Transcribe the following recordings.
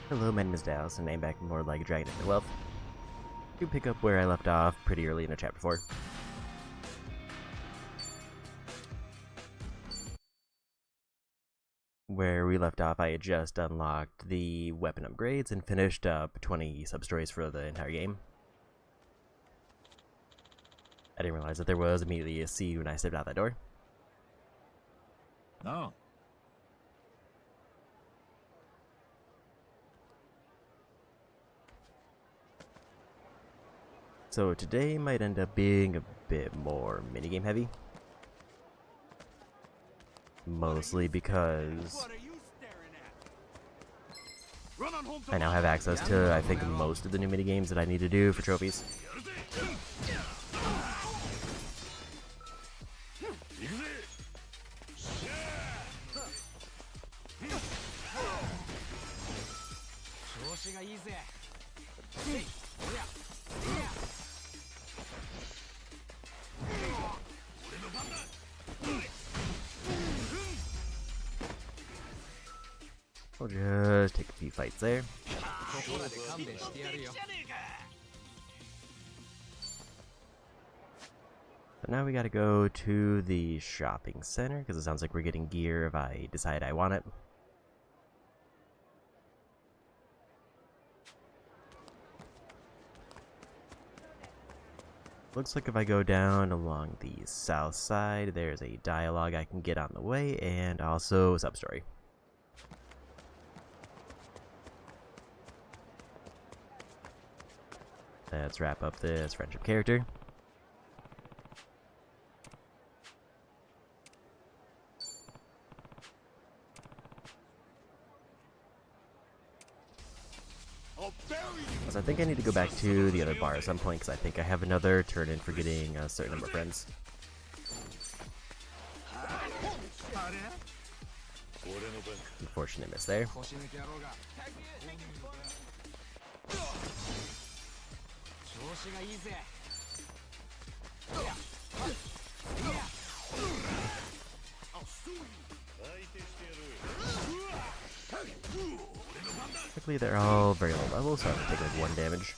Hello, my name is Dallas, and I'm back more like a dragon in the wealth. To pick up where I left off pretty early in chapter 4. Where we left off, I had just unlocked the weapon upgrades and finished up 20 sub-stories for the entire game. I didn't realize that there was immediately a seed when I stepped out that door. No. So today might end up being a bit more minigame heavy. Mostly because I now have access to, I think, most of the new minigames that I need to do for trophies. We'll just take a few fights there. But now we gotta go to the shopping center, because it sounds like we're getting gear if I decide I want it. Looks like if I go down along the south side, there's a dialogue I can get on the way, and also a sub-story. Let's wrap up this friendship character. So I think I need to go back to the other bar at some point, because I think I have another turn in for getting a certain number of friends. Unfortunate miss there. Luckily they're all very low level, so I'm taking like 1 damage.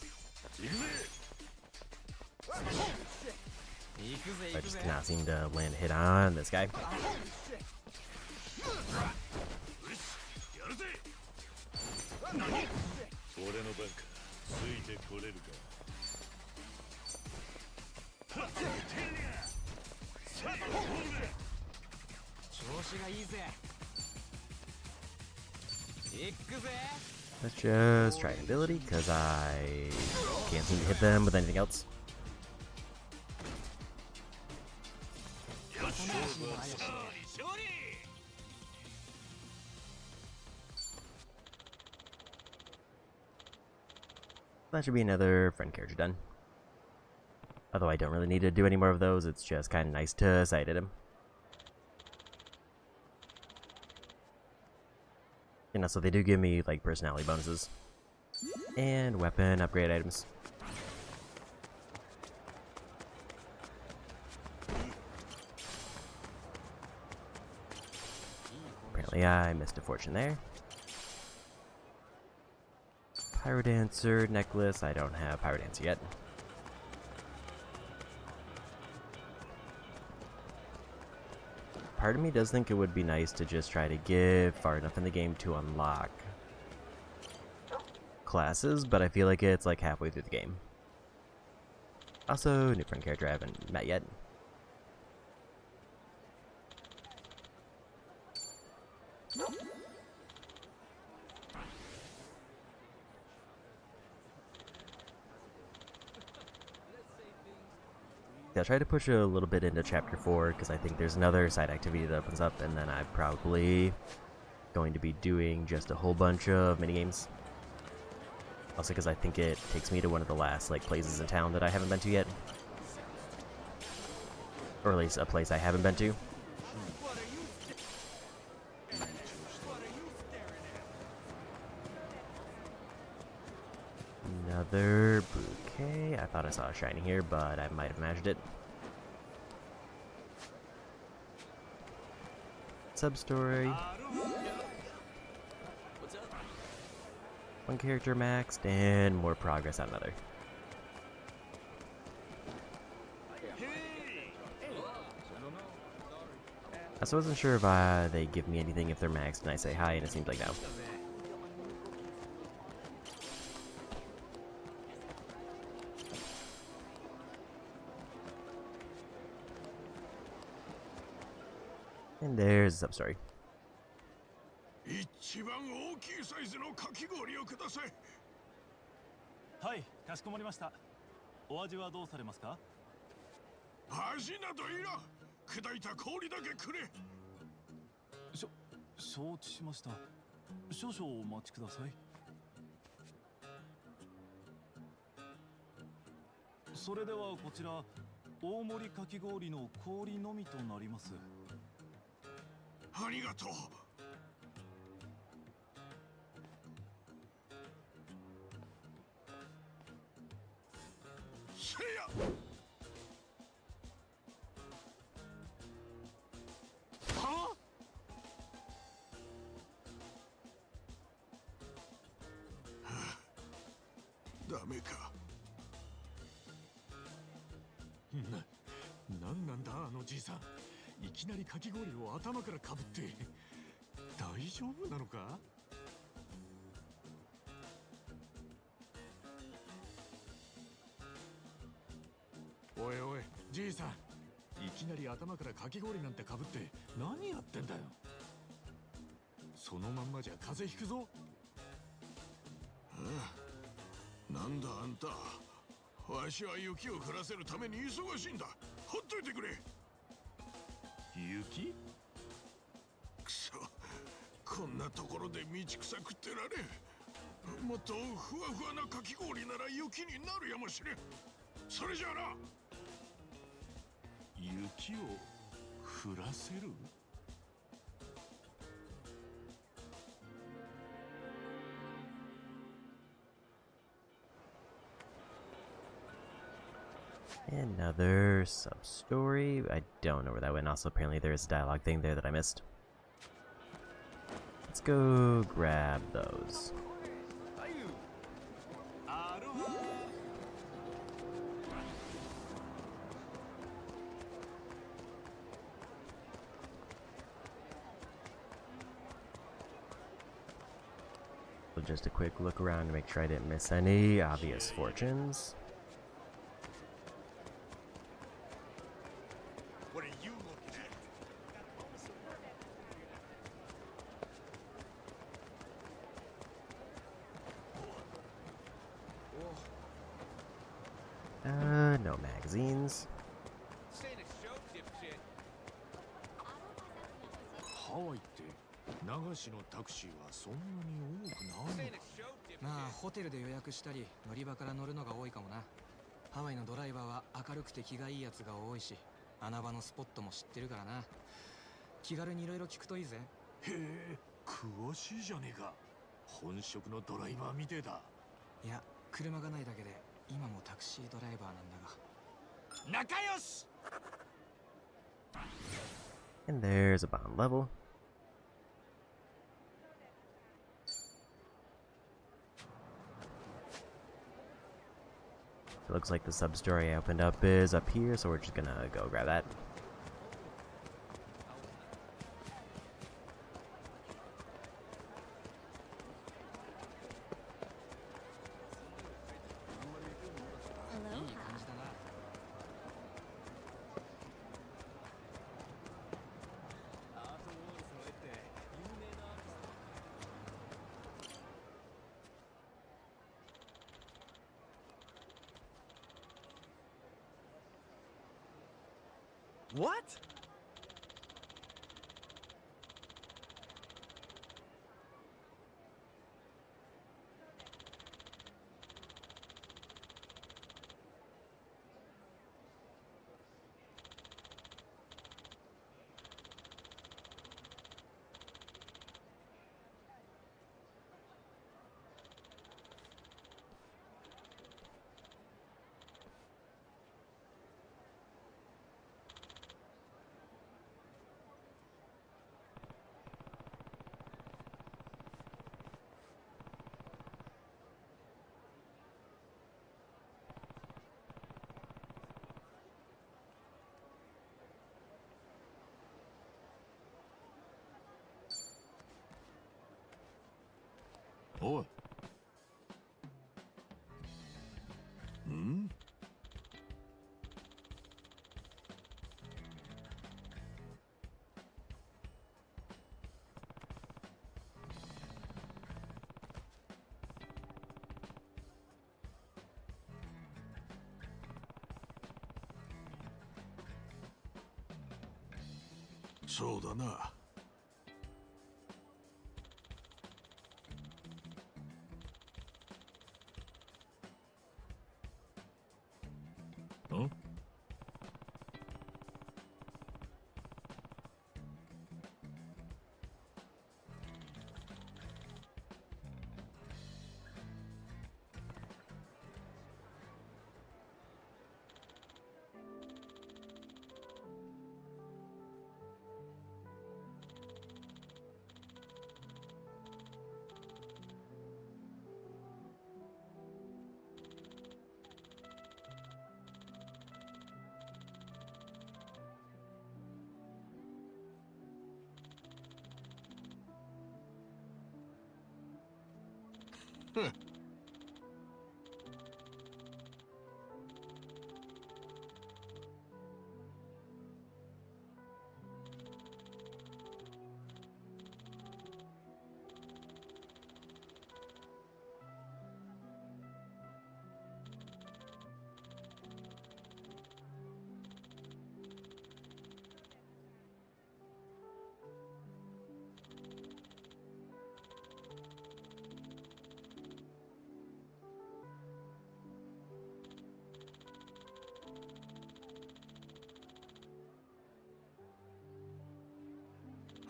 I just cannot seem to land a hit on this guy. Let's just try an ability, because I can't seem to hit them with anything else. That should be another friend character done. Although I don't really need to do any more of those, it's just kind of nice to sight at him. You know, so they do give me, like, personality bonuses. And weapon upgrade items. Apparently I missed a fortune there. Pyro Dancer necklace. I don't have Pyro Dancer yet. Part of me does think it would be nice to just try to get far enough in the game to unlock classes, but I feel like it's like halfway through the game. Also, new friend character I haven't met yet. I'll try to push a little bit into chapter 4, because I think there's another side activity that opens up, and then I'm probably going to be doing just a whole bunch of minigames. Also because I think it takes me to one of the last places in town that I haven't been to yet. Or at least a place I haven't been to. Another bouquet. I thought I saw a shiny here, but I might have imagined it. Sub-story. one character maxed and more progress on another. I also wasn't sure if they give me anything if they're maxed and I say hi, and it seems like no. And there's the sub-story. 一番大きいサイズのかき氷をください。はい、かしこまりました。お味はどうされますか？味などいらん。砕いた氷だけくれ。承知しました。少々お待ちください。それではこちら大盛りかき氷の氷のみとなります。ありがとう。せや。はあ？ダメか。なんなんだあのじいさん。いきなりかき氷を頭からかぶって大丈夫なのか？おいおいじいさん、いきなり頭からかき氷なんてかぶって何やってんだよ。そのまんまじゃ風邪ひくぞ。なんだあんた。わしは雪を降らせるために忙しいんだ。ほっといてくれ。雪？くそ、こんなところで道草食ってられん。もっとふわふわなかき氷なら雪になるやもしれん。それじゃあな。雪を降らせる？Another sub-story. I don't know where that went. Also, apparently there's a dialogue thing there that I missed. Let's go grab those. So just a quick look around to make sure I didn't miss any obvious fortunes. What are you looking at? No magazines. ハワイって流しのタクシーはそんなに多くないのか？まあホテルで予約したり乗り場から乗るのが多いかもな。ハワイのドライバーは明るくて気がいいやつが多いし、穴場のスポットも知ってるからな。気軽にいろいろ聞くといいぜ。へえ、詳しいじゃねえか。本職のドライバーみてえだ。いや、車がないだけで今もタクシードライバーなんだが。仲良し。 And there's a bottom level. It looks like the sub-story I opened up is up here, so we're just gonna go grab that. What? おい。ん？そうだな。ん？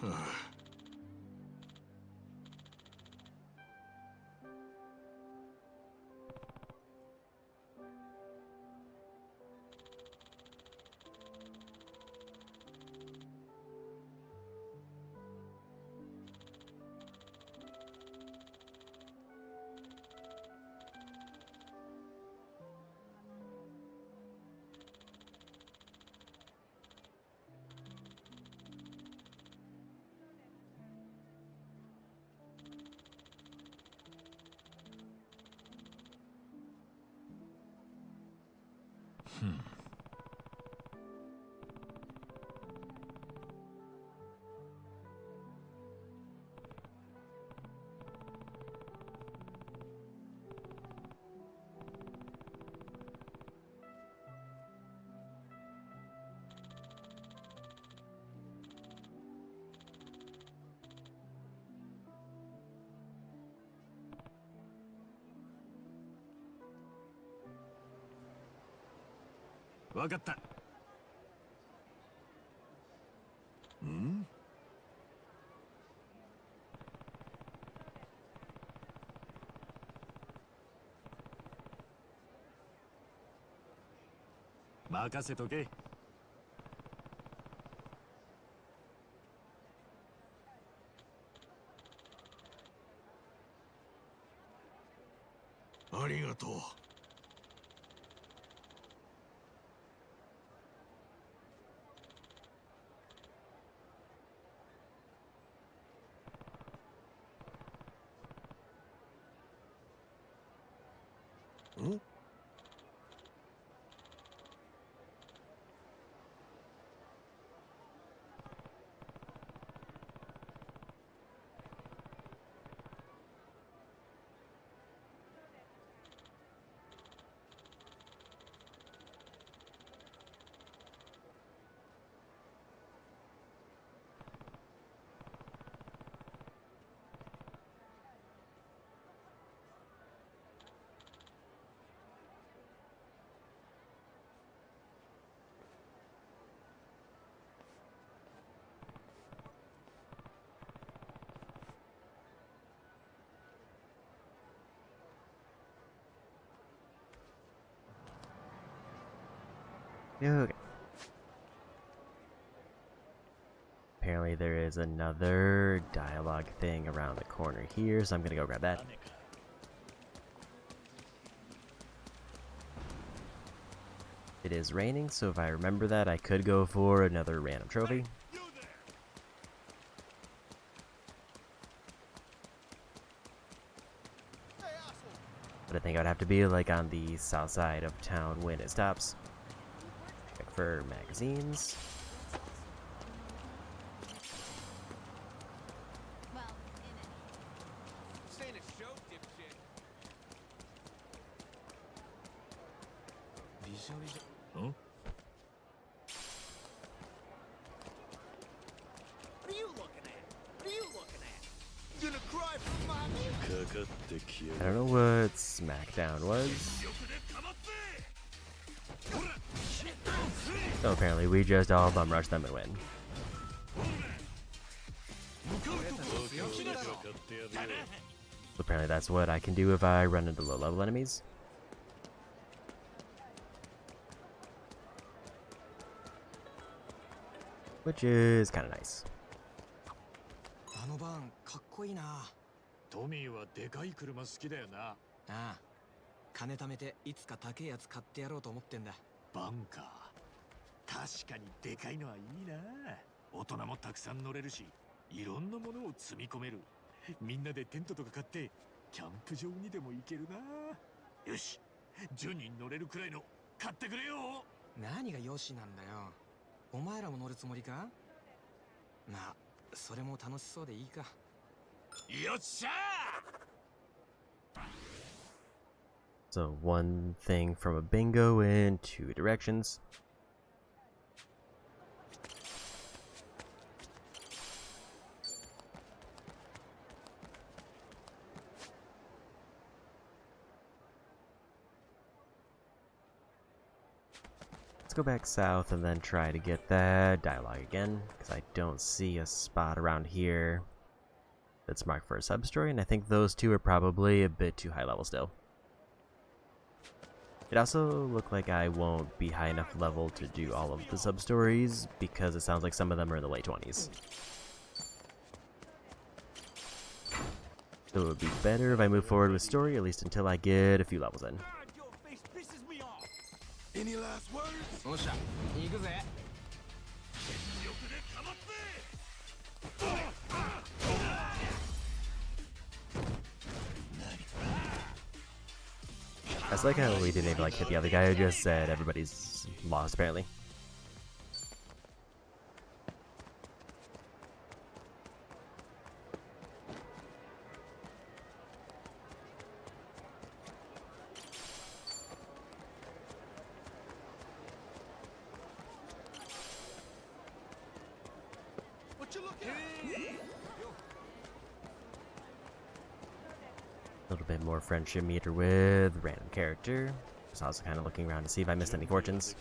はあ、わかった。ん？任せとけ。ありがとう。ん？Okay. Apparently there is another dialogue thing around the corner here, so I'm gonna go grab that. It is raining, so if I remember that, I could go for another random trophy. But I think I would have to be like on the south side of town when it stops. Check for magazines. Huh? What are you looking at? What are you looking at? Gonna cry for mommy? I don't know what SmackDown was. So apparently we just all bum rush them and win. So apparently that's what I can do if I run into low level enemies. Which is kind of nice. あのバンかっこいいな。トミーはでかい車好きだよな。ああ、金貯めていつか高いやつ買ってやろうと思ってんだ。バンか。確かにでかいのはいいな。大人もたくさん乗れるし、いろんなものを積み込める。みんなでテントとか買ってキャンプ場にでも行けるな。よし、10人乗れるくらいの買ってくれよ。何がよしなんだよ。お前らも乗るつもりか？まあ、それも楽しそうでいいか。よっしゃー。 So one thing from a bingo in 2 directions. Let's go back south and then try to get that dialogue again, because I don't see a spot around here that's marked for a sub-story, and I think those two are probably a bit too high level still. It also looked like I won't be high enough level to do all of the sub-stories, because it sounds like some of them are in the late 20s. So it would be better if I move forward with story, at least until I get a few levels in. Any last words? おっしゃ、行くぜ。I just like how we didn't even like hit the other guy who just said everybody's lost apparently. What you looking at? A little bit more friendship meter with random character. Just also kind of looking around to see if I missed any fortunes.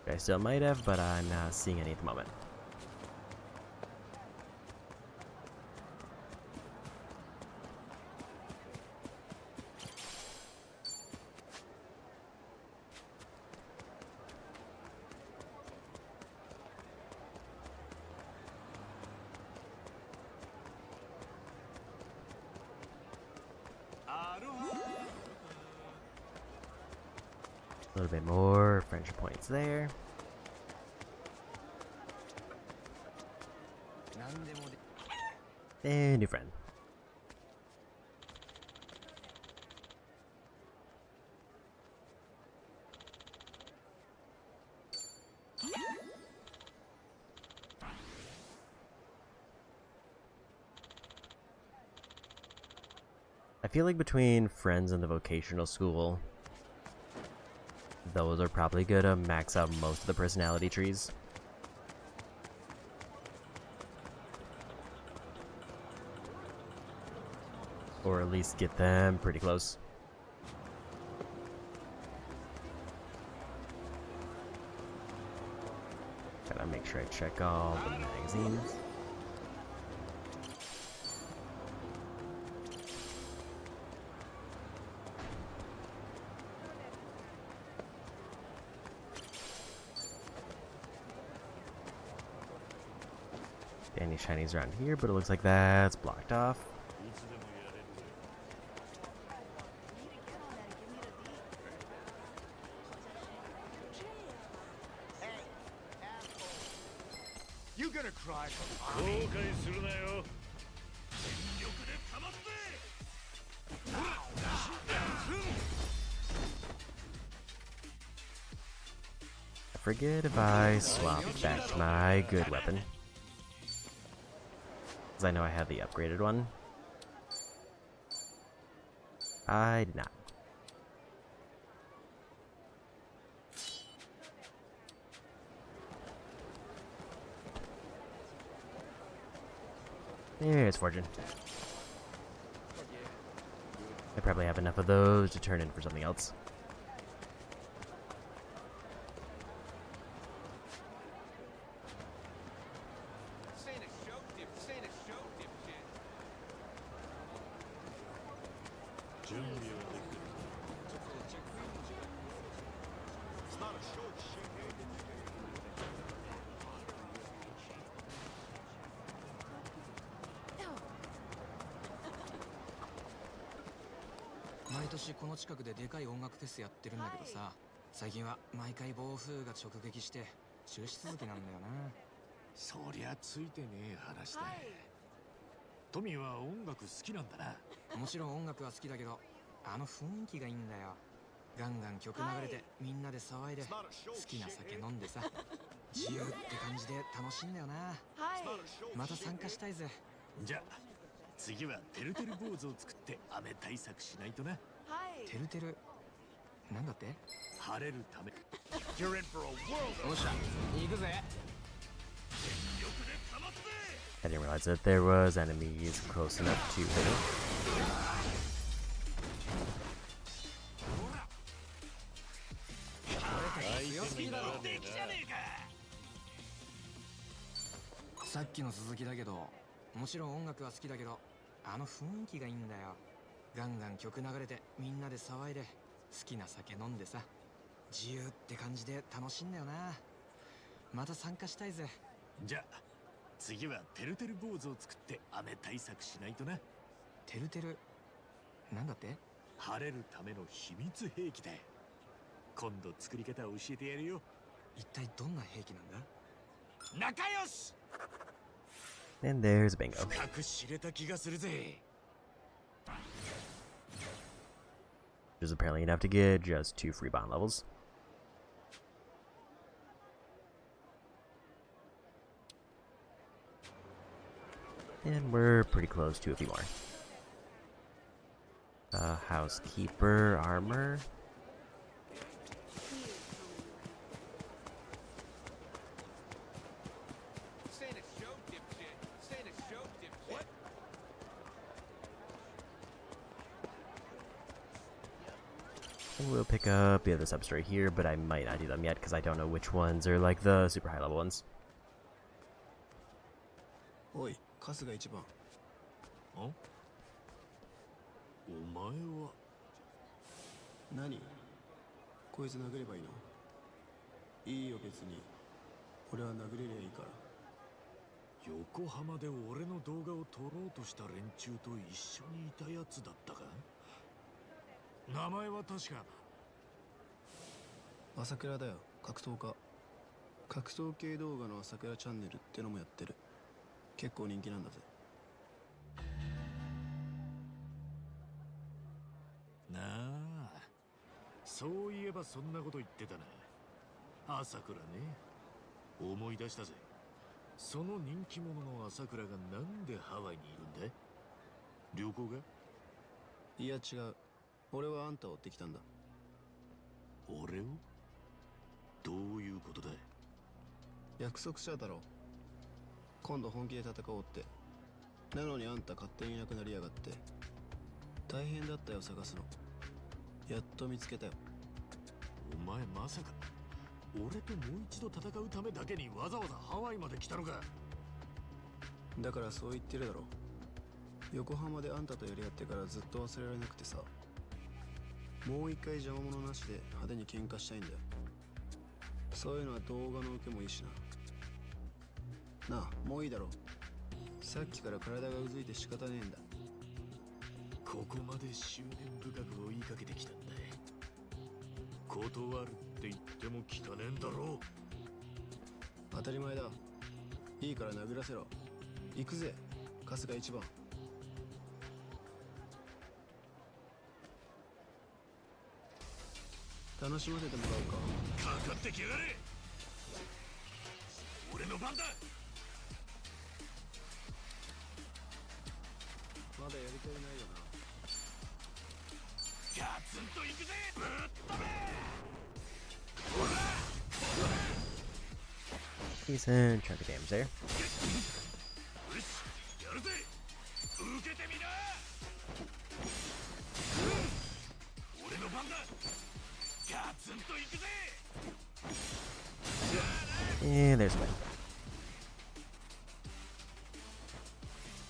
I still might have, but I'm not seeing any at the moment. A little bit more friendship points there. And new friend. I feel like between friends and the vocational school, those are probably gonna max out most of the personality trees. Or at least get them pretty close. Gotta make sure I check all the magazines. Any shinies around here, but it looks like that's blocked off. You gonna cry for mommy? forget if I swap back to my good weapon. Because I know I have the upgraded one. I did not. There's Fortune. I probably have enough of those to turn in for something else.毎年この近くででかい音楽フェスやってるんだけどさ、最近は毎回暴風が直撃して中止続きなんだよな。そりゃついてねえ話だ。トミーは音楽好きなんだな。もちろん音楽は好きだけど、あの雰囲気がいいんだよ。ガンガン曲流れてみんなで騒いで好きな酒飲んでさ、自由って感じで楽しいんだよな。また参加したいぜ。じゃあ次はてるてる坊主を作って雨対策しないとな。てるてるなんだって？晴れるため。You're in for a world よっしゃ行くぜ。 I didn't realize that there was enemies close enough to hit it. 強すぎだろ。さっきの続きだけど、もちろん音楽は好きだけど、あの雰囲気がいいんだよ。ガンガン曲流れてみんなで騒いで好きな酒飲んでさ、自由って感じで楽しいんだよな。また参加したいぜ。じゃあ次はてるてる坊主を作って雨対策しないとな。てるてるなんだって？晴れるための秘密兵器だ。今度作り方を教えてやるよ。一体どんな兵器なんだ？仲良し。 And there's bingo. 深く知れた気がするぜ。 Which is apparently enough to get just 2 free bond levels. And we're pretty close to a few more. Housekeeper armor. And we'll pick up the other subs right here, but I might not do them yet because I don't know which ones are like the super high level ones. おい、春日一番。お前は何？こいつ殴ればいいの？いいよ別に。俺は殴れりゃいいから。横浜で俺の動画を撮ろうとした連中と一緒にいたやつだったか？名前は確か朝倉だよ、格闘家。格闘系動画の朝倉チャンネルってのもやってる。結構人気なんだぜ。なあ、そういえばそんなこと言ってたな。朝倉ね、思い出したぜ。その人気者の朝倉がなんでハワイにいるんだ？旅行が？いや違う。俺はあんたを追ってきたんだ。俺を？どういうことだ？約束しただろ。今度本気で戦おうって。なのにあんた勝手にいなくなりやがって。大変だったよ探すの。やっと見つけたよ。お前まさか俺ともう一度戦うためだけにわざわざハワイまで来たのか？だからそう言ってるだろ。横浜であんたとやり合ってからずっと忘れられなくてさ。もう一回邪魔者なしで派手に喧嘩したいんだよ。そういうのは動画の受けもいいしな。なあ、もういいだろ。さっきから体がうずいて仕方ねえんだ。ここまで執念深く追いかけてきたんだ。断るって言っても聞かねえんだろう。当たり前だ。いいから殴らせろ。行くぜ、春日一番。楽しませてもらおうか。かかってきやがれ。俺の番だ。まだやりとりないよな。ガツンと行くぜ。ぶっ飛べ。 Decent chunk of damage there. よし、やるぜ。受けてみな。俺の番だ。ガツンと行くぜ。 And there's one.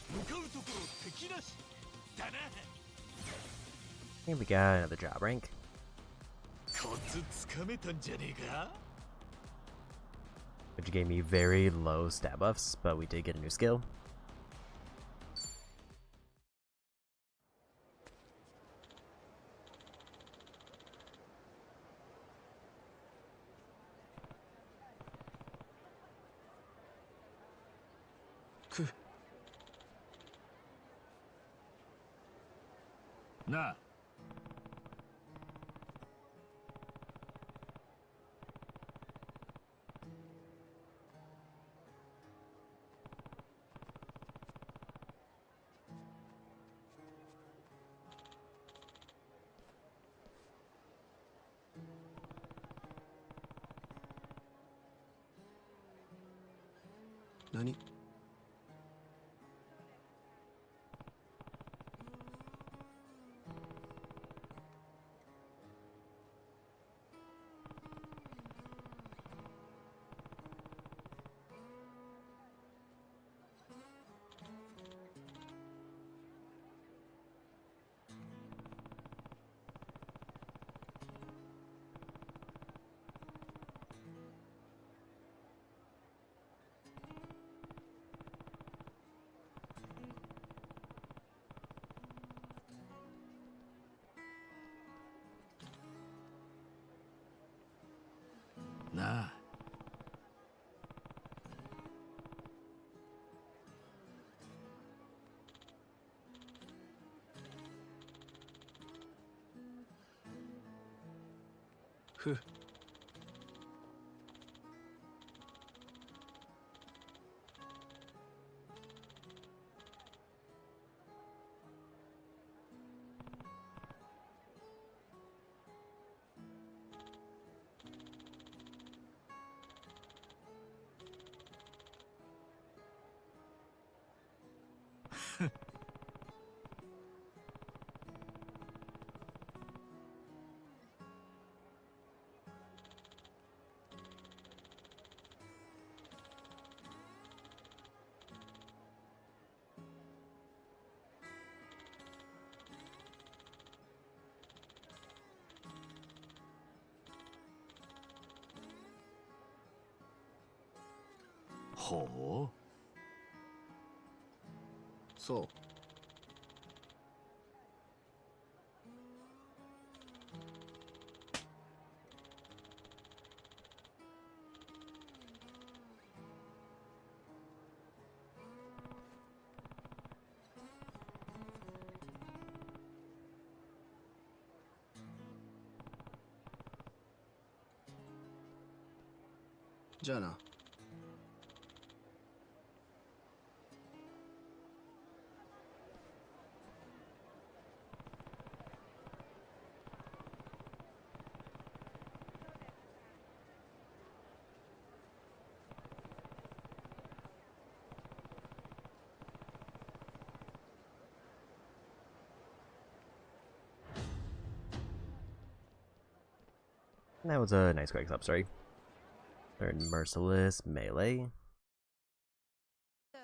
向かうところ敵なしだな。 And we got another job rank. コツつかめたんじゃねえか。 Which gave me very low stat buffs, but we did get a new skill. Kuh. なあ。何？なあ。ふ。ほう。そう。じゃあな。That was a nice quick sub story. Learn Merciless Melee. So,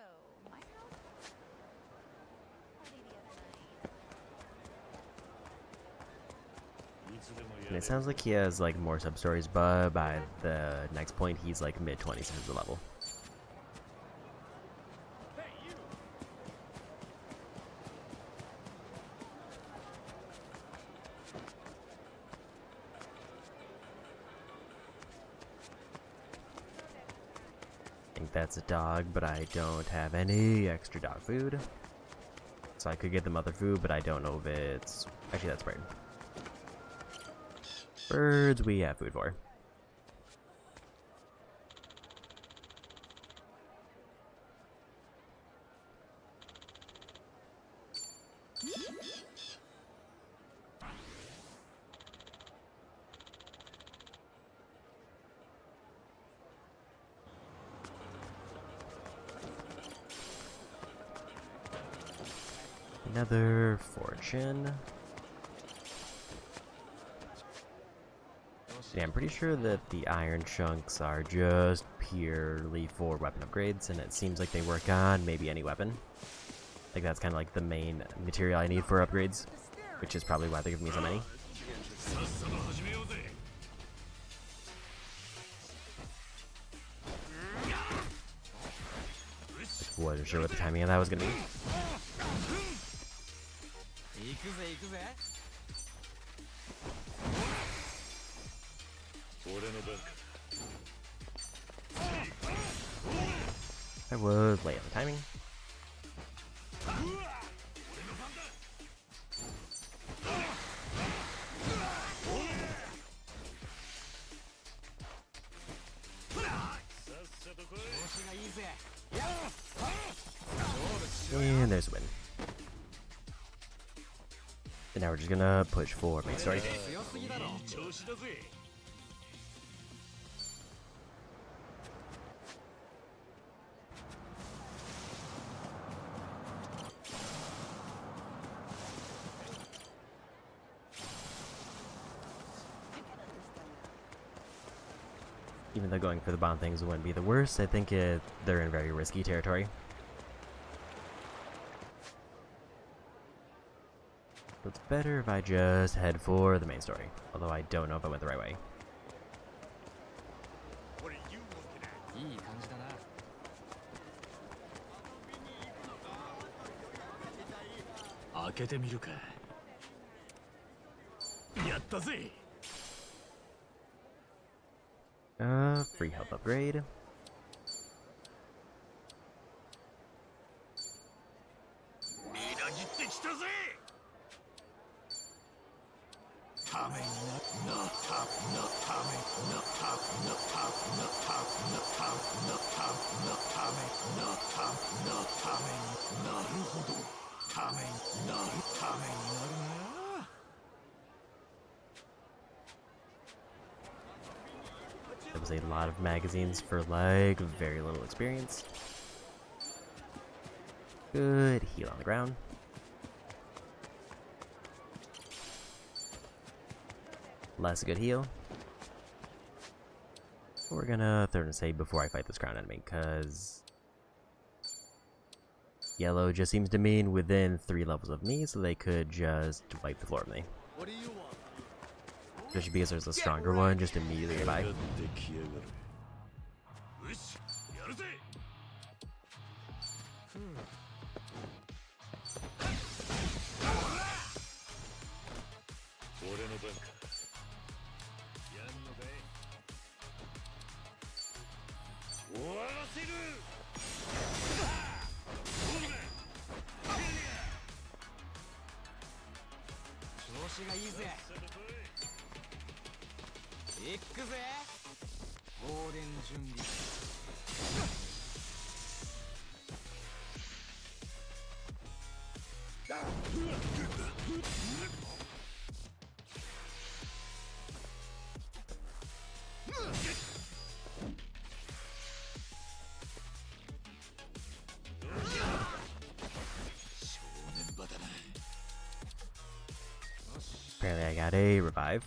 my house? Party the other night. And it sounds like he has like more sub stories, but by the next point he's like mid-20s as the level. I think that's a dog, but I don't have any extra dog food. So I could get them other food, but I don't know if it's... Actually, that's bird. Birds we have food for. Another fortune. Yeah, I'm pretty sure that the iron chunks are just purely for weapon upgrades, and it seems like they work on maybe any weapon. Like that's kind of like the main material I need for upgrades, which is probably why they're giving me so many. Wasn't sure what the timing of that was gonna be. I was late on the timing. And there's a win. And now we're just gonna push for main story. Even though going for the bomb things wouldn't be the worst, I think they're in very risky territory. So it's better if I just head for the main story, although I don't know if I went the right way. What are you looking at? 開けてみるか。やったぜ。 Free health upgrade. みなぎってきたぜ。ためにな、なた、なため、なた、なた、なた、なた、なた、なため、なた、なためになるほど。ためになる、ためになるな。 There was a lot of magazines for like very little experience. Good heal on the ground. Less good heal. We're gonna throw in a save before I fight this ground enemy, because yellow just seems to mean within 3 levels of me, so they could just wipe the floor with me. What do you want? Especially because there's a stronger one just immediately nearby. よし、やるぜ。俺の番か。やんのかい。終わらせる。調子がいいぜ。行くぜ。放電準備。Apparently I got a revive.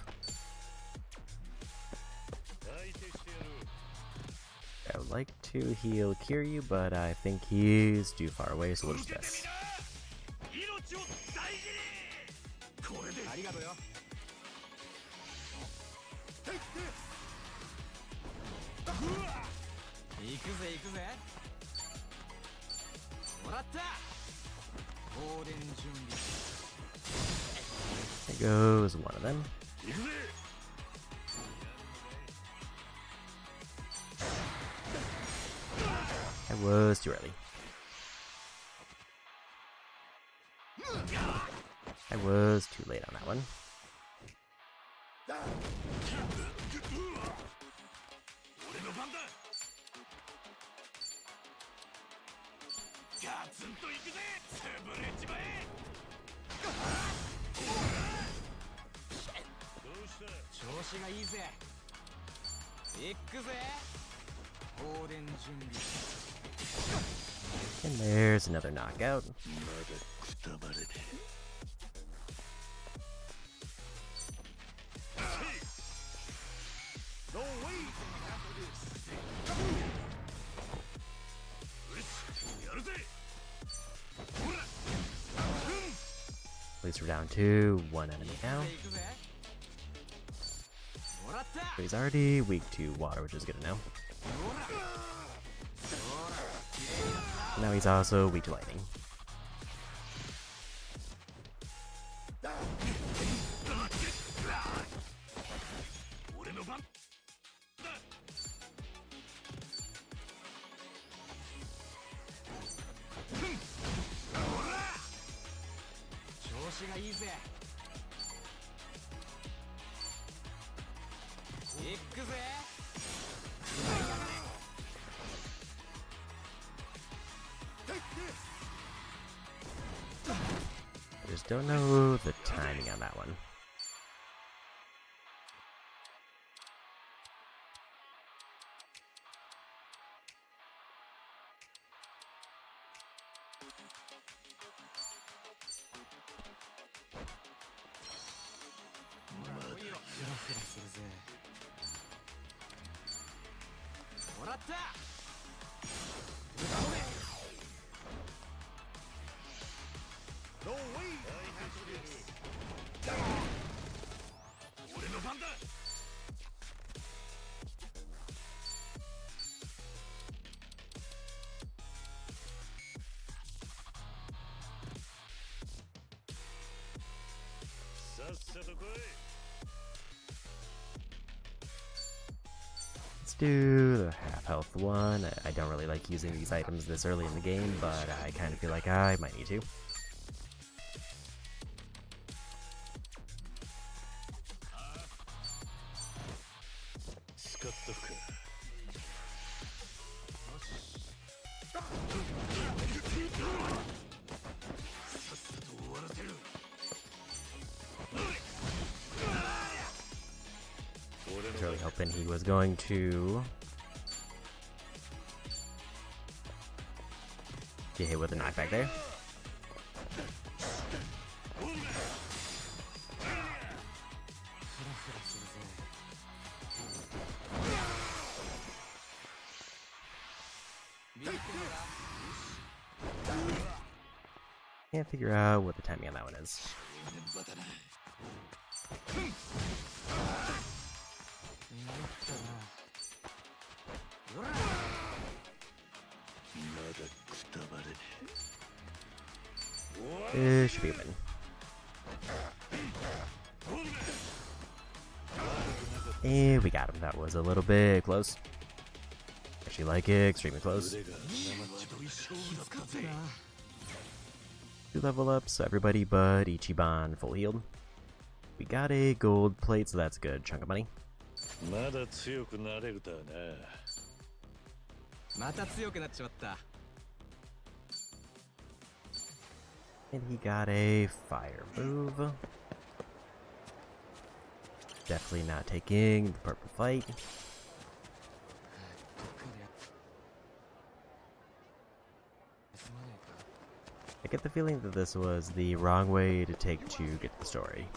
I would like to heal Kiryu, but I think he's too far away, so we'll just miss. ありがとうよ。行くぜ行くぜ。もらった。放電準備。 There goes one of them. I was too early. I was too late on that one. 調子がいいぜ。行くぜ。放電準備。 And there's another knockout. At least we're down to one enemy now. But he's already weak to water, which is good to know. Now he's also weak to lightning. I just don't know the timing on that one. Let's do the half health one. I don't really like using these items this early in the game, but I kind of feel like I might need to. I was really hoping he was going to get hit with a knockback there. Can't figure out what the timing on that one is. It should be a win. And we got him. That was a little bit close. Actually, like it, extremely close. 2 level ups, everybody but Ichiban full healed. We got a gold plate, so that's a good chunk of money. また強くなっちまった。 And he got a fire move. Definitely not taking the purple fight. I get the feeling that this was the wrong way to take to get the story.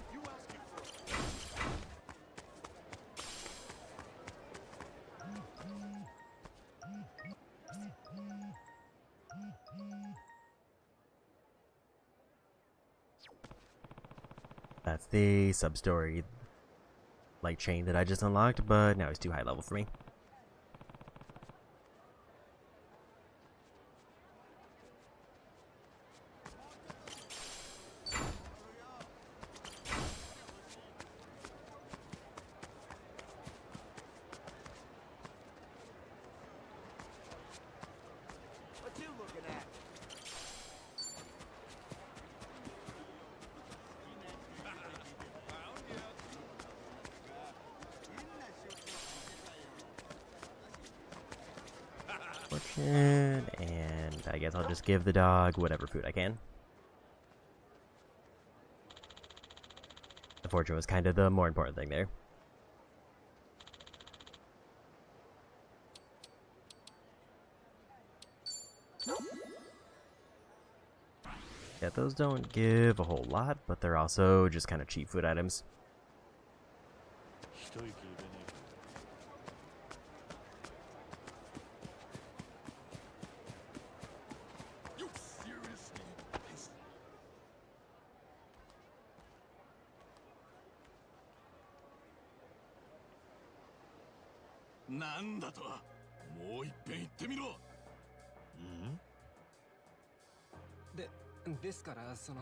That's the sub-story like chain that I just unlocked, but now it's too high level for me. What you looking at? Fortune, and I guess I'll just give the dog whatever food I can. The fortune was kind of the more important thing there. Yeah, those don't give a whole lot, but they're also just kind of cheap food items. You seriously? なんだと？もう一遍言ってみろ。ですからその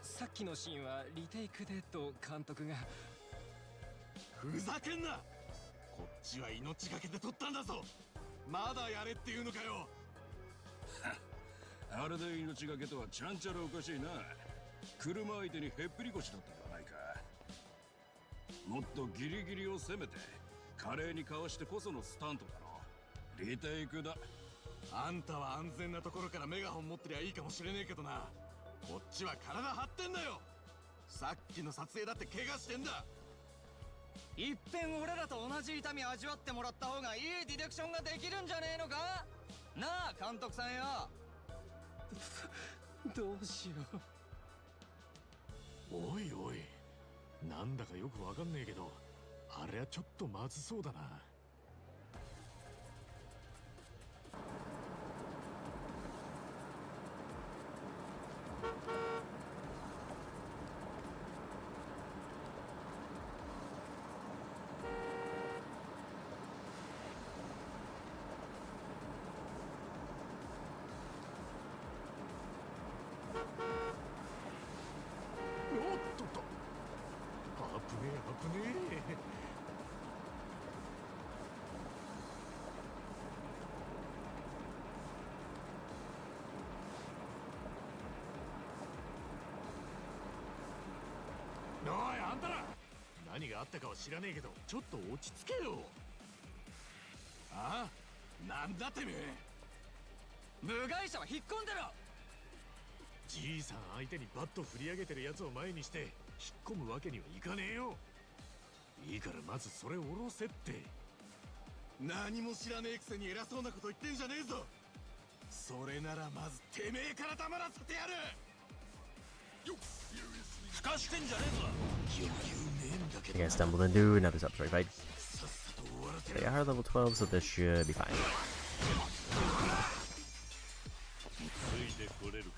さっきのシーンはリテイクでと監督が。ふざけんな。こっちは命がけで撮ったんだぞ。まだやれっていうのかよ。あれで命がけとはちゃんちゃらおかしいな。車相手にへっぴり腰だったではないか。もっとギリギリを攻めて華麗にかわしてこそのスタントだろ。リテイクだ。あんたは安全なところからメガホン持ってりゃいいかもしれねえけどな。こっちは体張ってんだよ。さっきの撮影だって怪我してんだ。いっぺん俺らと同じ痛み味わってもらった方がいいディレクションができるんじゃねえのか。なあ監督さんよ。どうしよう。おいおい、なんだかよくわかんねえけど、あれはちょっとまずそうだな。おっとっと、危ねえ危ねえ。おいあんたら、何があったかは知らねえけどちょっと落ち着けよ。ああ、なんだてめえ。部外者は引っ込んでろ。じいさん相手にバット振り上げてるやつを前にして引っ込むわけにはいかねえよ。いいからまずそれ下ろせって。何も知らねえくせに偉そうなこと言ってんじゃねえぞ。それならまずてめえから黙らせてやる。ふかしてんじゃねえぞ。余裕ねえんだけ You ど guys stumbled into another sub-story fight. さっさと終わらせ They ろ。 are level 12, so this should be fine. ついてこれるか。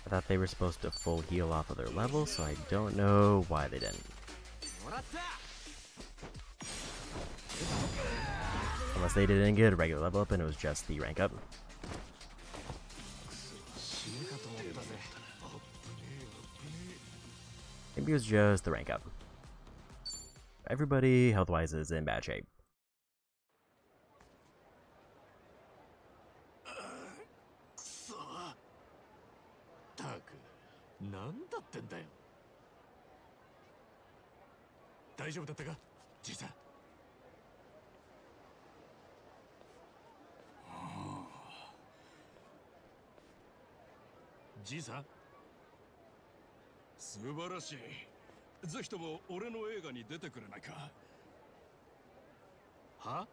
I thought they were supposed to full heal off of their level, so I don't know why they didn't. Unless they didn't get a regular level up and it was just the rank up. Maybe it was just the rank up. Everybody health-wise is in bad shape. くそったく、なんだってんだよ。大丈夫だったかじいさん。じいさん、素晴らしい。ぜひとも俺の映画に出てくれないか。は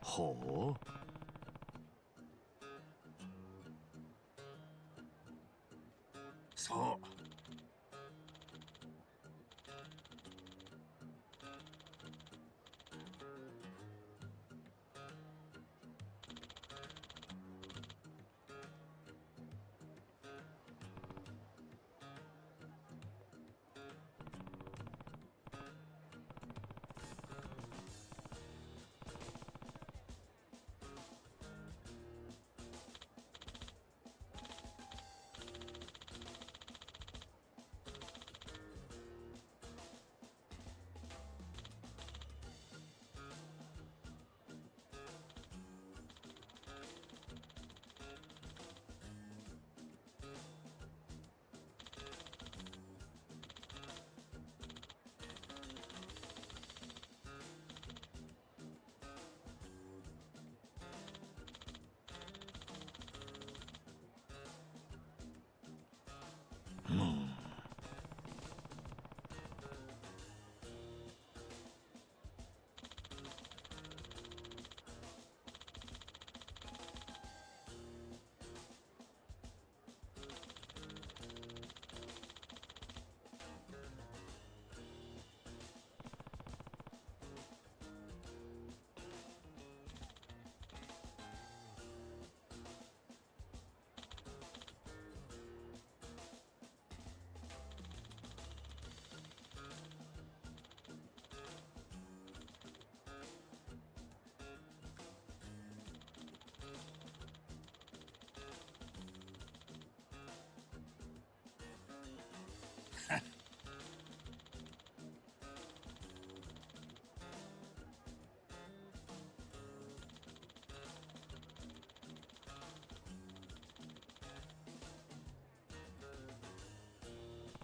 ほう。そう。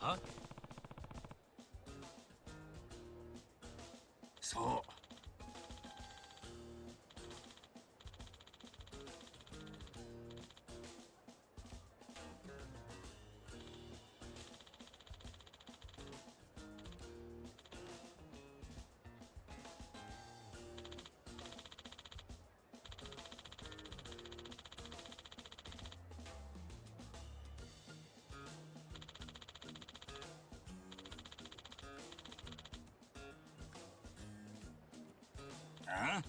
は？そう。あ？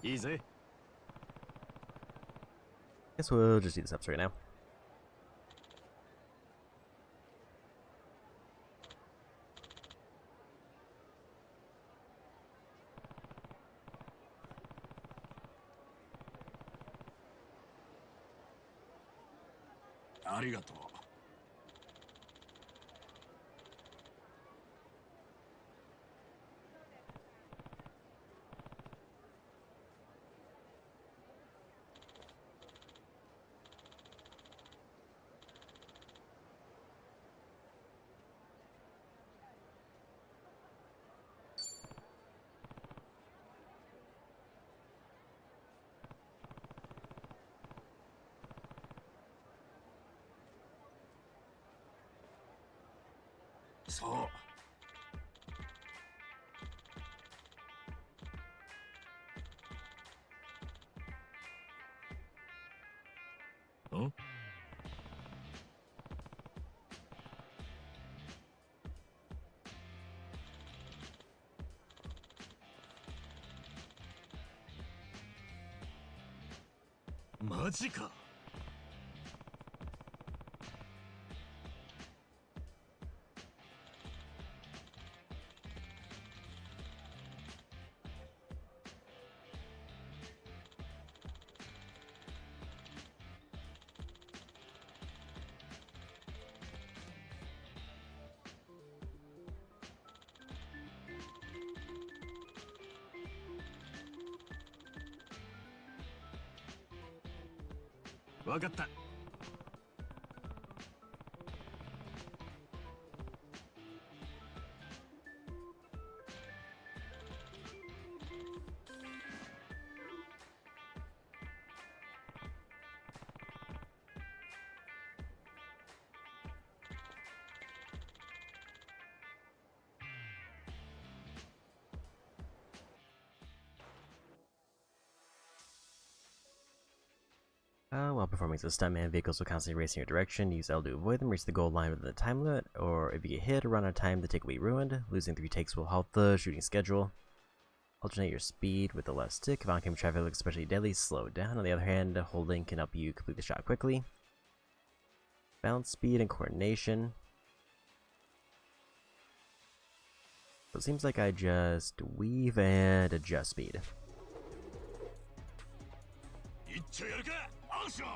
いいぜ。 Guess we'll just do the steps right now. Arigato. So. ん？マジか。わかった。While performing as a stuntman, vehicles will constantly race in your direction. Use L to avoid them, reach the goal line within the time limit, or if you get hit or run out of time, the take will be ruined. Losing 3 takes will halt the shooting schedule. Alternate your speed with the left stick. If oncoming traffic looks especially deadly, slow down. On the other hand, holding can help you complete the shot quickly. Balance speed and coordination. So it seems like I just weave and adjust speed. いっちょやるか。アクション。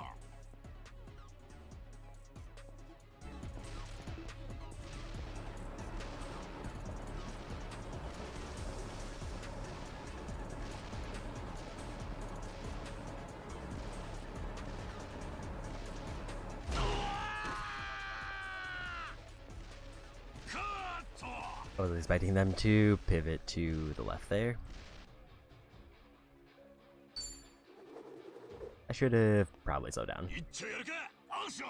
I was expecting them to pivot to the left there. I should have probably slowed down. 一丁やるかアクション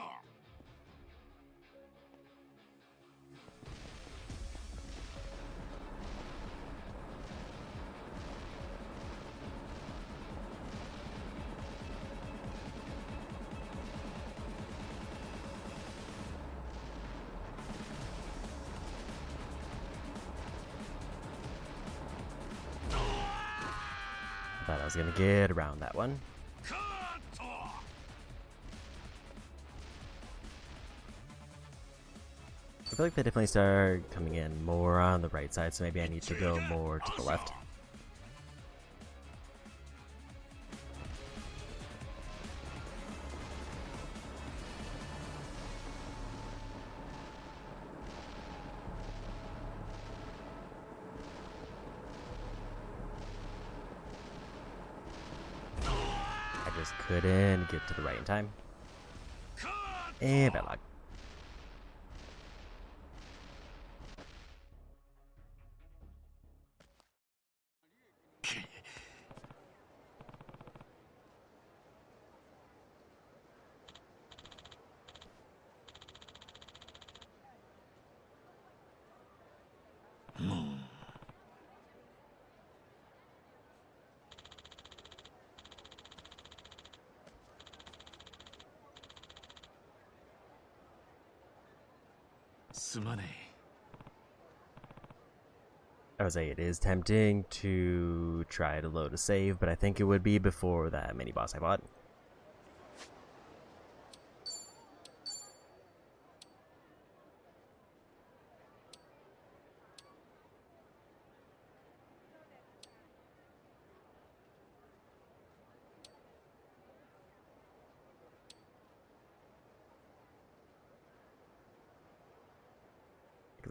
Thought I was gonna get around that one. カット I feel like they definitely start coming in more on the right side, so maybe I need to go more to the left. I just couldn't get to the right in time. And bad luck. Hmm. すまねえ I would say it is tempting to try to load a save, but I think it would be before that mini boss I bought.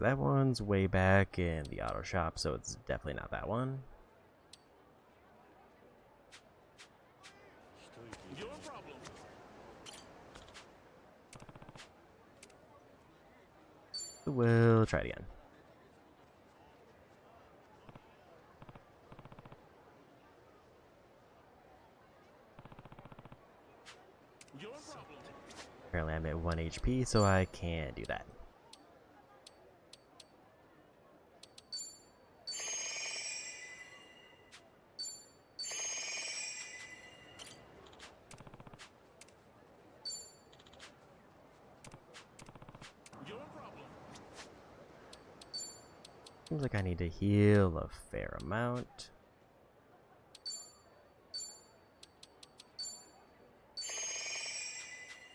That one's way back in the auto shop, so it's definitely not that one. Your problem. We'll try it again. Your problem. Apparently I'm at 1 HP, so I can't do that. Your problem. Seems like I need to heal a fair amount.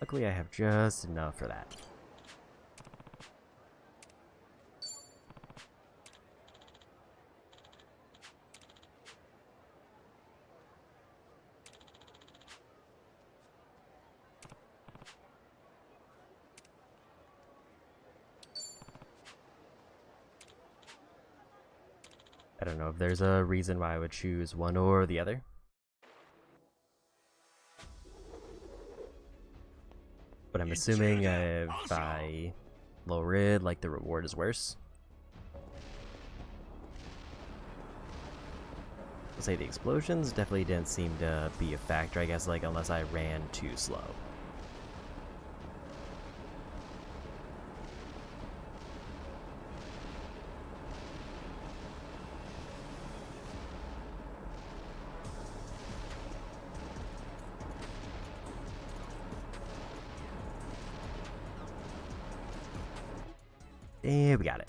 Luckily I have just enough for that. I don't know if there's a reason why I would choose one or the other. But I'm assuming if I lower it, like the reward is worse. I'll say the explosions definitely didn't seem to be a factor, I guess, like unless I ran too slow. Yeah, we got it.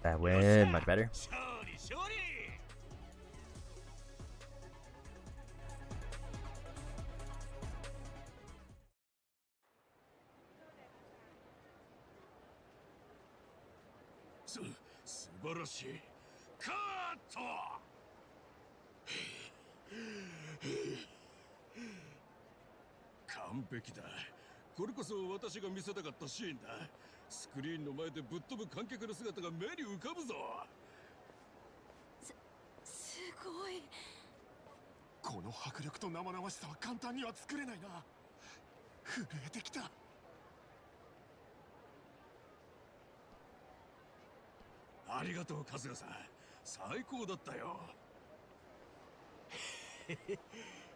That went much better. 勝利勝利 素晴らしいカット完璧だこれこそ私が見せたかったシーンだスクリーンの前でぶっ飛ぶ観客の姿が目に浮かぶぞすごい。この迫力と生々しさは簡単には作れないな震えてきたありがとう春日さん、最高だったよ。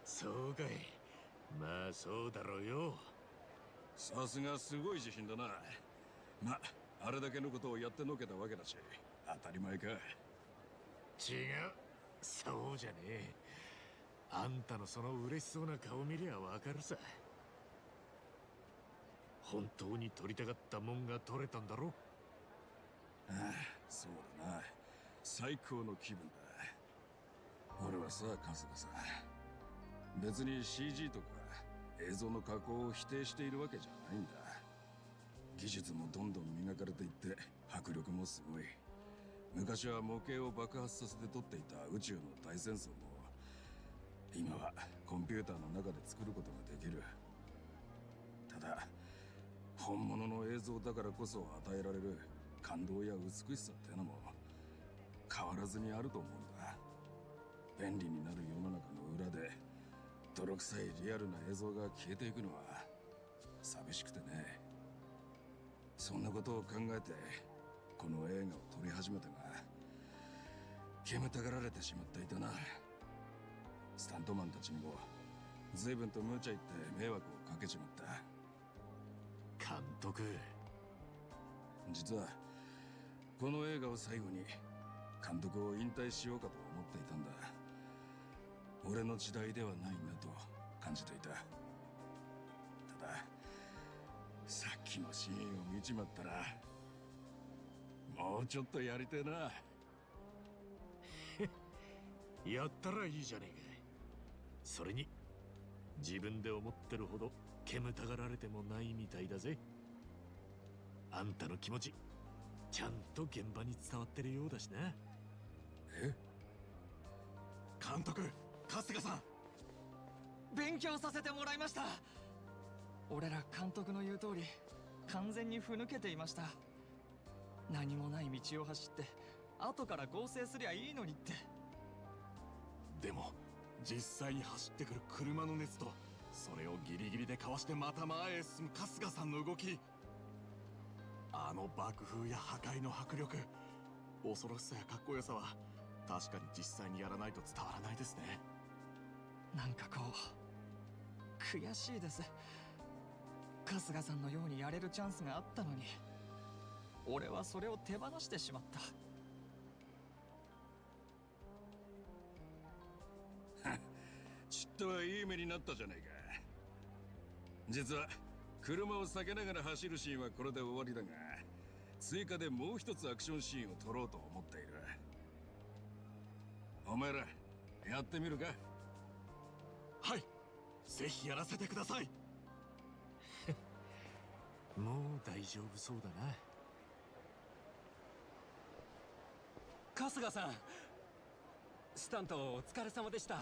そうかい。まあそうだろうよ。さすがすごい自信だな。ま、あれだけのことをやってのけたわけだし、当たり前か。違う、そうじゃねえ。あんたのその嬉しそうな顔見りゃわかるさ。本当に取りたかったもんが取れたんだろ。ああ、そうだな。最高の気分だ。俺はさ、春日さ、別に CG とか映像の加工を否定しているわけじゃないんだ。技術もどんどん磨かれていって迫力もすごい。昔は模型を爆発させて撮っていた宇宙の大戦争も今はコンピューターの中で作ることができる。ただ本物の映像だからこそ与えられる感動や美しさってのも変わらずにあると思うんだ。便利になる世の中の裏で泥臭いリアルな映像が消えていくのは寂しくてね。そんなことを考えてこの映画を撮り始めたが、煙たがられてしまっていたな。スタントマンたちにも随分と無茶言って迷惑をかけちまった。監督、実はこの映画を最後に監督を引退しようかと思っていたんだ。俺の時代ではないなと感じていた。たださっきのシーンを見ちまったらもうちょっとやりてえな。やったらいいじゃねえか。それに自分で思ってるほど煙たがられてもないみたいだぜ。あんたの気持ちちゃんと現場に伝わってるようだしな。え？監督、春日さん、勉強させてもらいました。俺ら監督の言う通り完全にふぬけていました。何もない道を走って後から合成すりゃいいのにって。でも実際に走ってくる車の熱とそれをギリギリでかわしてまた前へ進む春日さんの動き、あの爆風や破壊の迫力、恐ろしさやかっこよさは確かに実際にやらないと伝わらないですね。なんかこう悔しいです。春日さんのようにやれるチャンスがあったのに俺はそれを手放してしまった。ちっとはいい目になったじゃないか。実は車を避けながら走るシーンはこれで終わりだが、追加でもう一つアクションシーンを撮ろうと思っている。お前らやってみるか？はい、ぜひやらせてください。もう大丈夫そうだな。春日さん、スタントお疲れ様でした。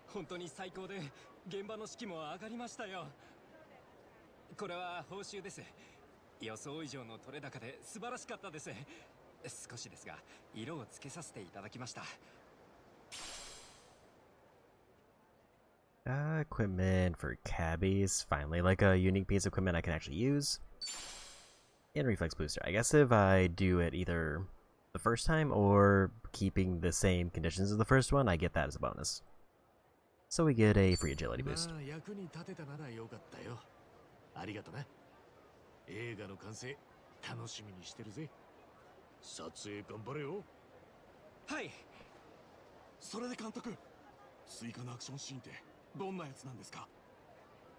本当に最高で現場の士気も上がりましたよ。これは報酬です。予想以上の取れ高で素晴らしかったです。少しですが色をつけさせていただきました。Equipment for cabbies. Finally, like a unique piece of equipment I can actually use. And reflex booster. I guess if I do it either the first time or keeping the same conditions as the first one, I get that as a bonus. So we get a free agility boost. まあ役に立てたならよかったよ。ありがとな。映画の完成楽しみにしてるぜ。撮影頑張れよ。はい。それで監督、追加のアクションシーンってどんなやつなんですか？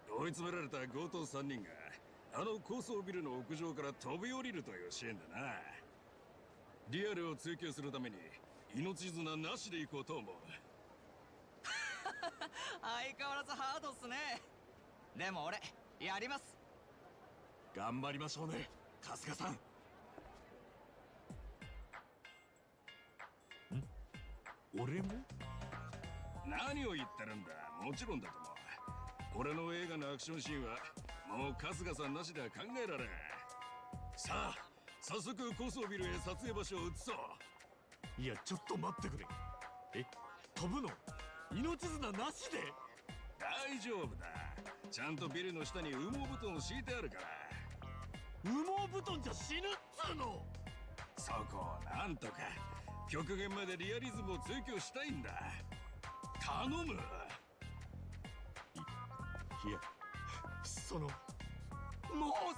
追い詰められた強盗3人があの高層ビルの屋上から飛び降りるというシーンだな。リアルを追求するために命綱なしで行こうと思う。相変わらずハードっすね。でも俺やります。頑張りましょうね、春日さん。俺も？何を言ってるんだ。もちろんだと思う。俺の映画のアクションシーンはもう春日さんなしでは考えられん。さあ早速高層ビルへ撮影場所を移そう。いやちょっと待ってくれ。え、飛ぶの？命綱なしで？大丈夫だ。ちゃんとビルの下に羽毛布団を敷いてあるから。羽毛布団じゃ死ぬっつうの。そそこをなんとか極限までリアリズムを追求したいんだ。頼む。いや、その、もう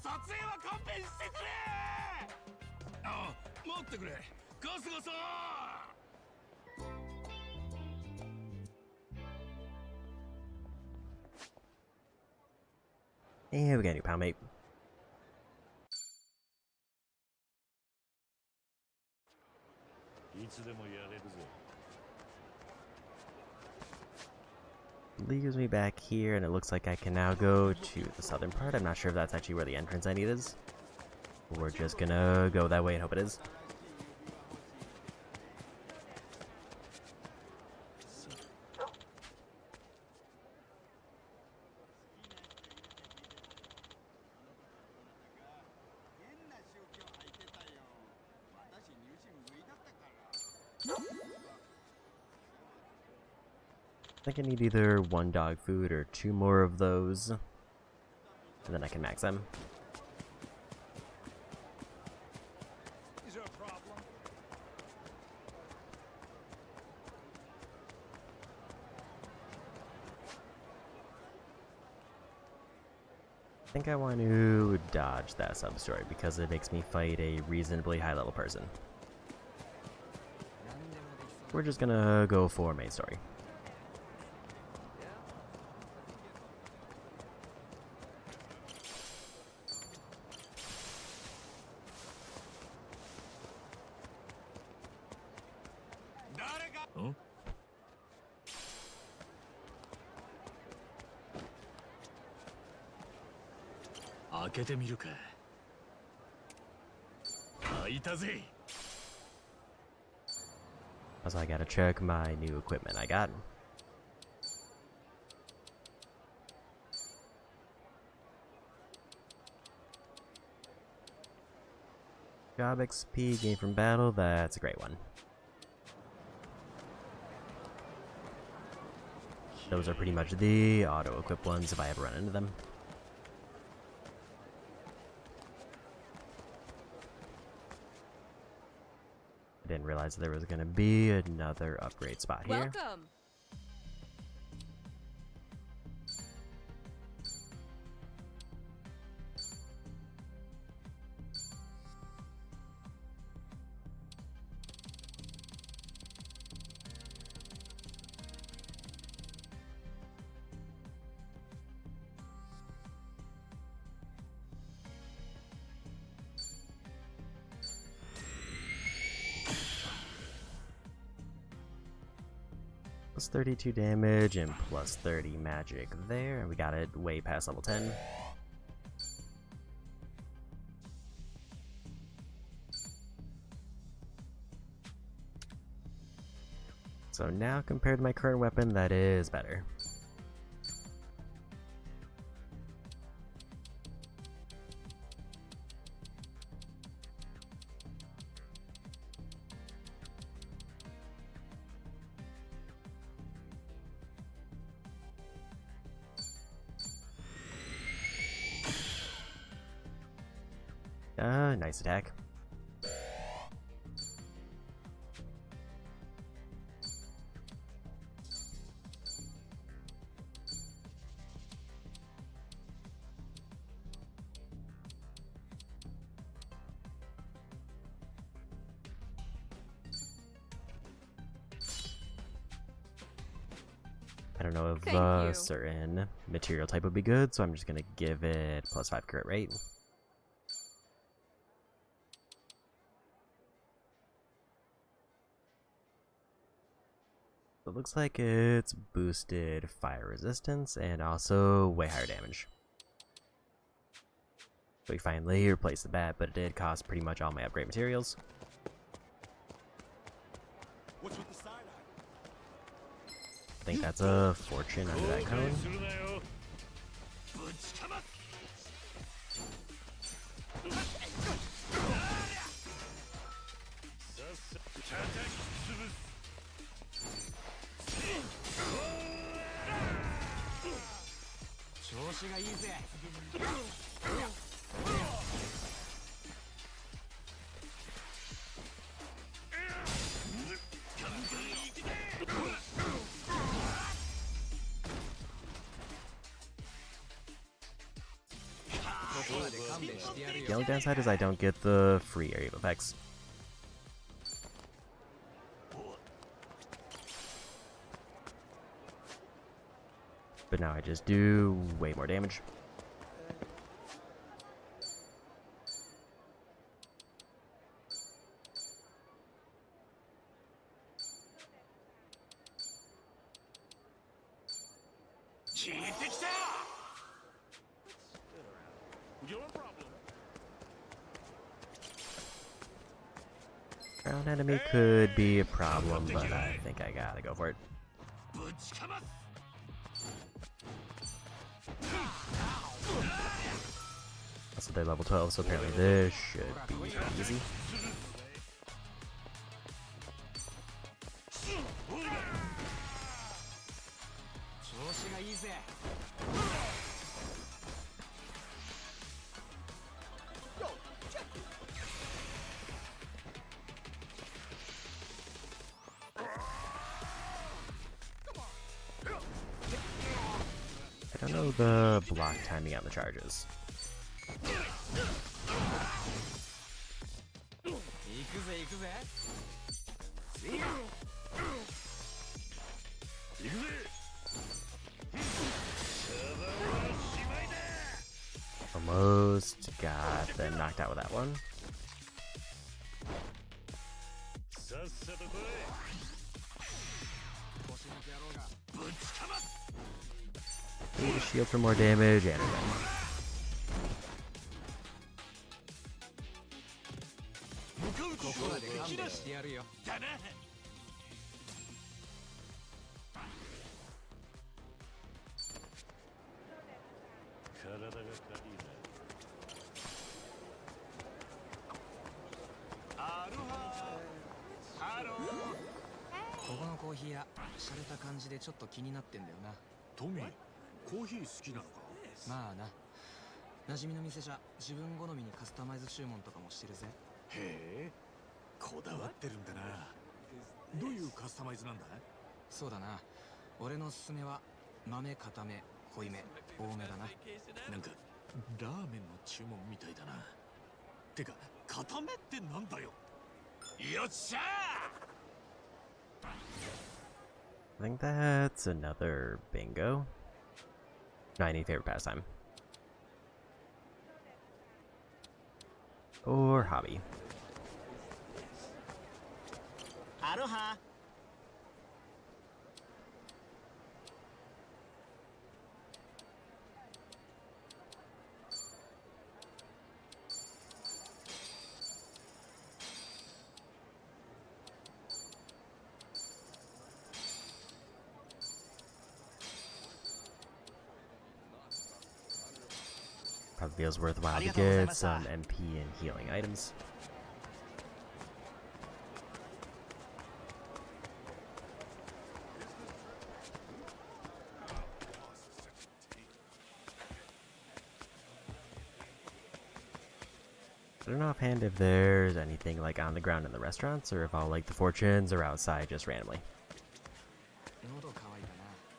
撮影は勘弁してくれ。あ、待ってくれ、春日さん。And we got a new pound mate. いつでもやれるぜ。 Leaves me back here, and it looks like I can now go to the southern part. I'm not sure if that's actually where the entrance I need is. We're just gonna go that way and hope it is. I think I need either 1 dog food or 2 more of those, and then I can max them. Is there a problem? I think I want to dodge that sub-story because it makes me fight a reasonably high-level person. We're just gonna go for main story. Huh? 開けてみるか。開いたぜ。 Also, I gotta check my new equipment I got. Job XP gained from battle, that's a great one. Those are pretty much the auto-equip ones if I ever run into them. I didn't realize there was gonna be another upgrade spot here. Welcome. Plus 32 damage and plus 30 magic there, and we got it way past level 10. So now, compared to my current weapon, that is better. Nice attack. I don't know if a certain material type would be good, so I'm just gonna give it plus 5 crit rate. It looks like it's boosted fire resistance and also way higher damage. So we finally replaced the bat, but it did cost pretty much all my upgrade materials. What's with the side eye? I think that's a fortune under that cone. The only downside is I don't get the free area of effects. But now I just do way more damage. Ground enemy could be a problem, but I think I gotta go for it. Also, they're level 12, so apparently this should be easy. I don't know the block timing on the charges. Almost got them knocked out with that one. Need a shield for more damage, and again.トミー、コーヒー好きなのか？まあな。馴染みの店じゃ自分好みにカスタマイズ注文とかもしてるぜ。へえ、こだわってるんだな。どういうカスタマイズなんだ？そうだな。俺のおすすめは豆固め、濃いめ、多めだな。なんかラーメンの注文みたいだな。てか、固めってなんだよ。よっしゃー！ I think that's another bingo. No, I need favorite pastime. Or hobby. Aloha. Probably feels worthwhile to get some MP and healing items. I don't know offhand if there's anything like on the ground in the restaurants or if all like the fortunes are outside just randomly.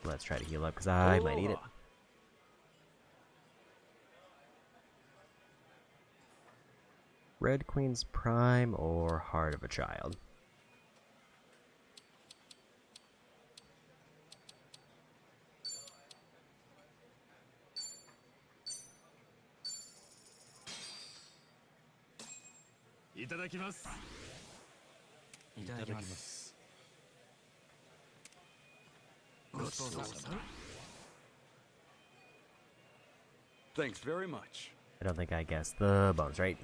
Let's try to heal up because I might need it. Red Queen's Prime or Heart of a Child? Itadakimasu. Thanks very much. I don't think I guessed the bonus rate.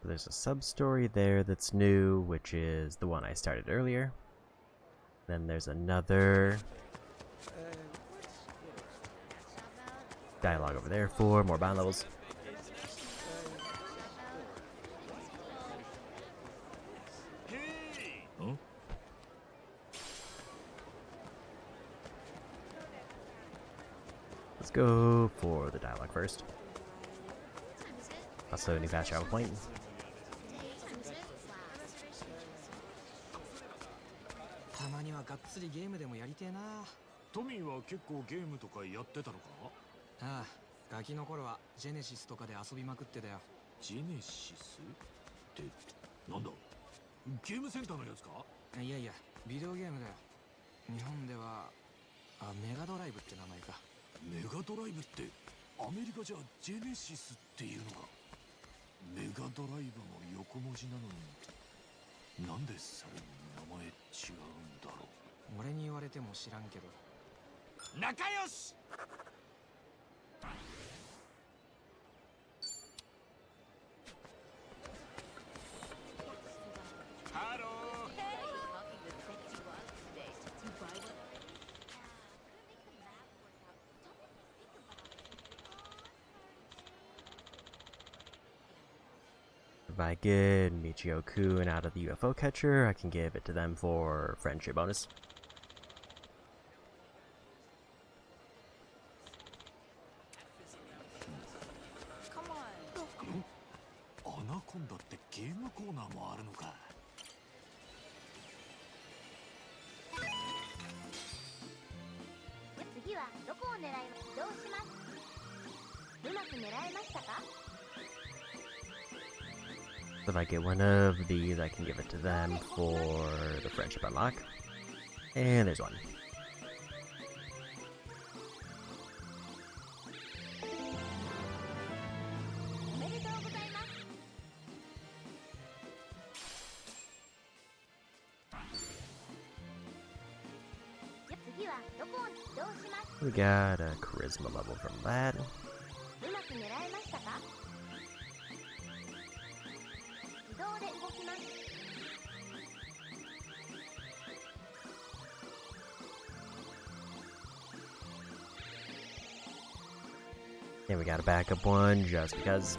There's a sub-story there that's new, which is the one I started earlier. Then there's another dialogue over there for more bond levels. Let's go for the dialogue first. Also, new fast travel point. まにはがっつりゲームでもやりてえな。トミーは結構ゲームとかやってたのか？ああ、ガキの頃はジェネシスとかで遊びまくってたよ。ジェネシスってなんだ？ゲームセンターのやつか？いやいや、ビデオゲームだよ。日本ではメガドライブって名前か。メガドライブってアメリカじゃジェネシスっていうのか？メガドライブの横文字なのになんでそれに名前違うんだろう。俺に言われても知らんけど。仲良し。ハロー。If I get Michio-kun out of the UFO catcher, I can give it to them for friendship bonus. Come on. アナコンダってゲームコーナーもあるのか。次はどこを狙います？どうします？うまく狙えましたか？ If I get one of these, I can give it to them for the friendship unlock. And there's one. We got a charisma level from that. And we got a backup one just because.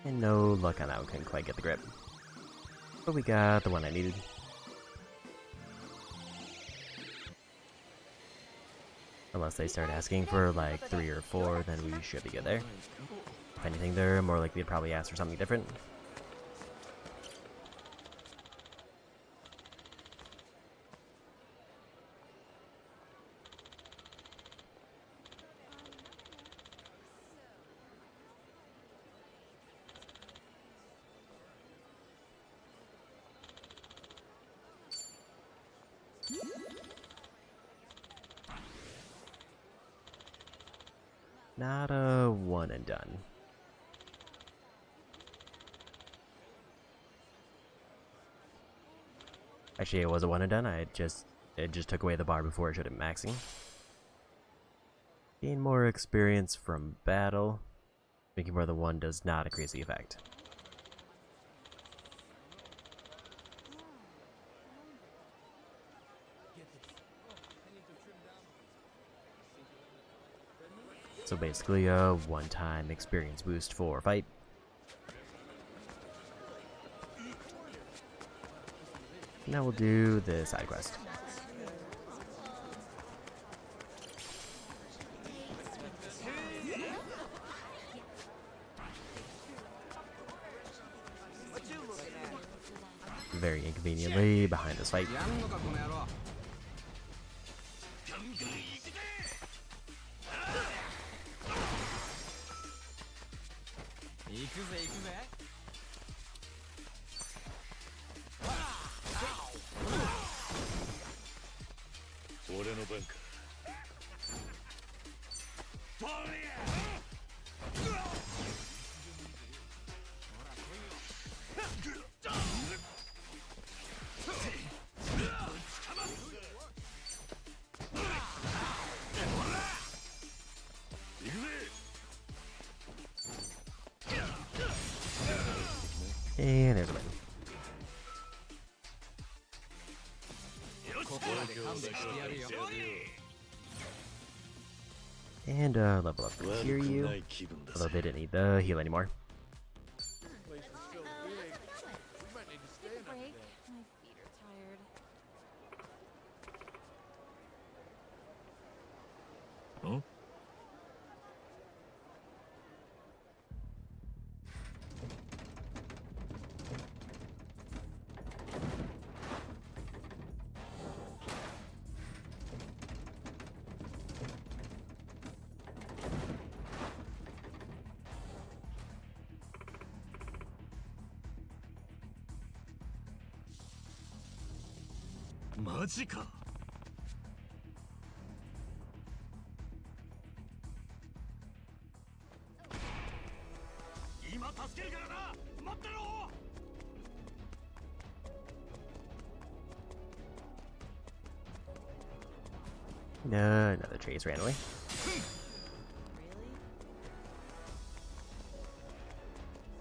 And no luck on that one, couldn't quite get the grip. But we got the one I needed. Unless they start asking for like 3 or 4, then we should be good there. If anything, they're more likely to probably ask for something different. Not a one and done. Actually, it was a one and done. It just took away the bar before it should have been maxing. Gain more experience from battle, making more than one does not increase the effect. So basically a one-time experience boost for fight. Now we'll do the side quest. Very inconveniently behind this fight. And there's a win. And level up for Kiryu. Although they didn't need the heal anymore. Take a break. My feet are tired. Huh?マジか。今助けるからな。待ってろ。Another chase ran away.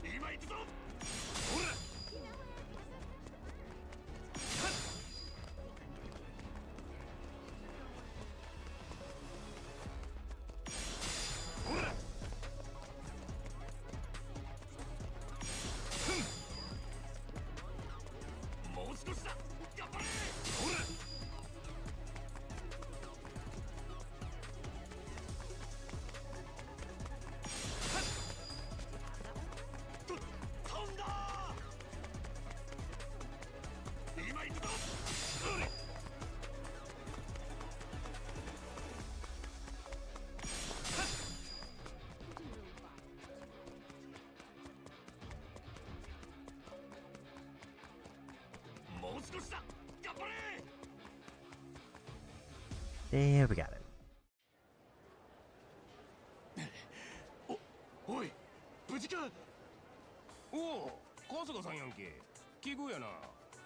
Really? 今行くぞ。ほら。ほら。もう少しだ。頑張れ。ほら。飛んだ。今行くぞ。うれ。もう少しだ。頑張れ。 There we got it. おい、無事か。おお、春日さんやんけ。奇遇やな。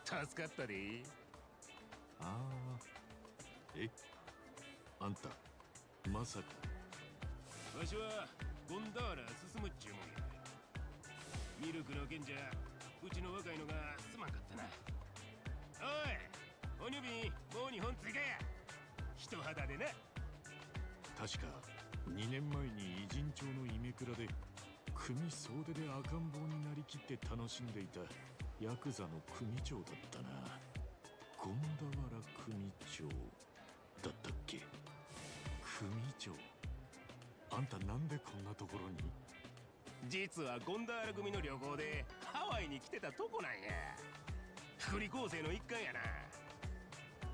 助かったで。ああ。え、あんたまさか。わしはゴンダーラ進むっちゅうもんや。ミルクの賢者、うちの若いのがすまんかったな。おい、哺乳瓶もう2本追加や。人肌でな。確か2年前に偉人町のイメクラで組総出で赤ん坊になりきって楽しんでいたヤクザの組長だったな。ゴンダワラ組長だったっけ。組長、あんたなんでこんなところに。実はゴンダーラ組の旅行でハワイに来てたとこなんや。福利厚生の一環やな。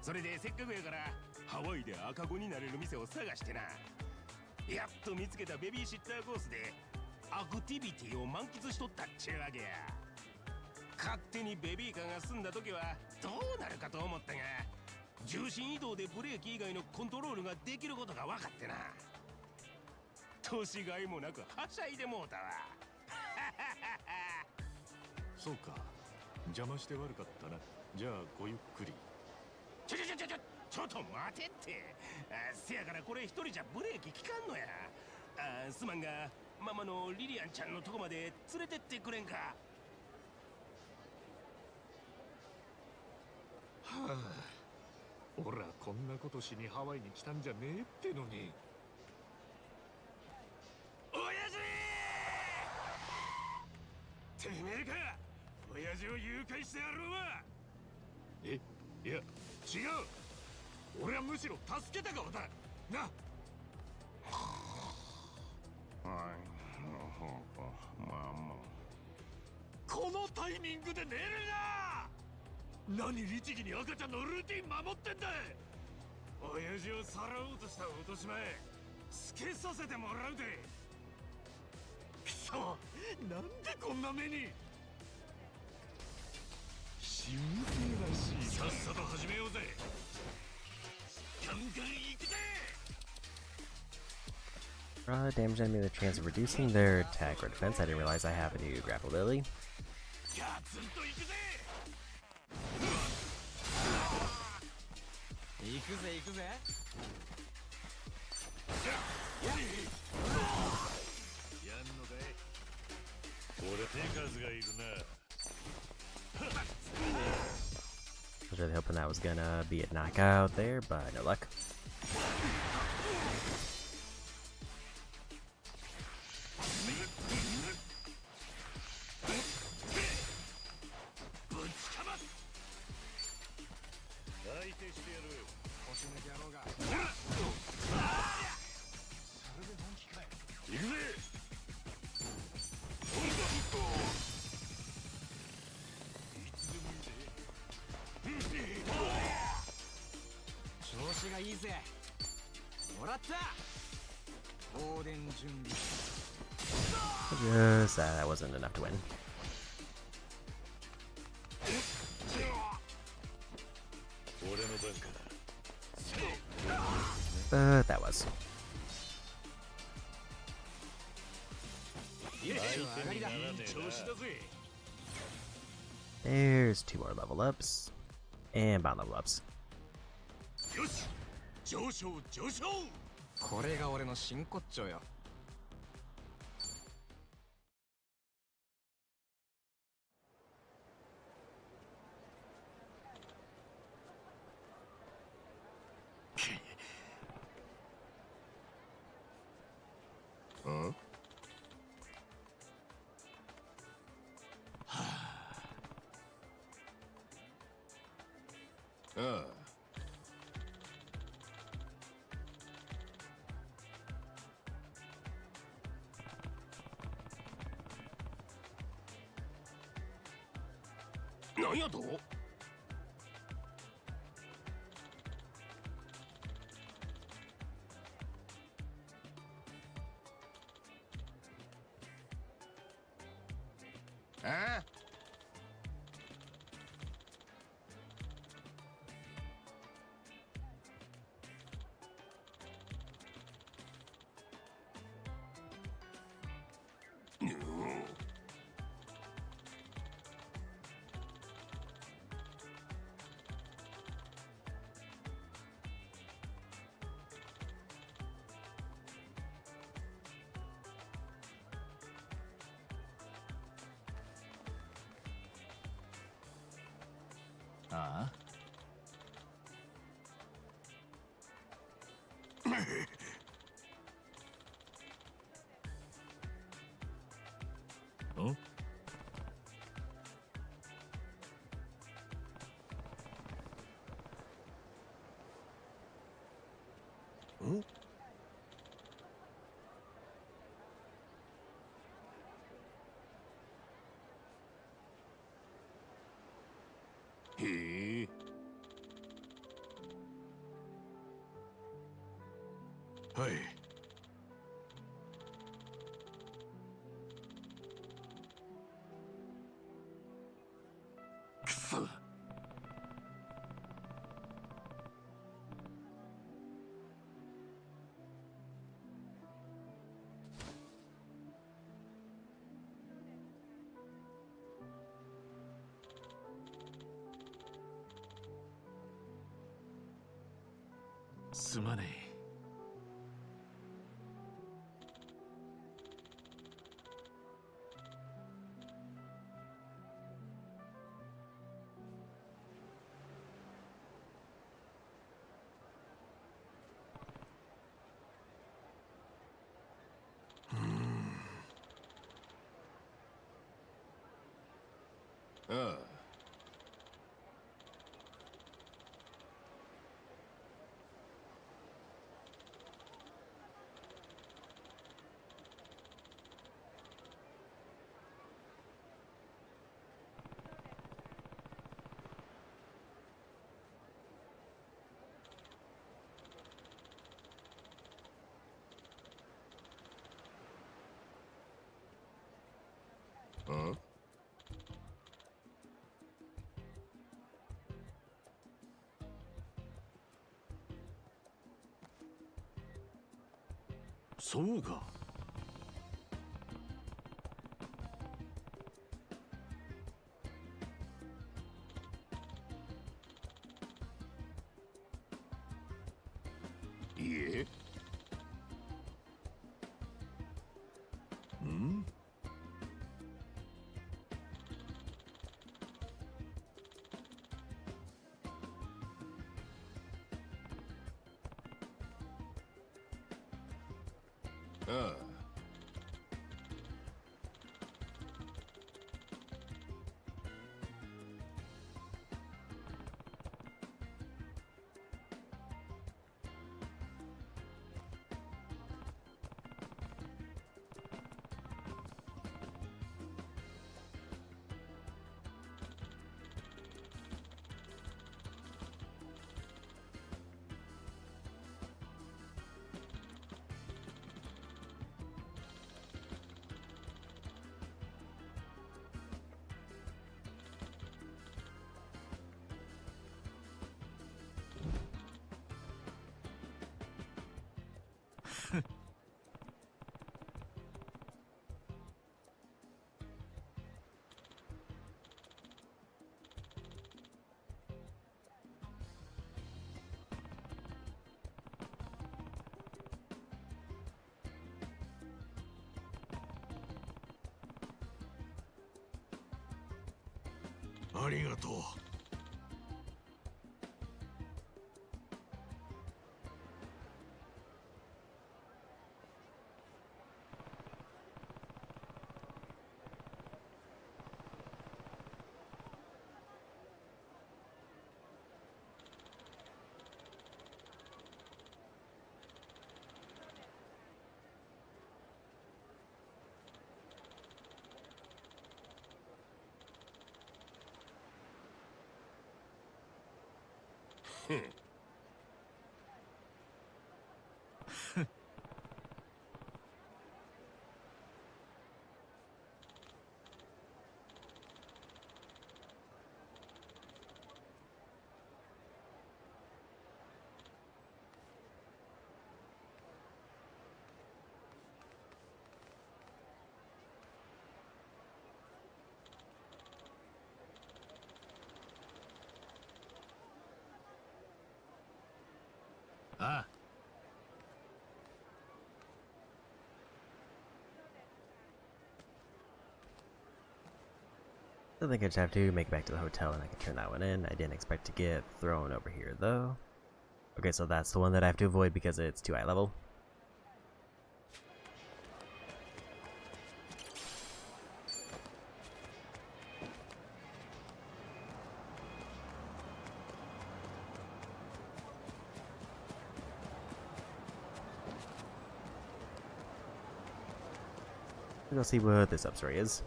それでせっかくやからハワイで赤子になれる店を探してな。やっと見つけたベビーシッターコースでアクティビティを満喫しとったっちゅうわけや。勝手にベビーカーが済んだ時はどうなるかと思ったが、重心移動でブレーキ以外のコントロールができることが分かってな。年がいもなくはしゃいでもうたわ。そうか、邪魔して悪かったな。じゃあごゆっくり。ちょっと待てって。せやからこれ一人じゃブレーキ効かんのや。すまんがママのリリアンちゃんのとこまで連れてってくれんか。はあ、俺らこんなことしにハワイに来たんじゃねえってのに。親父！てめえか。親父を誘拐してやろうわ。え、いや違う。俺はむしろ助けた側だな。このタイミングで寝るな。何律儀に赤ちゃんのルーティン守ってんだ。親父をさらおうとした落とし前つけさせてもらうで。くそ、なんでこんな目に。神経らしい。さっさと始めようぜ。ガンガン行くぜ。Damage enemy with a chance of reducing their attack or defense. I didn't realize I have a new grapple ability. ガツンと行くぜ。行くぜ行くぜ。やんのかい。俺手数がいるな。I was really hoping that was gonna be a knockout there, but no luck. 腰抜き野郎が。それで本気かい。行くぜ。調子がいいぜ。もらった。放電準備。Just that wasn't enough to win. But that was. よし、上がりだ。調子だぜ。 There's 2 more level ups. And bond level ups. よし、上昇上昇。これが俺の真骨頂よ。なんやと？あ？ああ？ん？へえ。はい。くそ。すまねえ。ああ。ん？そうか。いえ。ん？ああ。ありがとう。ああ。I think I just have to make it back to the hotel and I can turn that one in. I didn't expect to get thrown over here though. Okay, so that's the one that I have to avoid because it's too high level. We'll see what this upstory is.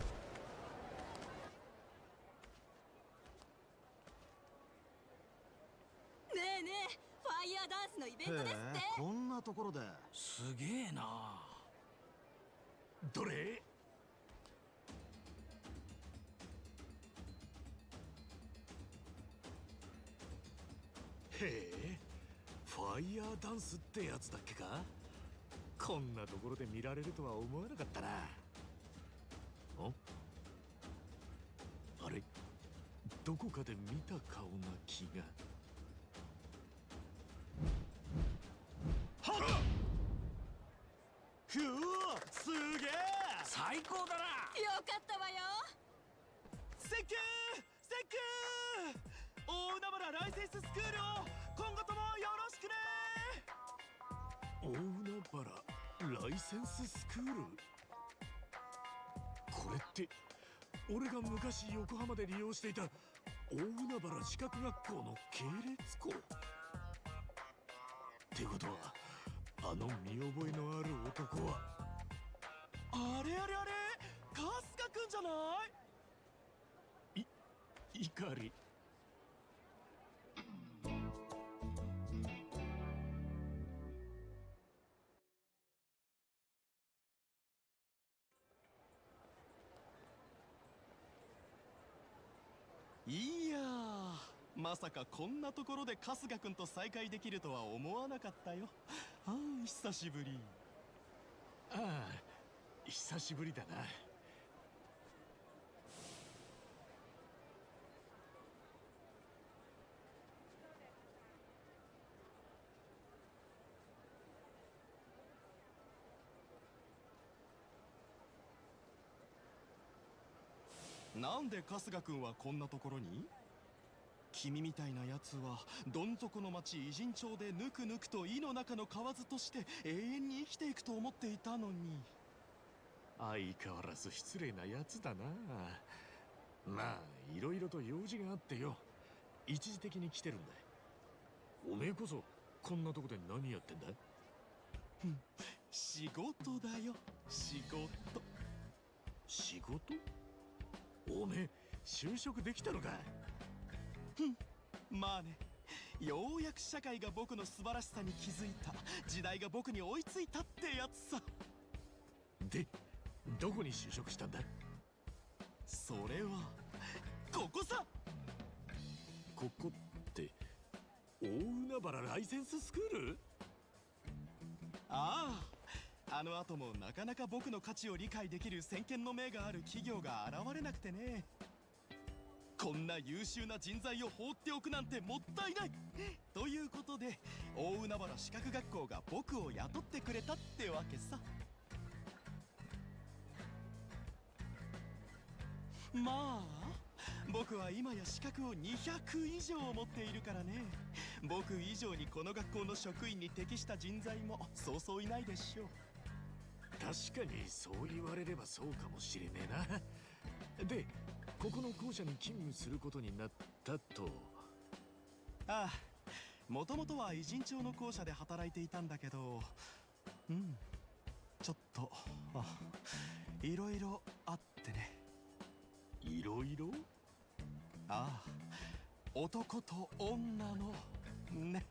ねえねえ、ファイヤーダンスのイベントですって。こんなところですげえな。どれ？へえ、ファイヤーダンスってやつだっけか？こんなところで見られるとは思わなかったな。あれ、どこかで見た顔な気が。はっ！うわ、すげえ！最高だな。よかったわよ。センキューセンキュー。大海原ライセンススクールを今後ともよろしくね。大海原ライセンススクール。これって俺が昔横浜で利用していた大海原歯科学学校の系列校ってことは、あの見覚えのある男はあれあれあれ、春日くんじゃない？怒り。いやー、まさかこんなところで春日くんと再会できるとは思わなかったよ。ああ、久しぶり。ああ、久しぶりだな。なんで春日くんはこんなところに？君みたいなやつはどん底の町偉人町でぬくぬくと井の中の蛙として永遠に生きていくと思っていたのに。相変わらず失礼なやつだな。まあいろいろと用事があってよ、一時的に来てるんだ。おめえこそこんなとこで何やってんだ？仕事だよ、仕事。仕事？おめえ就職できたのか？まあね、ようやく社会が僕の素晴らしさに気づいた、時代が僕に追いついたってやつさ。で、どこに就職したんだ？それはここさ。ここって大海原ライセンススクール？ああ、あの後もなかなか僕の価値を理解できる先見の明がある企業が現れなくてね。こんな優秀な人材を放っておくなんてもったいないということで、大海原資格学校が僕を雇ってくれたってわけさ。まあ僕は今や資格を200以上持っているからね。僕以上にこの学校の職員に適した人材もそうそういないでしょう。確かにそう言われればそうかもしれねえな。で、ここの校舎に勤務することになったと。ああ、もともとは偉人町の校舎で働いていたんだけど、ちょっといろいろあってね。いろいろ？ああ、男と女のね。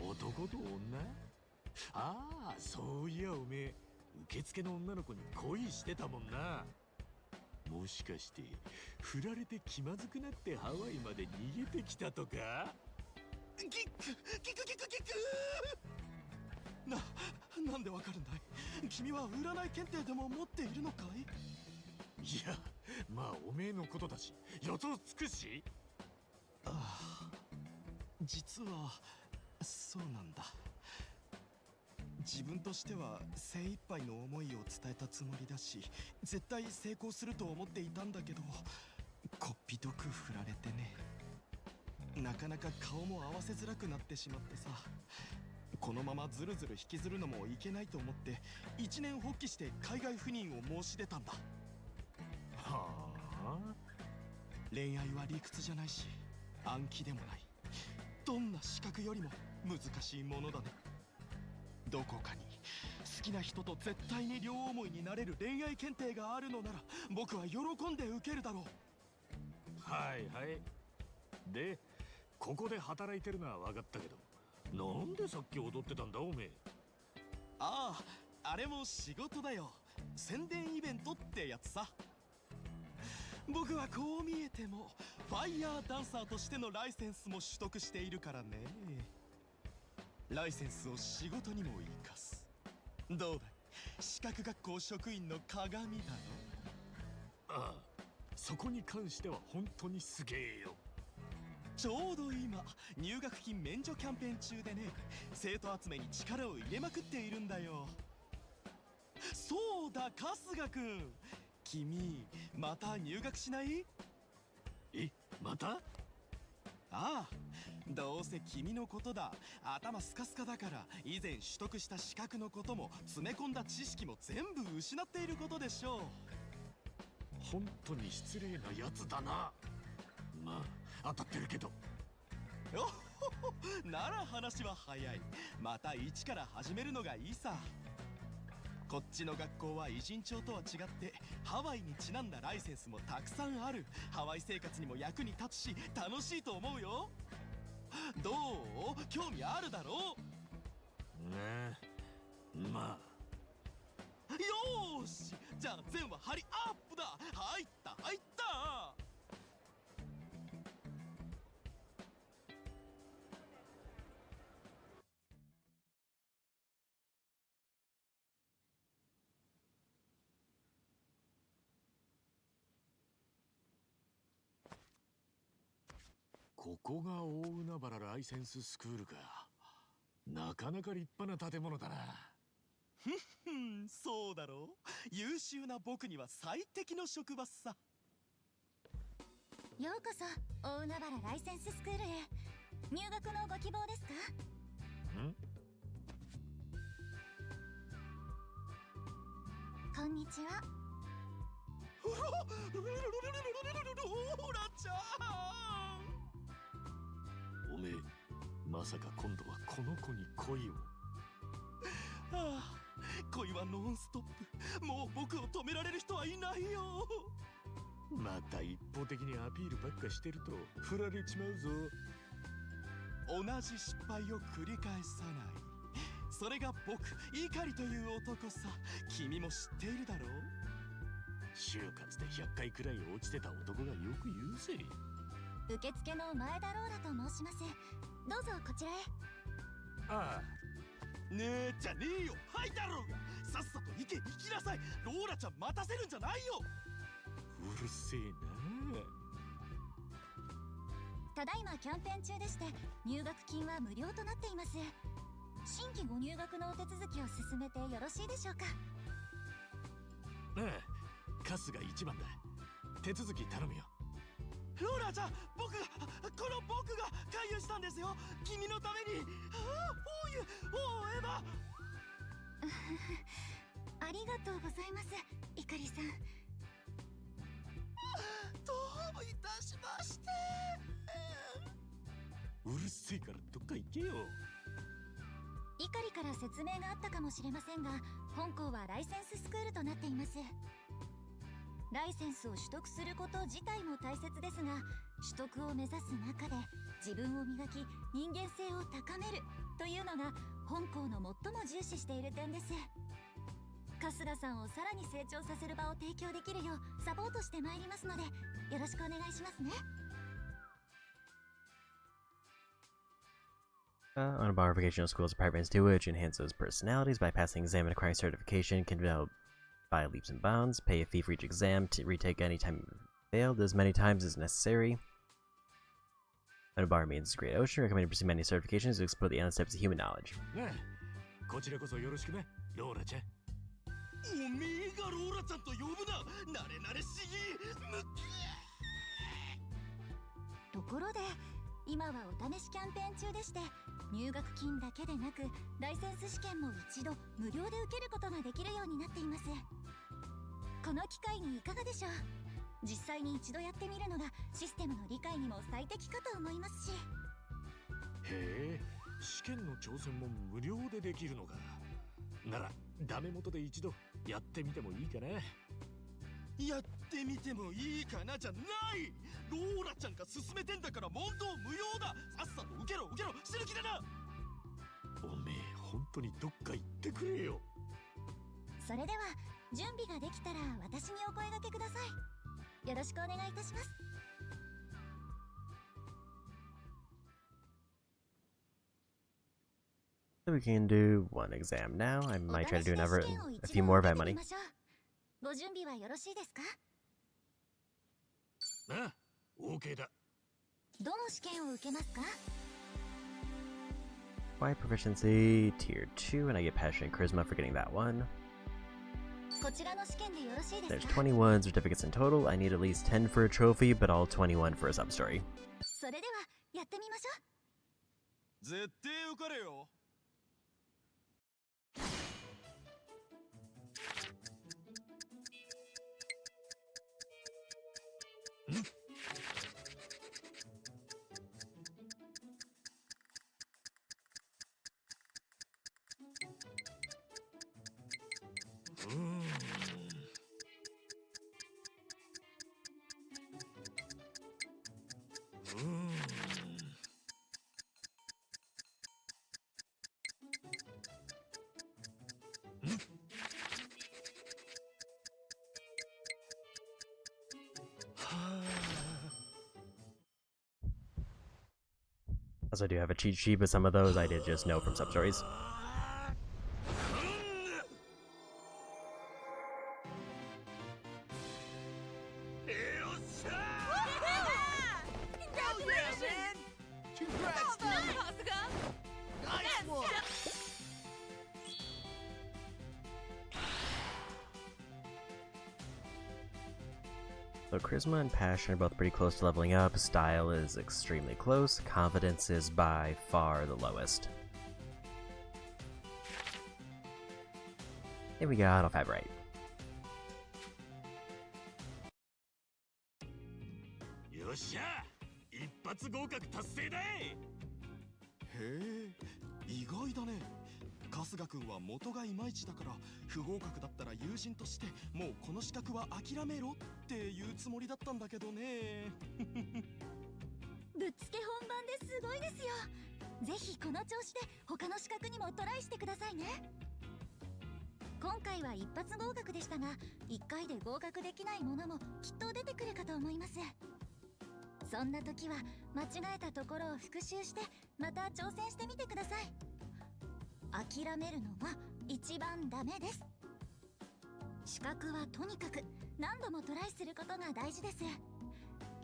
男と女？ああ、そういやおめえ受付の女の子に恋してたもんな。もしかして振られて気まずくなってハワイまで逃げてきたとか？ギクなんでわかるんだい？君は占い検定でも持っているのかい？いや、まあおめえのことだし予想つくし。ああ、実はそうなんだ。自分としては精一杯の思いを伝えたつもりだし、絶対成功すると思っていたんだけど、こっぴどく振られてね。なかなか顔も合わせづらくなってしまってさ、このままずるずる引きずるのもいけないと思って一念発起して海外赴任を申し出たんだ。はあ？恋愛は理屈じゃないし暗記でもない。どんな資格よりも難しいものだね。どこかに好きな人と絶対に両思いになれる恋愛検定があるのなら僕は喜んで受けるだろう。はいはい。で、ここで働いてるのは分かったけど、なんでさっき踊ってたんだおめえ？ああ、あれも仕事だよ。宣伝イベントってやつさ。僕はこう見えてもファイヤーダンサーとしてのライセンスも取得しているからね。ライセンスを仕事にも生かす。どうだい、資格学校職員の鏡だろ。ああ、そこに関しては本当にすげえよ。ちょうど今入学金免除キャンペーン中でね、生徒集めに力を入れまくっているんだよ。そうだ、春日くん、君また入学しない？え、また？ああ、どうせ君のことだ。頭スカスカだから以前取得した資格のことも詰め込んだ知識も全部失っていることでしょう。本当に失礼なやつだな。まあ当たってるけど。おほほ、なら話は早い。また一から始めるのがいいさ。こっちの学校は偉人町とは違ってハワイにちなんだライセンスもたくさんある。ハワイ生活にも役に立つし楽しいと思うよ。どう？興味あるだろう？ねえ、まあ。よーし、じゃあ全話ハリアップだ。入った入った。ここが大海原ライセンススクールか。なかなか立派な建物だな。ふんふん、そうだろう。優秀な僕には最適の職場さ。ようこそ大海原ライセンススクールへ。入学のご希望ですか？こんにちは。ローラちゃん。おめえ、まさか今度はこの子に恋を？ああ、恋はノンストップ。もう僕を止められる人はいないよ。また一方的にアピールばっかしてると振られちまうぞ。同じ失敗を繰り返さない。それが僕、怒りという男さ。君も知っているだろう。就活で100回くらい落ちてた男がよく言うぜ。受付の前田ローラと申します。どうぞこちらへ。ああ、ねえじゃねえよ、はいだろうが。さっさと行きなさい。ローラちゃん待たせるんじゃないよ。うるせえな。ただいまキャンペーン中でして、入学金は無料となっています。新規ご入学のお手続きを進めてよろしいでしょうか。ああ、カスが一番だ。手続き頼むよ。ローラちゃん、この僕が勧誘したんですよ、君のために。おーエヴァ。ありがとうございます、イカリさん。どうもいたしまして。うるせえからどっか行けよ。イカリから説明があったかもしれませんが、本校はライセンススクールとなっています。ライセンスを取得すること自体も大切ですが、取得を目指す中で自分を磨き人間性を高めるというのが本校の最も重視している点です。春日さんをさらに成長させる場を提供できるようサポートしてまいりますので、よろしくお願いしますね。Unabomber vocational schools are private institute which enhance those personalities by passing exam and acquiring certification can develop by leaps and bounds. Pay a fee for each exam to retake any time you failed as many times as necessary. Unabomber means great ocean. Recommend to pursue many certifications to explore the endless steps of human knowledge. なあ、こちらこそよろしくな、ローラちゃん。おめえがローラちゃんと呼ぶな。慣れ慣れしぎ。ところで今はお試しキャンペーン中でして、入学金だけでなくライセンス試験も一度無料で受けることができるようになっています。この機会にいかがでしょう。実際に一度やってみるのがシステムの理解にも最適かと思いますし。へえ、試験の挑戦も無料でできるのか。ならダメ元で一度やってみてもいいかな。やってみてもいいかなじゃない。ローラちゃんが勧めてんだから問答無用だ。さっさと受けろ死ぬ気だな。おめえ本当にどっか行ってくれよ。それでは準備ができたら私にお声掛けください。よろしくお願いいたします。So we can do one exam now. I might try to do another, a few more if I have money. ご準備はよろしいですか。ああ、OK だ。どの試験を受けますか。Quiet proficiency, tier 2, and I get passion and charisma for getting that one. こちらの試験でよろしいです There's か。21 certificates in total. I need at least 10 for a trophy, but all 21 for a sub-story. それではやってみましょう。絶対受かれよ。Also, I do have a cheat sheet, but some of those I did just know from sub-stories. So charisma and passion are both pretty close to leveling up, style is extremely close, confidence is by far the lowest. And we got all 5 right. よっしゃ、一発合格達成だ。へえ、意外だね。春日君は元がいまいちだから、不合格だったら友人としてもうこの資格は諦めろって言うつもりだったんだけどね。ぶっつけ本番ですごいですよ。ぜひこの調子で他の資格にもトライしてくださいね。今回は一発合格でしたが、1回で合格できないものもきっと出てくるかと思います。そんな時は間違えたところを復習してまた挑戦してみてください。諦めるのは一番ダメです。資格はとにかく何度もトライすることが大事です。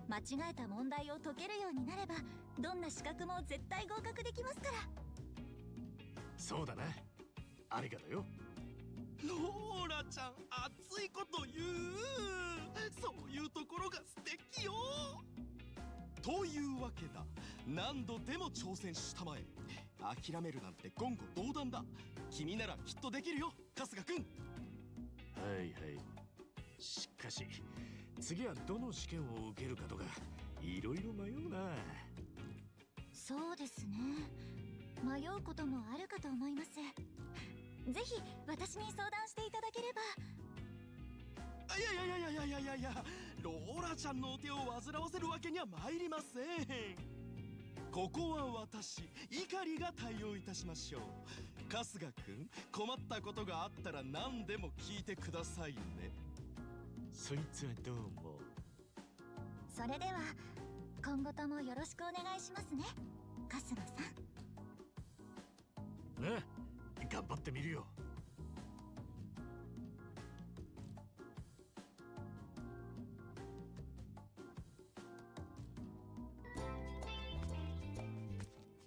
間違えた問題を解けるようになればどんな資格も絶対合格できますから。そうだな、ありがとよ。ローラちゃん、熱いこと言う。そういうところが素敵よ。というわけだ、何度でも挑戦したまえ。諦めるなんて言語道断だ。君ならきっとできるよ、春日くん。はいはい。しかし次はどの試験を受けるかとかいろいろ迷うな。そうですね、迷うこともあるかと思います。ぜひ私に相談していただければ。いや、ローラちゃんのお手を煩わせるわけには参りません。ここは私、碇が対応いたしましょう。春日くん、困ったことがあったら何でも聞いてくださいね。そいつはどうも。それでは今後ともよろしくお願いしますね、春日さん。なあ、頑張ってみるよ。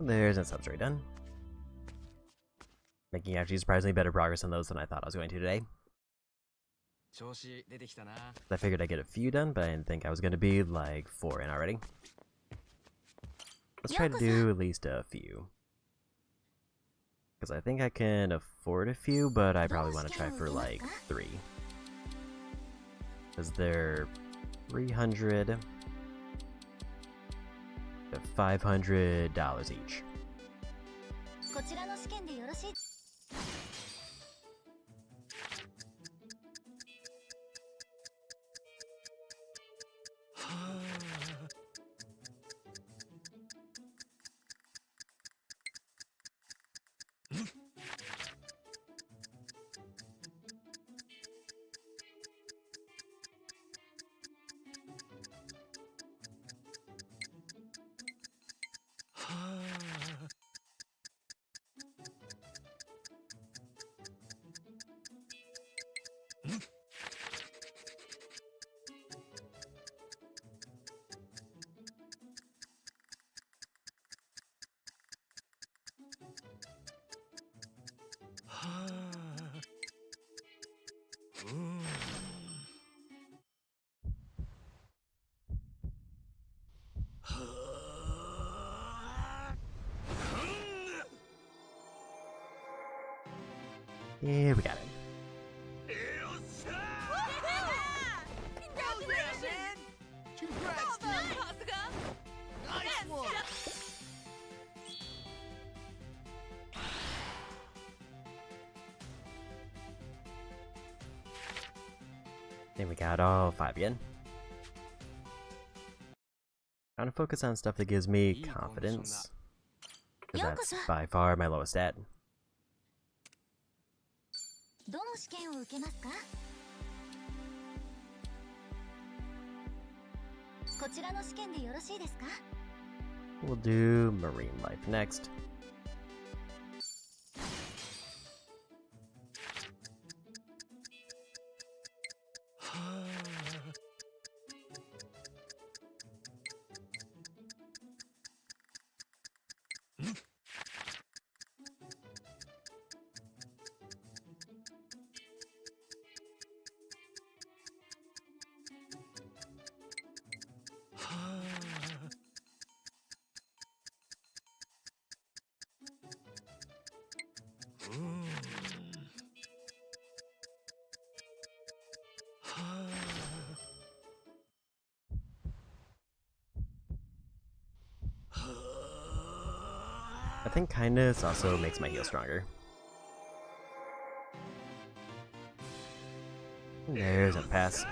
There's an sub story done. Making actually surprisingly better progress on those than I thought I was going to today. 調子出てきたな。I figured I'd get a few done, but I didn't think I was going to be like 4 in already. Let's try to do at least a few. Because I think I can afford a few, but I probably want to try for like 3. Because they're $300 to $500 each. こちらの試験でよろしい。Yeah, we got it. Then we got all 5 yen. Trying to focus on stuff that gives me confidence. Because that's by far my lowest stat. どの試験を受けますか？こちらの試験でよろしいですか？ We'll do Marine Life next. I think kindness also makes my heal stronger. There's a pass.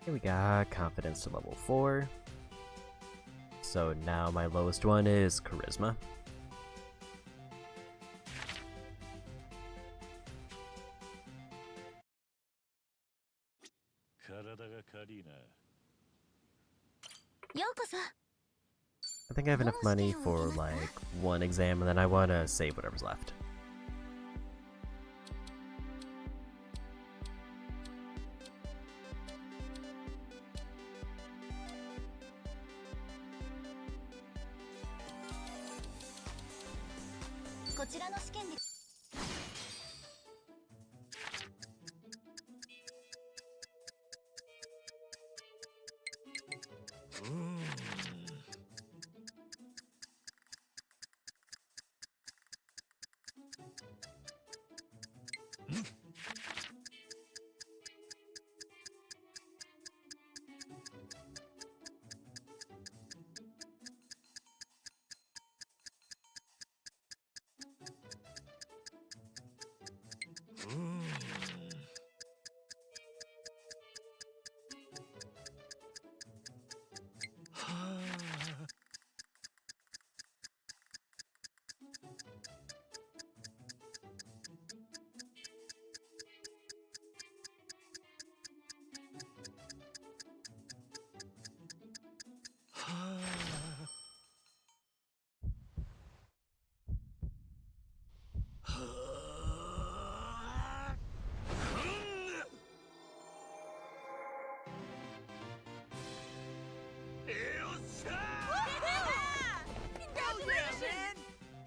Here we got confidence to level 4. So now my lowest one is charisma. I think I have enough money for like one exam, and then I want to save whatever's left.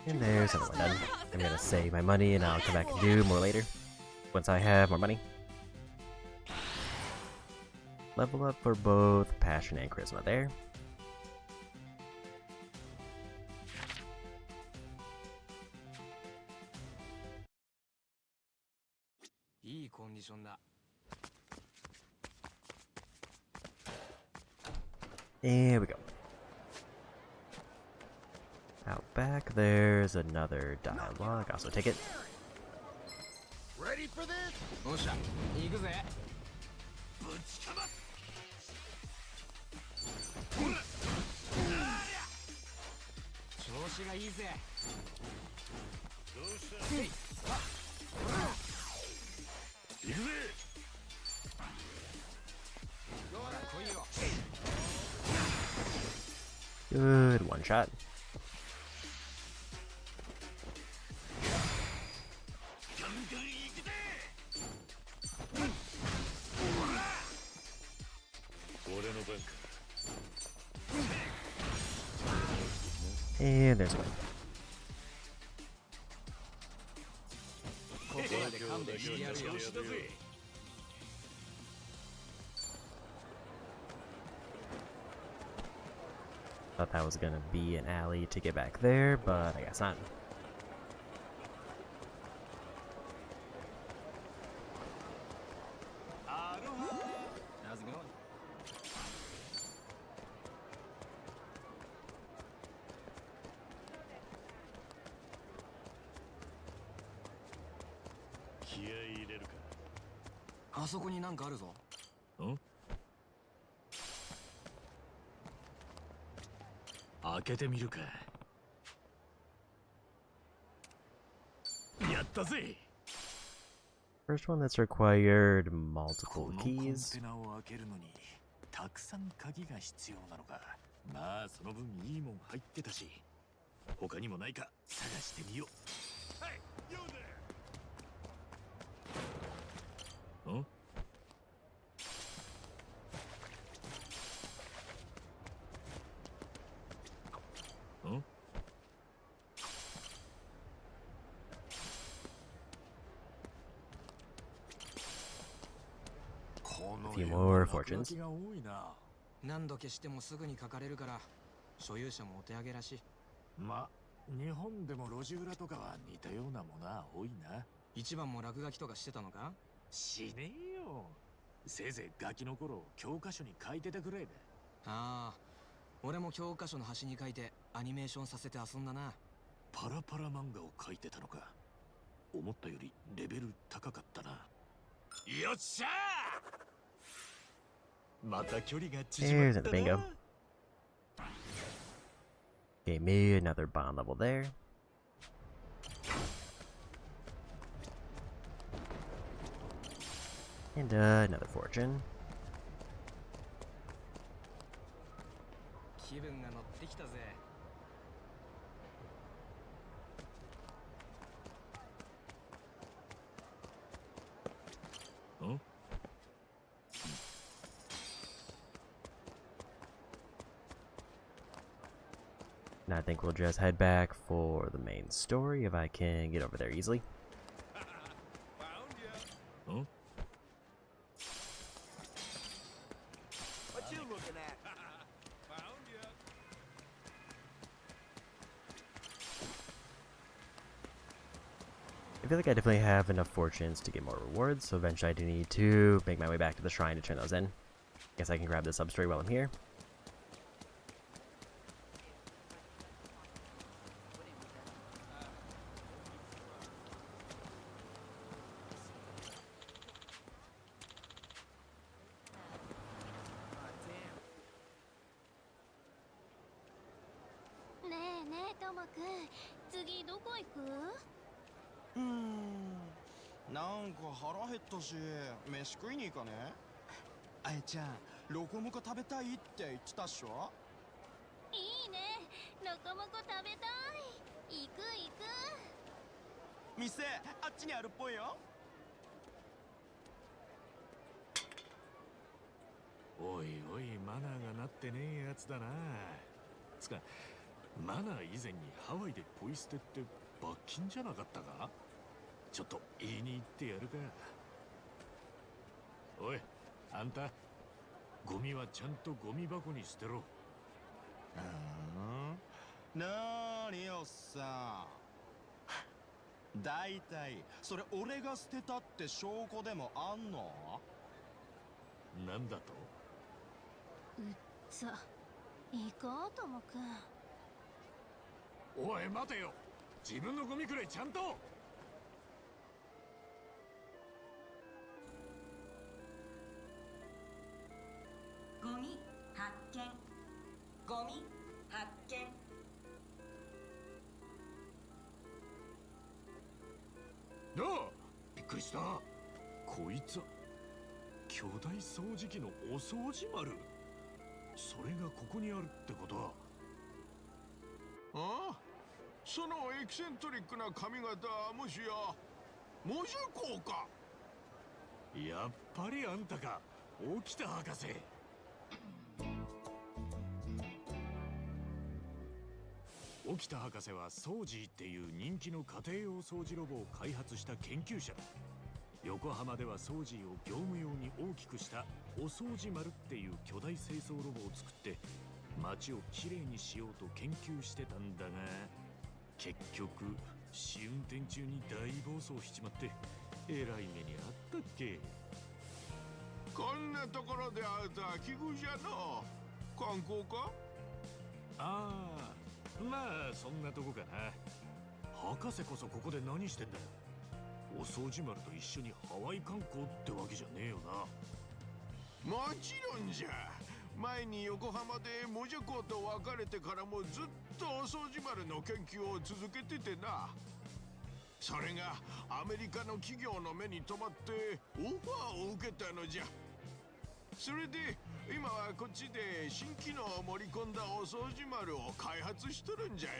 And there's another one done. I'm gonna save my money and I'll come back and do more later, once I have more money. Level up for both Passion and Charisma there. Here we go. Out back, there's another dialogue. Also take it. Ready for this? Good one shot. And there's one. Thought that was gonna be an alley to get back there, but I guess not. How's it going?あそこになんかあるぞ。ん？開けてみるか。やったぜ。First one that's required multiple このコン keys. テナを開けるのにたくさん鍵が必要なのか。まあその分いいもん入ってたし、他にもないか探してみよう。はい、ようで。ん？ん？ A few more fortunes. 何度消してもすぐに書かれるから所有者もお手上げらしい。ま、日本でも路地裏とかは似たようなものは多いな。一番も落書きとかしてたのか？しねえよ。せいぜいガキの頃教科書に書いてたくらいだ。ああ、俺も教科書の端に書いてアニメーションさせて遊んだな。パラパラ漫画を書いてたのか。思ったよりレベル高かったな。よっしゃー。また距離が縮ま Here's った another bingo. な。 Gave me another bond level there. And another fortune. 気分が乗ってきたぜ。ん？ And I think we'll just head back for the main story if I can get over there easily. Huh? What you looking at? Found ya. I feel like I definitely have enough fortunes to get more rewards, so eventually I do need to make my way back to the shrine to turn those in. Guess I can grab the sub-story while I'm here.うーん、なんか腹減ったし飯食いに行かね。あやちゃん、ロコモコ食べたいって言ってたっしょ。いいね、ロコモコ食べたい。行く行く。店あっちにあるっぽいよ。おいおい、マナーがなってねえやつだな。つかマナー以前にハワイでポイ捨てって罰金じゃなかったか。ちょっと言いに行ってやるか。おいあんた、ゴミはちゃんとゴミ箱に捨てろ。なーにおっさん、だいたいそれ俺が捨てたって証拠でもあんの？なんだと？さあ行こうともくん。おい待てよ、自分のゴミくらいちゃんと。ゴミ発見、ゴミ発見。なあ、びっくりした。こいつは巨大掃除機のお掃除丸。それがここにあるってことは。ああ、そのエキセントリックな髪型はもしやモジャコか。やっぱりあんたか、沖田博士。沖田博士はソージーっていう人気の家庭用掃除ロボを開発した研究者だ。横浜ではソージーを業務用に大きくしたお掃除丸っていう巨大清掃ロボを作って街をきれいにしようと研究してたんだが、結局試運転中に大暴走しちまってえらい目にあったっけ。こんなところで会うとは奇遇じゃの。観光か？ああ、まあそんなとこかな。博士こそここで何してんだよ。お掃除丸と一緒にハワイ観光ってわけじゃねえよな。もちろんじゃ。前に横浜でモジャコと別れてからもずっとお掃除丸の研究を続けててな。それがアメリカの企業の目に留まってオファーを受けたのじゃ。それで今はこっちで新機能を盛り込んだお掃除丸を開発しとるんじゃよ。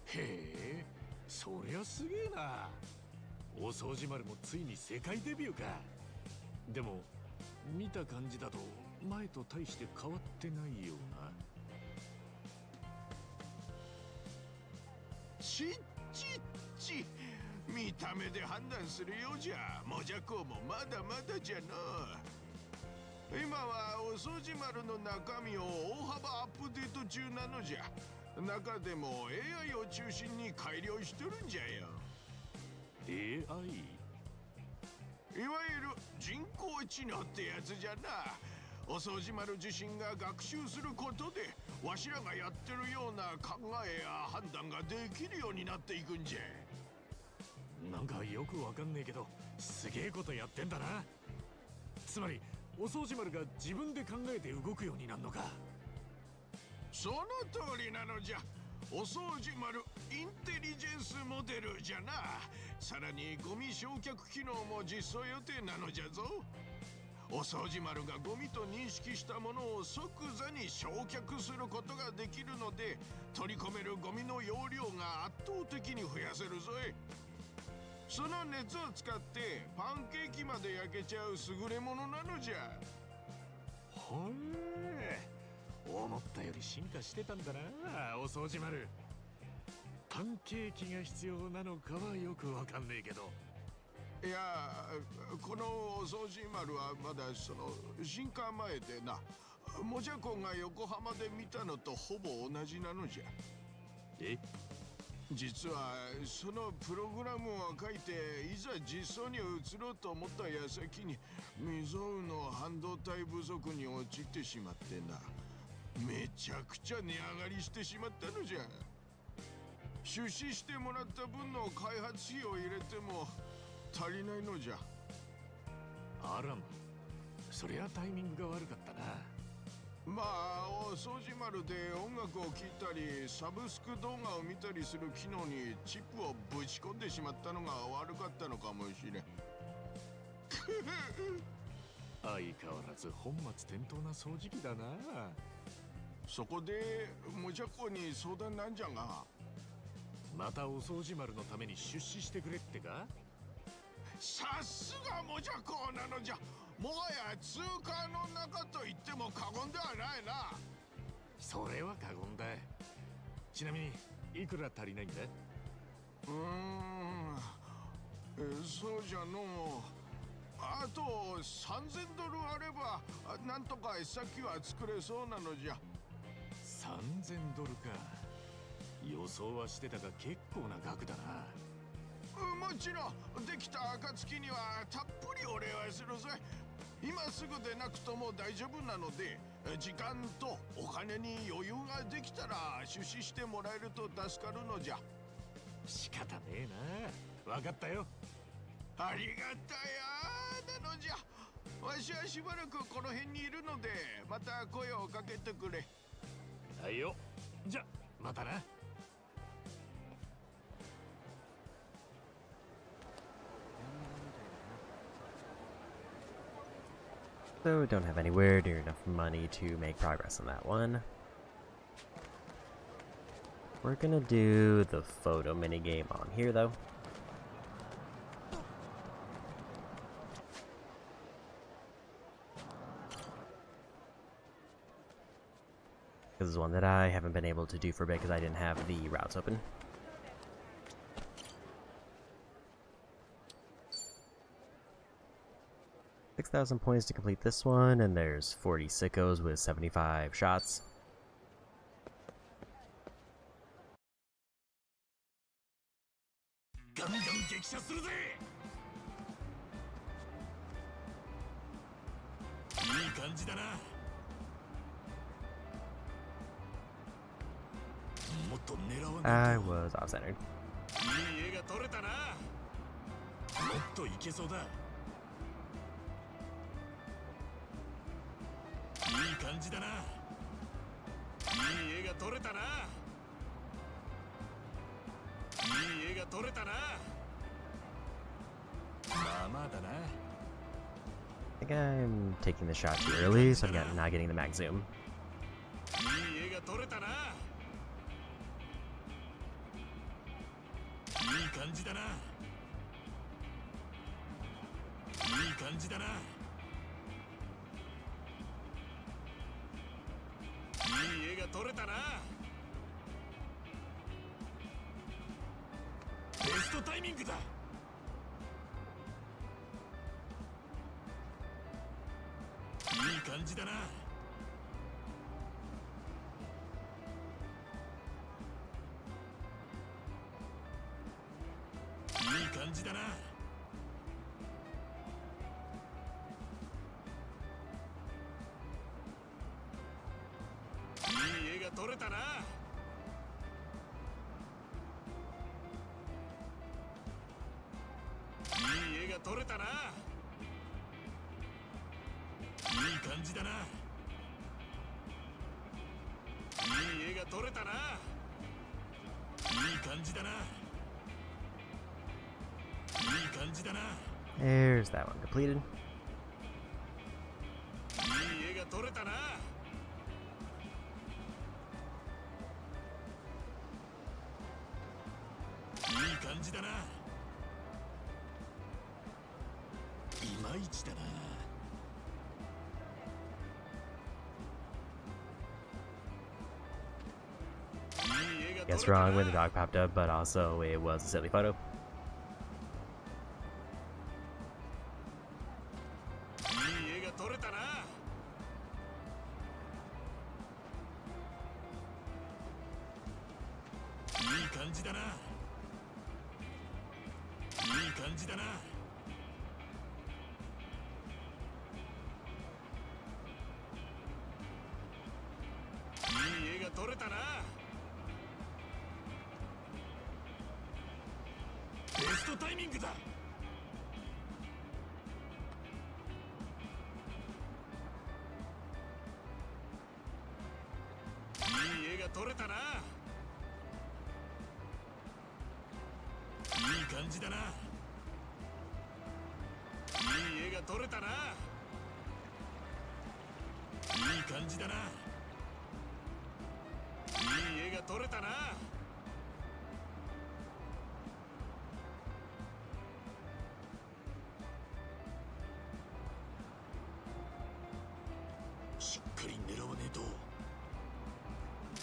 へえ、そりゃすげえな。お掃除丸もついに世界デビューか。でも見た感じだと前と大して変わってないような。ちっちっち、見た目で判断するようじゃモジャコもまだまだじゃな。今はお掃除丸の中身を大幅アップデート中なのじゃ。中でも AI を中心に改良しとるんじゃよ。 AI？ いわゆる人工知能ってやつじゃな。お掃除丸自身が学習することでわしらがやってるような考えや判断ができるようになっていくんじゃ。なんかよくわかんねえけどすげえことやってんだな。つまりお掃除丸が自分で考えて動くようになるのか。その通りなのじゃ。お掃除丸インテリジェンスモデルじゃな。さらにゴミ焼却機能も実装予定なのじゃぞ。お掃除丸がゴミと認識したものを即座に焼却することができるので、取り込めるゴミの容量が圧倒的に増やせるぞい。その熱を使ってパンケーキまで焼けちゃう優れものなのじゃ。ほえ、思ったより進化してたんだな、お掃除丸。パンケーキが必要なのかはよくわかんねえけど。いや、このお掃除丸はまだその進化前でな、もじゃこが横浜で見たのとほぼ同じなのじゃ。え？実はそのプログラムを書いていざ実装に移ろうと思った矢先に未曾有の半導体不足に陥ってしまってな、めちゃくちゃ値上がりしてしまったのじゃ。出資してもらった分の開発費を入れても足りないのじゃ。あらま、そりゃタイミングが悪かったな。まあ、お掃除丸で音楽を聴いたりサブスク動画を見たりする機能にチップをぶち込んでしまったのが悪かったのかもしれん。相変わらず本末転倒な掃除機だな。そこでもじゃこに相談なんじゃが。またお掃除丸のために出資してくれってか？さすがもじゃこなのじゃ。もはや通貨の中と言っても過言ではないな。それは過言だ。ちなみにいくら足りないんだ？そうじゃの。あと3000ドルあればなんとか絵先は作れそうなのじゃ。3000ドルか。予想はしてたが結構な額だな。もちろんできた暁にはたっぷりお礼はするぜ。今すぐでなくとも大丈夫なので、時間とお金に余裕ができたら出資してもらえると助かるのじゃ。仕方ねえな。わかったよ。ありがたやなのじゃ。わしはしばらくこの辺にいるのでまた声をかけてくれ。はいよ。じゃまたな。So we don't have anywhere near enough money to make progress on that one. We're gonna do the photo minigame on here though. This is one that I haven't been able to do for a bit because I didn't have the routes open. $6,000 points to complete this one, and there's 40 sickos with 75 shots. I was off-centered. いい絵が撮れたな。もっといけそうだ。いい感じだな。いい絵が撮れたな。いい絵が撮れたな。まあまあだな。I think I'm taking the shot too early, so I'm not getting the mag zoom. いい絵が撮れたな。いい感じだな。いい感じだな。いい絵が撮れたな。ベストタイミングだ。いい感じだな。いい感じだな。いい絵が撮れたな。いい絵が撮れたな。いい感じだな。いい絵が撮れたな。いい感じだな。いい感じだな。There's that one completed. が取れたな。いい感じだな。いまいちだな。 Guess wrong when the dog popped up, but also it was a silly photo. いい絵が撮れたな。いい感じだな。いい感じだな。いい絵が撮れたな。 ベストタイミングだ。いい絵が撮れたな。いい感じだな。いい絵が撮れたな。いい感じだな。いい絵が撮れたな。 しっかり狙わねえと。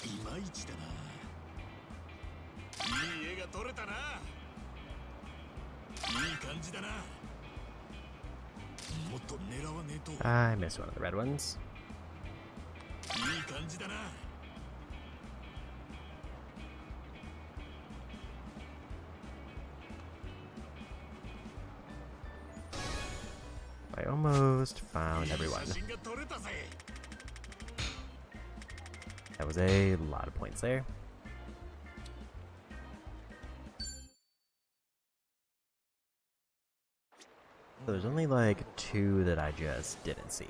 いまいちだな。いい絵が撮れたな。いい感じだな。もっと狙わねえと。I missed one of the red ones. いい感じだな。 I almost found everyone. 写真が撮れたぜ。 That was a lot of points there. So there's only like 2 that I just didn't see.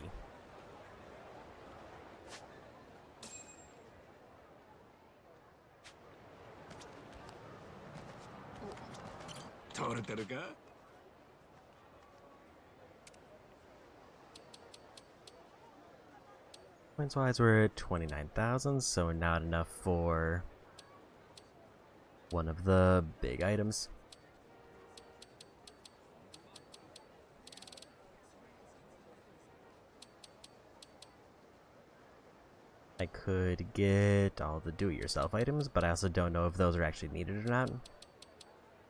Points wise, we're at 29,000, so not enough for one of the big items. I could get all the do-it-yourself items, but I also don't know if those are actually needed or not.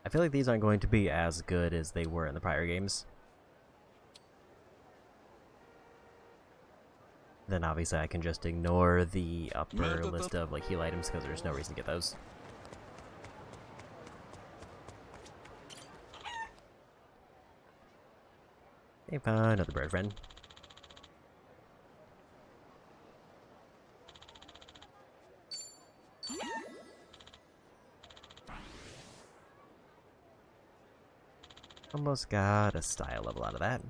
I feel like these aren't going to be as good as they were in the prior games. Then obviously I can just ignore the upper list of like heal items because there's no reason to get those. Hey, another bird friend. Almost got a style level out of that.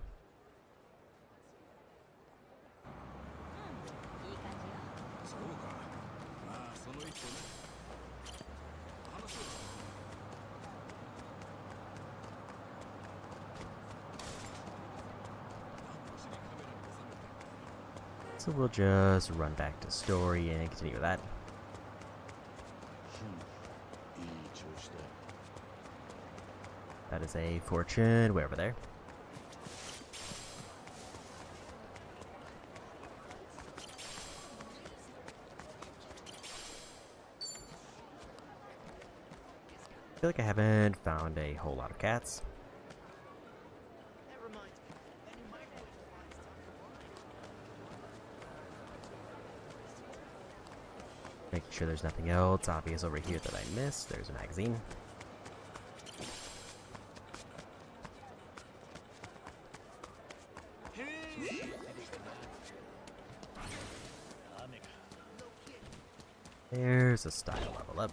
So we'll just run back to story and continue with that. That is a fortune way over there. I feel like I haven't found a whole lot of cats. Making sure there's nothing else obvious over here that I missed. There's a magazine. There's a style level up.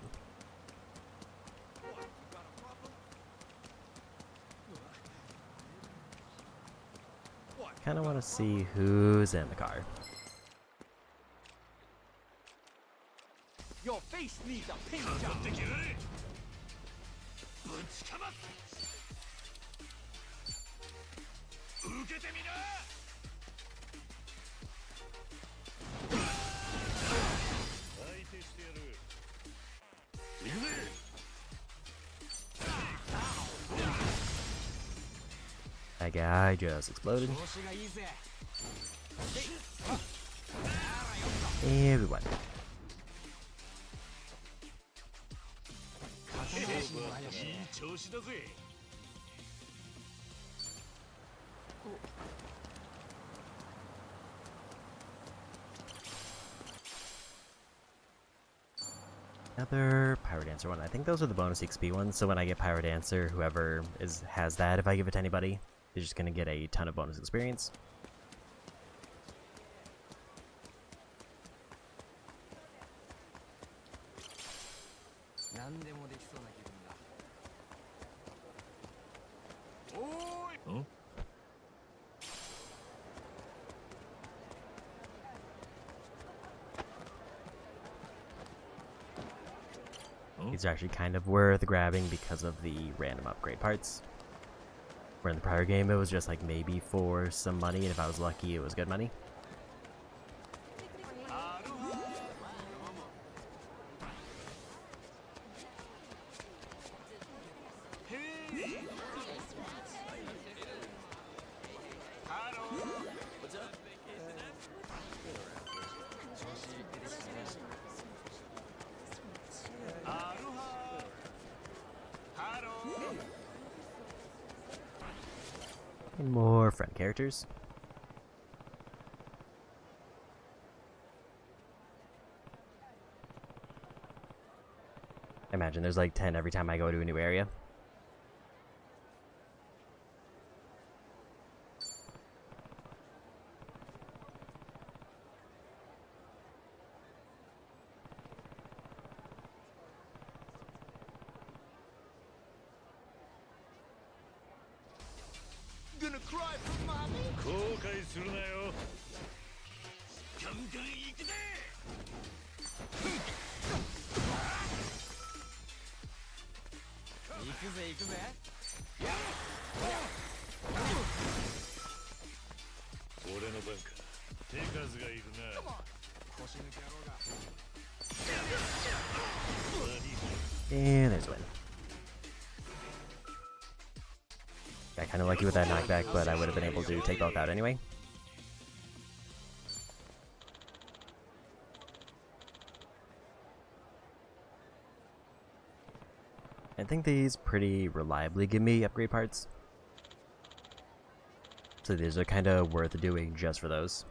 Kinda wanna see who's in the car. Your face needs a paint job. That guy just exploded. Everyone. Another Pyro Dancer one. I think those are the bonus XP ones, so when I get Pyro Dancer, whoever has that, if I give it to anybody, is just gonna get a ton of bonus experience. These are actually kind of worth grabbing because of the random upgrade parts. Where in the prior game it was just like maybe for some money, and if I was lucky it was good money. And more friend characters. I imagine there's like 10 every time I go to a new area. Gonna cry for mommy? 後悔するなよ。ガンガン行くぜ。行くぜ行くぜ。俺の番か。手数がいるな。腰抜け野郎が。And there's a win. Got kind of lucky with that knockback, but I would have been able to take both out anyway. I think these pretty reliably give me upgrade parts. So these are kind of worth doing just for those. .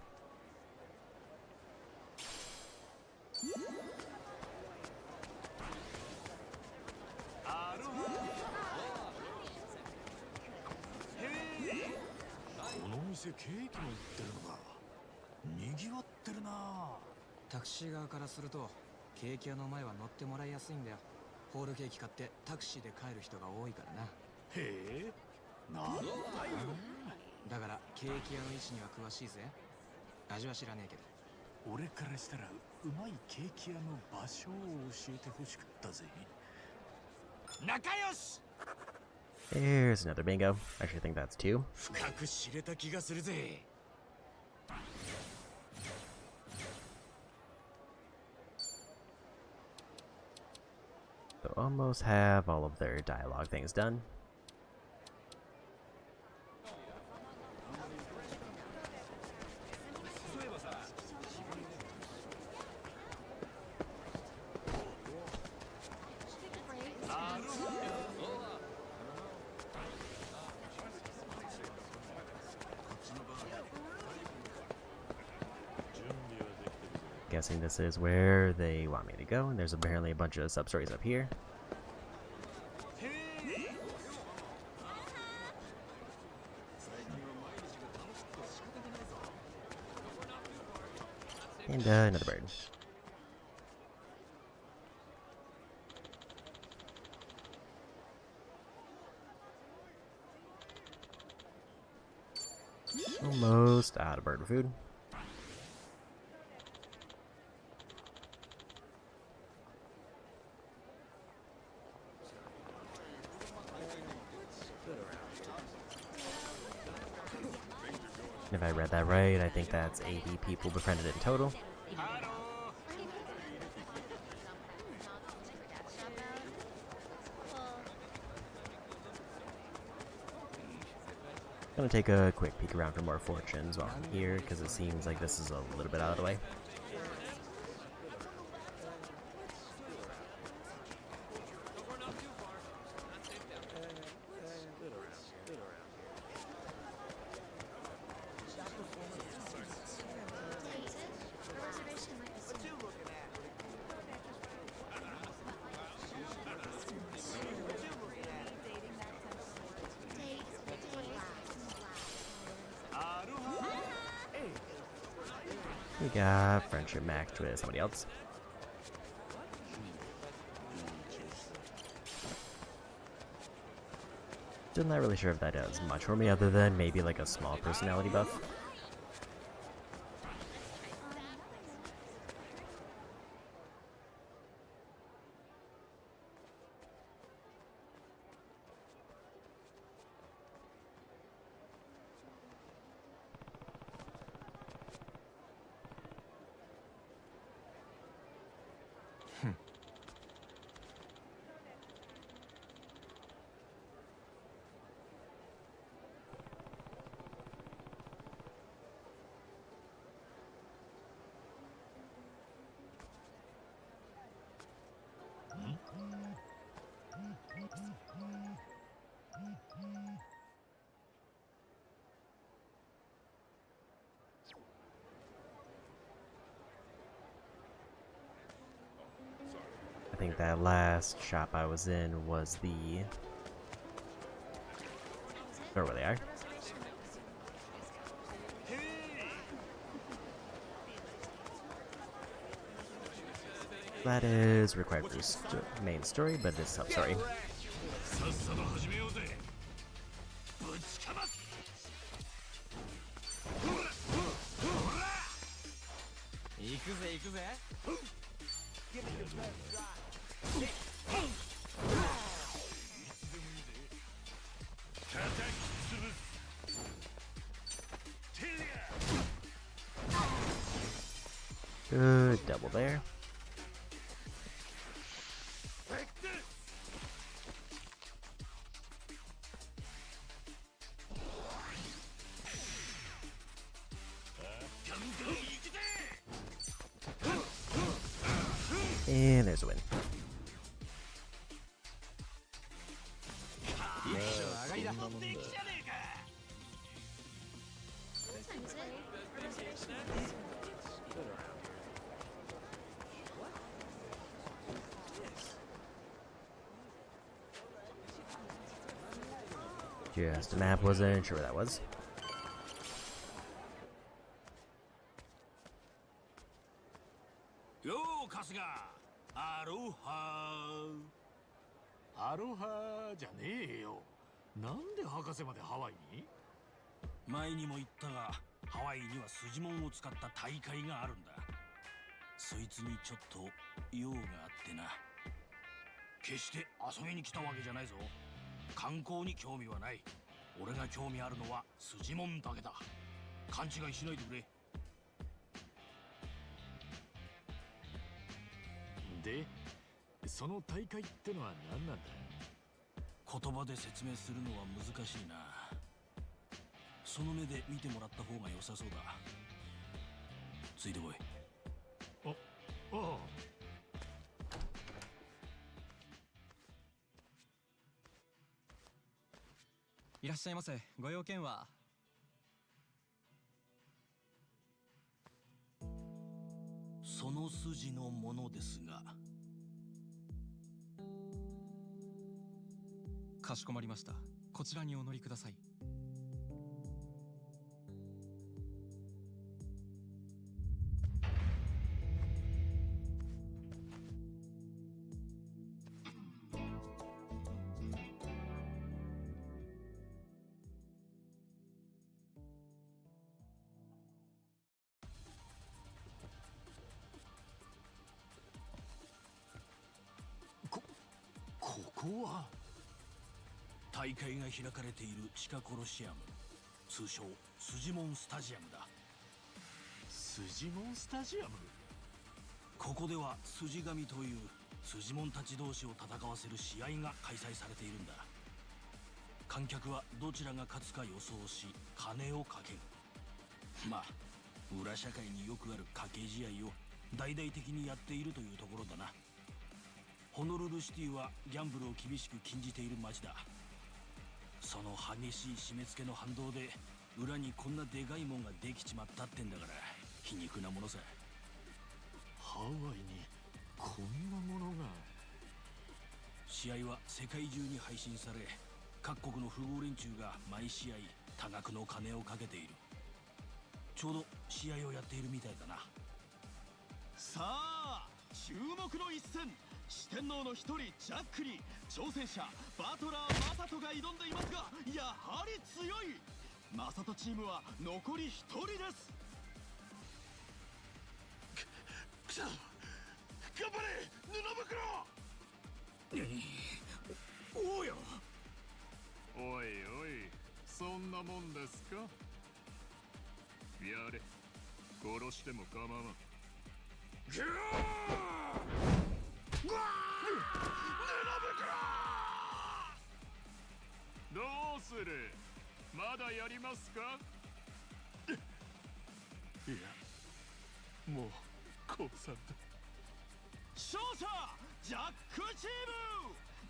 タクシー側からするとケーキ屋の前は乗ってもらいやすいんだよ。ホールケーキ買ってタクシーで帰る人が多いからな。へえ、なんだよ。だからケーキ屋の位置には詳しいぜ。味は知らねえけど。俺からしたらうまいケーキ屋の場所を教えてほしかったぜ。仲良し。 There's another bingo. Actually, I think that's two. 深く知れた気がするぜ。 So almost have all of their dialogue things done. Guessing this is where they want me to go, and there's apparently a bunch of sub-stories up here. And another bird. Almost out of bird food. If I read that right, I think that's 80 people befriended in total. Gonna take a quick peek around for more fortunes while I'm here, because it seems like this is a little bit out of the way. We got friendship matched with somebody else. Still not really sure if that does much for me other than maybe like a small personality buff. I think that last shop I was in was the... Or where they are. That is required for the main story, but it's sub-story. Good double there. And there's a win. Just a map, wasn't sure where that was. Yo, Kasuga! アロハアロハじゃねえよ。なんで博士までハワイに？前にも言ったが、ハワイには筋紋を使った大会があるんだ。そいつにちょっと用があってな。決して遊びに来たわけじゃないぞ。観光に興味はない。俺が興味あるのは筋紋だけだ。勘違いしないでくれ。で、その大会ってのは何なんだ？言葉で説明するのは難しいな。その目で見てもらった方が良さそうだ。ついてこい。ああ。いらっしゃいませ。ご用件は？その筋のものですが。かしこまりました。こちらにお乗りください。ここは大会が開かれている地下コロシアム、通称筋紋スタジアムだ。筋紋スタジアム？ここでは筋神という筋紋たち同士を戦わせる試合が開催されているんだ。観客はどちらが勝つか予想し金をかける。まあ裏社会によくある賭け試合を大々的にやっているというところだな。ホノルルシティはギャンブルを厳しく禁じている街だ。その激しい締め付けの反動で裏にこんなでかいもんができちまったってんだから皮肉なものさ。ハワイにこんなものが。試合は世界中に配信され、各国の富豪連中が毎試合多額の金をかけている。ちょうど試合をやっているみたいだな。さあ注目の一戦、四天王の一人ジャックに挑戦者バトラーマサトが挑んでいますが、やはり強い。マサトチームは残り一人です。くそ、頑張れ布袋。おうよ。おいおい、そんなもんですか。やれ、殺しても構わん。ぐわー、うわー、どうする、まだやりますか。いや、もう降参だ。勝者ジャックチー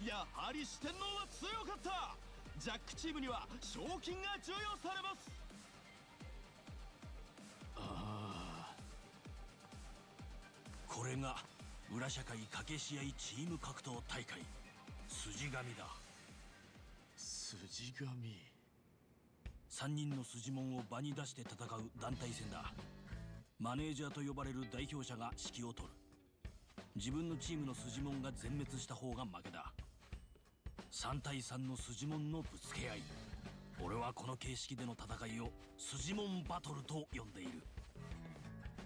ム。やはり四天王は強かった。ジャックチームには賞金が授与されます。ああ、これが裏社会賭け試合チーム格闘大会筋神だ。筋神。3人の筋門を場に出して戦う団体戦だ。マネージャーと呼ばれる代表者が指揮を執る。自分のチームの筋門が全滅した方が負けだ。3対3の筋門のぶつけ合い。俺はこの形式での戦いを筋門バトルと呼んでいる。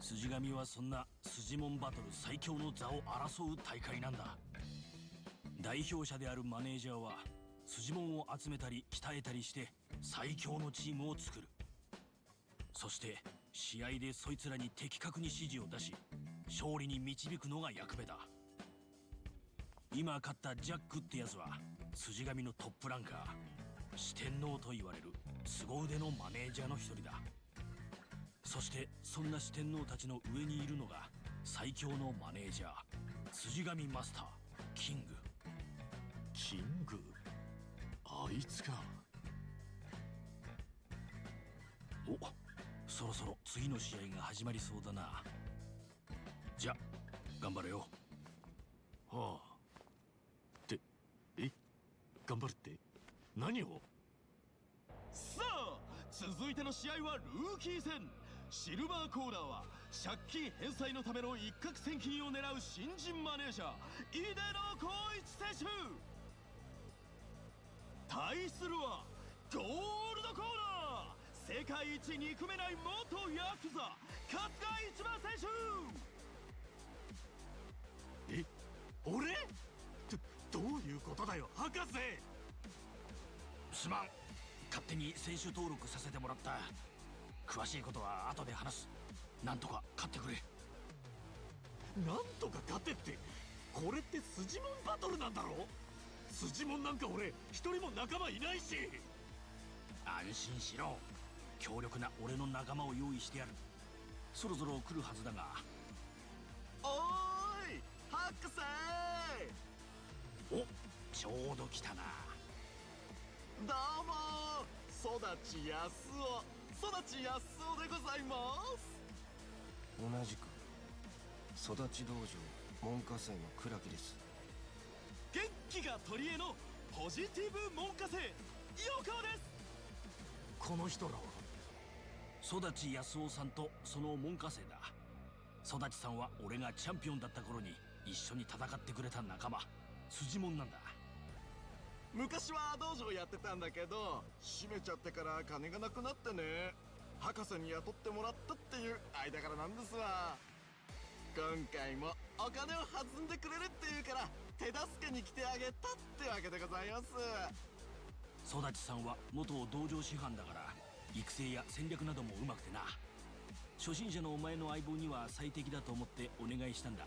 筋神はそんな筋門バトル最強の座を争う大会なんだ。代表者であるマネージャーは筋門を集めたり鍛えたりして最強のチームを作る。そして試合でそいつらに的確に指示を出し勝利に導くのが役目だ。今勝ったジャックってやつは筋神のトップランカー、四天王と言われる凄腕のマネージャーの一人だ。そしてそんな四天王たちの上にいるのが最強のマネージャー、筋神マスターキング。キング、あいつか。お、そろそろ次の試合が始まりそうだな。じゃ頑張れよ。はあ。頑張るって何を。さあ続いての試合はルーキー戦。シルバーコーナーは借金返済のための一攫千金を狙う新人マネージャー井出野光一選手。対するはゴールドコーナー、世界一憎めない元ヤクザ春日一番選手。俺？どういうことだよ博士。すまん、勝手に選手登録させてもらった。詳しいことは後で話す。なんとか勝ってくれ。なんとか勝てって、これって筋門バトルなんだろ。筋門なんか俺一人も仲間いないし。安心しろ、強力な俺の仲間を用意してやる。そろそろ来るはずだが。おーい博士。お、ちょうど来たな。どうも育ちやすおでございます。同じく育ち道場門下生の倉木です。元気が取り柄のポジティブ門下生横です。この人らは育ちやすおさんとその門下生だ。育ちさんは俺がチャンピオンだった頃に一緒に戦ってくれた仲間、筋門なんだ。昔は道場やってたんだけど閉めちゃってから金がなくなってね、博士に雇ってもらったっていう間柄なんですわ。今回もお金を弾んでくれるっていうから手助けに来てあげたってわけでございます。育ちさんは元道場師範だから育成や戦略などもうまくてな。初心者のお前の相棒には最適だと思ってお願いしたんだ。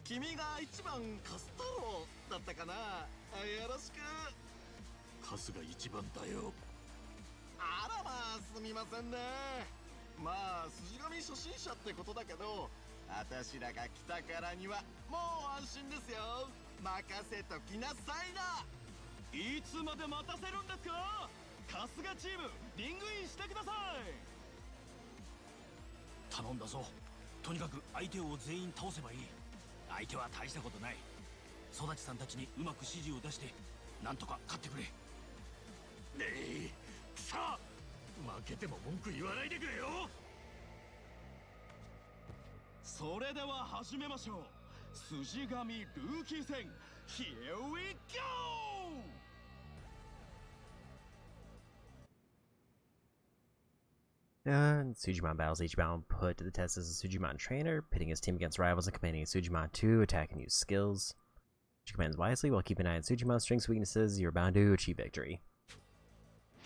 君が一番カス太郎だったかな。よろしく。春日一番だよ。あらまあすみませんね。まあ筋紙初心者ってことだけど、私らが来たからにはもう安心ですよ。任せときなさいな。いつまで待たせるんですか。春日チームリングインしてください。頼んだぞ。とにかく相手を全員倒せばいい。相手は大したことない。育ちさんたちにうまく指示を出してなんとか勝ってくれ。ねえさあ負けても文句言わないでくれよ。それでは始めましょう。筋紙ルーキー戦 Here we go! Sujimon battles each bound put to the test as a Sujimon trainer, pitting his team against rivals and commanding Sujimon to attack and use skills. She commands wisely while keeping an eye on Sujimon's strengths and weaknesses. You're bound to achieve victory.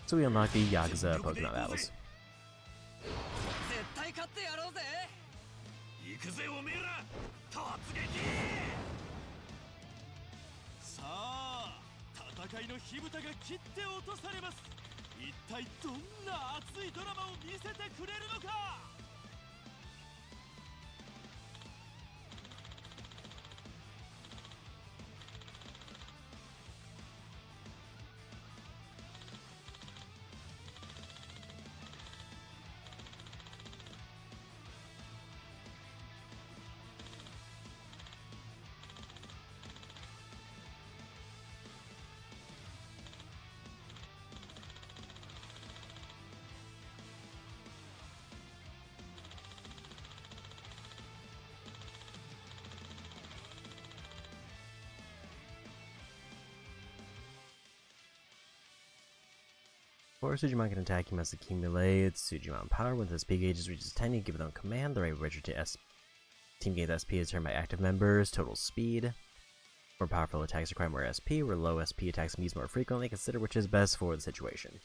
So we unlock the Yakuza Pokemon battles. 絶対勝ってやろうぜ。行くぜおめえら突撃。さあ戦いの火蓋が切って落とされます。一体どんな熱いドラマを見せてくれるのか。Before Sujimon can attack, he must accumulate Sujimon power. Once his SP gauge reaches 10, you give it on command. The right register to team gains SP is turned by active members. Total speed. More powerful attacks require more SP, where low SP attacks can be used more frequently. Consider which is best for the situation.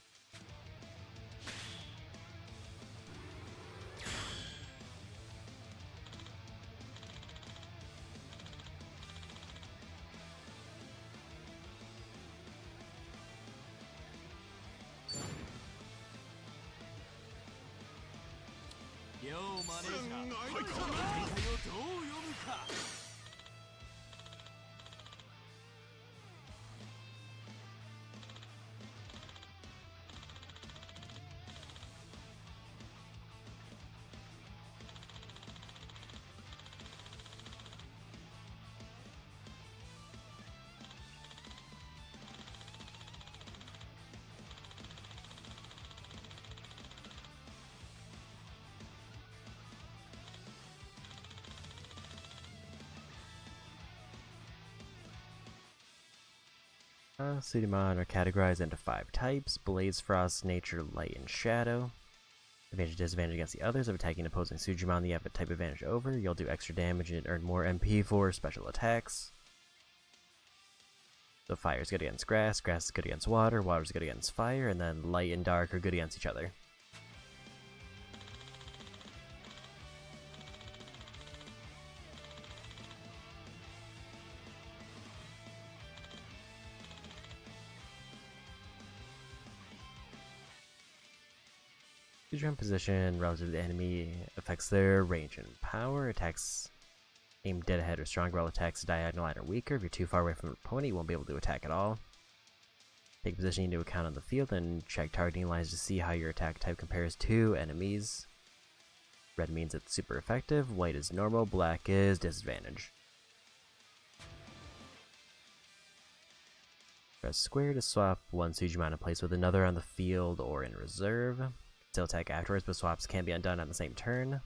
Sujimon are categorized into 5 types: Blaze, Frost, Nature, Light, and Shadow. Advantage and disadvantage against the others. Of attacking opposing Sujimon that you have a type advantage over, you'll do extra damage and earn more MP for special attacks. So fire is good against grass, grass is good against water, water is good against fire, and then light and dark are good against each other. Sujimon position relative to the enemy affects their range and power. Attacks aimed dead ahead or stronger, while attacks diagonal line are weaker. If you're too far away from the opponent, you won't be able to attack at all. Take position into account on the field and check targeting lines to see how your attack type compares to enemies. Red means it's super effective, white is normal, black is disadvantage. Press square to swap one Sujimon in place with another on the field or in reserve. Still attack afterwards, but swaps can be undone on the same turn.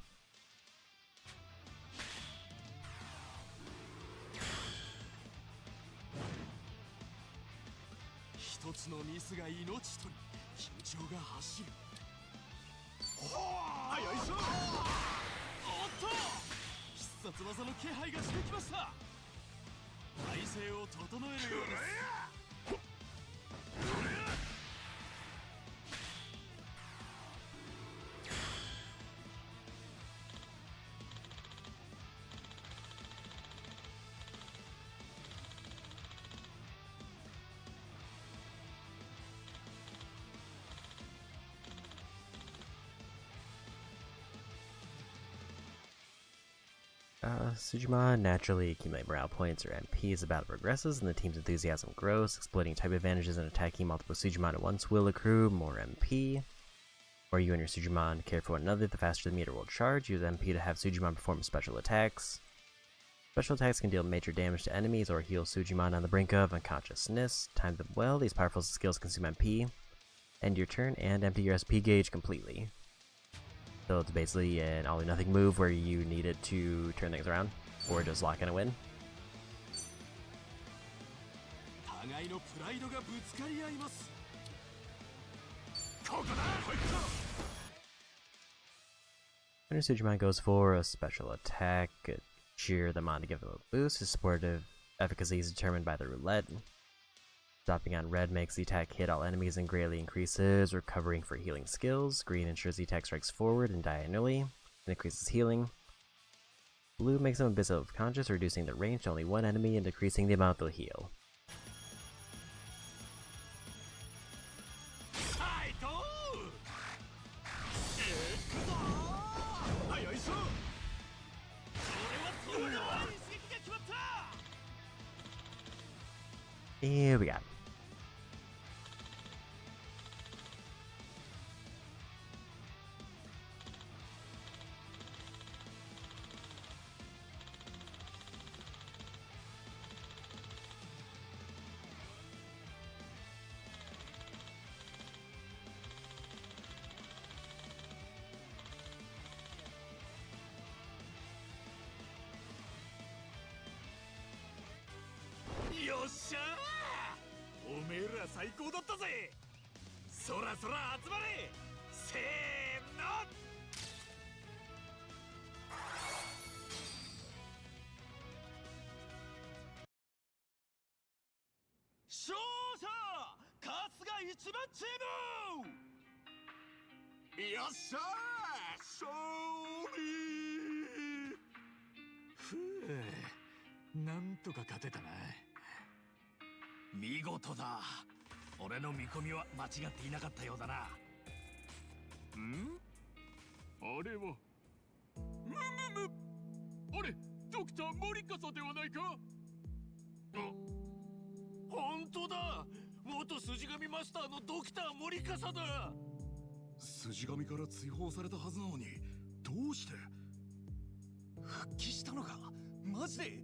Sujimon naturally accumulate morale points or MP as the battle progresses and the team's enthusiasm grows. Exploiting type advantages and attacking multiple Sujimon at once will accrue more MP. Or you and your Sujimon care for one another, the faster the meter will charge. Use MP to have Sujimon perform special attacks. Special attacks can deal major damage to enemies or heal Sujimon on the brink of unconsciousness. Time them well, these powerful skills consume MP. End your turn and empty your SP gauge completely. So it's basically an all or nothing move where you need it to turn things around or just lock in a win. When Sujimon goes for a special attack, cheer them on to give them a boost. His supportive efficacy is determined by the roulette. Stopping on red makes the attack hit all enemies and greatly increases recovering for healing skills. Green ensures the attack strikes forward and diagonally and increases healing. Blue makes them abyssal conscious, reducing the range to only one enemy and decreasing the amount they'll heal. Here we go.よっしゃー、おめえら最高だったぜ。そらそら集まれ、せーの。勝者春日一番チーム。よっしゃー、勝利。ふう、なんとか勝てたな。見事だ。俺の見込みは間違っていなかったようだな。あれはあれ、ドクター森笠ではないか。本当だ、元筋神マスターのドクター森笠だ。筋神から追放されたはずなのに、どうして復帰したのか。マジで。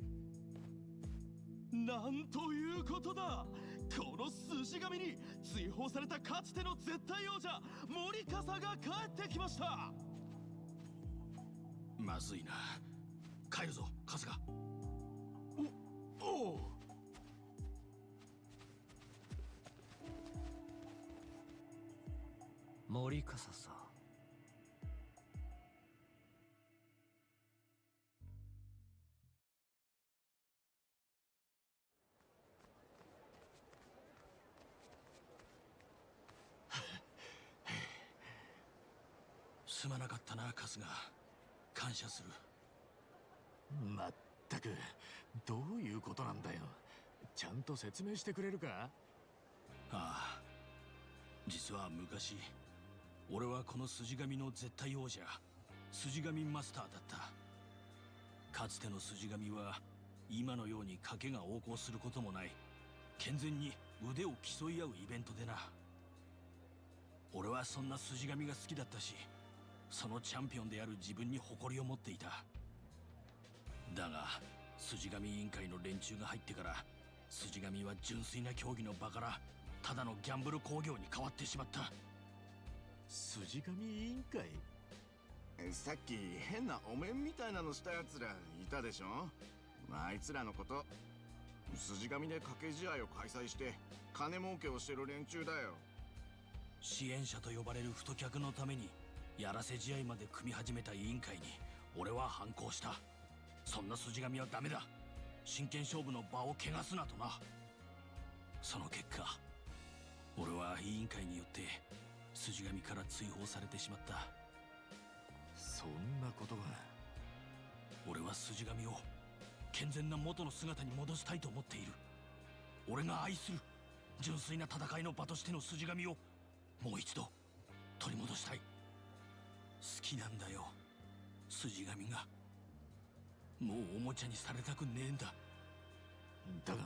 なんということだ。この筋神に追放されたかつての絶対王者森笠が帰ってきました。まずいな。帰るぞ春日。おう。森笠さ。すまなかったな春日。感謝する。まったくどういうことなんだよ。ちゃんと説明してくれるか。ああ、実は昔俺はこの筋神の絶対王者筋神マスターだった。かつての筋神は今のように賭けが横行することもない健全に腕を競い合うイベントでな。俺はそんな筋神が好きだったし、そのチャンピオンである自分に誇りを持っていた。だが筋神委員会の連中が入ってから筋神は純粋な競技の場からただのギャンブル興行に変わってしまった。筋神委員会。さっき変なお面みたいなのしたやつらいたでしょ。あいつらのこと、筋神で賭け試合を開催して金儲けをしてる連中だよ。支援者と呼ばれる太客のためにやらせ試合まで組み始めた委員会に俺は反抗した。そんな筋神はダメだ。真剣勝負の場を汚すなとな。その結果俺は委員会によって筋神から追放されてしまった。そんなことが。俺は筋神を健全な元の姿に戻したいと思っている。俺が愛する純粋な戦いの場としての筋神をもう一度取り戻したい。好きなんだよ筋神が。もうおもちゃにされたくねえんだ。だが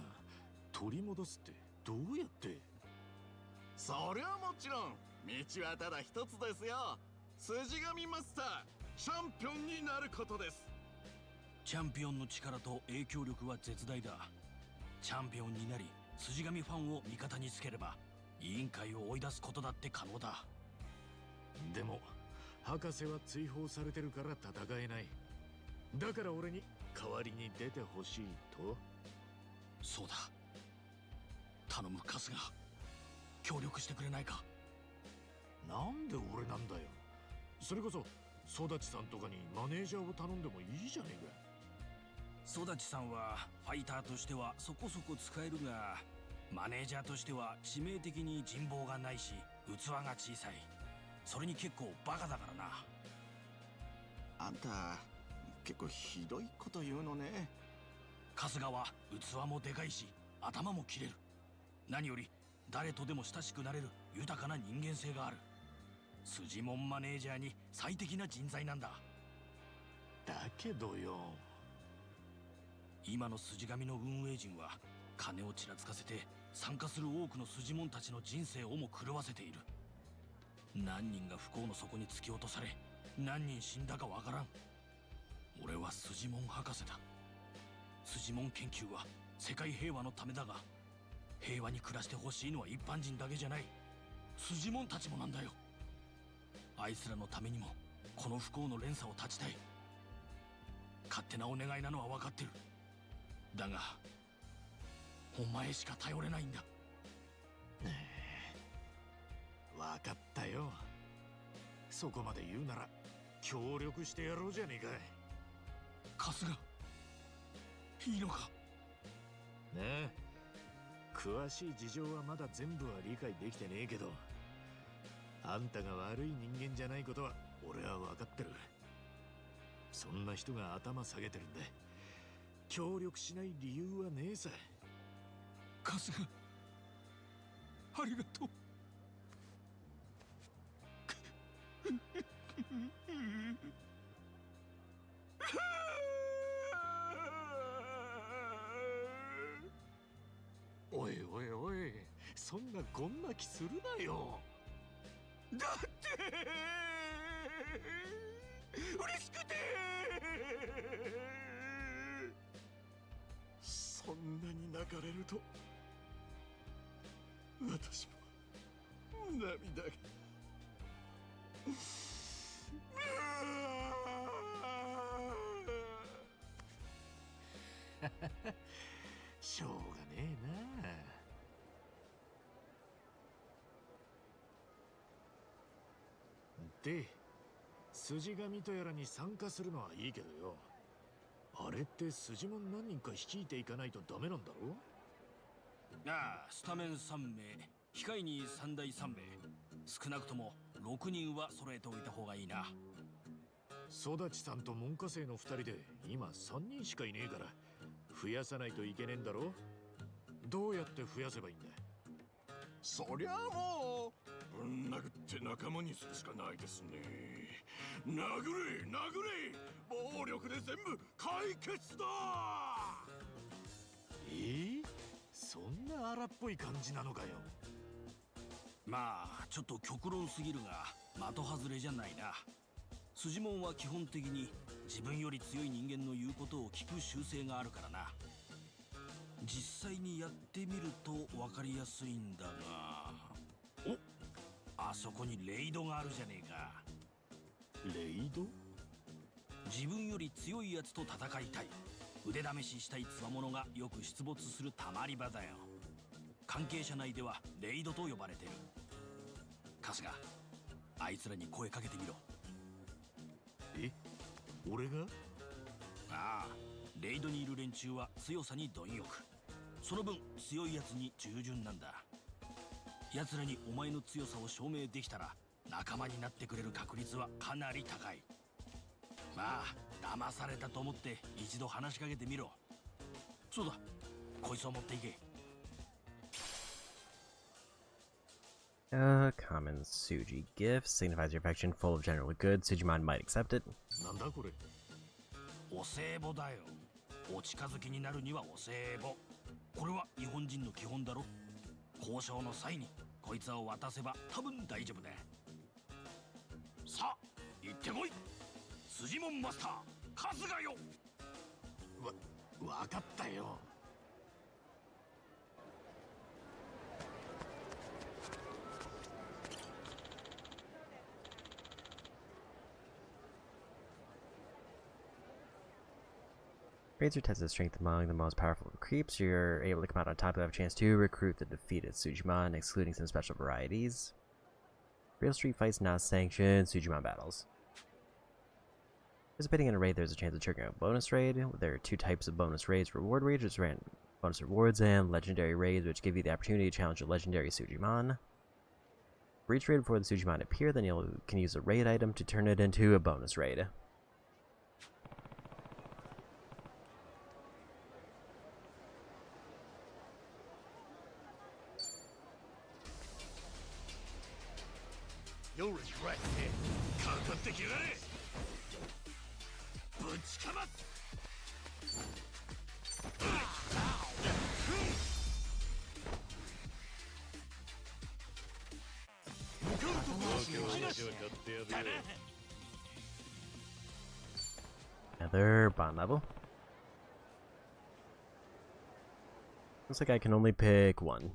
取り戻すってどうやって？そりゃもちろん道はただ一つですよ。筋神マスターチャンピオンになることです。チャンピオンの力と影響力は絶大だ。チャンピオンになり筋神ファンを味方につければ委員会を追い出すことだって可能だ。でも博士は追放されてるから戦えない。だから俺に代わりに出てほしいと？そうだ。頼む春日、協力してくれないか。なんで俺なんだよ。それこそ育ちさんとかにマネージャーを頼んでもいいじゃねえか。育ちさんはファイターとしてはそこそこ使えるが、マネージャーとしては致命的に人望がないし器が小さい。それに結構バカだからな。あんた結構ひどいこと言うのね。春日は器もでかいし頭も切れる。何より誰とでも親しくなれる豊かな人間性がある。筋もんマネージャーに最適な人材なんだ。だけどよ、今の筋神の運営陣は金をちらつかせて参加する多くの筋もんたちの人生をも狂わせている。何人が不幸の底に突き落とされ何人死んだかわからん。俺は筋もん博士だ。筋もん研究は世界平和のためだが、平和に暮らしてほしいのは一般人だけじゃない。筋もんたちもなんだよ。あいつらのためにもこの不幸の連鎖を断ちたい。勝手なお願いなのは分かってる。だがお前しか頼れないんだ。分かったよ。そこまで言うなら協力してやろうじゃねえか。春日、いいのか？ねえ、詳しい事情はまだ全部は理解できてねえけど、あんたが悪い人間じゃないことは俺は分かってる。そんな人が頭下げてるんだ。協力しない理由はねえさ。春日、ありがとう。おいおいおい、そんなこんな気するなよ。だって嬉しくてそんなに泣かれると私も涙がしょうがねえな。で、筋神とやらに参加するのはいいけどよ、あれって筋もん何人か率いていかないとダメなんだろ？ああ、スタメン3名、控えに3代3名、少なくとも6人は揃えておいた方がいいな。育ちさんと門下生の2人で今3人しかいねえから増やさないといけねえんだろ？どうやって増やせばいいんだ？そりゃあもうぶん殴って仲間にするしかないですね。殴れ殴れ、暴力で全部解決だ。そんな荒っぽい感じなのかよ。まあちょっと極論すぎるが的外れじゃないな。筋もんは基本的に自分より強い人間の言うことを聞く習性があるからな。実際にやってみると分かりやすいんだが、お、あそこにレイドがあるじゃねえか。レイド？自分より強いやつと戦いたい、腕試ししたい強者がよく出没するたまり場だよ。関係者内ではレイドと呼ばれてる。春日、あいつらに声かけてみろ。俺が？ああ、レイドにいる連中は強さに貪欲。その分強いやつに従順なんだ。奴らにお前の強さを証明できたら仲間になってくれる確率はかなり高い。まあ騙されたと思って一度話しかけてみろ。そうだ、こいつを持っていけ。Common Suji gift signifies your affection full of general good. Sujimon might accept it. なんだこれ？お歳暮だよ。お近づきになるにはお歳暮。これは日本人の基本だろ。交渉の際にこいつを渡せば多分大丈夫だ。さあ行ってこい、筋門マスター春日よ。わかったよ。Raids are tested strength among the most powerful creeps. You're able to come out on top and have a chance to recruit the defeated Sujimon, excluding some special varieties. Real street fights not sanctioned Sujimon battles. Participating in a raid, there's a chance of triggering a bonus raid. There are two types of bonus raids: reward raids, which random bonus rewards, and legendary raids, which give you the opportunity to challenge a legendary Sujimon. For each raid before the Sujimon appear, then you can use a raid item to turn it into a bonus raid. You'll regret it. かかってきやがれ。ぶちかます。向かうところになし。 Another bond level. Looks like I can only pick one.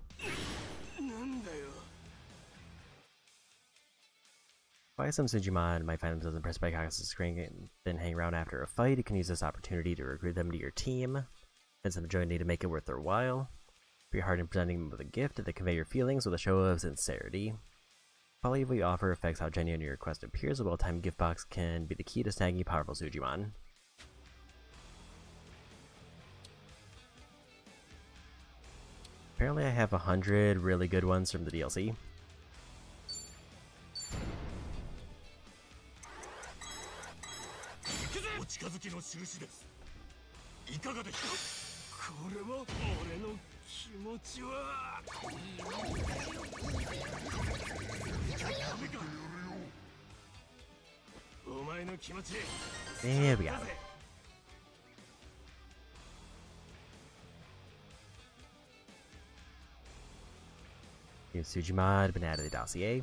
Why some Sujimon might find themselves impressed by Kaka's screen and then hang around after a fight. You can use this opportunity to recruit them to your team. Spend some joy to make it worth their while. Be hard in presenting them with a gift to convey your feelings with a show of sincerity. Quality of what you offer affects how genuine your request appears. A well-timed gift box can be the key to snagging powerful Sujimon. Apparently I have 100 really good ones from the DLC. 近づきの印です。いかがでしょう。これは俺の気持ちは。お前の気持ち。There we go. New Sujimon have been added to the dossier.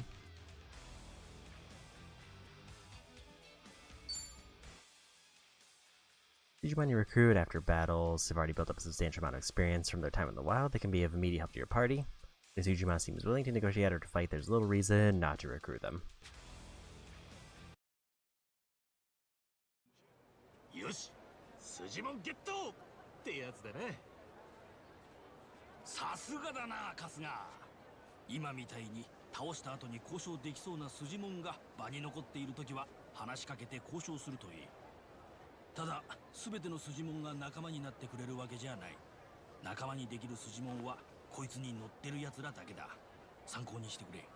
Sujimon you recruit after battles have already built up a substantial amount of experience from their time in the wild. They can be of immediate help to your party. If Sujimon seems willing to negotiate or to fight, there's little reason not to recruit them. よし、筋もゲットってやつだね。さすがだな春日。今みたいに倒した後に交渉できそうな筋門が場に残っている時は話しかけて交渉するといい。ただ全ての筋門が仲間になってくれるわけじゃない。仲間にできる筋門はこいつに乗ってるやつらだけだ。参考にしてくれ。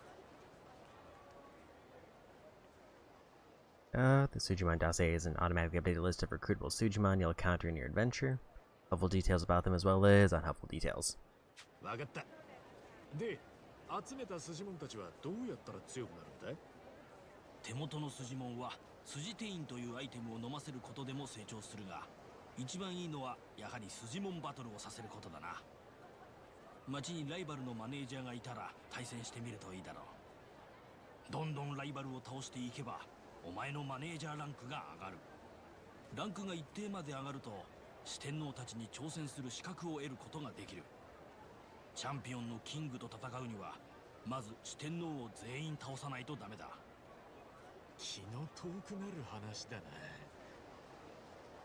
The Sujimon dossier is an automatically updated list of recruitable Sujimon you'll encounter in your adventure. Helpful details about them as well as unhelpful details. わかった。で、集めた筋門たちはどうやったら強くなるんだ？手元の筋門は筋テインというアイテムを飲ませることでも成長するが、一番いいのはやはり筋門バトルをさせることだな。街にライバルのマネージャーがいたら対戦してみるといいだろう。どんどんライバルを倒していけばお前のマネージャーランクが上がる。ランクが一定まで上がると四天王たちに挑戦する資格を得ることができる。チャンピオンのキングと戦うにはまず四天王を全員倒さないとダメだ。気の遠くなる話だな。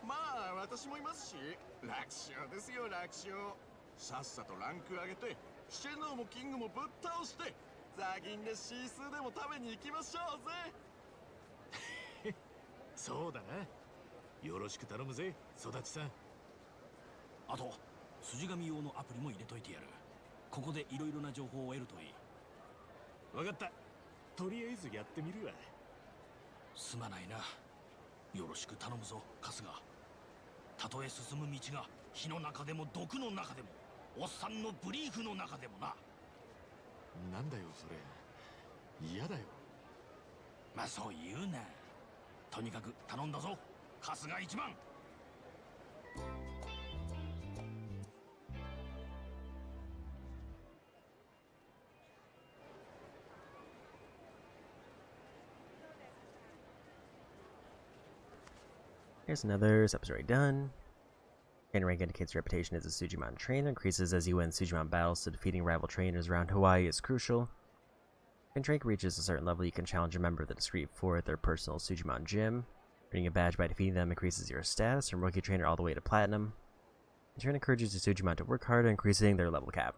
まあ私もいますし、楽勝ですよ楽勝。さっさとランク上げて四天王もキングもぶっ倒してザギンでシースーでも食べに行きましょうぜ。そうだな。よろしく頼むぜ育ちさん。あと筋紙用のアプリも入れといてやる。ここでいろいろな情報を得るといい。わかった。とりあえずやってみるわ。すまないな。よろしく頼むぞ春日。たとえ進む道が火の中でも毒の中でもおっさんのブリーフの中でもな。なんだよそれ。嫌だよ。まあそう言うな。とにかく頼んだぞ春日一番。Here's another sub's already done. Trainer rank indicates reputation as a Sujimon trainer, increases as you win Sujimon battles, so defeating rival trainers around Hawaii is crucial. When rank reaches a certain level, you can challenge a member of the discrete four at their personal Sujimon gym. Earning a badge by defeating them increases your status from rookie trainer all the way to platinum. The trainer encourages the Sujimon to work harder, increasing their level cap.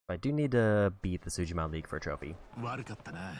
I do need to beat the Sujimon League for a trophy. 悪かったな。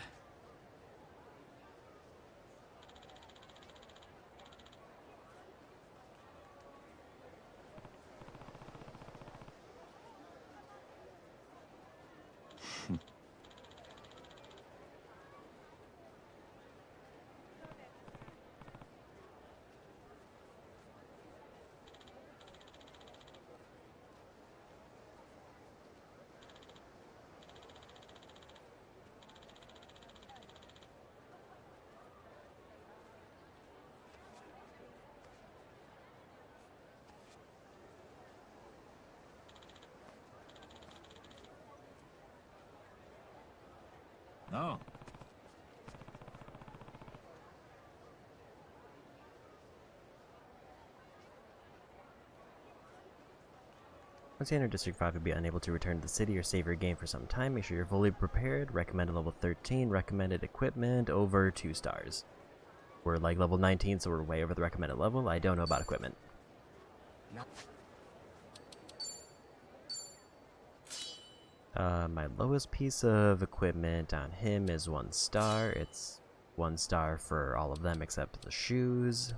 なあ。Once you enter District 5, you'll be unable to return to the city or save your game for some time. Make sure you're fully prepared. Recommended level 13. Recommended equipment over 2 stars. We're like level 19, so we're way over the recommended level. I don't know about equipment. My lowest piece of equipment on him is 1 star. It's 1 star for all of them except the shoes.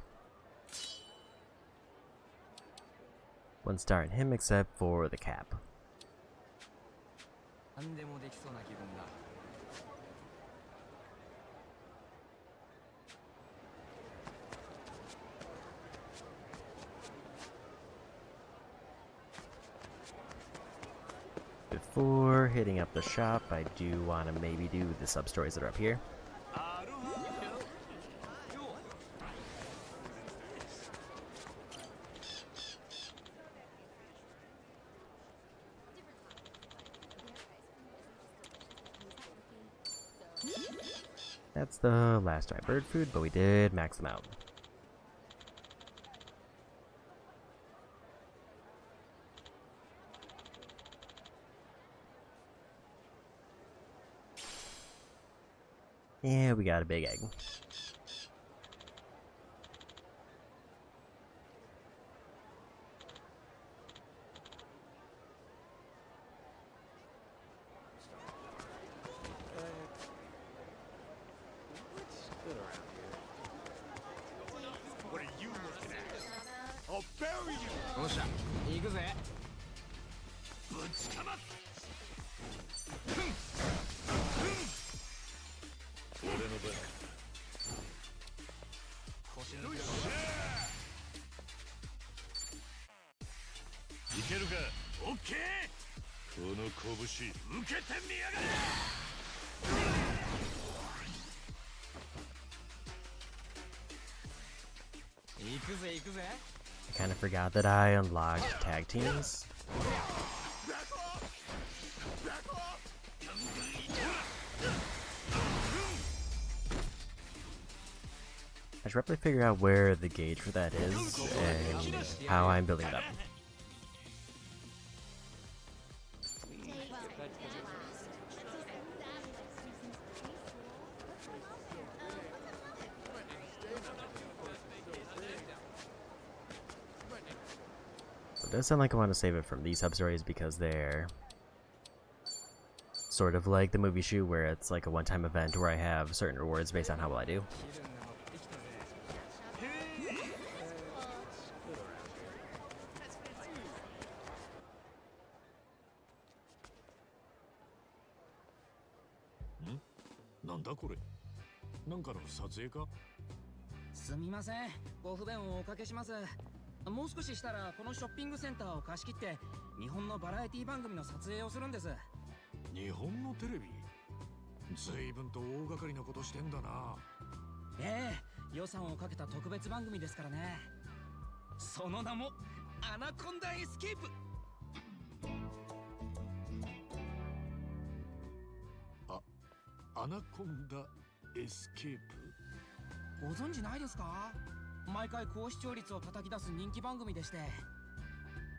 1 star in him except for the cap. Before hitting up the shop, I do want to maybe do the sub-stories that are up here. That's the last dry bird food, but we did max them out. Yeah, we got a big egg. What are you looking at? I'll bury you! よっしゃ、行くぜ。ぶちかま俺の番。いけるか。オッケー。この拳受けてみやがれ。行くぜ行くぜ。 I kind of forgot that I unlocked tag teams. I should probably figure out where the gauge for that is and how I'm building it up. It does sound like I want to save it from these sub-stories because they're sort of like the movie shoot where it's like a one-time event where I have certain rewards based on how well I do. Hmm? なんだこれ。なんかの撮影か。すみません、ご不便をおかけします。もう少ししたらこのショッピングセンターを貸し切って日本のバラエティ番組の撮影をするんです。日本のテレビ。随分と大掛かりなことしてんだな。ええ、予算をかけた特別番組ですからね。その名もアナコンダエスケープ。アナコンダエスケープ。ご存知ないですか？毎回高視聴率を叩き出す人気番組でして、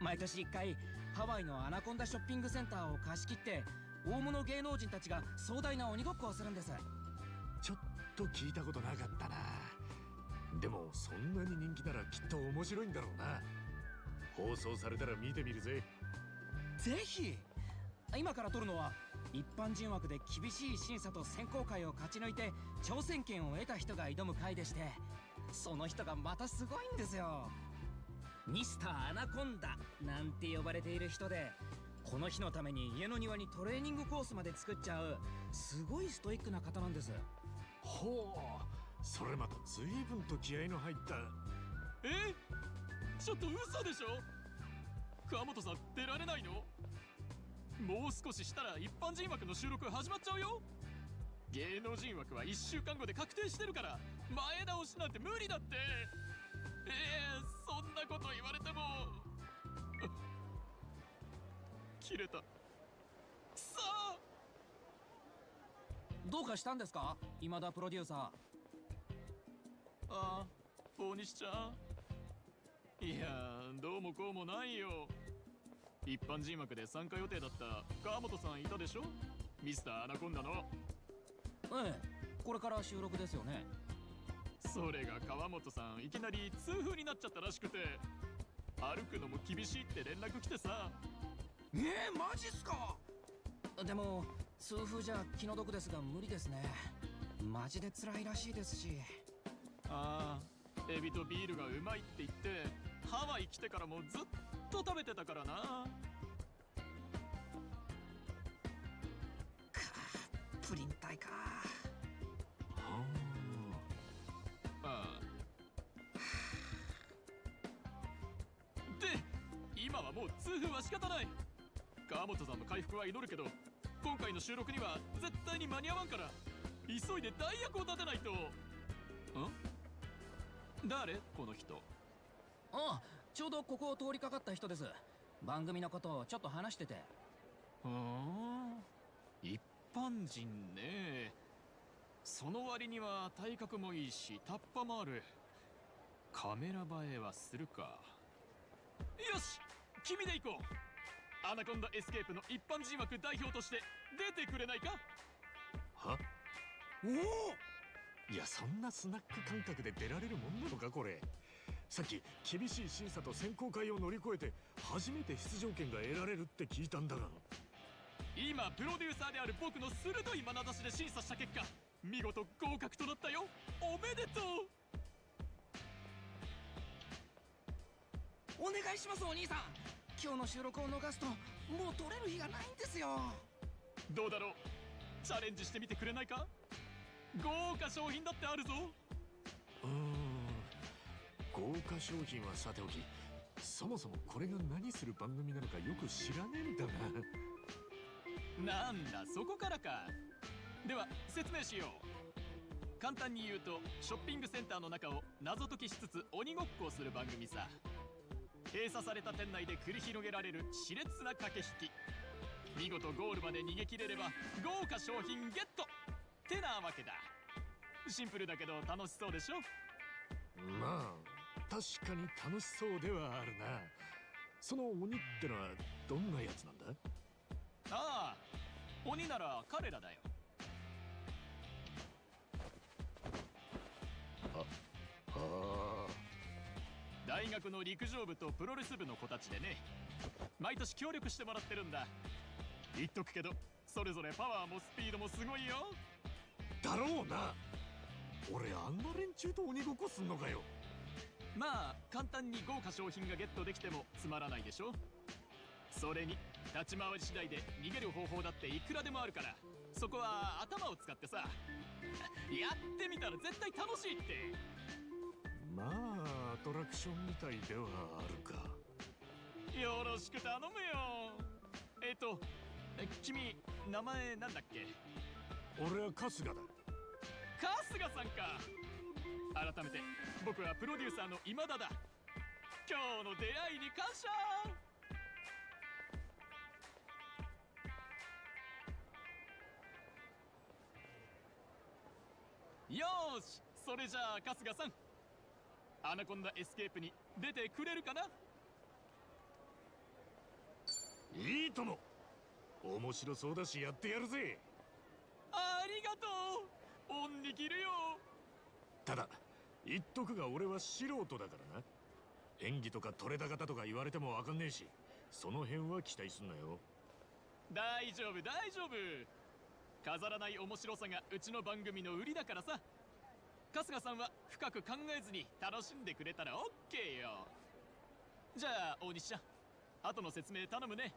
毎年1回ハワイのアナコンダショッピングセンターを貸し切って大物芸能人たちが壮大な鬼ごっこをするんです。ちょっと聞いたことなかったな。でもそんなに人気ならきっと面白いんだろうな。放送されたら見てみるぜ。ぜひ。今から撮るのは一般人枠で厳しい審査と選考会を勝ち抜いて挑戦権を得た人が挑む回でして、その人がまたすごいんですよ。ミスターアナコンダなんて呼ばれている人で、この日のために家の庭にトレーニングコースまで作っちゃうすごいストイックな方なんです。ほう、それまた随分と気合の入った。ちょっと嘘でしょ。川本さん出られないの？もう少ししたら一般人枠の収録始まっちゃうよ。芸能人枠は1週間後で確定してるから前倒しなんて無理だって。そんなこと言われても。切れた。くそー。どうかしたんですか、今田プロデューサー。ああ、大西ちゃん。いやー、どうもこうもないよ。一般人枠で参加予定だった川本さんいたでしょ、ミスターアナコンダの。ええ、これから収録ですよね。それが川本さんいきなり痛風になっちゃったらしくて、歩くのも厳しいって連絡来てさ。マジっすか？でも痛風じゃ気の毒ですが無理ですね。マジで辛いらしいですし。ああ、エビとビールがうまいって言ってハワイ来てからもずっと食べてたからな。プリン体か。ああ。で、今はもう痛風は仕方ない。川本さんの回復は祈るけど、今回の収録には絶対に間に合わんから、急いで代役を立てないと。誰この人？ああ、ちょうどここを通りかかった人です。番組のことをちょっと話してて。一般人ね。その割には体格もいいしタッパもある。カメラ映えはするか。よし、君で行こう。アナコンダエスケープの一般人枠代表として出てくれないか？は？おお！いや、そんなスナック感覚で出られるもんなのかこれ。さっき厳しい審査と選考会を乗り越えて初めて出場権が得られるって聞いたんだが。今プロデューサーである僕の鋭い眼差しで審査した結果、見事合格となったよ。おめでとう。お願いしますお兄さん。今日の収録を逃すともう撮れる日がないんですよ。どうだろう、チャレンジしてみてくれないか？豪華商品だってあるぞ。豪華商品はさておき、そもそもこれが何する番組なのかよく知らねえんだが。なんだ、そこからか。では説明しよう。簡単に言うと、ショッピングセンターの中を謎解きしつつ鬼ごっこをする番組さ。閉鎖された店内で繰り広げられる熾烈な駆け引き。見事ゴールまで逃げ切れれば豪華商品ゲットってなわけだ。シンプルだけど楽しそうでしょ。まあ確かに楽しそうではあるな。その鬼ってのはどんなやつなんだ？ああ、鬼なら彼らだよ。大学の陸上部とプロレス部の子たちでね、毎年協力してもらってるんだ。言っとくけど、それぞれパワーもスピードもすごいよ。だろうな。俺あんな連中と鬼ごっこすんのかよ。まあ簡単に豪華商品がゲットできてもつまらないでしょ。それに立ち回り次第で逃げる方法だっていくらでもあるから、そこは頭を使ってさ、やってみたら絶対楽しいって。まあアトラクションみたいではあるか。よろしく頼むよ。君名前なんだっけ？俺は春日だ。春日さんか。改めて僕はプロデューサーの今田だ。今日の出会いに感謝。よーし、それじゃあ春日さん、アナコンダエスケープに出てくれるかな？いいとも。面白そうだしやってやるぜ。ありがとう。恩に着るよ。ただ言っとくが俺は素人だからな。演技とか取れた方とか言われてもわかんねえし、その辺は期待すんなよ。大丈夫大丈夫。飾らない面白さがうちの番組の売りだからさ。春日さんは深く考えずに楽しんでくれたらオッケーよ。じゃあ大西ちゃん、後の説明頼むね。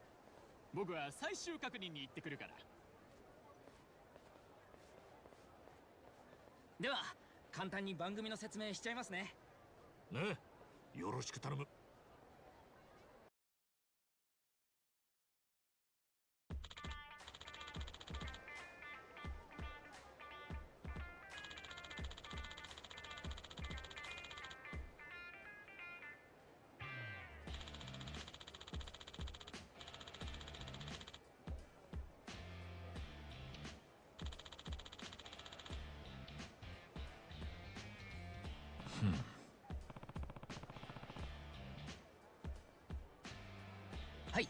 僕は最終確認に行ってくるから。では簡単に番組の説明しちゃいますね。ね、よろしく頼む。はい。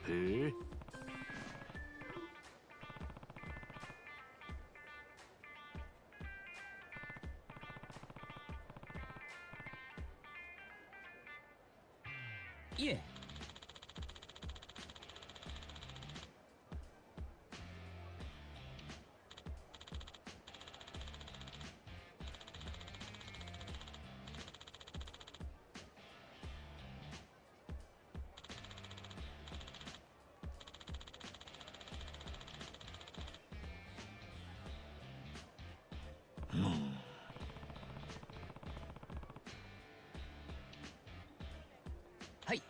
へえ。いえ。はい。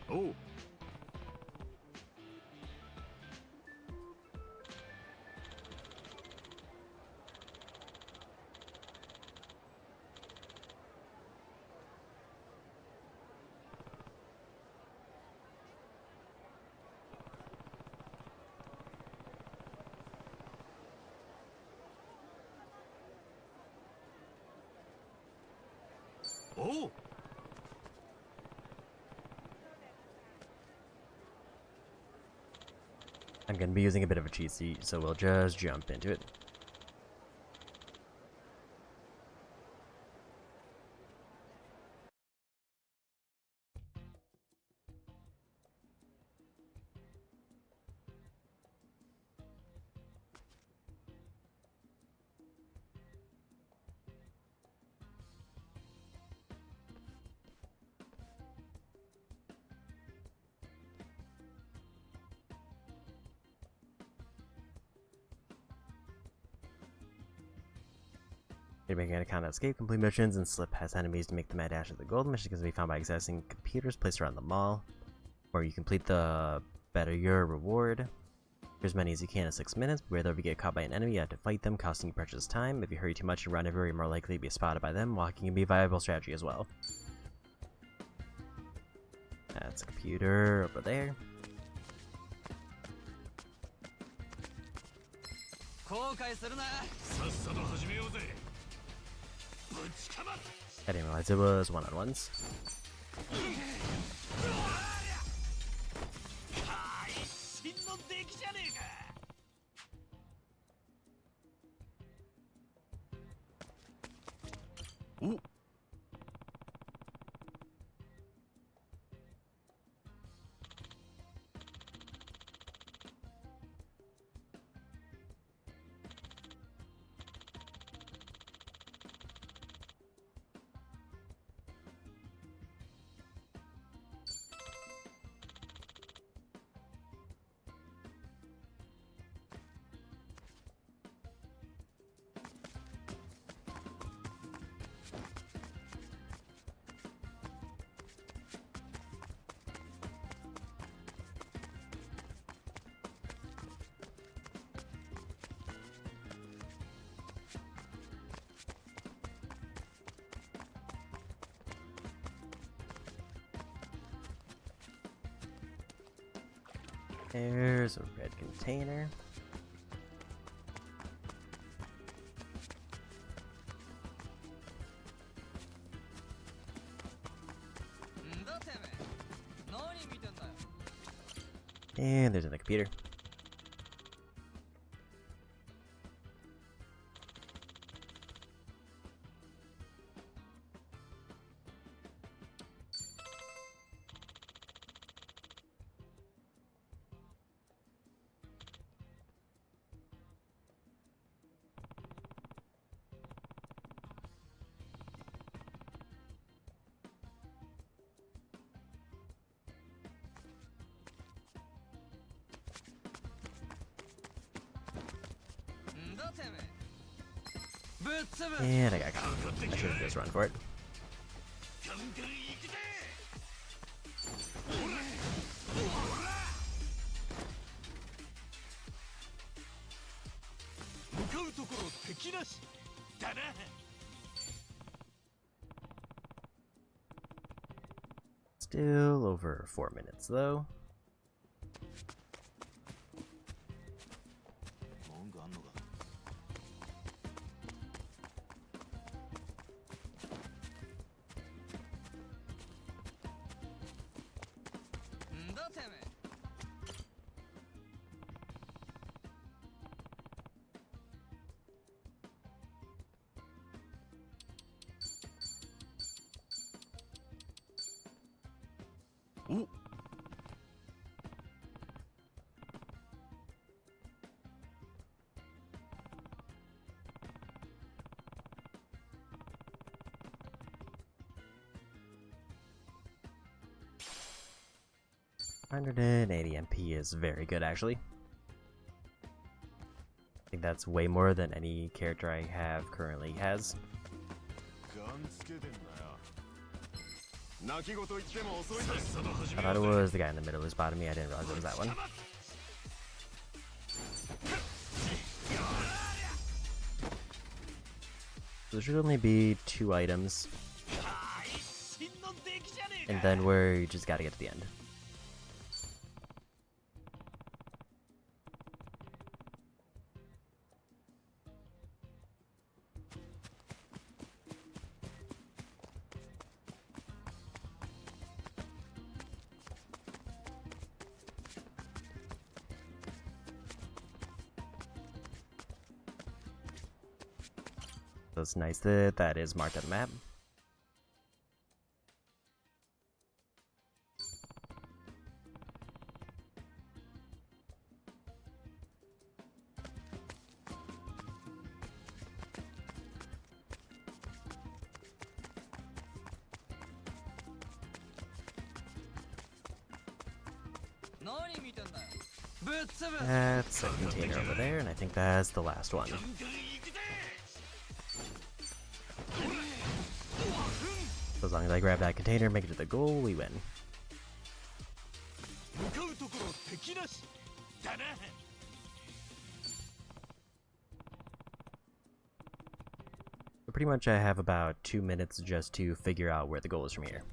おう。おう。I'm going to be using a bit of a cheat sheet, so we'll just jump into it. You're making a count of escape, complete missions, and slip past enemies to make the mad dash at the gold mission can be found by accessing computers placed around the mall. Or you complete the better your reward. As many as you can in 6 minutes. Where though if you get caught by an enemy, you have to fight them, costing you precious time. If you hurry too much and run everywhere, you're more likely to be spotted by them. Walking can be a viable strategy as well. That's a computer over there. I didn't realize it was one-on-ones. Ooh. There's a red container. And there's another computer. And I got caught. I should have just run for it. Still over 4 minutes though. Ooh. MP is very good, actually. I think that's way more than any character I have currently has. I thought it was the guy in the middle who spotted me. I didn't realize it was that one. There should only be 2 items. And then you just gotta get to the end. So it's nice that that is marked on the map. That's a container over there, and I think that's the last one. So as long as I grab that container, make it to the goal, we win. So pretty much I have about 2 minutes just to figure out where the goal is from here.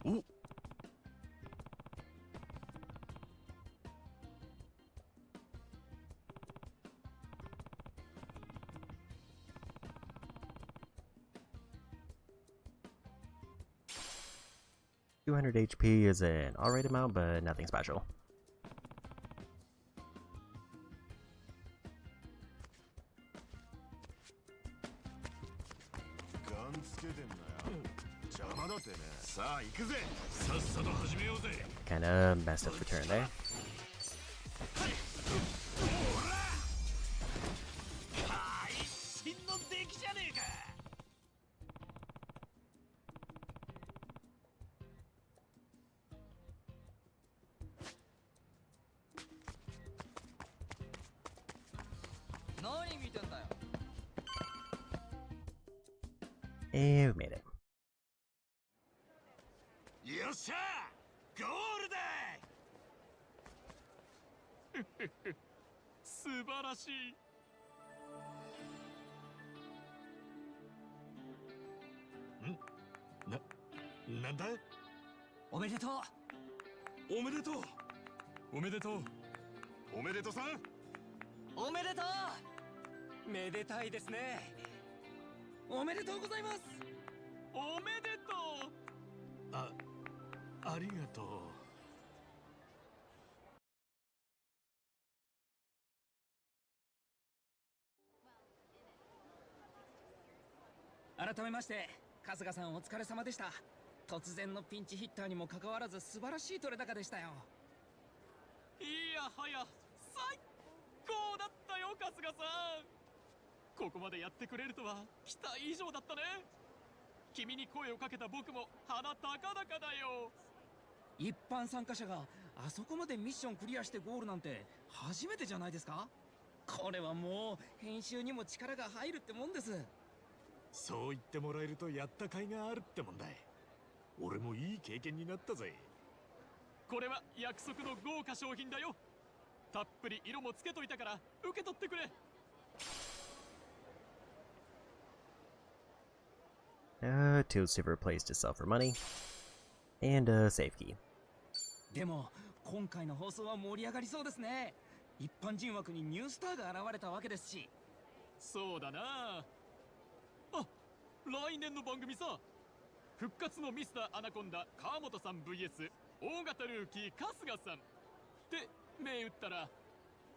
Ooh. $200 HP is an alright amount, but nothing special. Kinda messed up the turn there. And we made it. よっしゃゴールだ素晴らしいんなんだ？おめでとう。おめでとう。おめでとう。おめでとうさん。おめでとう。めでたいですね。おめでとうございます。おめでとう。ありがとう。改めまして春日さんお疲れ様でした。突然のピンチヒッターにもかかわらず素晴らしい取れ高でしたよ。いやはや最高だったよ春日さん。ここまでやってくれるとは期待以上だったね。君に声をかけた僕も鼻高々だよ。一般参加者があそこまでミッションクリアしてゴールなんて初めてじゃないですか。これはもう編集にも力が入るってもんです。そう言ってもらえるとやった甲斐があるってもんだ。俺もいい経験になったぜ。これは約束の豪華商品だよ。たっぷり色もつけといたから受け取ってくれ。Two silver plays to sell for money, and a save key. でも今回の放送は盛り上がりそうですね。一般人枠にニュースターが現れたわけですし。そうだなあ。来年の番組さ、復活のミスターアナコンダ川本さん VS 大型ルーキー春日さんって銘打ったら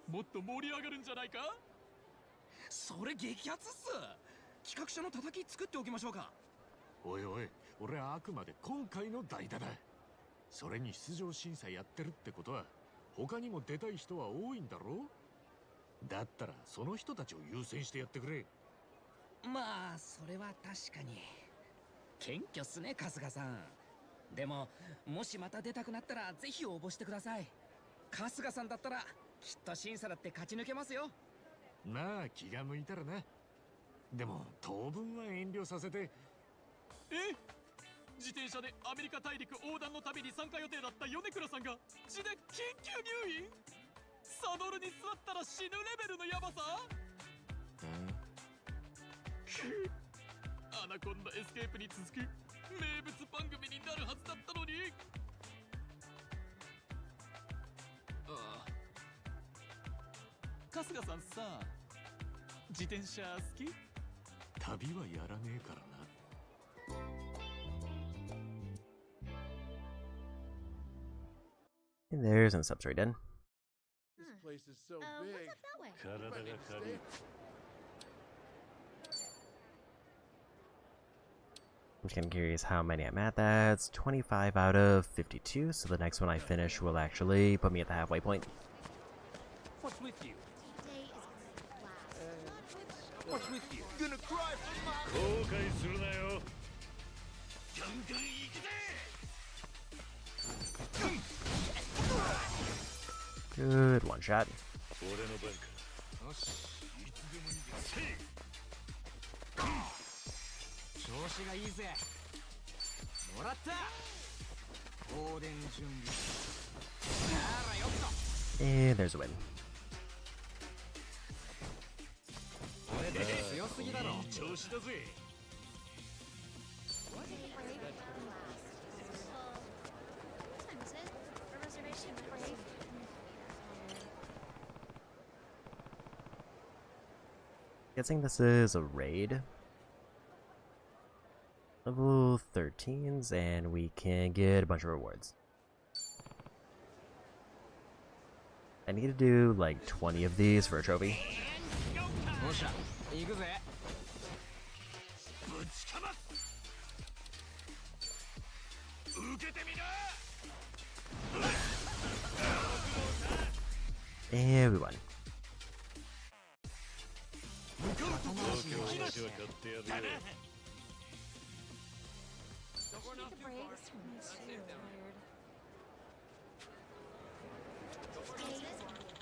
もっと盛り上がるんじゃないか。それ激アツっす。企画書の叩き作っておきましょうか。おいおい、俺はあくまで今回の代打だ。それに出場審査やってるってことは他にも出たい人は多いんだろう。だったらその人たちを優先してやってくれ。まあそれは確かに謙虚っすね春日さん。でももしまた出たくなったらぜひ応募してください。春日さんだったらきっと審査だって勝ち抜けますよ。まあ気が向いたらな。でも当分は遠慮させて。自転車でアメリカ大陸横断の旅に参加予定だった米倉さんが血で緊急入院。サドルに座ったら死ぬレベルのヤバさ。アナコンダエスケープに続く名物番組になるはずだったのに。春日さんさ、自転車好き？旅はやらねえからな。And there's an substory done. This place is so big. What's up that way? I'm just kind of curious how many I'm at. That's 25 out of 52, so the next one I finish will actually put me at the halfway point. What's with you? What's with you? Gonna cry for 後悔するなよ。ガンガン行くぜ。Good one shot. 俺の番か。よし、いつでもいいぜ。調子がいいぜ。もらった。放電準備。ならよっと。 And there's a win. これで強すぎだろ。いい調子だぜ。Guessing this is a raid. Level 13s, and we can get a bunch of rewards. I need to do like 20 of these for a trophy. よっしゃ、行くぜ。ぶちかます。受けてみな。Everyone. 東京の話は買ってやるよ。Take a break.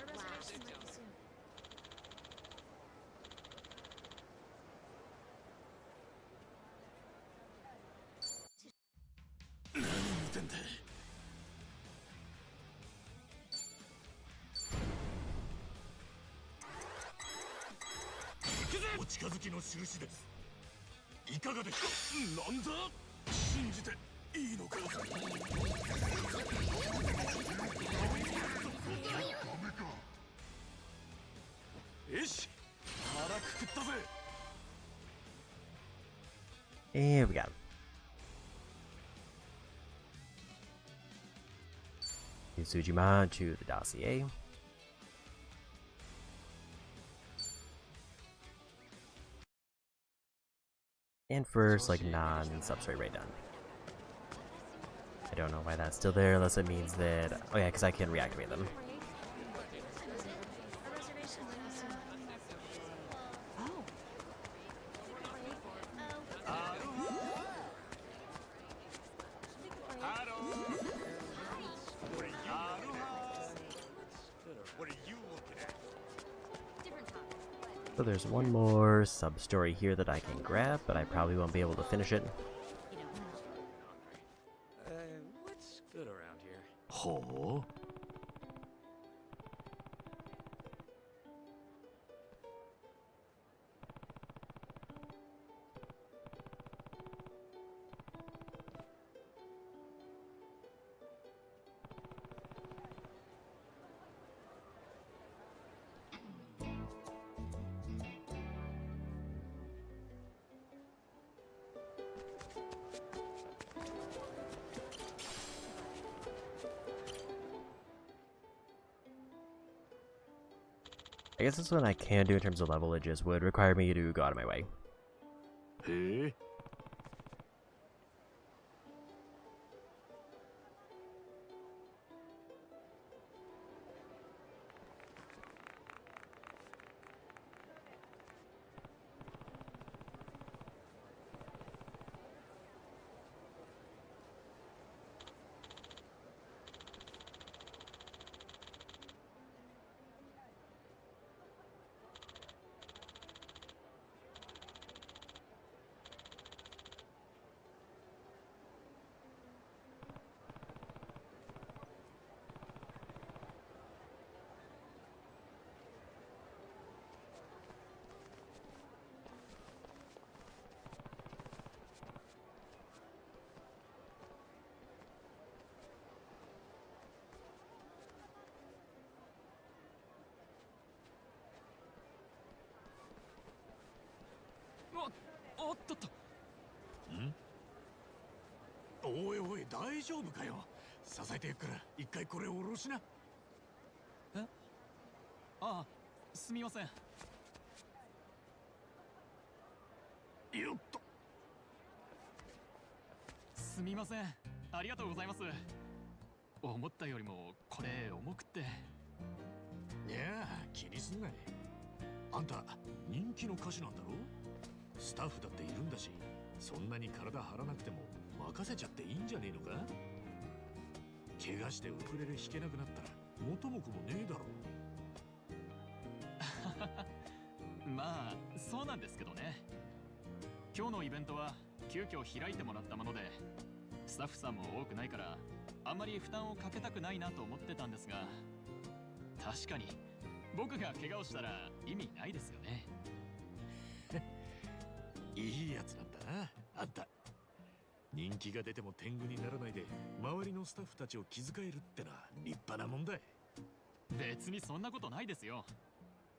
I'm so tired. Last. 何見てんだ。お近づきの印です。いかがですか。なんだ。信じていいよし、腹くくったぜ。 Here we go. Tsujima to the dossier. And first, like, non-substrate right done. I don't know why that's still there, unless it means that... Oh yeah, because I can reactivate them. So there's one more sub-story here that I can grab, but I probably won't be able to finish it. What's good around here? ほう。 I guess this one I can do in terms of level, it just would require me to go out of my way. へえ。 おっとっと。ん？おいおい、大丈夫かよ。支えてやっから一回これ下ろしな。え？ああ、すみません。よっと。すみません。ありがとうございます。思ったよりもこれ重くって。いやあ、気にすんな。あんた人気の歌手なんだろ？スタッフだっているんだし、そんなに体張らなくても任せちゃっていいんじゃねえのか？怪我してウクレレ弾けなくなったら元も子もねえだろ。まあそうなんですけどね。今日のイベントは急遽開いてもらったもので、スタッフさんも多くないからあんまり負担をかけたくないなと思ってたんですが、確かに僕が怪我をしたら意味ないですよね。いいやつなんだな、あんた。人気が出ても天狗にならないで周りのスタッフたちを気遣えるってのは立派なもんだ。別にそんなことないですよ。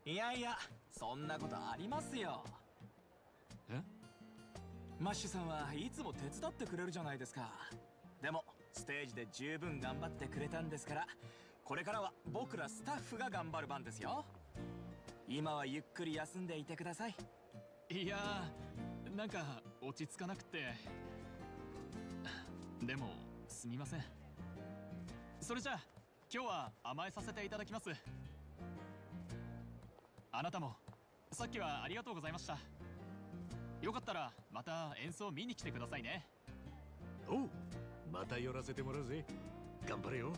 いやいや、そんなことありますよ。え？マッシュさんはいつも手伝ってくれるじゃないですか。でもステージで十分頑張ってくれたんですから、これからは僕らスタッフが頑張る番ですよ。今はゆっくり休んでいてください。いやー、なんか落ち着かなくて。でもすみません。それじゃあ今日は甘えさせていただきます。あなたもさっきはありがとうございました。よかったらまた演奏見に来てくださいね。おう、また寄らせてもらうぜ。頑張れよ。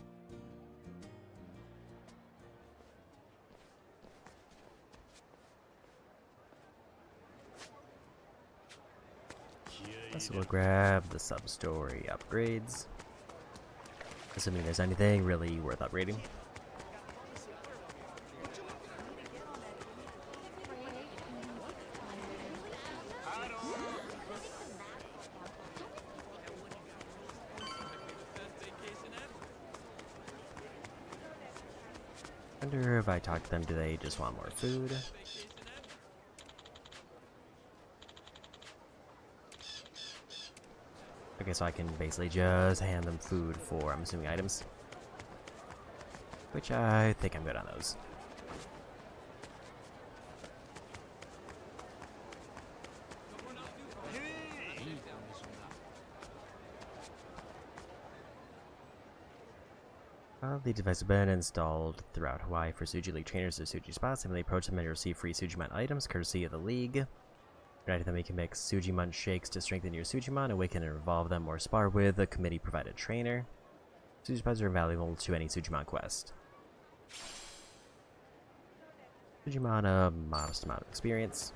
So we'll grab the sub-story upgrades. Assuming there's anything really worth upgrading. wonder if I talk to them, do they just want more food? Okay, so I can basically just hand them food for, I'm assuming, items. Which I think I'm good on those. The device has been installed throughout Hawaii for Suji League trainers to Suji spots. Simply approach them and receive free Sujimon items, courtesy of the League. Granted them, you can make Sujimon shakes to strengthen your Sujimon, awaken and revolve them, or spar with a committee-provided trainer. Suji spots are invaluable to any Sujimon quest. Sujimon, a modest amount of experience.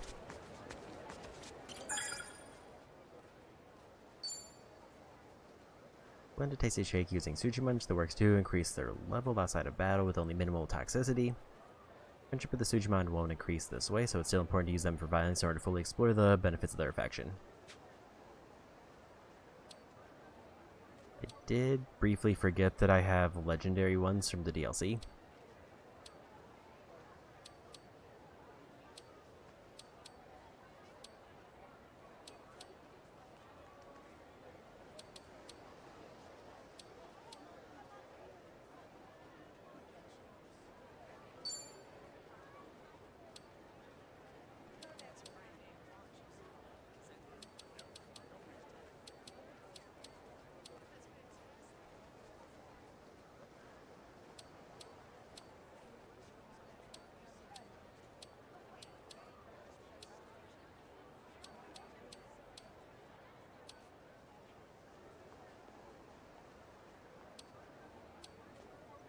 Blend a tasty shake using Sujimunch that works to increase their level outside of battle with only minimal toxicity. Friendship with the Sujimon won't increase this way, so it's still important to use them for violence in order to fully explore the benefits of their affection. I did briefly forget that I have legendary ones from the DLC.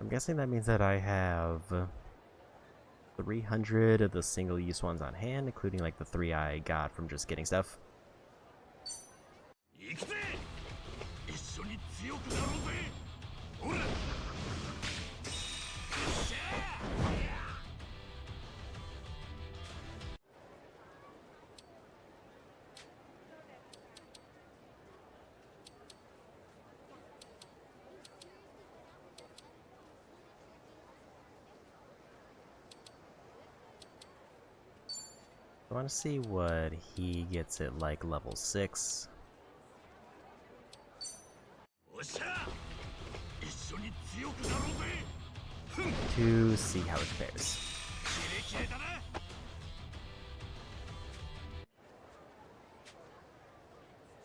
I'm guessing that means that I have 300 of the single-use ones on hand, including like the 3 I got from just getting stuff. I want to see what he gets at like level 6. To see how it fares.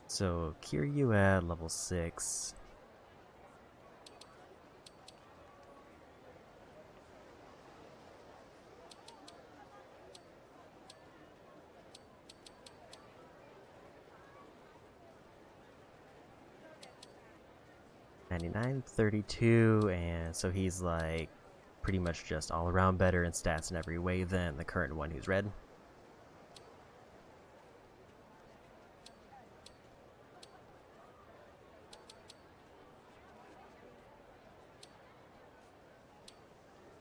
So Kiryu at level 6. $99.32, and so he's like pretty much just all around better in stats in every way than the current one who's red.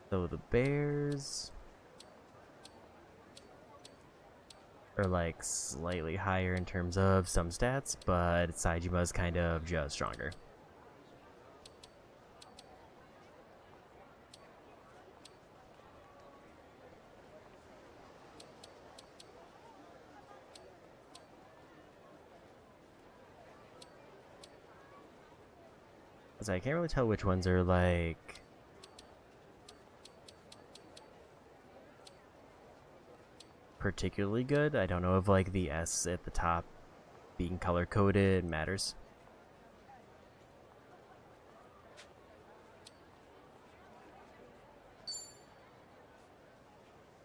So the bears are like slightly higher in terms of some stats, but Saijima's kind of just stronger. So I can't really tell which ones are like particularly good. I don't know if like the S at the top being color coded matters.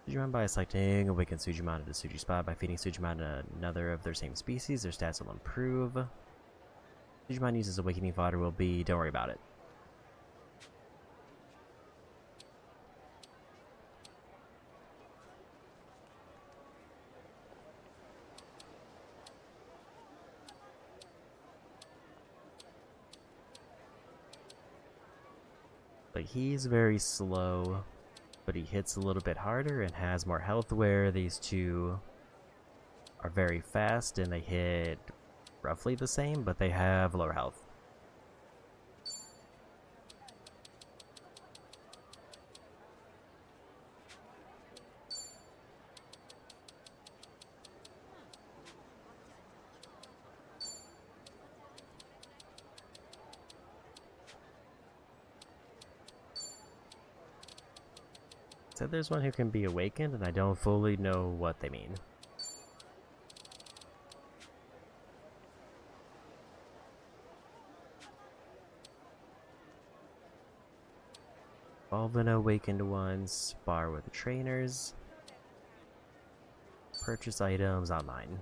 Sujimon by selecting Awaken Sujimon at a Suji spot. By feeding Sujimon another of their same species, their stats will improve. Sujimon uses Awakening Fodder will be, don't worry about it. Like, he's very slow, but he hits a little bit harder and has more health, where these two are very fast and they hit roughly the same, but they have lower health. said there's one who can be awakened, and I don't fully know what they mean. Evolve an awakened one, spar with the trainers, purchase items online.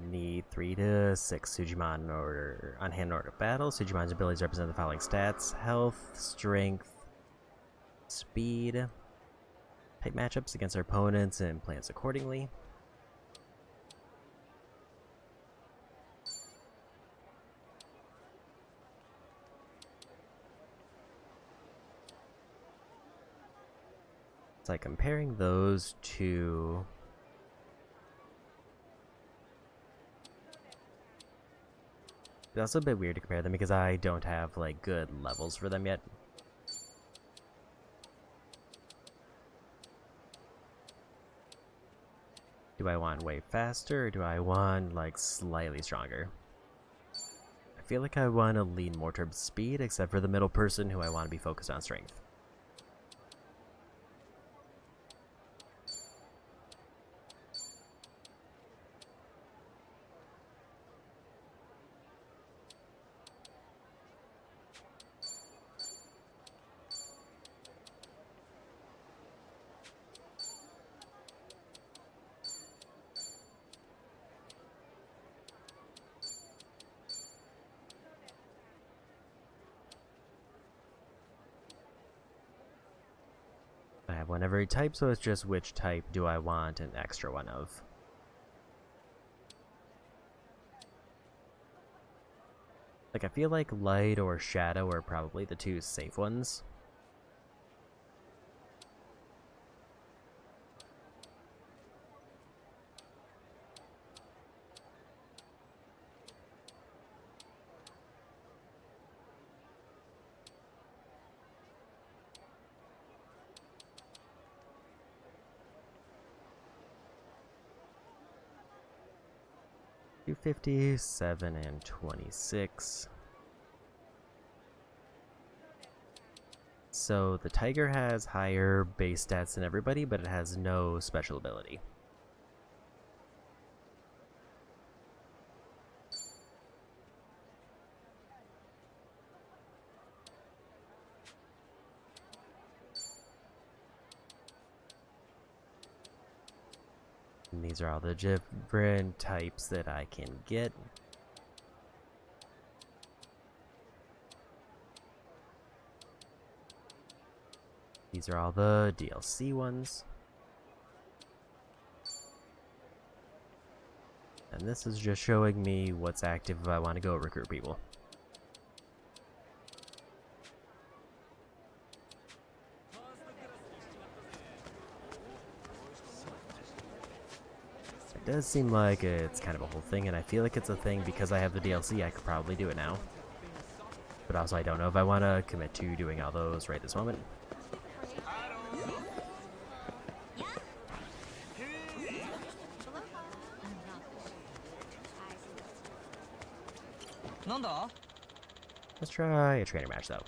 Need 3 to 6 Sujimon in order on hand in order of battle. Sujimon's abilities represent the following stats: health, strength, speed. Type matchups against our opponents and plans accordingly. It's like comparing those to it's also a bit weird to compare them because I don't have like good levels for them yet. Do I want way faster, or do I want like slightly stronger? I feel like I want to lean more towards speed, except for the middle person who I want to be focused on strength. I have one every type, so it's just which type do I want an extra one of. Like, I feel like light or shadow are probably the two safe ones. $257 and 26. So the tiger has higher base stats than everybody, but it has no special ability. And these are all the different types that I can get. These are all the DLC ones. And this is just showing me what's active if I want to go recruit people. It does seem like it's kind of a whole thing, and I feel like it's a thing because I have the DLC. I could probably do it now. But also I don't know if I want to commit to doing all those right this moment. Let's try a trainer match though.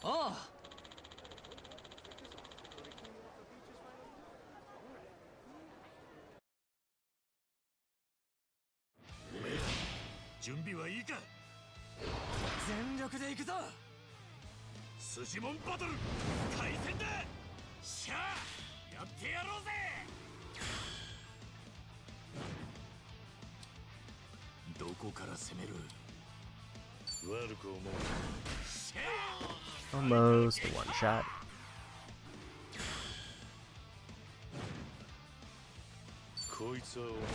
Oh. 準備はいいか。全力で行くぞ。筋モンバトル開戦だ。しゃあやってやろうぜ。どこから攻める。悪く思う。 Almost one shot. こいつは重いぞ。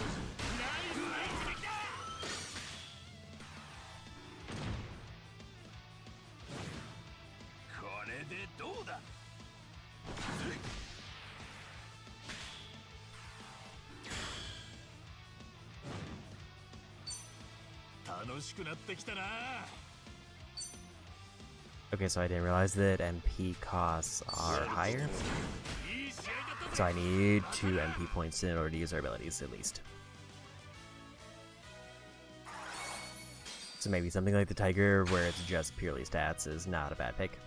これでどうだ。楽しくなってきたな。Okay, so I didn't realize that MP costs are higher. So I need 2 MP points in order to use our abilities, at least. So maybe something like the Tiger, where it's just purely stats, is not a bad pick.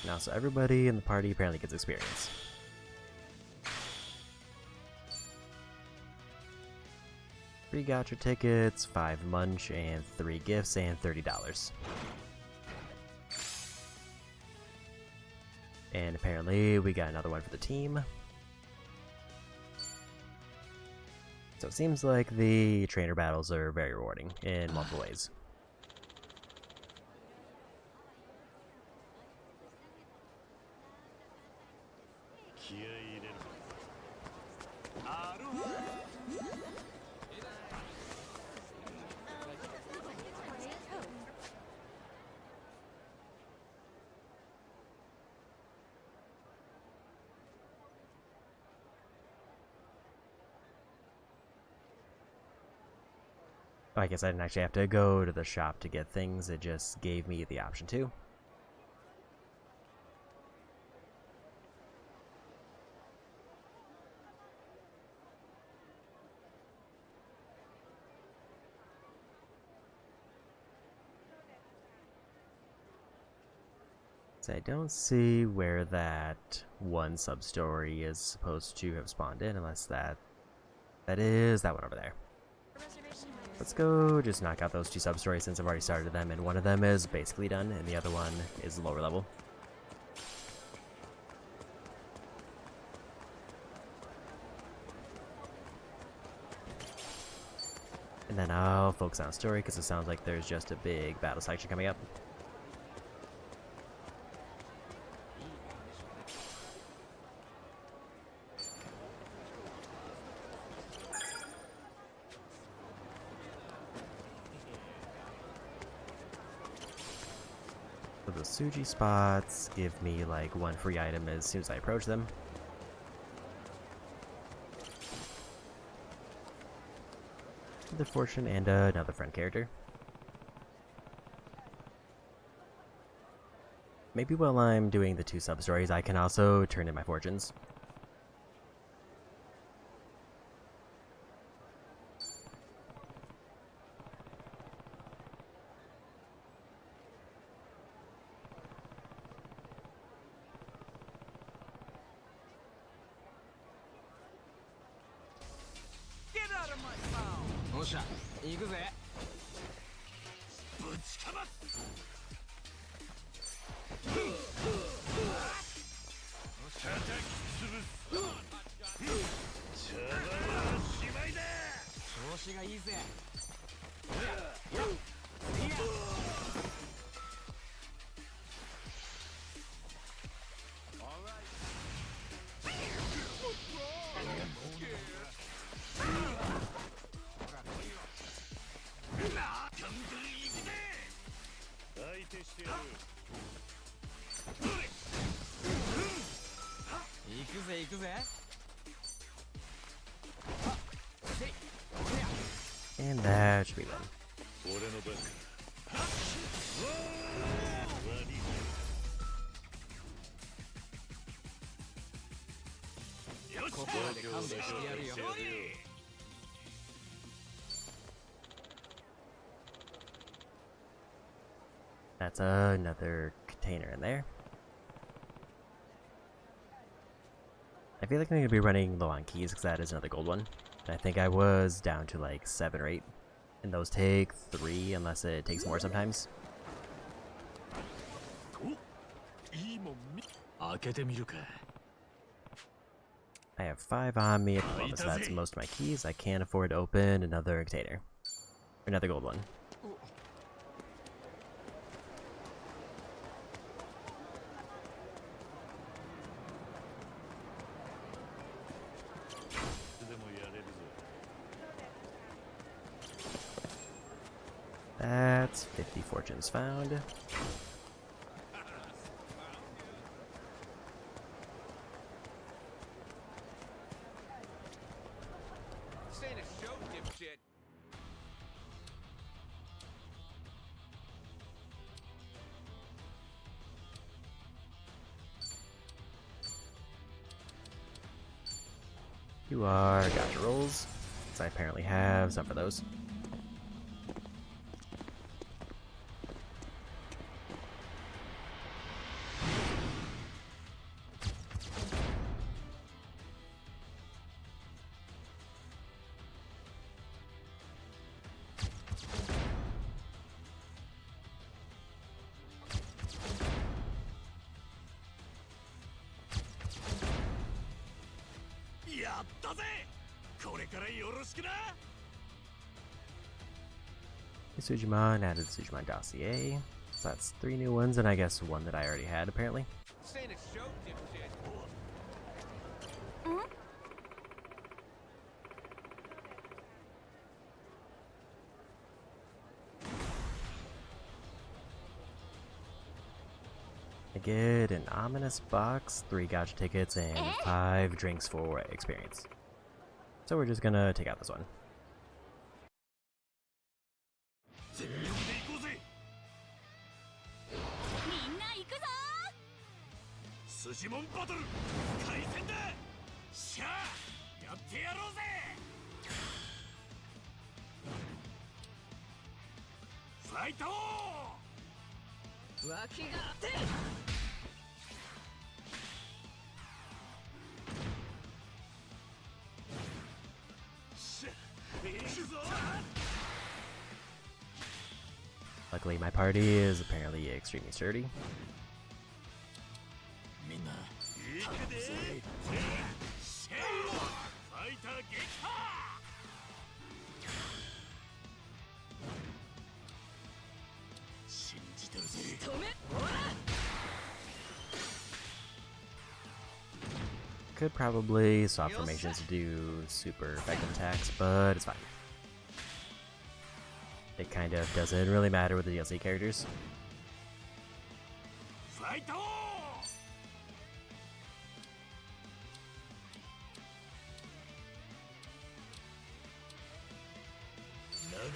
Now, so everybody in the party apparently gets experience. Three gacha tickets, 5 munch, and 3 gifts, and $30. And apparently we got another one for the team. So it seems like the trainer battles are very rewarding in multiple ways. I guess I didn't actually have to go to the shop to get things, it just gave me the option to. So I don't see where that one sub-story is supposed to have spawned in, unless that is that one over there. Let's go just knock out those 2 sub-stories since I've already started them, and one of them is basically done, and the other one is lower level. And then I'll focus on story, because it sounds like there's just a big battle section coming up. So the Suji spots give me like 1 free item as soon as I approach them. The fortune and another friend character. Maybe while I'm doing the 2 sub-stories, I can also turn in my fortunes. And that should be done. That's another container in there. I feel like I'm going to be running low on keys because that is another gold one. I think I was down to like 7 or 8. And those take 3 unless it takes more sometimes. I have 5 on me at the moment, so that's most of my keys. I can't afford to open another container. Another gold one. That's 50 fortunes found. You are gotcha rolls, because I apparently have some for those. Sujimon added the Sujimon dossier. So that's 3 new ones, and I guess one that I already had, apparently. I get an ominous box, 3 gotcha tickets, and 5 drinks for experience. So we're just gonna take out this one. Luckily, my party is apparently extremely sturdy. Could probably swap formations to do super effective attacks, but it's fine. It kind of doesn't really matter with the DLC characters.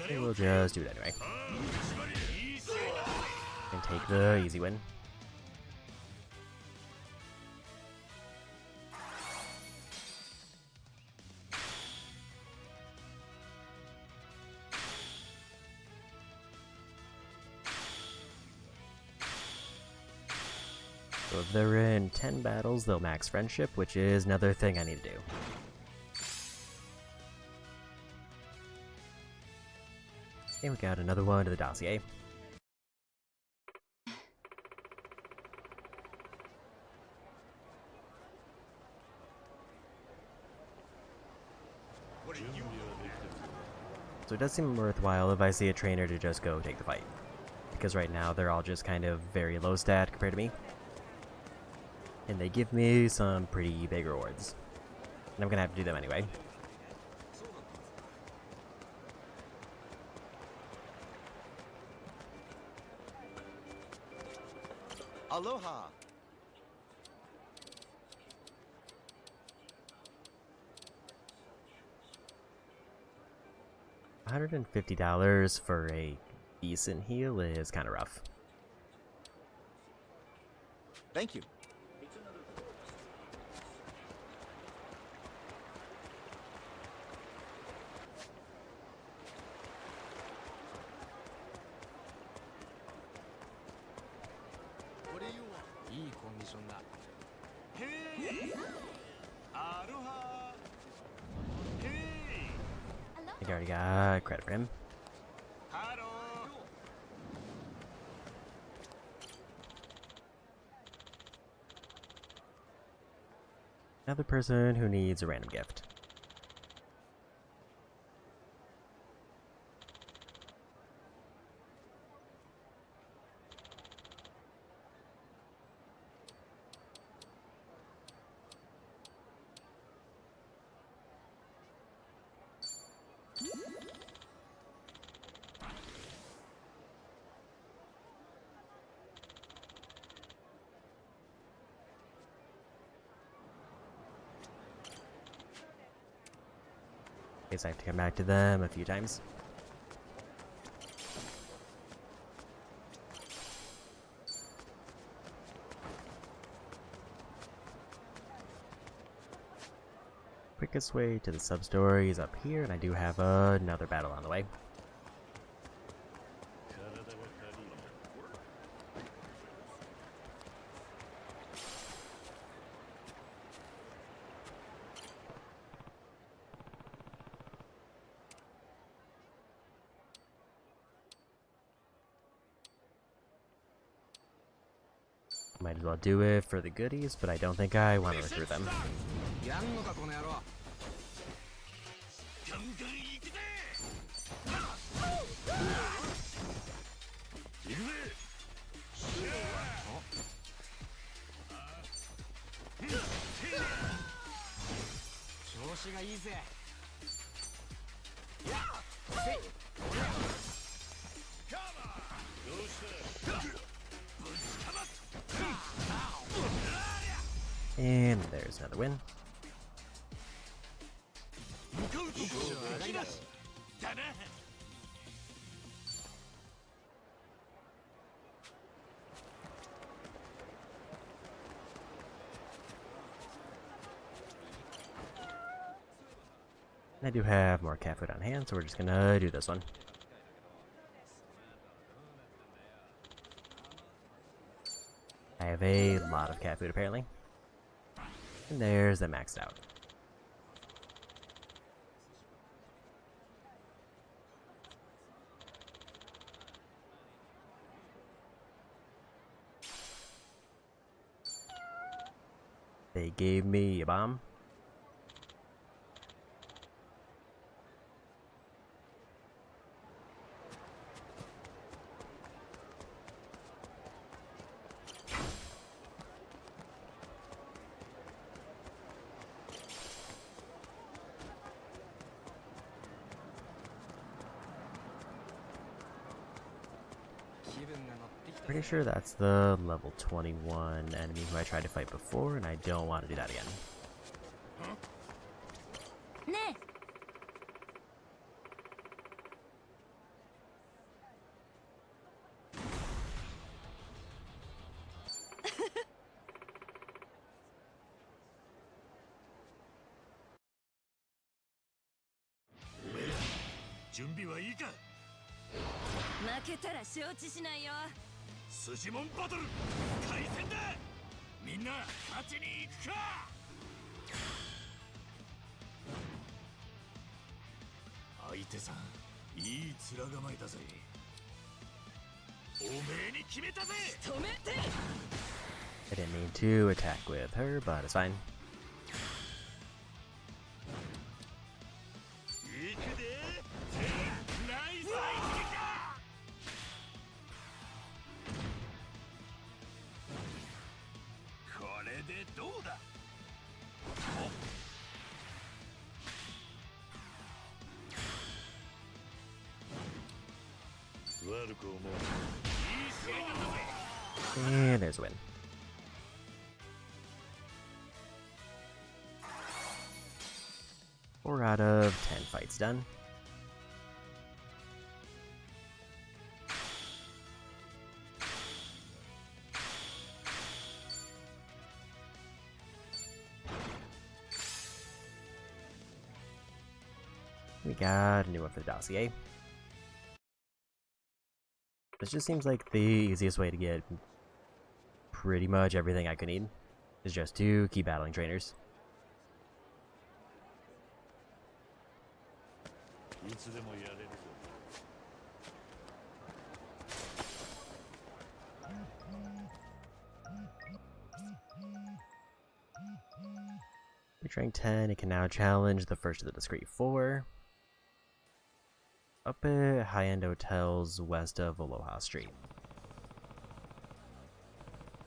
Okay, we'll just do it anyway. And take the easy win. So if they're in 10 battles, they'll max friendship, which is another thing I need to do. And we got another one to the dossier. So it does seem worthwhile if I see a trainer to just go take the fight. Because right now they're all just kind of very low stat compared to me. And they give me some pretty big rewards. And I'm gonna have to do them anyway. Aloha! $150 for a decent heal is kind of rough. Thank you. What do you want? いいコンディションだ。I think I already got credit for him. Another person who needs a random gift. Guess I have to come back to them a few times. quickest way to the sub-story is up here, and I do have another battle on the way. Might as well do it for the goodies, but I don't think I want to recruit them. And there's another win. I do have more cat food on hand, so we're just gonna do this one. I have a lot of cat food apparently. And there's the maxed out. They gave me a bomb. Pretty sure that's the level 21 enemy who I tried to fight before, and I don't want to do that again. I didn't mean to attack with her, but it's fine. And there's a win. Four out of 10 fights done. We got a new one for the dossier. This just seems like the easiest way to get pretty much everything I could need, is just to keep battling trainers. Reach rank 10, it can now challenge the first of the discrete 4. Up at high-end hotels west of Aloha Street.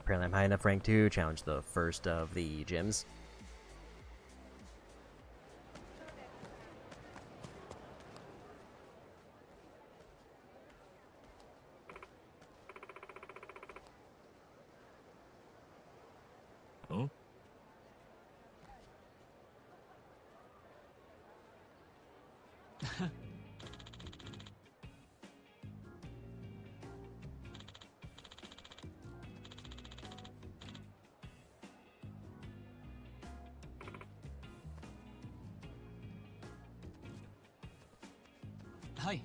Apparently I'm high enough rank to challenge the first of the gyms. Huh? はい。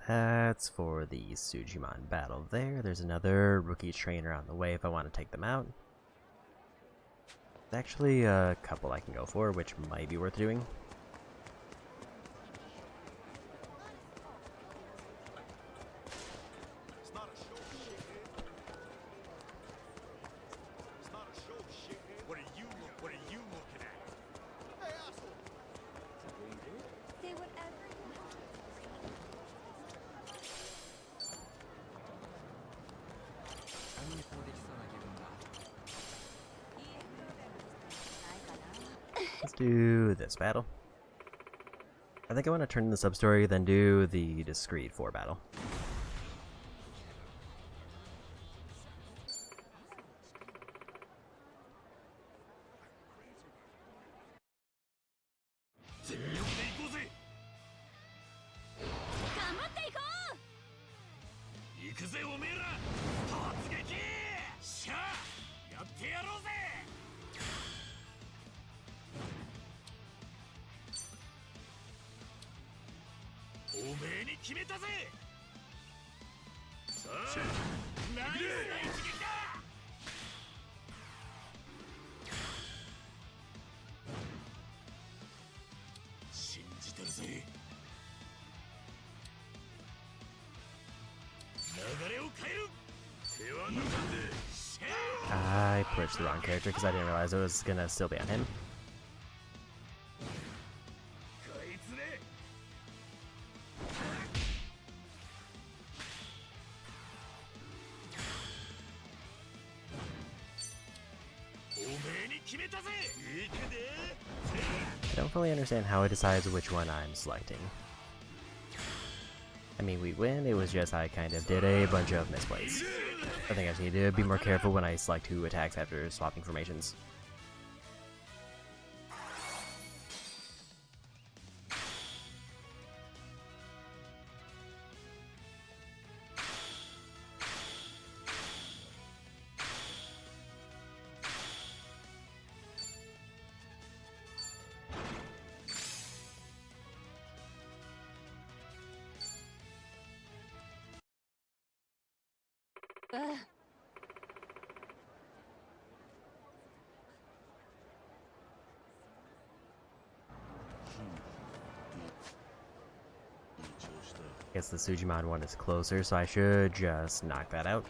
That's for the Sujimon battle there. There's another rookie trainer on the way if I want to take them out. There's actually a couple I can go for, which might be worth doing. Let's do this battle. I think I want to turn in the sub-story, then do the discrete 4 battle. I pushed the wrong character because I didn't realize it was gonna still be on him. I don't fully understand how it decides which one I'm selecting. I mean, we win, it was just I kind of did a bunch of misplays. I think I just need to be more careful when I select who attacks after swapping formations. Guess the Sujimon one is closer, so I should just knock that out.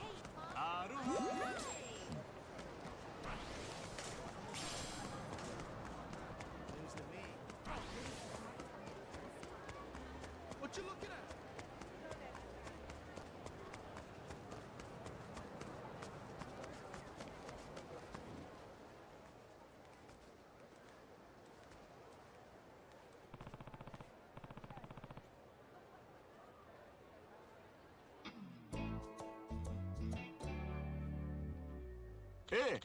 Hey!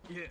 Yeah.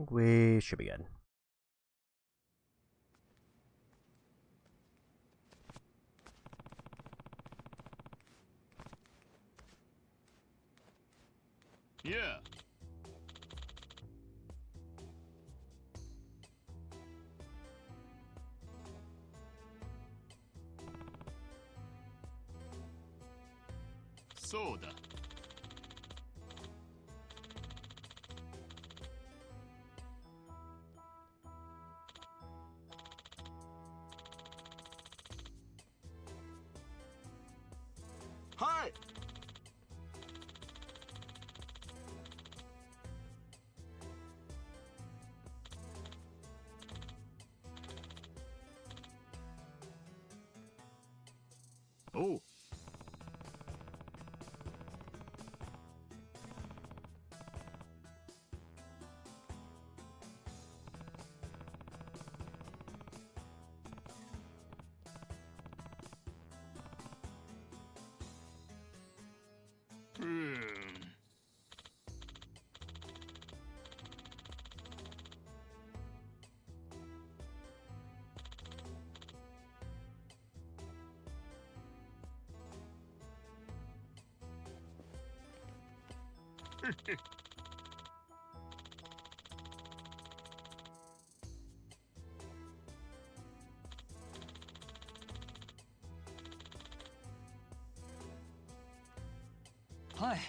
think we should be good. Yeah. So da. Hi. Oh. Hi.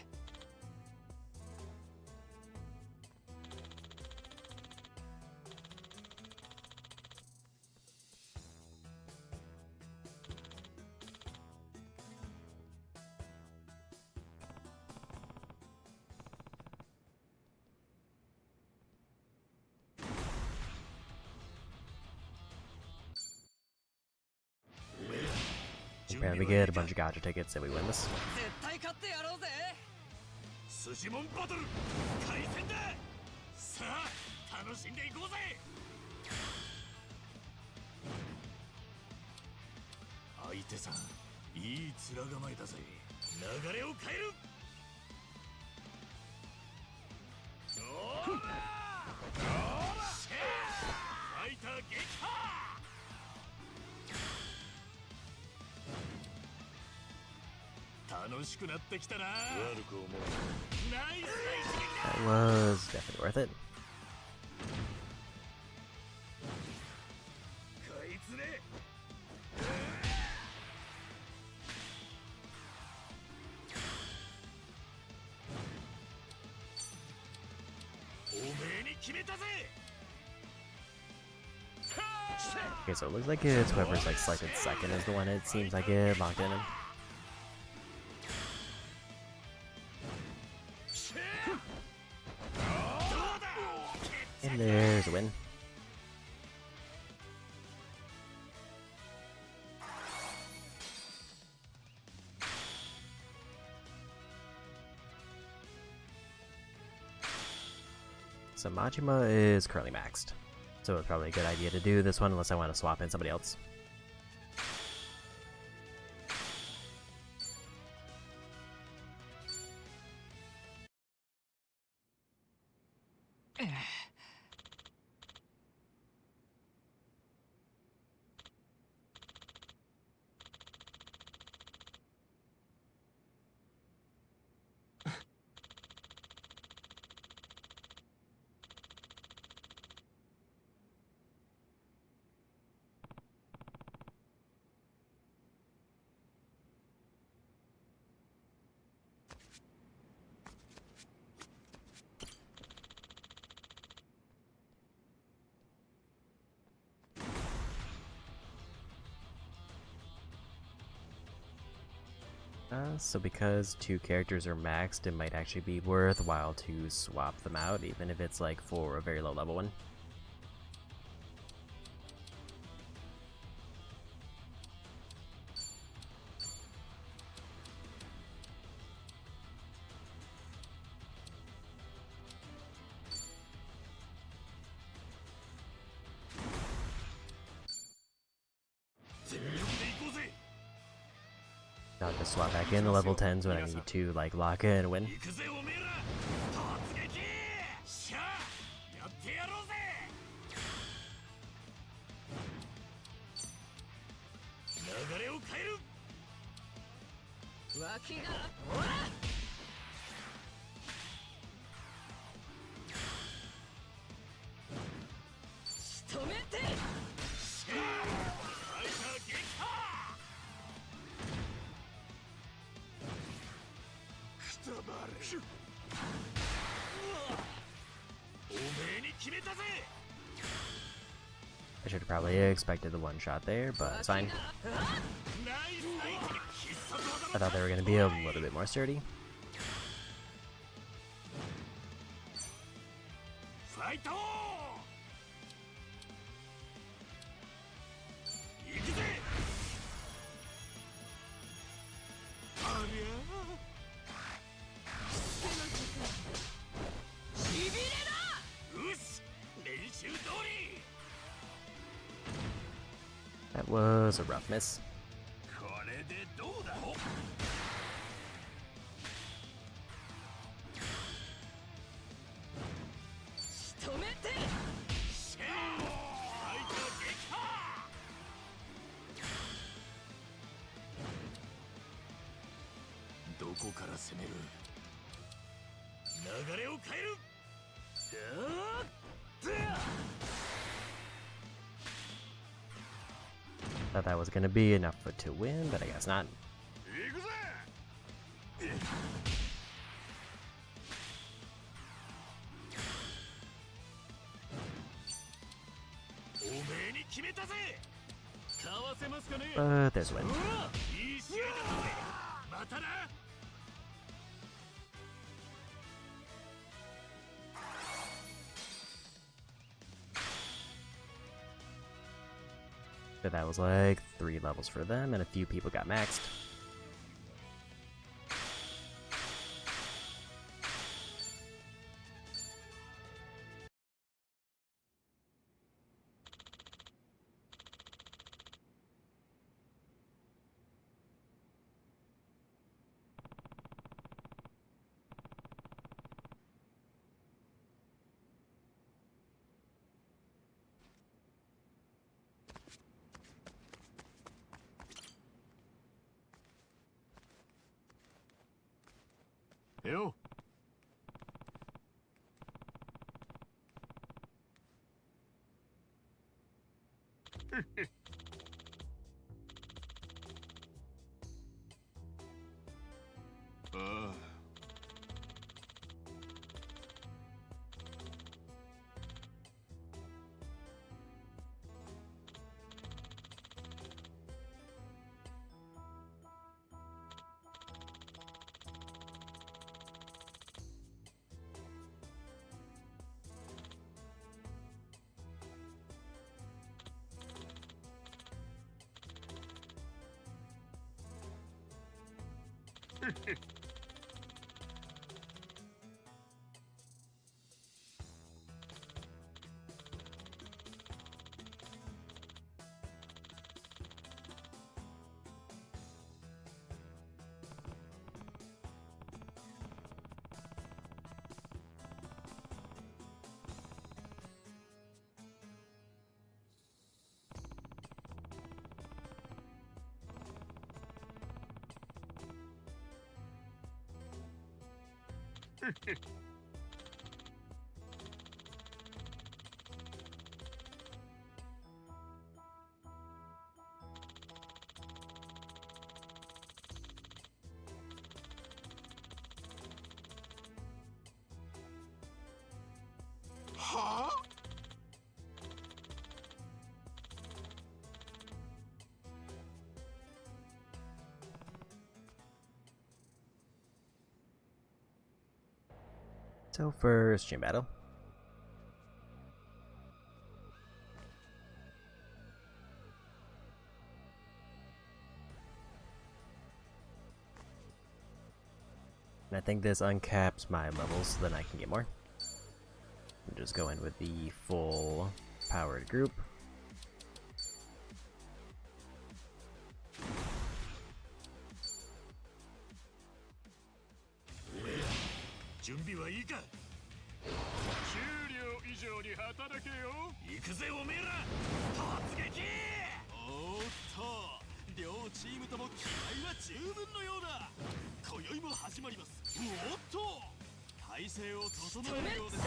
Apparently we get a bunch of gacha tickets and we win this. 絶対勝ってやろうぜ。筋モンバトル開戦だ。さあ楽しんでいこうぜ。相手さん、いい面構えだぜ。流れを変える。おーら。ファイター撃破。楽しくなってきたな。悪く思う。ナイスな一撃だ。 That was definitely worth it. こいつね。おめえに決めたぜ。 Okay, so it looks like it's whoever's like selected second is the one it seems like it locked in. And there's a win. So Majima is currently maxed. So it's probably a good idea to do this one unless I want to swap in somebody else. So because two characters are maxed, it might actually be worthwhile to swap them out, even if it's like for a very low level one. I'll just swap back in the level 10s when I need to like lock in and win. 行くぜおめえら。突撃。しゃあやってやろう。脇がほら仕留めてくたばれおめえに決めたぜ I should have probably expected the one shot there, but it's fine. I thought they were going to be a little bit more sturdy. That was a rough miss. Thought that was gonna be enough to win, but I guess not. But there's a win. But that was like 3 levels for them, and a few people got maxed. Yo. Huh? So first gym battle. And I think this uncaps my levels so then I can get more. I'm just going with the full powered group. 両チームとも気合は十分のようだ。今宵も始まります。おっと、体勢を整えるようです。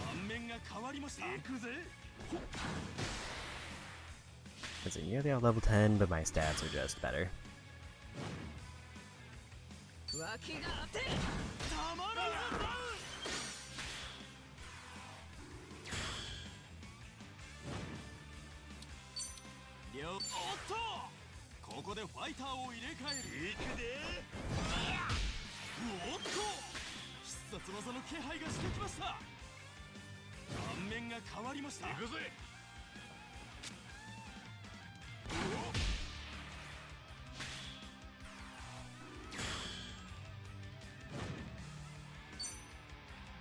盤面が変わりました。行くぜ。 Let's see, nearly all level 10, but my stats are just better. 脇が当てたまらん。おっと、ここでファイターを入れ替える。いくで。おっと、必殺技の気配がしてきました。盤面が変わりました。行くぜ。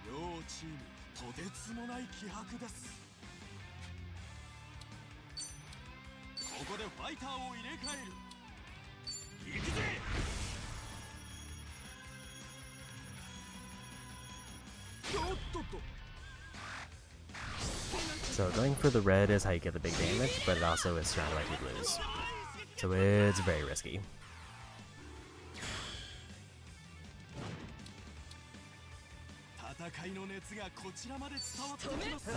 両チームとてつもない気迫です。ここでファイターを入れ替える。行くぜ。 So going for the red is how you get the big damage, but it also is surrounded by 2 blues. So it's very risky. 戦いの熱がこちらまで伝わってきます。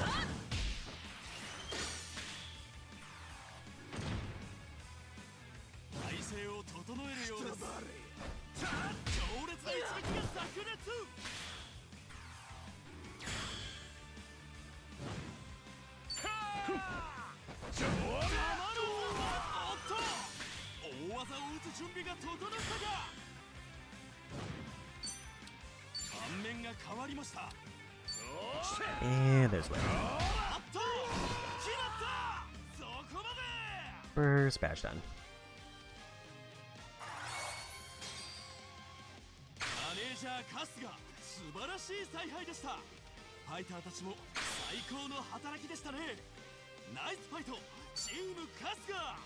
体勢を整えるようです。強烈な一撃が炸裂。大技を打つ準備が整ったか。盤面が変わりました。 And there's one. Burst bash done. マネージャーカスが素晴らしい采配でした。ファイターたちも最高の働きでしたね。ナイスファイト、チームカスが。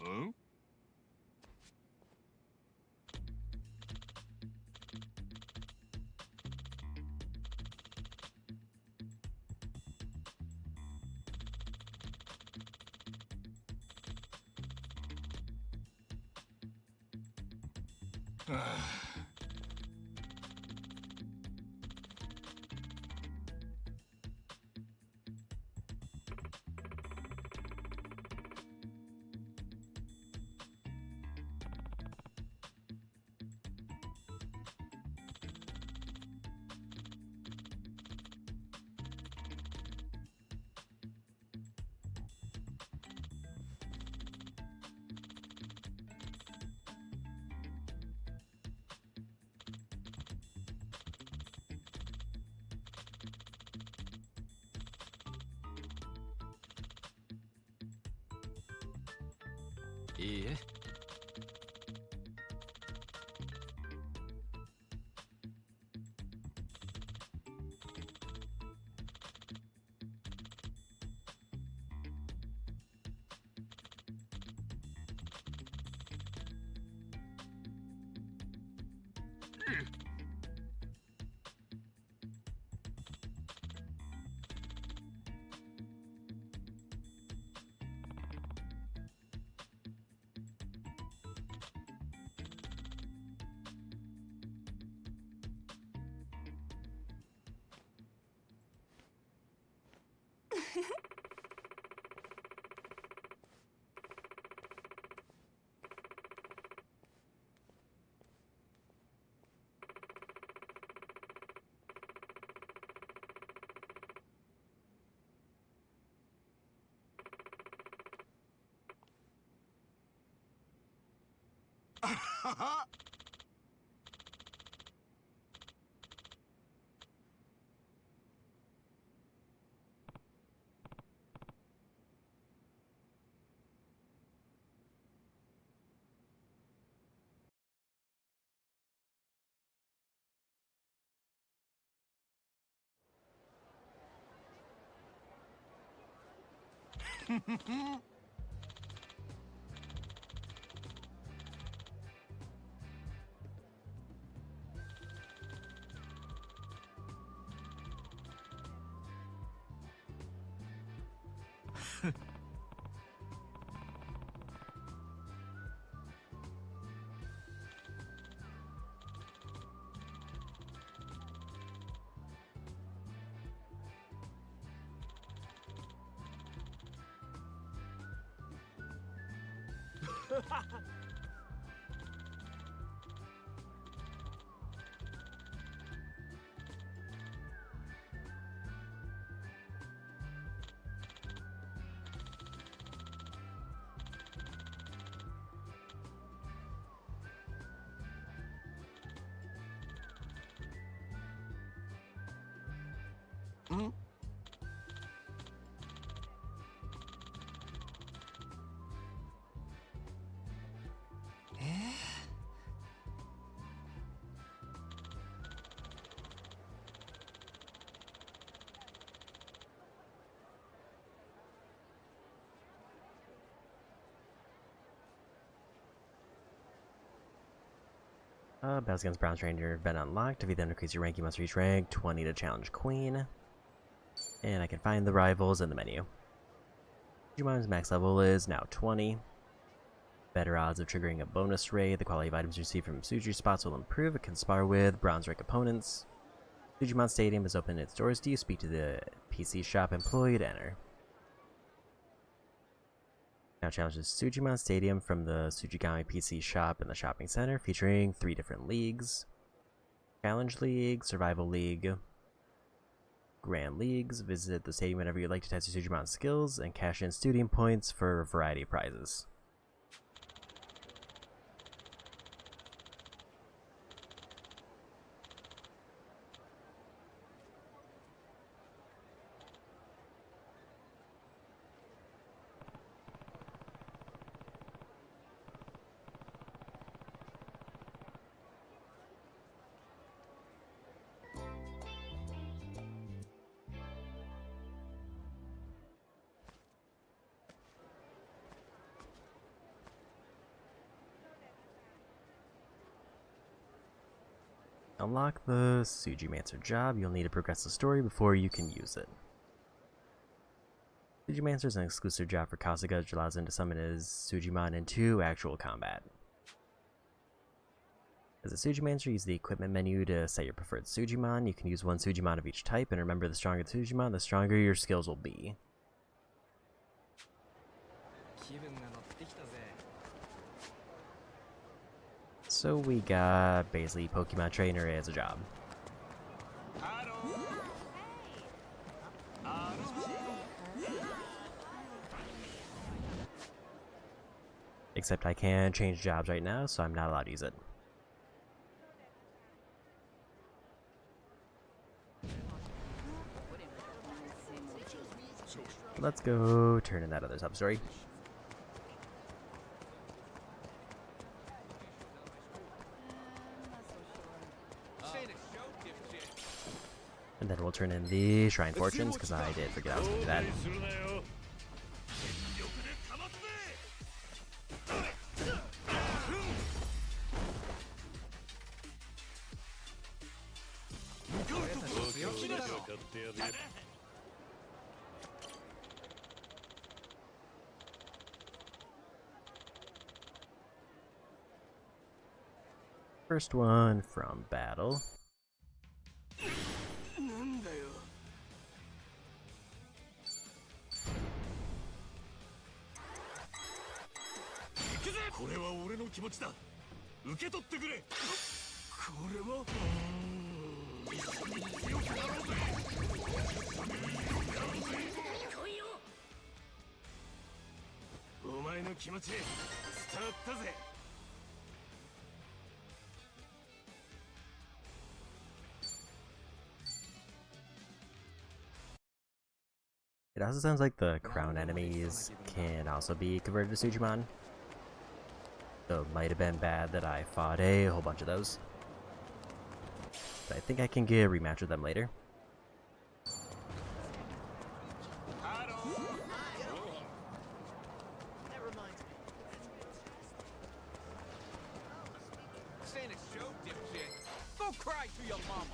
ん？いいえ。ん？Battles against Bronze Ranger have been unlocked. Defeat them to increase your rank. You must reach rank 20 to challenge Queen. And I can find the rivals in the menu. Sujumon's max level is now 20. Better odds of triggering a bonus raid. The quality of items received from Suju spots will improve. It can spar with bronze rank opponents. Sujumon Stadium has opened its doors to you. Speak to the PC shop employee to enter. Now challenges Sujumon Stadium from the Sujigami PC shop in the shopping center, featuring 3 different leagues. Challenge League, Survival League, Grand Leagues. Visit the stadium whenever you'd like to test your Sujumon skills and cash in stadium points for a variety of prizes. Unlock the Sujumancer job. You'll need to progress the story before you can use it. Sujumancer is an exclusive job for Kasuga, which allows him to summon his Sujimon into actual combat. As a Sujumancer, use the equipment menu to set your preferred Sujimon. You can use 1 Sujimon of each type, and remember, the stronger the Sujimon, the stronger your skills will be. So we got basically Pokemon Trainer as a job. Except I can change jobs right now, so I'm not allowed to use it. Let's go turn in that other sub-story. And then we'll turn in the Shrine Fortunes, because I did forget I was going to do that. First one from battle. これは俺の気持ちだ。受け取ってくれ。これは一緒に強くなろうぜ。来いよ。お前の気持ち伝わったぜ。It also sounds like the crown enemies can also be converted to Sujimon. So it might have been bad that I fought a whole bunch of those. But I think I can get a rematch with them later. Go cry to your mama.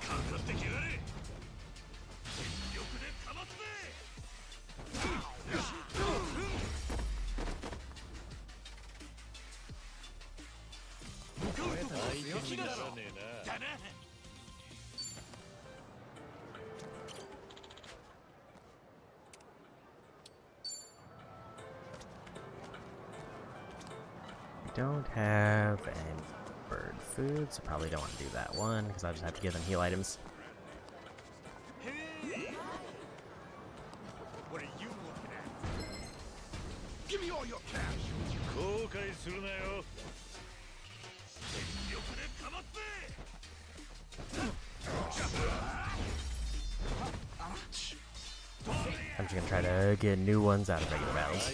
I don't have any bird food, so probably don't want to do that one because I'll just have to give them heal items. What are you looking at? Give me all your cash. I'm just gonna try to get new ones out of regular battles.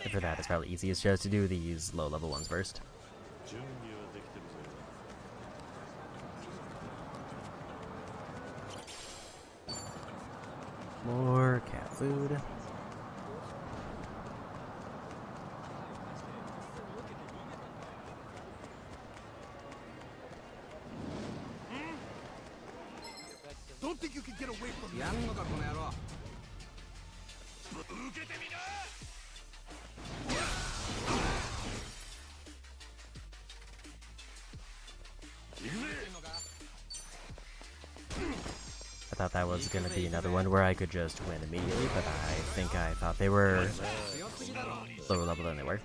And for that, it's probably easiest just to do these low-level ones first. More cat food. Don't think you can get away from me. I thought that was gonna be another one where I could just win immediately, but I think I thought they were lower level than they were.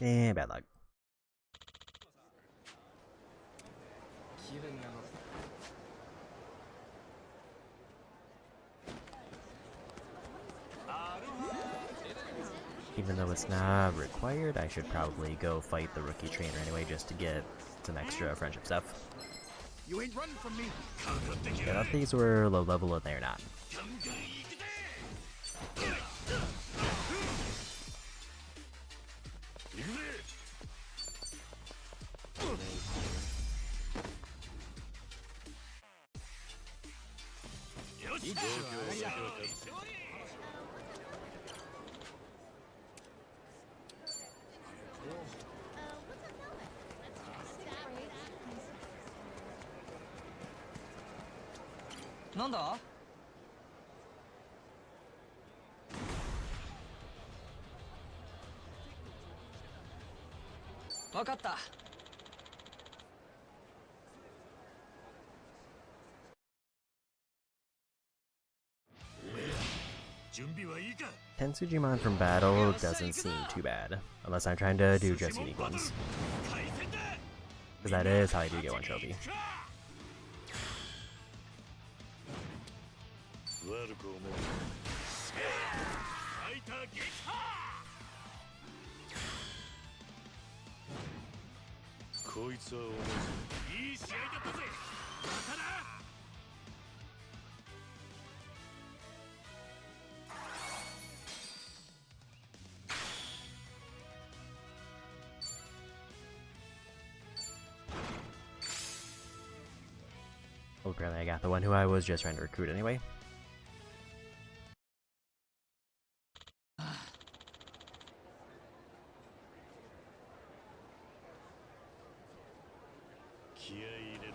And bad luck. Even though it's not required, I should probably go fight the rookie trainer anyway just to get some extra friendship stuff. You ain't running from me. Yeah, I thought these were low level and they're not. Nanda? わかった。10 Sujimon from battle doesn't seem too bad, unless I'm trying to do just unique ones. Because that is how I do get one trophy. Well, apparently I got the one who I was just trying to recruit anyway. 気合い入れる。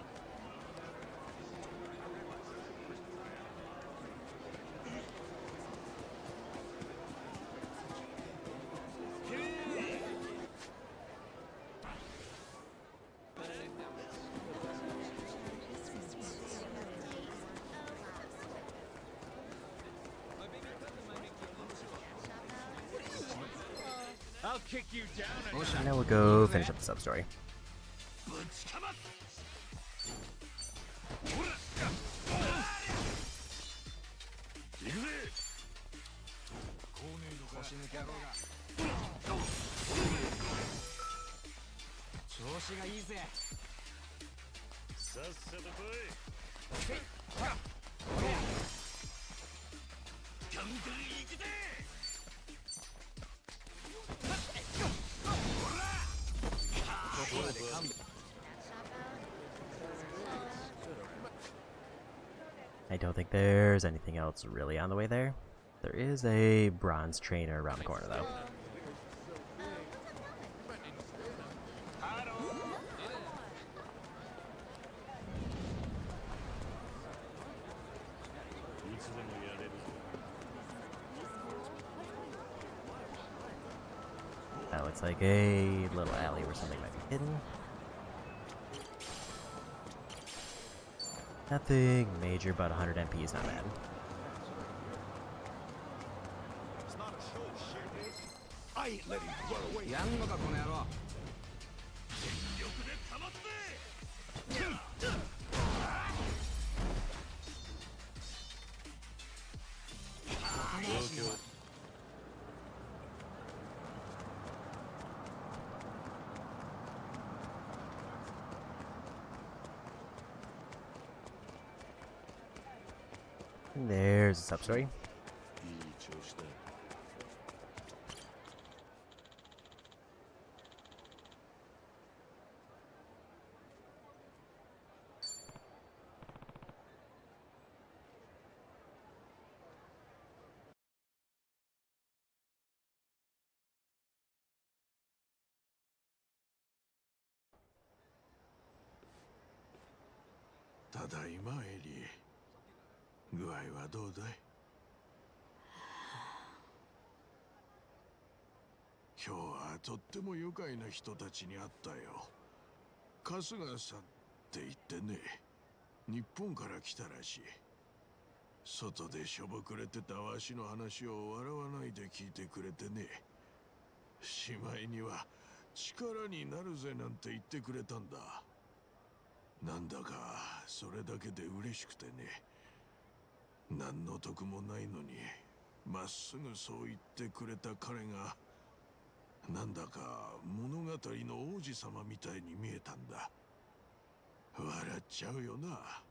I'll kick you down a And now we'll go finish up the sub story. 腰抜け野郎が調子がいいぜ。さっさと来い。ガンガン行くぜ。ここらで勘弁。I don't think there's anything else really on the way there. There is a bronze trainer around the corner, though. That looks like a little alley where something might be hidden. Nothing major, but 100 MP is not bad. I ain't letting you run away. やんのかこの野郎。And there's a sub story. いい調子だ。ただいまエリー。具合はどうだい？今日はとっても愉快な人たちに会ったよ。春日さんって言ってね、日本から来たらしい。外でしょぼくれてたわしの話を笑わないで聞いてくれてね。しまいには力になるぜなんて言ってくれたんだ。なんだかそれだけで嬉しくてね。何の得もないのにまっすぐそう言ってくれた彼がなんだか物語の王子様みたいに見えたんだ。笑っちゃうよな。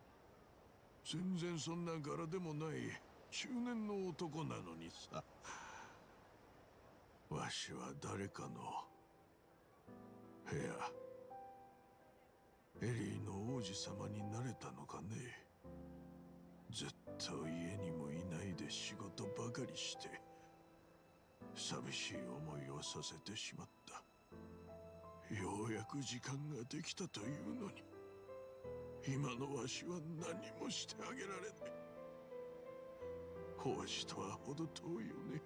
全然そんな柄でもない中年の男なのにさ。わしは誰かの部屋エリーの王子様になれたのかね。ずっと家にもいないで仕事ばかりして寂しい思いをさせてしまった。ようやく時間ができたというのに今のわしは何もしてあげられない。王子とはほど遠いよね。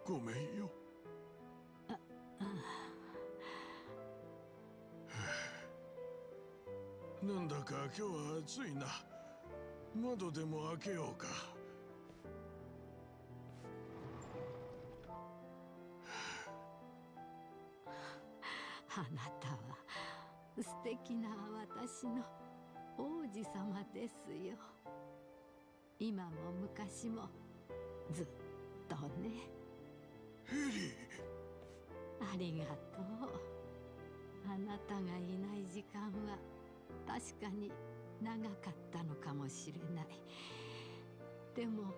ごめんよ。なんだか今日は暑いな。窓でも開けようか。あなたは素敵な私の王子様ですよ。今も昔もずっとね。エリありがとう。あなたがいない時間は確かに長かったのかもしれない。でも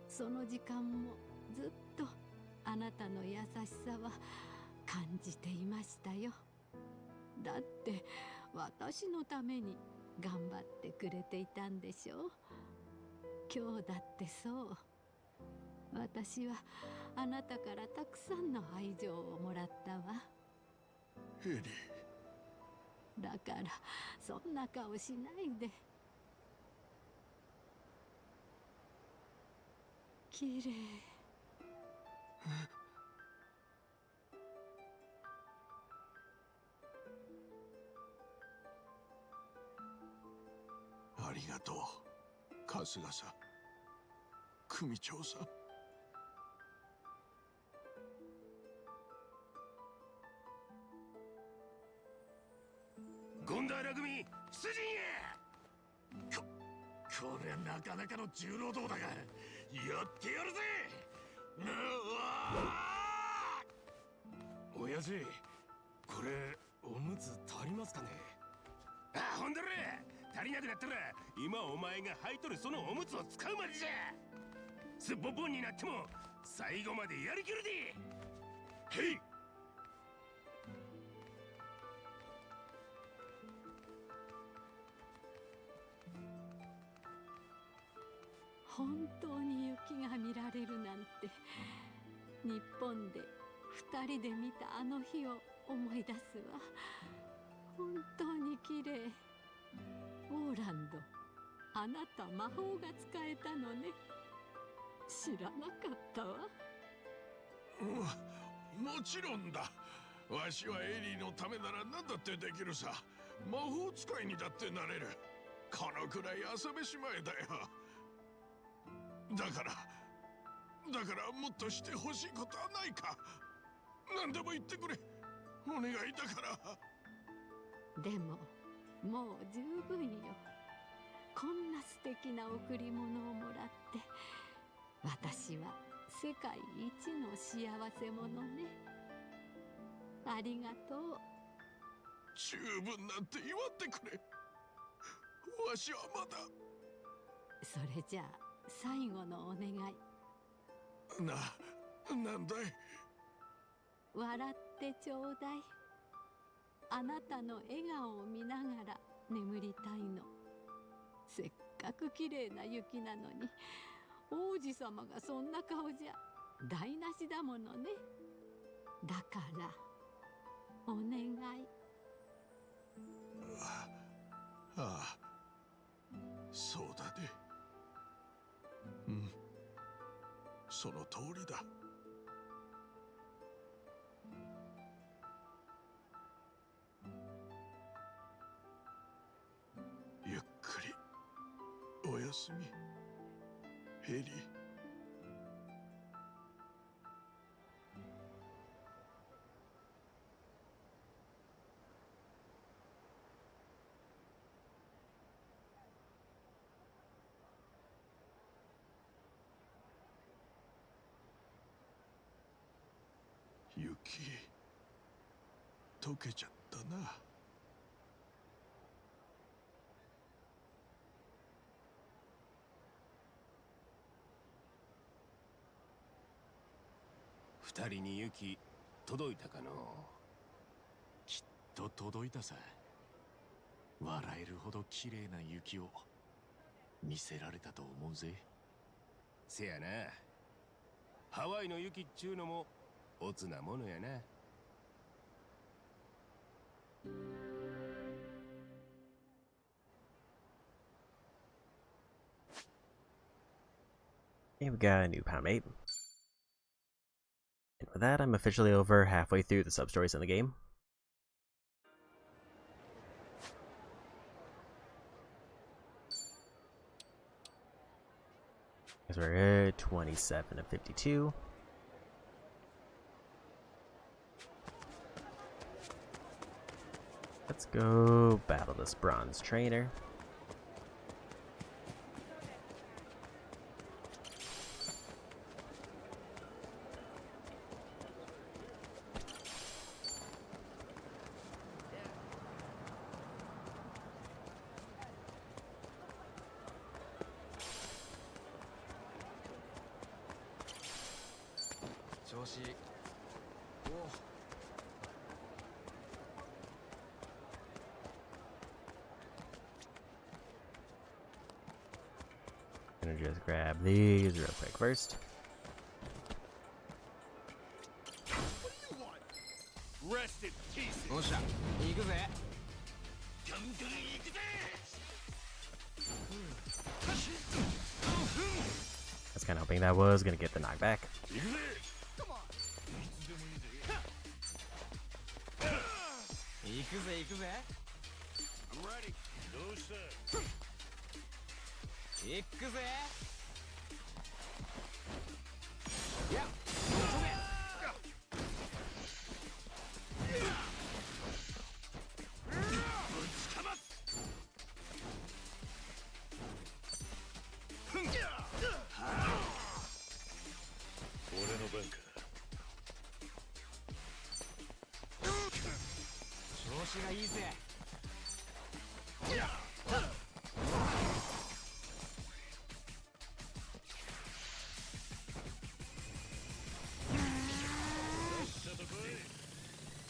その時間もずっとあなたの優しさは感じていましたよ。だって私のために頑張ってくれていたんでしょ。今日だってそう。私はあなたからたくさんの愛情をもらったわ。エリだからそんな顔しないで。綺麗。ありがとう、春日さん、組長さん。ゴンダーラ組出陣へ。これはなかなかの重労働だが、やってやるぜ。親父、これおむつ足りますかね。あ、ほんだら足りなくなったら今お前が履いとるそのおむつを使うまでじゃ。すっぽぽんになっても最後までやりきるで。へい。本当に雪が見られるなんて、日本で2人で見たあの日を思い出すわ。本当に綺麗。オーランド、あなた魔法が使えたのね。知らなかったわ。もちろんだ。わしはエリーのためなら何だってできるさ。魔法使いにだってなれる。このくらい遊べしまえだよ。だからもっとしてほしいことはないか。何でも言ってくれ。お願いだから。でももう十分よ。こんな素敵な贈り物をもらって、私は世界一の幸せ者ね。ありがとう。十分なんて言わんでくれ。わしはまだ。それじゃあ最後のお願い。なんだい。笑ってちょうだい。あなたの笑顔を見ながら眠りたいの。せっかく綺麗な雪なのに、王子様がそんな顔じゃ台無しだものね。だからお願い。ああ、そうだね。うん、その通りだ。ゆっくりおやすみ、ヘリー。雪溶けちゃったな。二人に雪届いたかの。きっと届いたさ。笑えるほど綺麗な雪を見せられたと思うぜ。せやな。ハワイの雪っちゅうのもおつなものやな。Okay, we got a new Pomade. And with that, I'm officially over halfway through the sub-stories in the game. Because we're at 27 of 52. Let's go battle this bronze trainer. Gonna just grab these real quick first. Rest in peace. おっしゃ、行くぜ。kind of hoping that was gonna get the knockback. I'm ready. Yeah. 俺の番か。調子がいいぜ。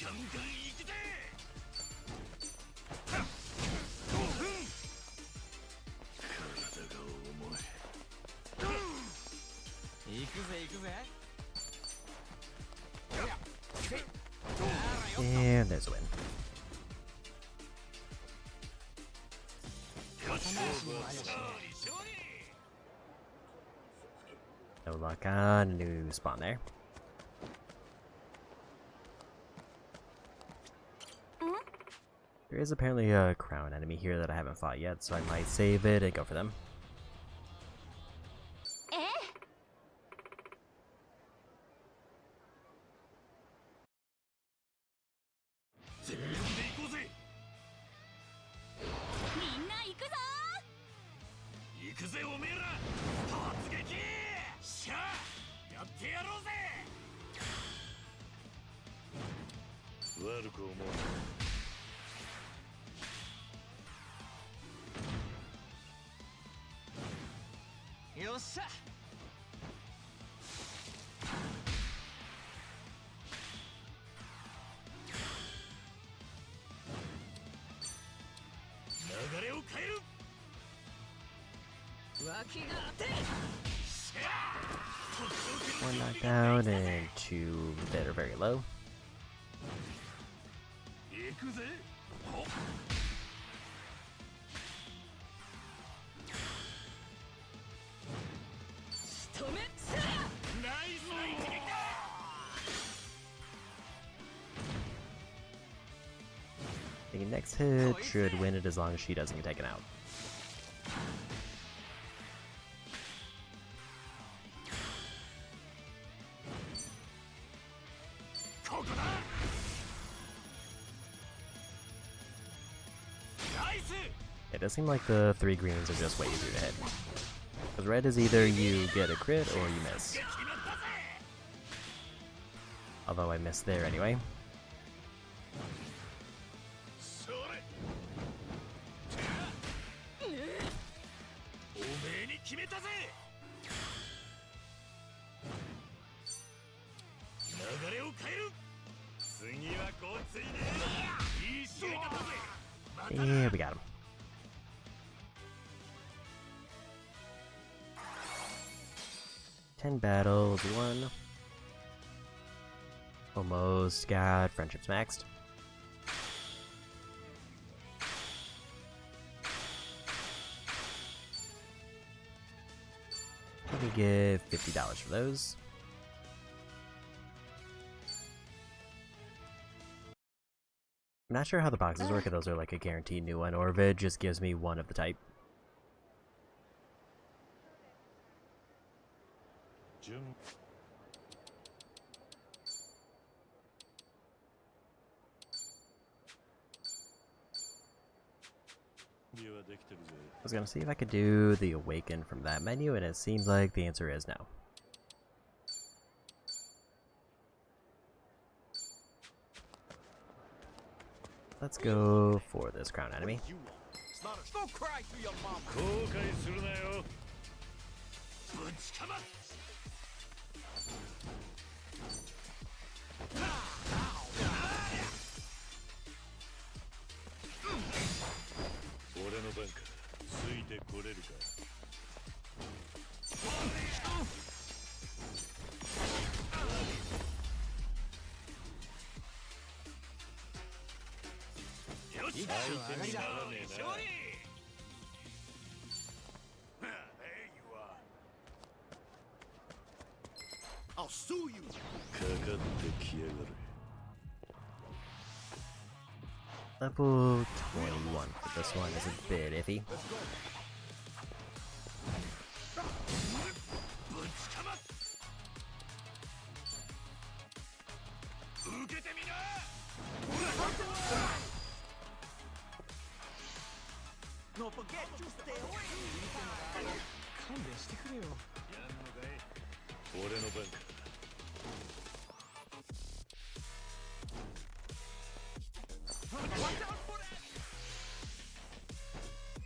ガンガン行くぜ。体が重い。行くぜ行くぜ。 And there's a win. No luck on a new spawn there. There is apparently a crown enemy here that I haven't fought yet, so I might save it and go for them. One knockdown and two that are very low. The next hit should win it as long as she doesn't get taken out. It does seem like the three greens are just way easier to hit. Because red is either you get a crit or you miss. Although I missed there anyway. Yeah, we got him. Ten battles, one. Almost got friendships maxed. Let me get $50 for those. I'm not sure how the boxes work, if those are like a guaranteed new one, or if it just gives me one of the type. I was gonna see if I could do the Awaken from that menu, and it seems like the answer is no. Let's go for this crown enemy. Go cry to your mama. I'll sue you. かかってきやがれ。 Level 21 for this one is a bit iffy. ぶちかます受けてみな。 No forget you stay away. 勘弁してくれよ。やんのかい。俺の番か。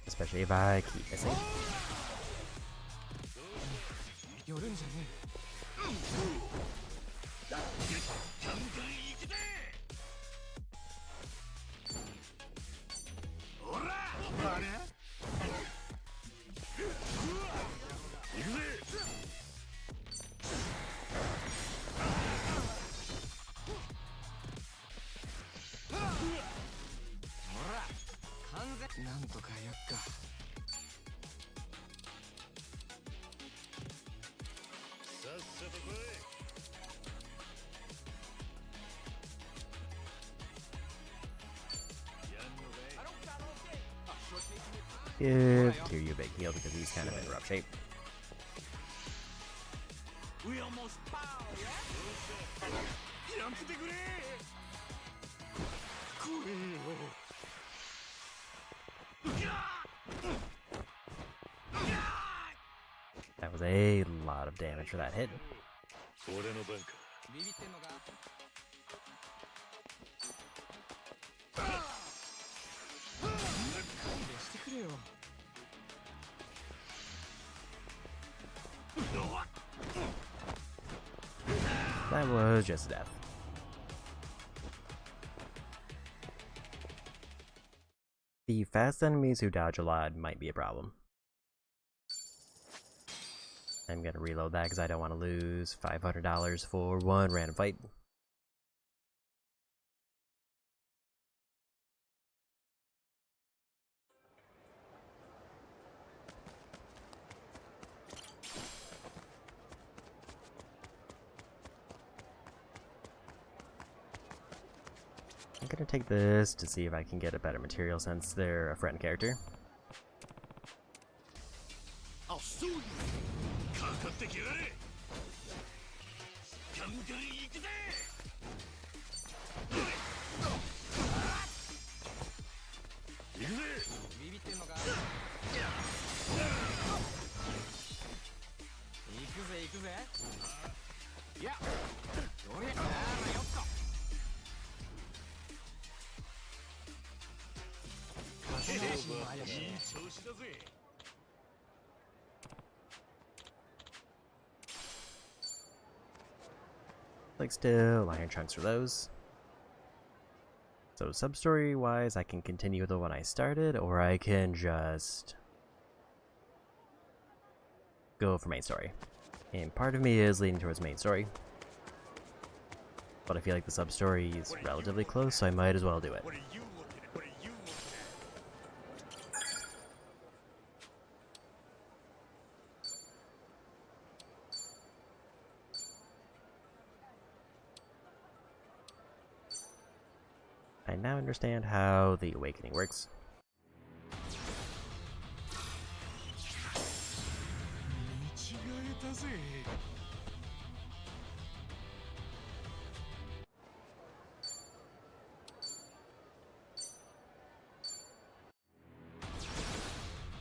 Especially if I keep missing. 寄るんじゃねガンガン行くぜ。ほら。あれ。行くぜ。 完全なんとかやっか。 さっさと来い。 Give Kiryu a big heal because he's kind of in rough shape. We almost pow, yeah? ジャンプでくれ。これよ。 That was a lot of damage for that hit. 俺の番か。 ビビってんのか。 勘弁してくれよ。 That was just death. The fast enemies who dodge a lot might be a problem. I'm gonna reload that because I don't want to lose $500 for one random fight. I'm gonna take this to see if I can get a better material since they're a friend character. I'll sue you. かかってきやがれ。ガンガン行くぜ。行くぜ。ビビってんのか。行くぜ行くぜ。いや、どれ？ああ、よっと。 いい調子だぜ。 Like still iron chunks for those. So sub-story wise, I can continue with the one I started, or I can just go for main story. And part of me is leaning towards main story. But I feel like the sub-story is relatively close, so I might as well do it. What are you looking at? What are you looking I now understand how the awakening works. 見違えたぜ。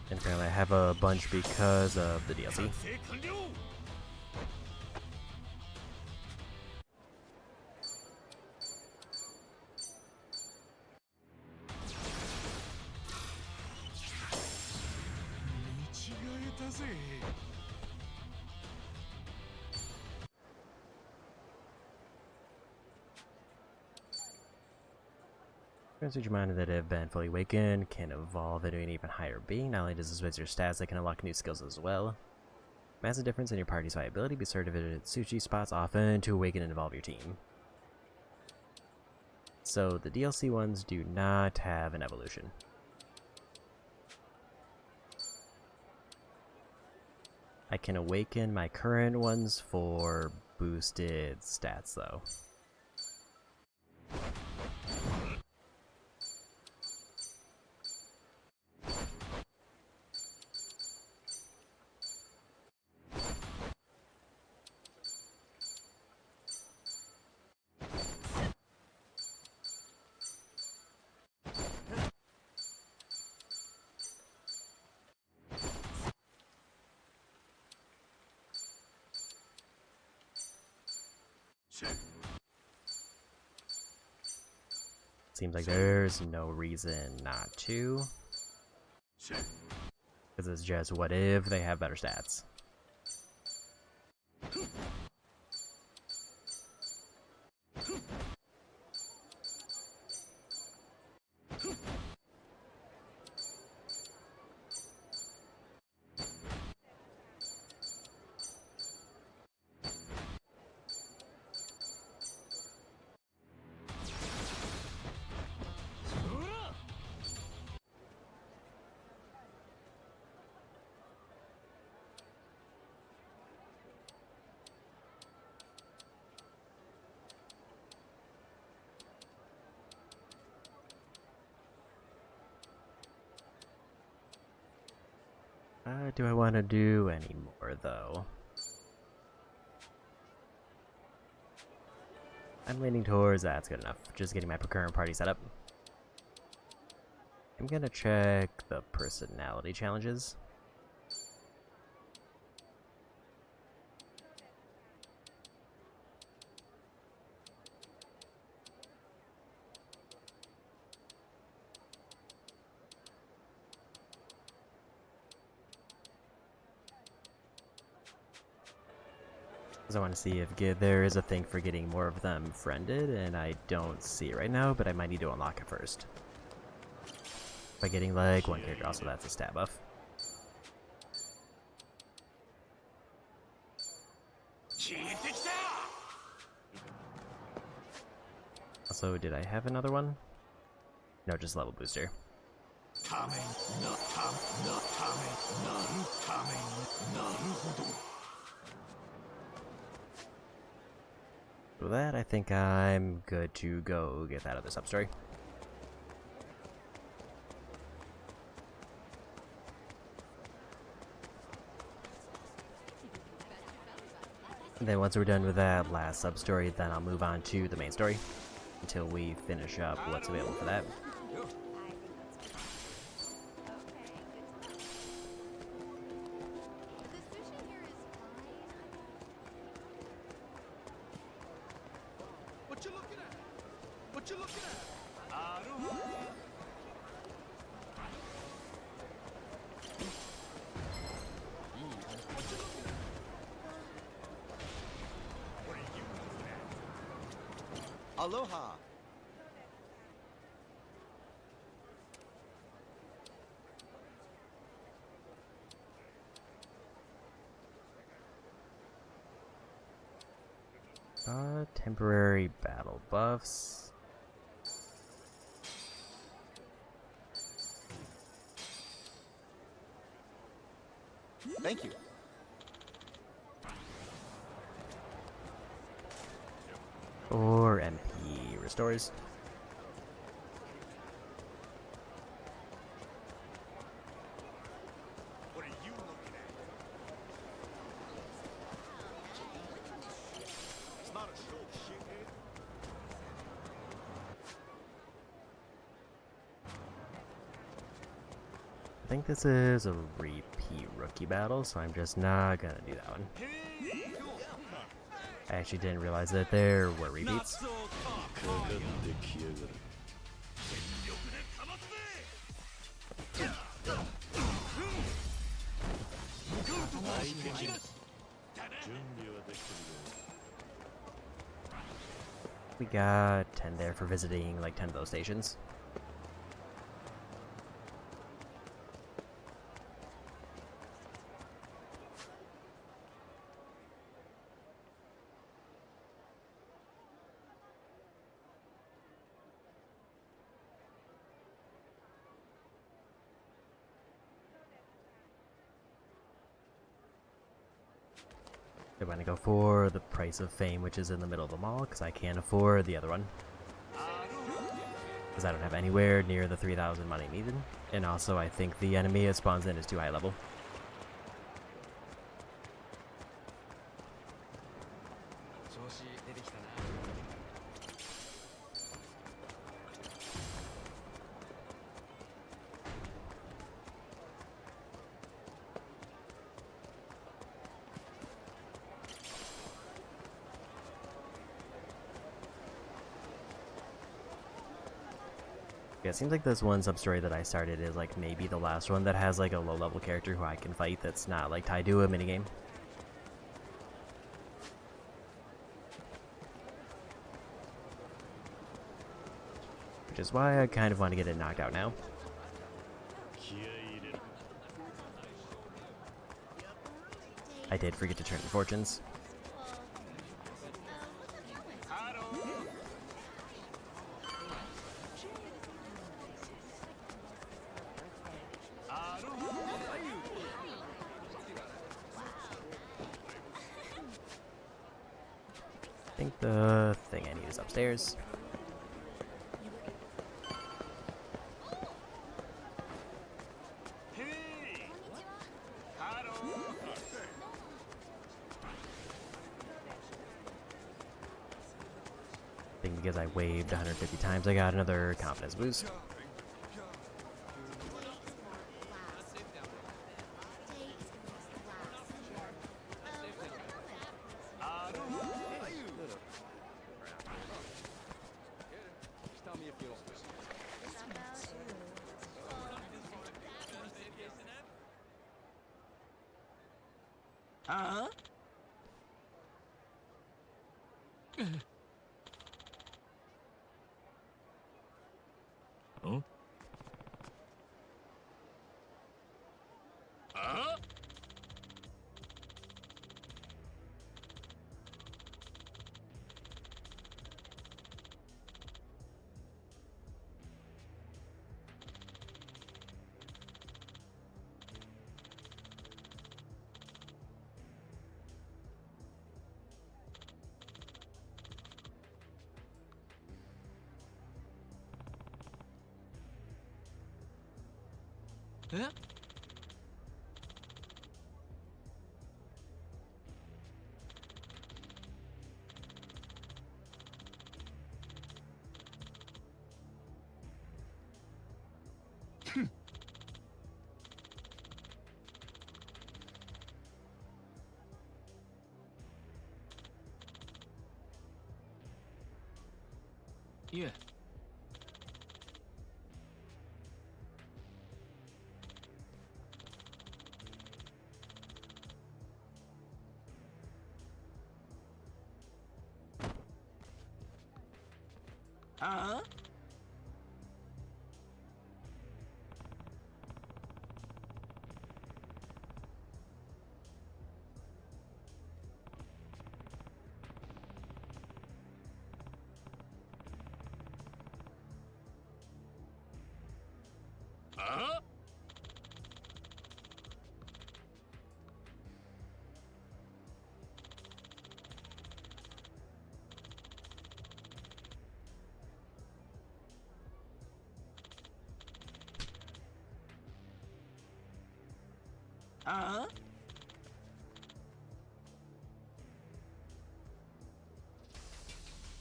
And apparently I have a bunch because of the DLC. 完了。 見違えたぜ。 Digimon that have been fully awakened can evolve into an even higher being. Not only does this raise your stats, they can unlock new skills as well. Massive difference in your party's viability. Be certain to visit sushi spots often to awaken and evolve your team. So the DLC ones do not have an evolution. I can awaken my current ones for boosted stats though. Seems like there's no reason not to. Because it's just, what if they have better stats? Do I want to do any more, though? I'm leaning towards that's good enough. Just getting my current party set up. I'm gonna check the personality challenges. Because I want to see if there is a thing for getting more of them friended, and I don't see it right now, but I might need to unlock it first. By getting like one character, also that's a stat buff. Also, did I have another one? No, just level booster. With that, I think I'm good to go get that other sub-story. And then once we're done with that last sub-story, then I'll move on to the main story until we finish up what's available for that. What you looking at? What you looking at? Aloha. Temporary battle buffs. Thank you. Or MP restores. What are you looking at? It's not a show, shithead. I think this is a repeat rookie battle, so I'm just not gonna do that one. I actually didn't realize that there were repeats. We got 10 there for visiting like 10 of those stations. I'm gonna go for the Price of Fame, which is in the middle of the mall, because I can't afford the other one. Because I don't have anywhere near the 3,000 money needed. And also, I think the enemy it spawns in is too high level. Yeah, it seems like this one sub-story that I started is like maybe the last one that has like a low-level character who I can fight that's not like tied to a minigame. Which is why I kind of want to get it knocked out now. I did forget to turn in fortunes. I think the thing I need is upstairs. I think because I waved 150 times, I got another confidence boost. Huh? Huh? Huh? Eh? Yeah. Huh? ああ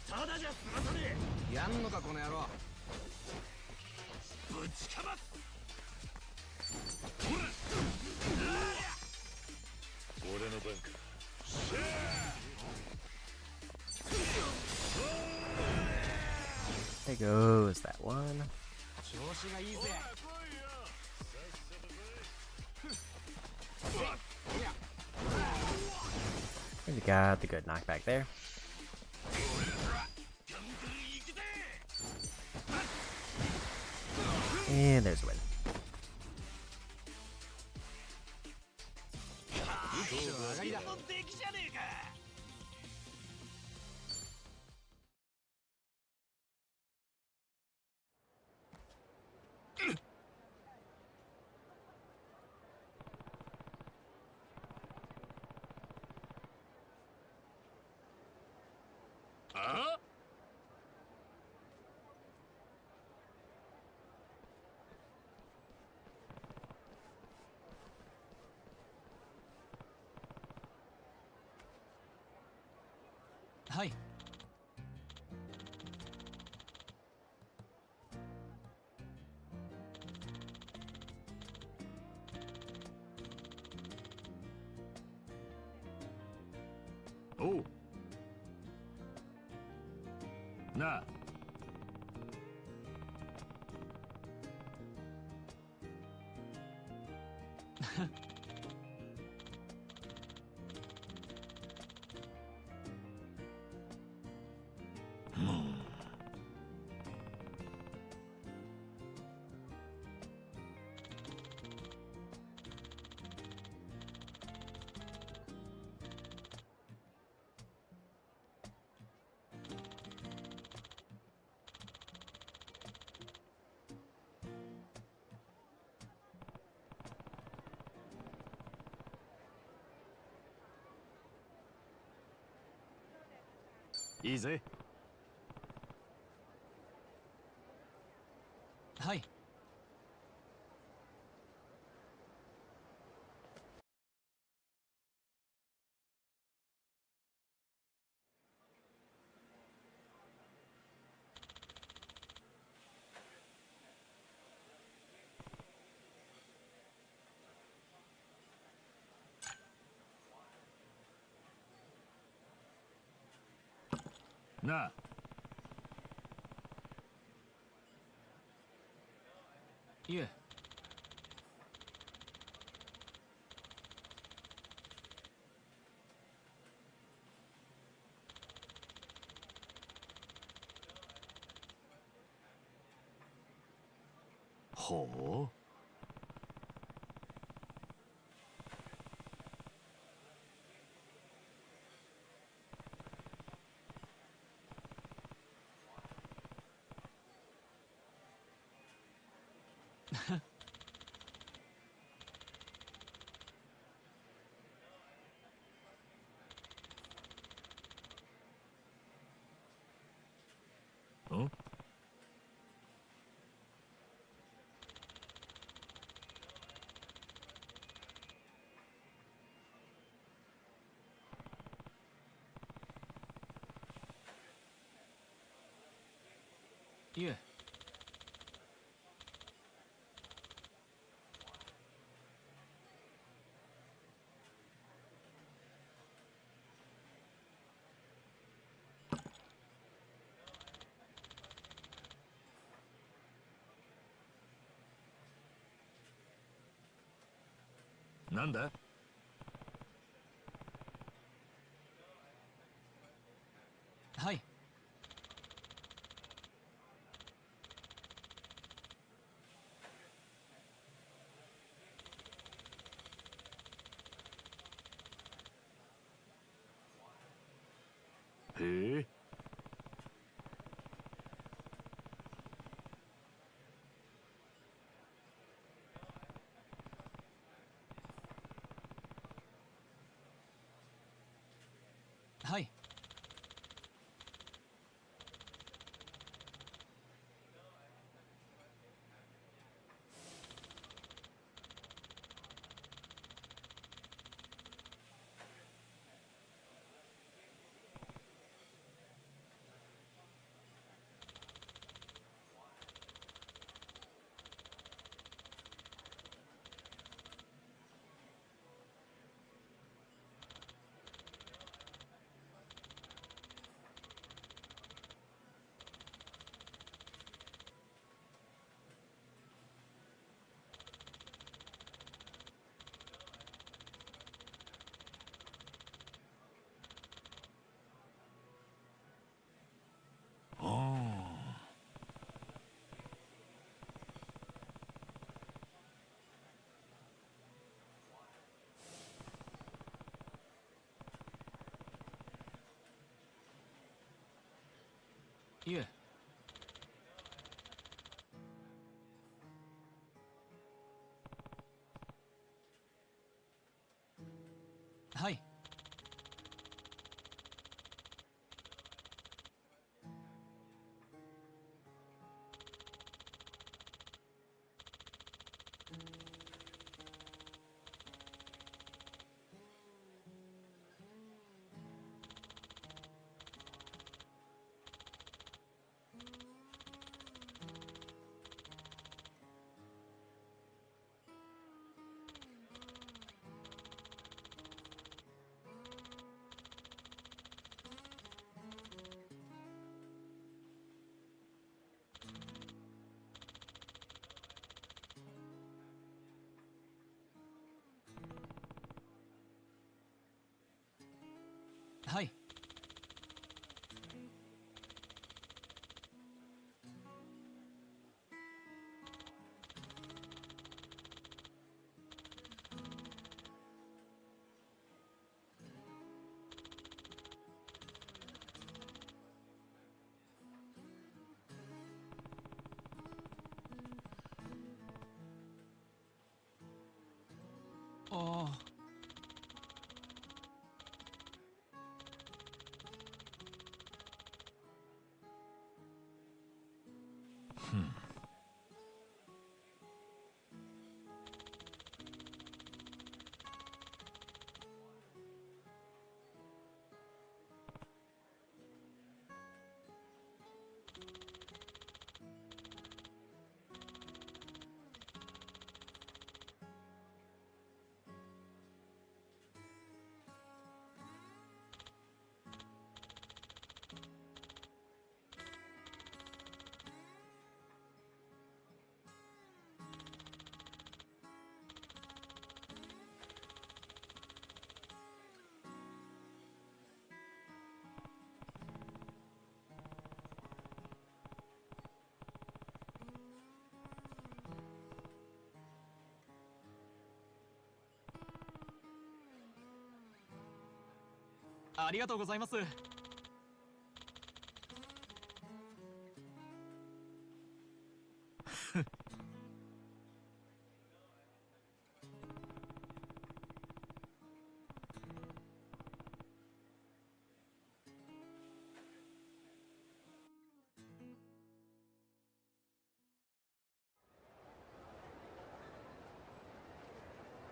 ただじゃ済まさねえ。やんのかこの野郎。ぶちかます。俺の番か。There goes that one. 調子がいいぜ。And we got the good knockback there. And there's a win. あはい。おう。なあ。いいぜ。はい。なあ。いえ。ほう。んいえ。なんだ。はい。へえ。はい。いえ。はい。はい。ああ。ありがとうございます。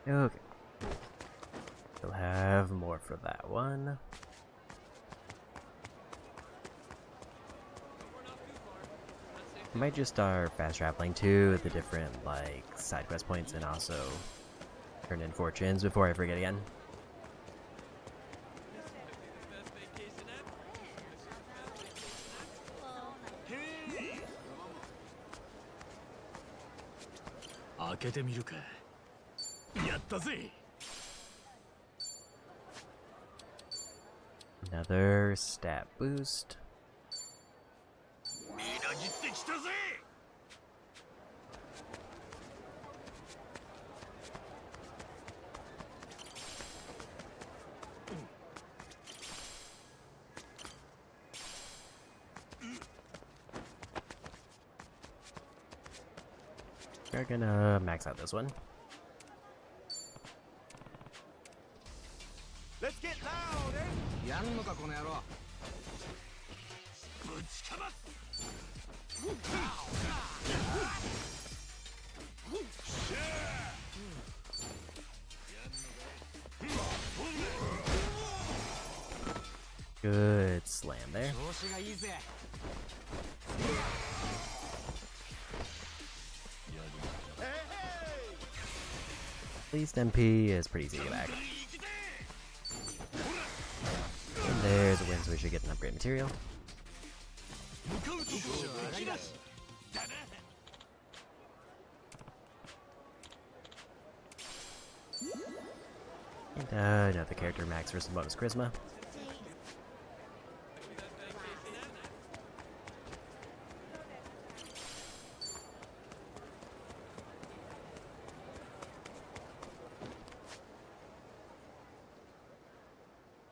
Okay. We'll have more for that one. I might just start fast traveling to the different like side quest points and also turn in fortunes before I forget again. Another stat boost. We're gonna max out this one. Let's get loud, eh? やんのかこの野郎。ぶちかます。Good slam there. 調子がいいぜ。At least MP is pretty easy to get back. And there's a win, so we should get an upgrade material. And another character max versus bonus charisma.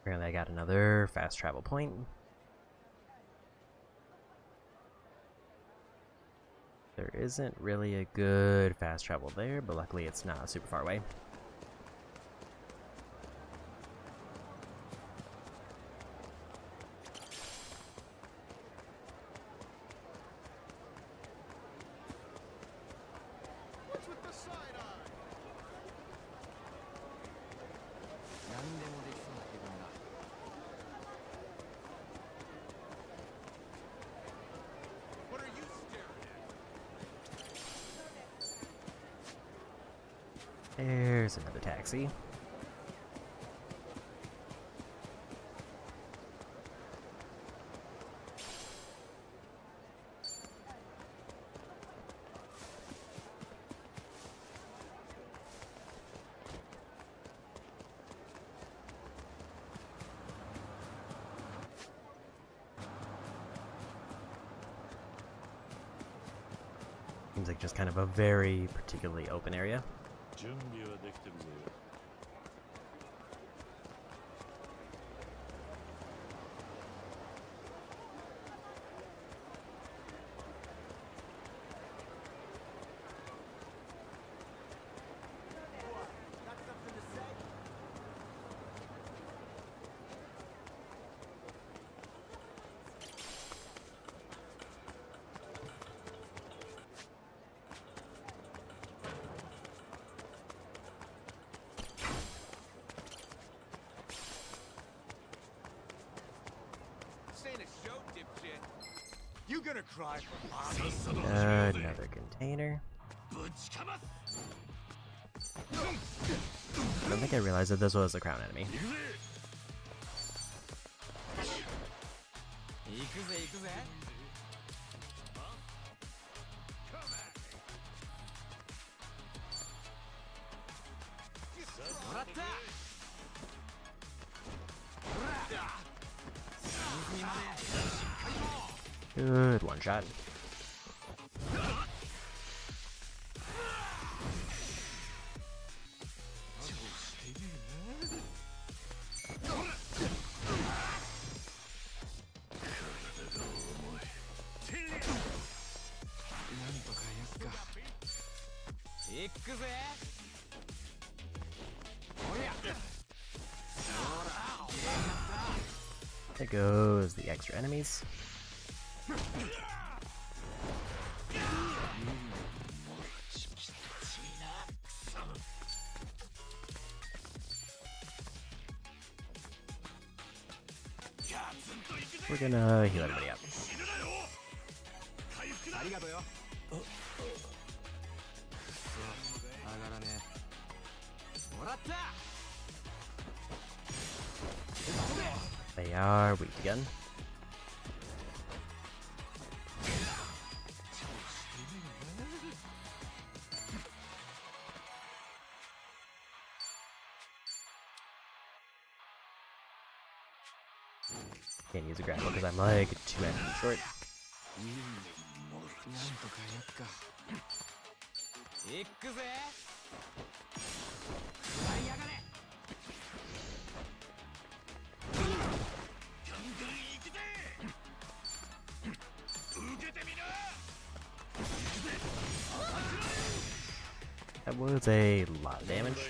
Apparently I got another fast travel point. There isn't really a good fast travel there, but luckily it's not super far away. What's with the side eye? 何でもできそうな気分だ。What are you staring at? There's another taxi. Seems like just kind of a very particularly open area. 準備はできてるぜ。You gonna cry for mommy? Another container. I don't think I realized that this was a crown enemy. 行くぜ行くぜ。もらった。水までしっかりと。 Good one shot. There goes the extra enemies. We're gonna heal everybody up. They are weak again. Can't use a grapple because I'm like 2 enemies short. That was a lot of damage.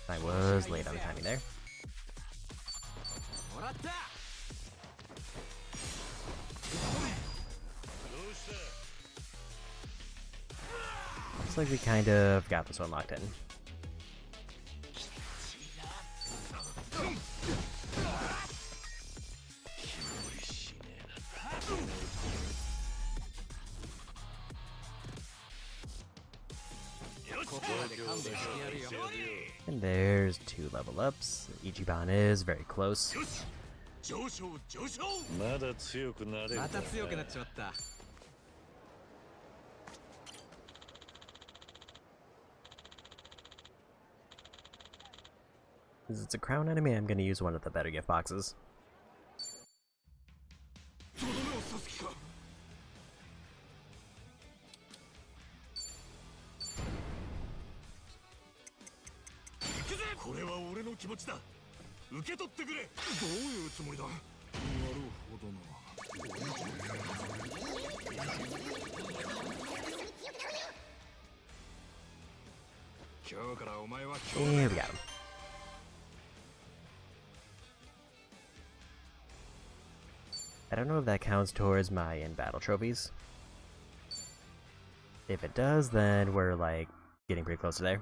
I was late on the timing there. Looks like we kind of got this one locked in. And there's 2 level ups. Ichiban is very close. まだ強くなれる。また強くなっちまった。 Since it's a crown enemy, I'm gonna use one of the better gift boxes. Here we got him. I don't know if that counts towards my in-battle trophies. If it does, then we're like getting pretty close to there.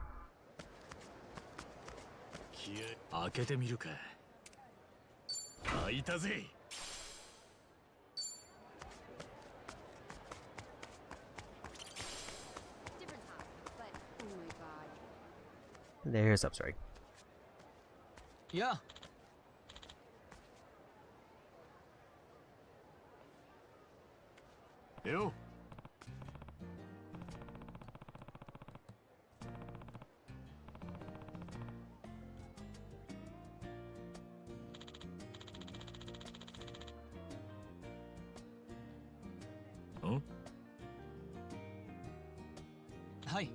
開けてみるか。開いたぜ。 There's Upstory. Yeah. Yo. はい。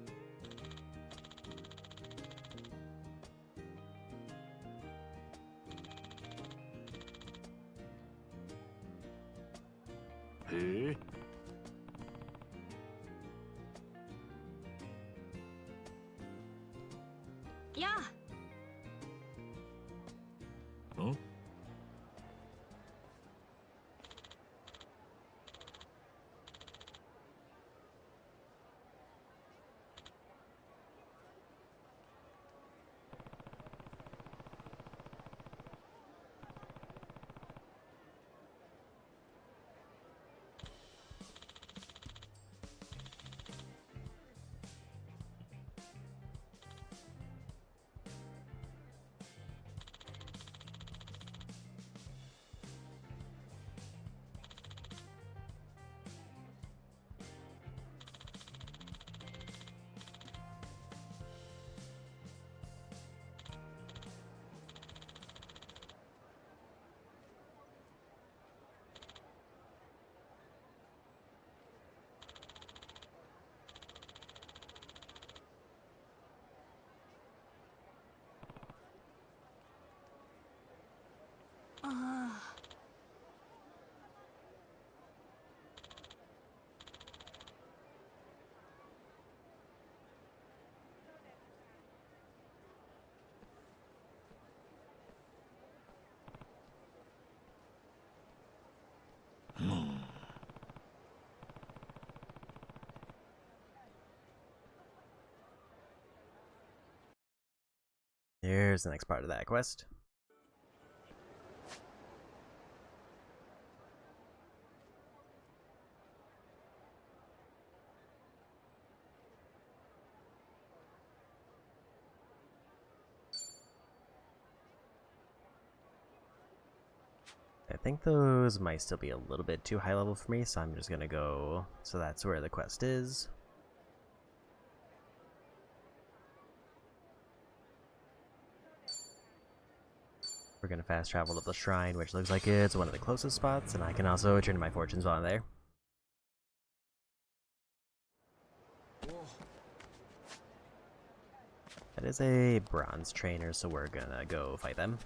へえ。やあ。ん？ああ。Here's the next part of that quest. I think those might still be a little bit too high level for me, so I'm just gonna go. So that's where the quest is. We're gonna fast travel to the shrine, which looks like it's one of the closest spots, and I can also turn my fortunes while I'm there. That is a bronze trainer, so we're gonna go fight them.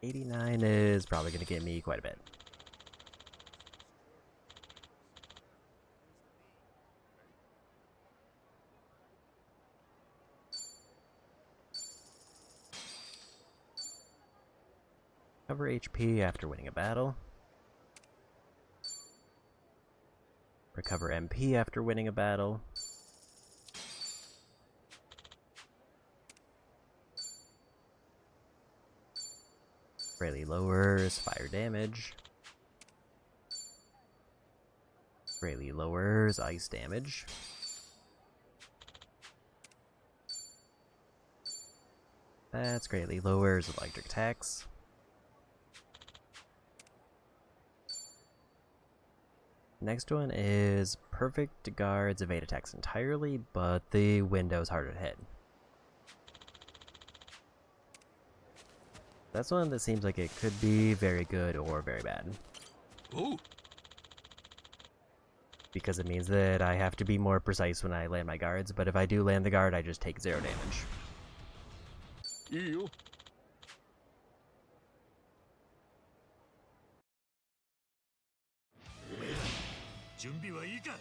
$89 is probably gonna get me quite a bit. Recover HP after winning a battle. Recover MP after winning a battle. Greatly lowers fire damage. Greatly lowers ice damage. That's greatly lowers electric attacks. Next one is perfect guards evade attacks entirely, but the window's harder to hit. That's one that seems like it could be very good or very bad. Ooh. Because it means that I have to be more precise when I land my guards, but if I do land the guard, I just take 0 damage. Ew. 準備はいいか。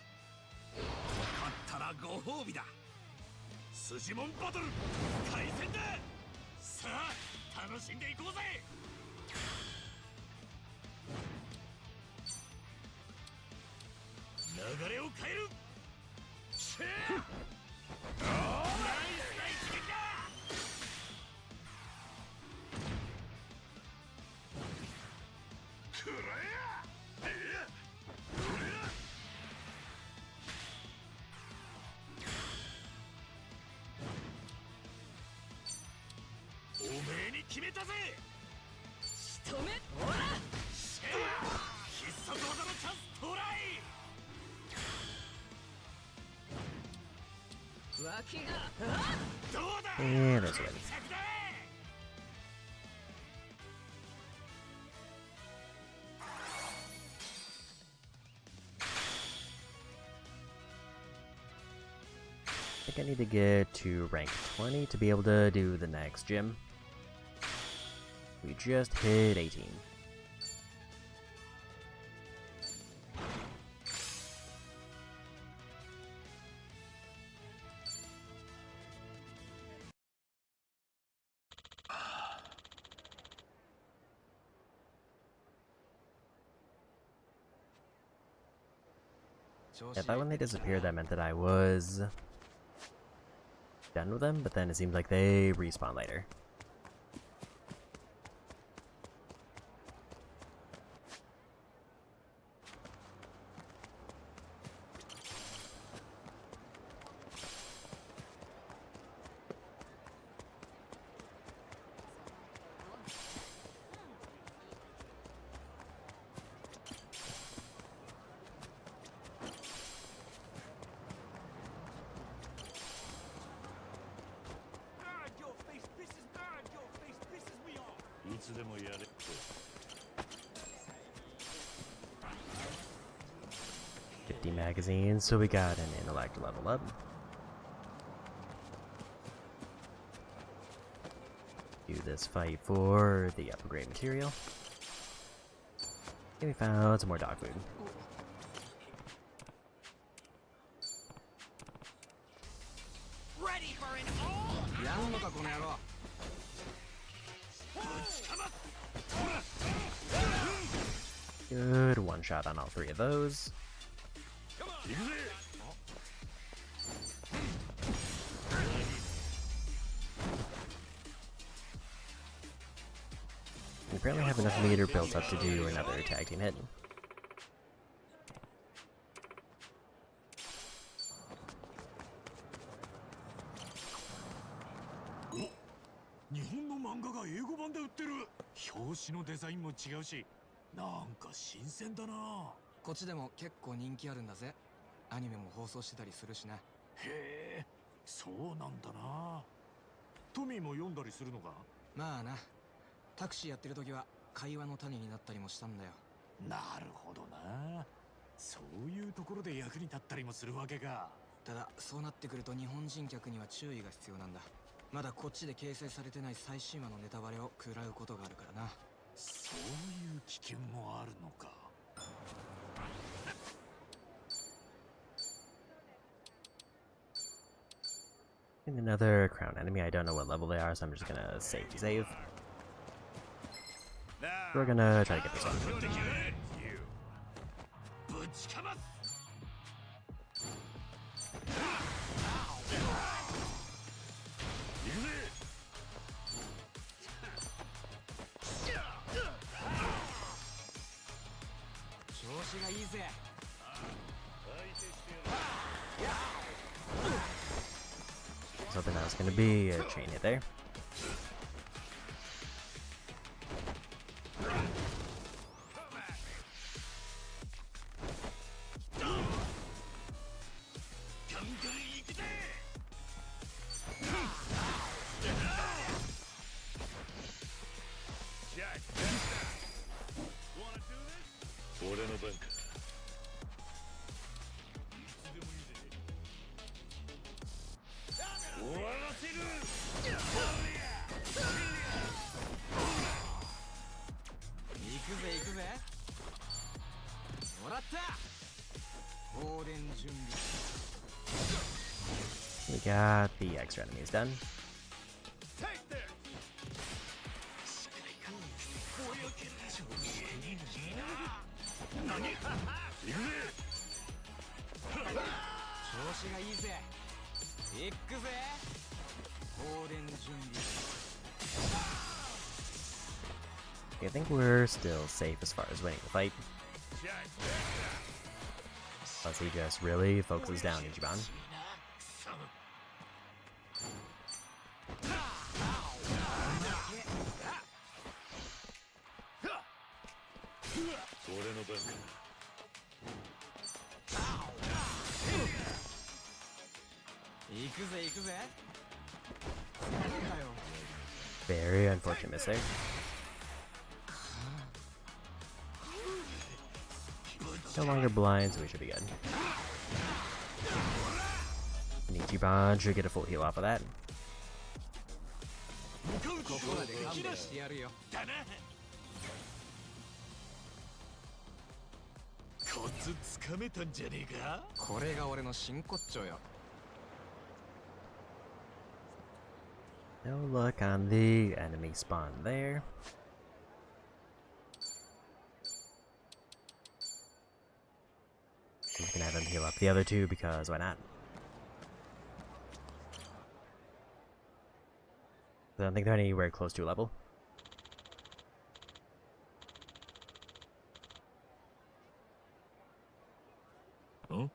勝ったらご褒美だ。筋モンバトル開戦だ。さあ楽しんでいこうぜ。流れを変える。シェー。ナイスな一撃だ。くらえ。おめえに決めたぜ。仕留め。ほら。シェー。必殺技のチャンストライ。脇が。どうだ。And there's a win. think I need to get to rank 20 to be able to do the next gym. We just hit 18. I thought when they disappeared that meant that I was done with them, but then it seems like they respawn later. Magazines, so we got an intellect level up. Do this fight for the upper grade material. And we found some more dog food. Ready for an all? Good one shot on all three of those. We apparently have enough meter built up to do another tag team hit. And another crown enemy. I don't know what level they are, so I'm just gonna save. We're gonna try to get this one. I was hoping that was gonna be a chain hit there. We got the extra enemies done. I think we're still safe as far as winning the fight. Unless he just really focuses down Ichiban. Very unfortunate miss there. No longer blind, so we should be good. Need Ichiban should get a full heal off of that. ここまで勘弁してやるよ。だな。コツつかめたんじゃねえか。これが俺の真骨頂よ。No luck on the enemy spawn there. We can have him heal up the other two because why not? I don't think they're anywhere close to a level. Huh?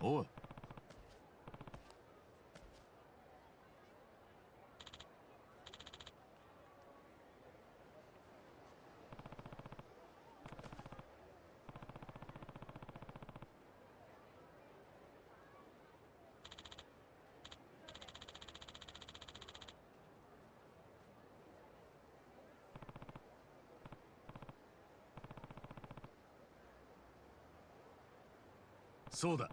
Oh. そうだ。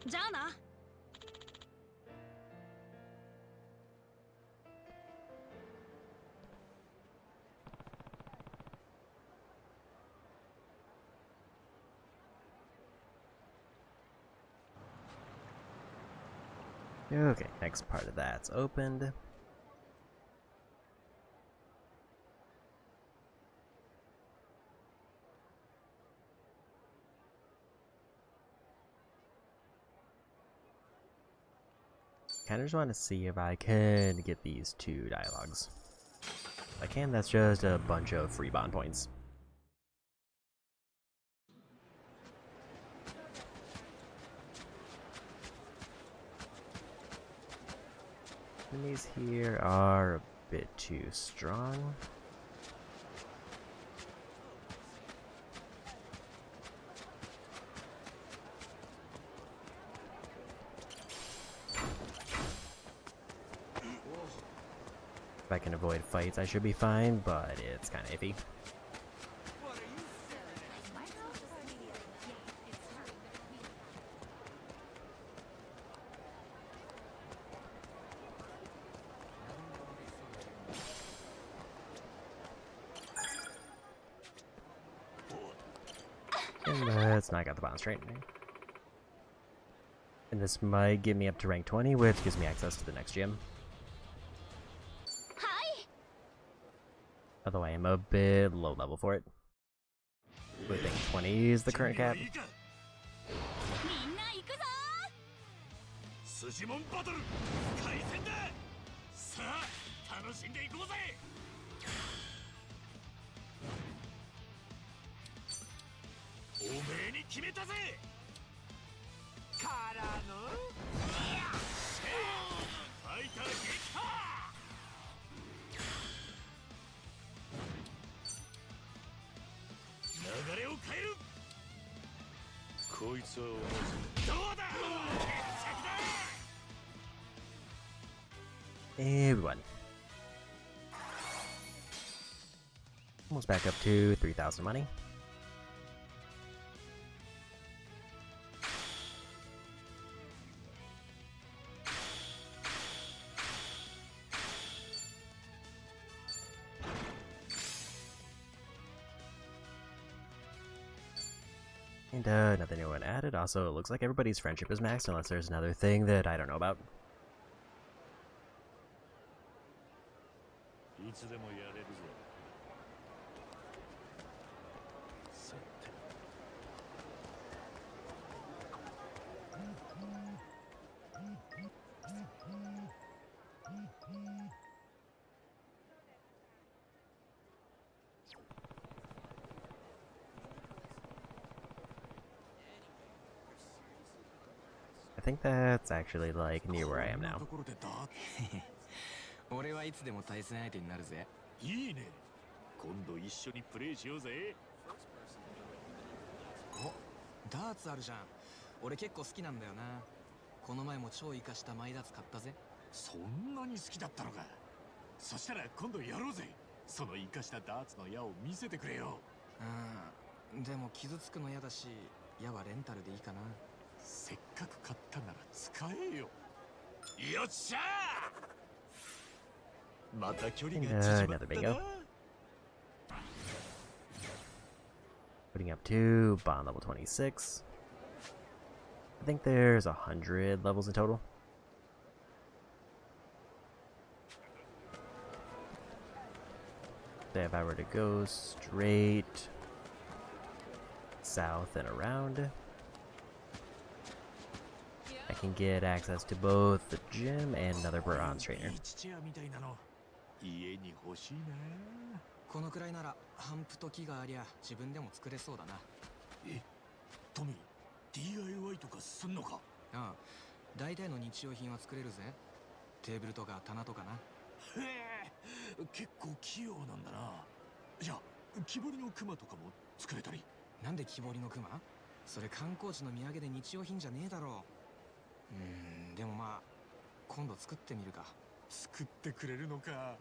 じゃあな。Okay, next part of that's opened. Kinda just want to see if I can get these 2 dialogues. If I can, that's just a bunch of free bond points. And these here are a bit too strong. If I can avoid fights, I should be fine, but it's kind of iffy. And let's knock out the bond straight. And this might get me up to rank 20, which gives me access to the next gym. Although I am a bit low level for it. I think 20 is the current cap. 筋モンバトル開戦だ。さあ楽しんでいこうぜ。おめえに決めたぜ。からのファイター撃破。流れを変える。こいつは思わずどうだ。 Everyone. Almost back up to 3,000 money. And another new one added. Also, it looks like everybody's friendship is maxed unless there's another thing that I don't know about. いつでもやれるぞ。さて。I think that's actually like near where I am now. 俺はいつでも対戦相手になるぜ。いいね。今度一緒にプレイしようぜ。お、ダーツあるじゃん。俺結構好きなんだよな。この前も超活かしたマイダーツ買ったぜ。そんなに好きだったのか。そしたら今度やろうぜ。その活かしたダーツの矢を見せてくれよ。うん。でも傷つくの嫌だし、矢はレンタルでいいかな。せっかく買ったなら使えよ。よっしゃー。 Another bingo. Putting up to bond level 26. I think there's 100 levels in total. So if I were to go straight south and around, I can get access to both the gym and another bronze trainer. 家に欲しいな。このくらいならハンプと木がありゃ自分でも作れそうだな。え、トミー DIY とかすんのか。ああ、大体の日用品は作れるぜ。テーブルとか棚とかな。へえ、結構器用なんだな。じゃあ木彫りのクマとかも作れたり。なんで木彫りのクマ？それ観光地の土産で日用品じゃねえだろう。でもまあ今度作ってみるか。作ってくれるのか。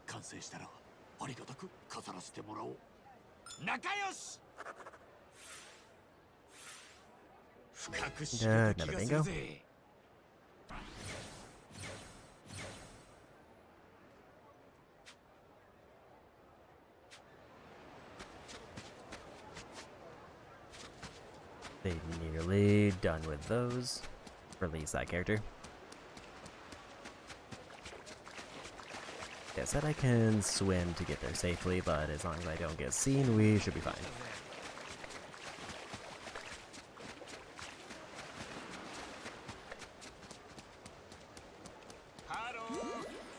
完成したらありがたく飾らせてもらおう。仲良し。Another bingo. They're nearly done with those. Release that character. Yeah, said I can swim to get there safely, but as long as I don't get seen, we should be fine.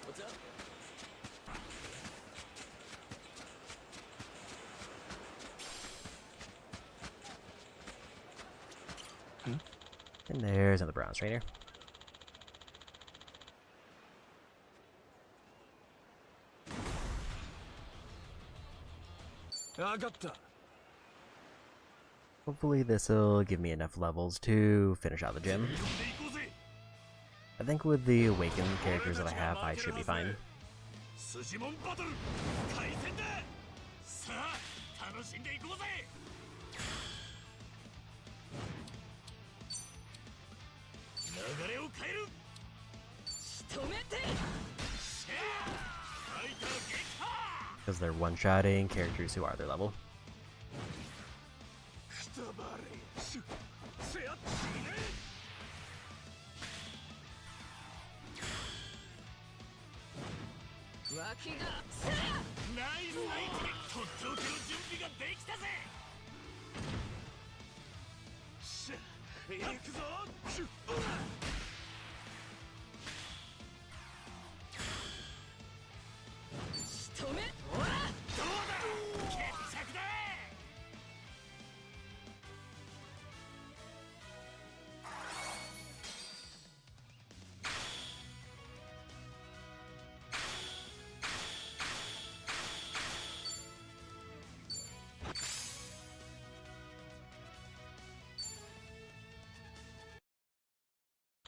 What's up? And there's another bronze trainer. Hopefully this'll give me enough levels to finish out the gym. I think with the awakened characters that I have, I should be fine. Because they're one-shotting characters who are their level.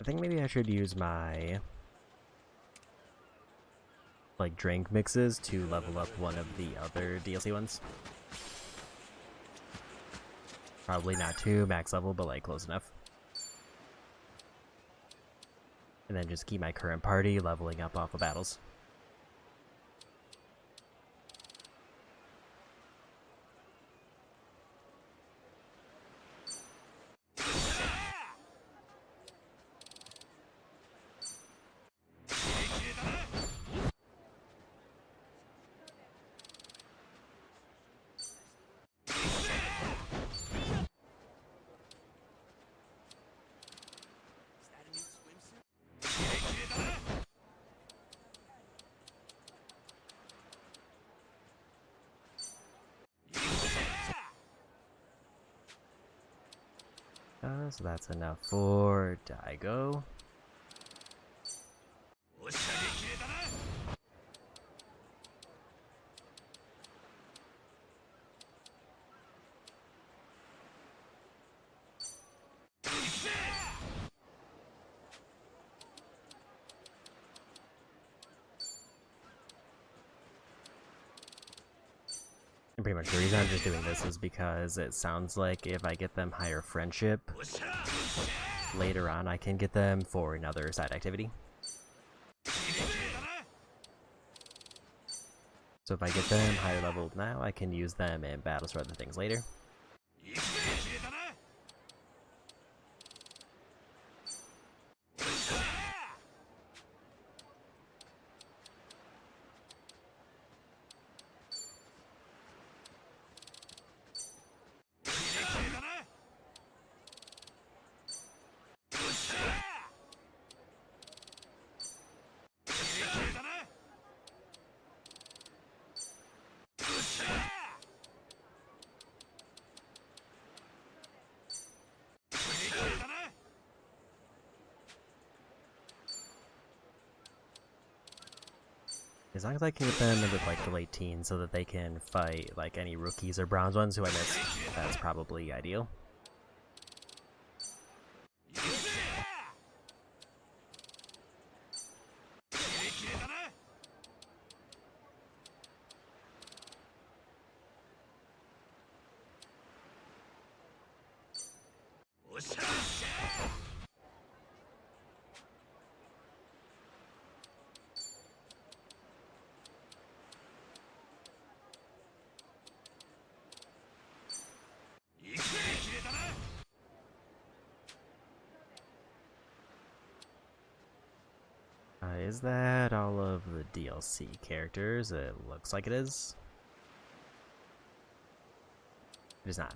I think maybe I should use my like drink mixes to level up one of the other DLC ones. Probably not too max level, but like close enough. And then just keep my current party leveling up off of battles. So that's enough for Daigo. And pretty much the reason I'm just doing this is because it sounds like if I get them higher friendship, later on I can get them for another side activity. So if I get them higher leveled now, I can use them in battles for other things later. As long as I can get them into like the late teens so that they can fight like any rookies or bronze ones who I missed, that's probably ideal. Is that all of the DLC characters? It looks like it is. It is not.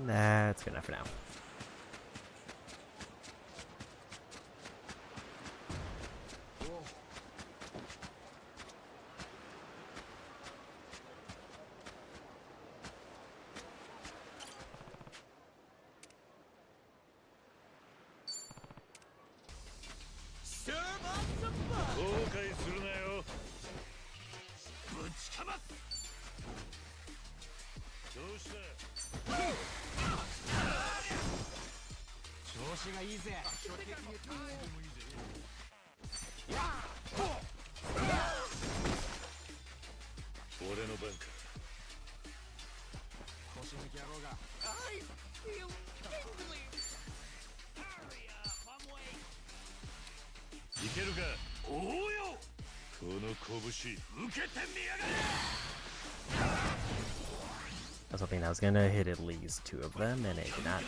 That's good enough for now. I was hoping I was gonna hit at least 2 of them, and it did not.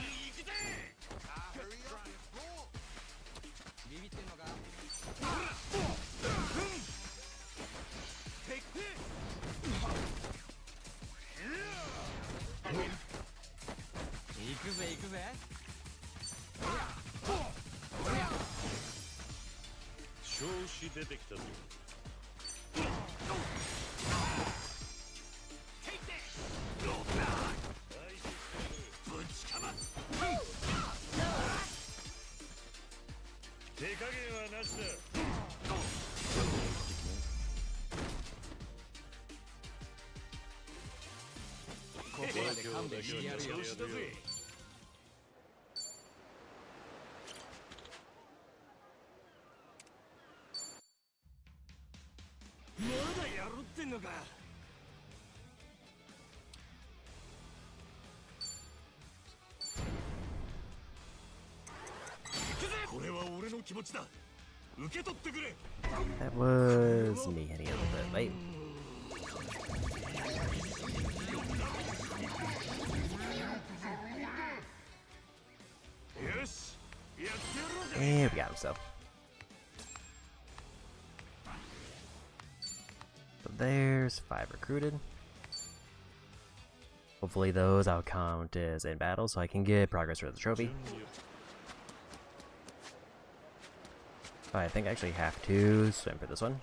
That was me hitting a little bit late. And we got him, so there's 5 recruited. Hopefully those I'll count as in battle so I can get progress for the trophy. I think I actually have to swim for this one.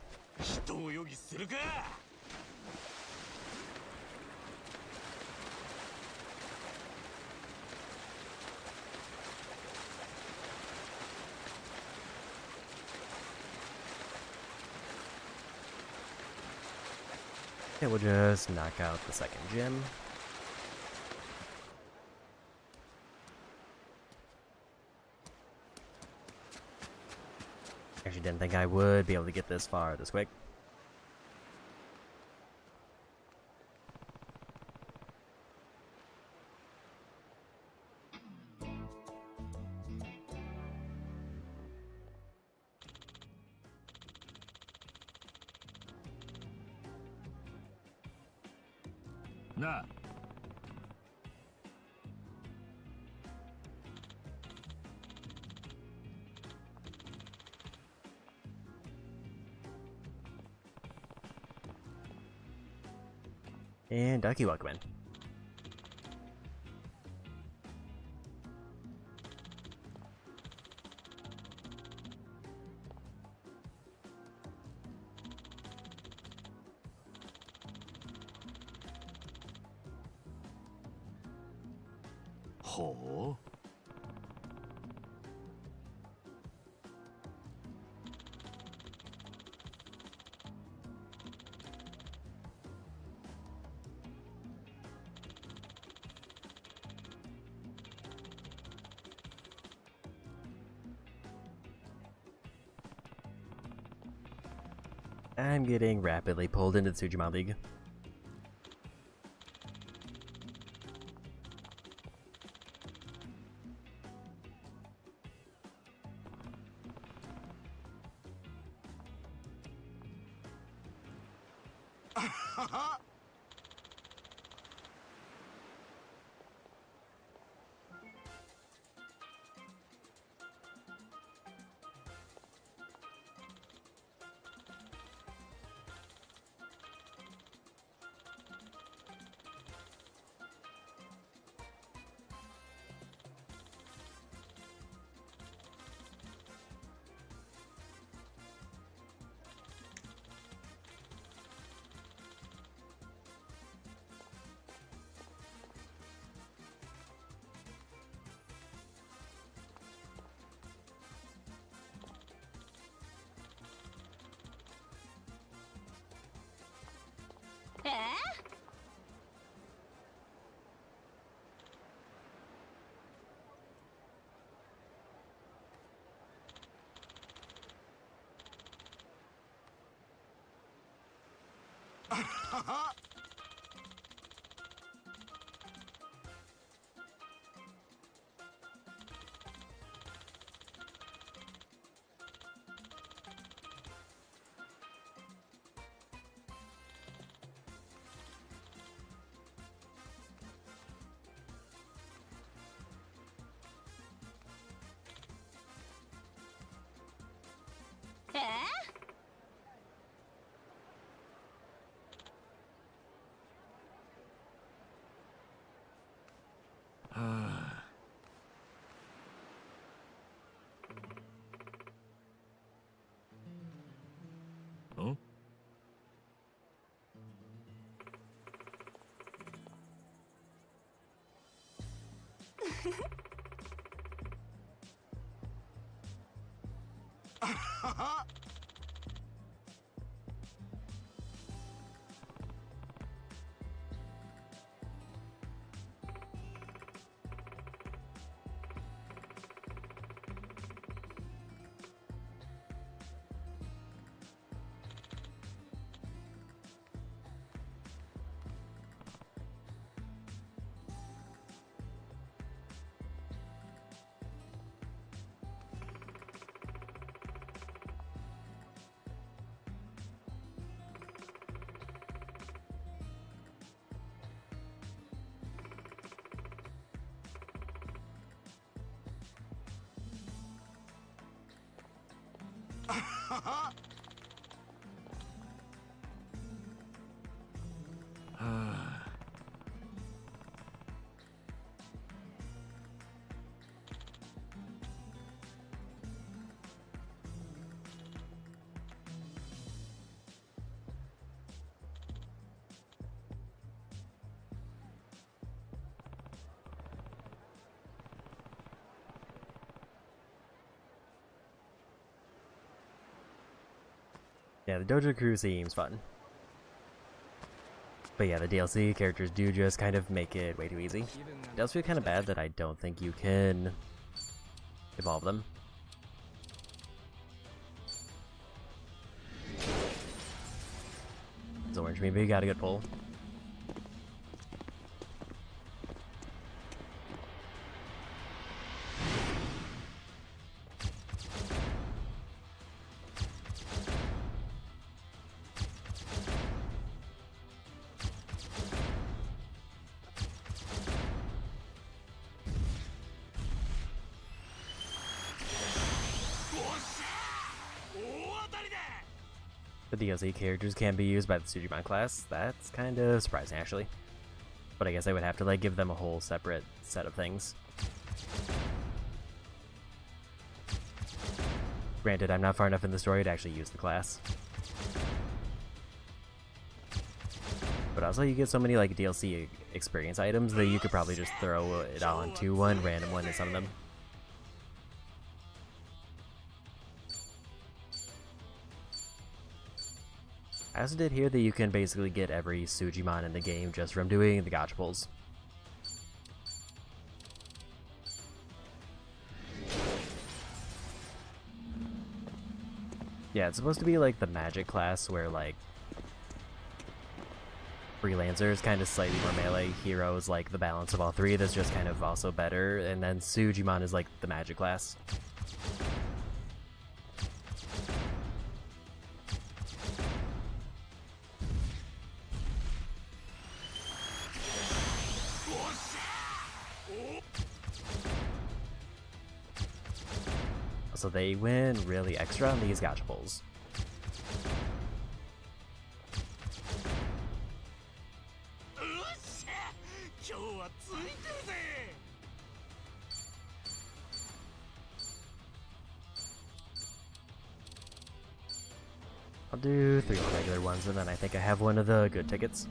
Okay, we'll just knock out the second gym. Actually didn't think I would be able to get this far this quick. Nah. And Ducky, welcome in. Ho. I'm getting rapidly pulled into the Tsujima League. ん？Yeah, the Dojo Crew seems fun. But yeah, the DLC characters do just kind of make it way too easy. It does feel kind of bad that I don't think you can evolve them. It's orange, maybe you got a good pull. The DLC characters can be used by the Sujimon class. That's kind of surprising, actually. But I guess I would have to like give them a whole separate set of things. Granted, I'm not far enough in the story to actually use the class. But also you get so many like DLC experience items that you could probably just throw it onto one random one and some of them. I also did hear that you can basically get every Sujimon in the game just from doing the gacha pulls. Yeah, it's supposed to be like the magic class where like Freelancer's kind of slightly more melee, Hero's like the balance of all three that's just kind of also better, and then Sujimon is like the magic class. So they win really extra on these gacha pulls. I'll do 3 more regular ones, and then I think I have one of the good tickets.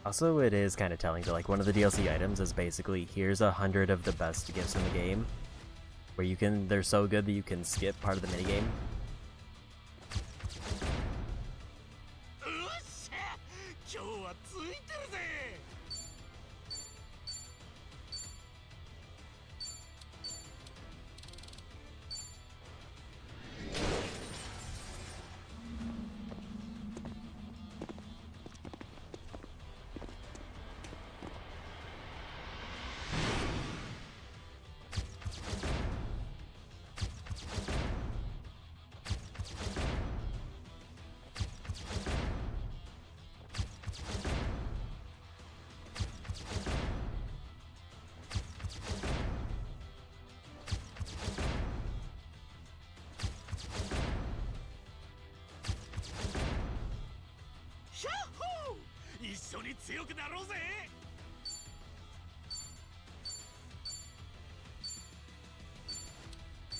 Also, it is kind of telling that like one of the DLC items is basically here's 100 of the best gifts in the game, where they're so good that you can skip part of the minigame.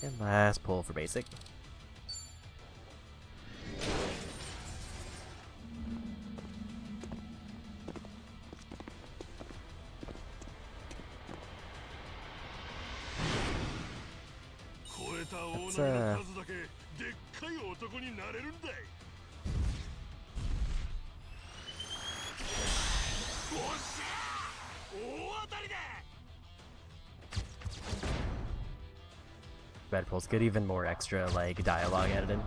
And last pull for basic. Let's Red pulls get even more extra like dialogue added in.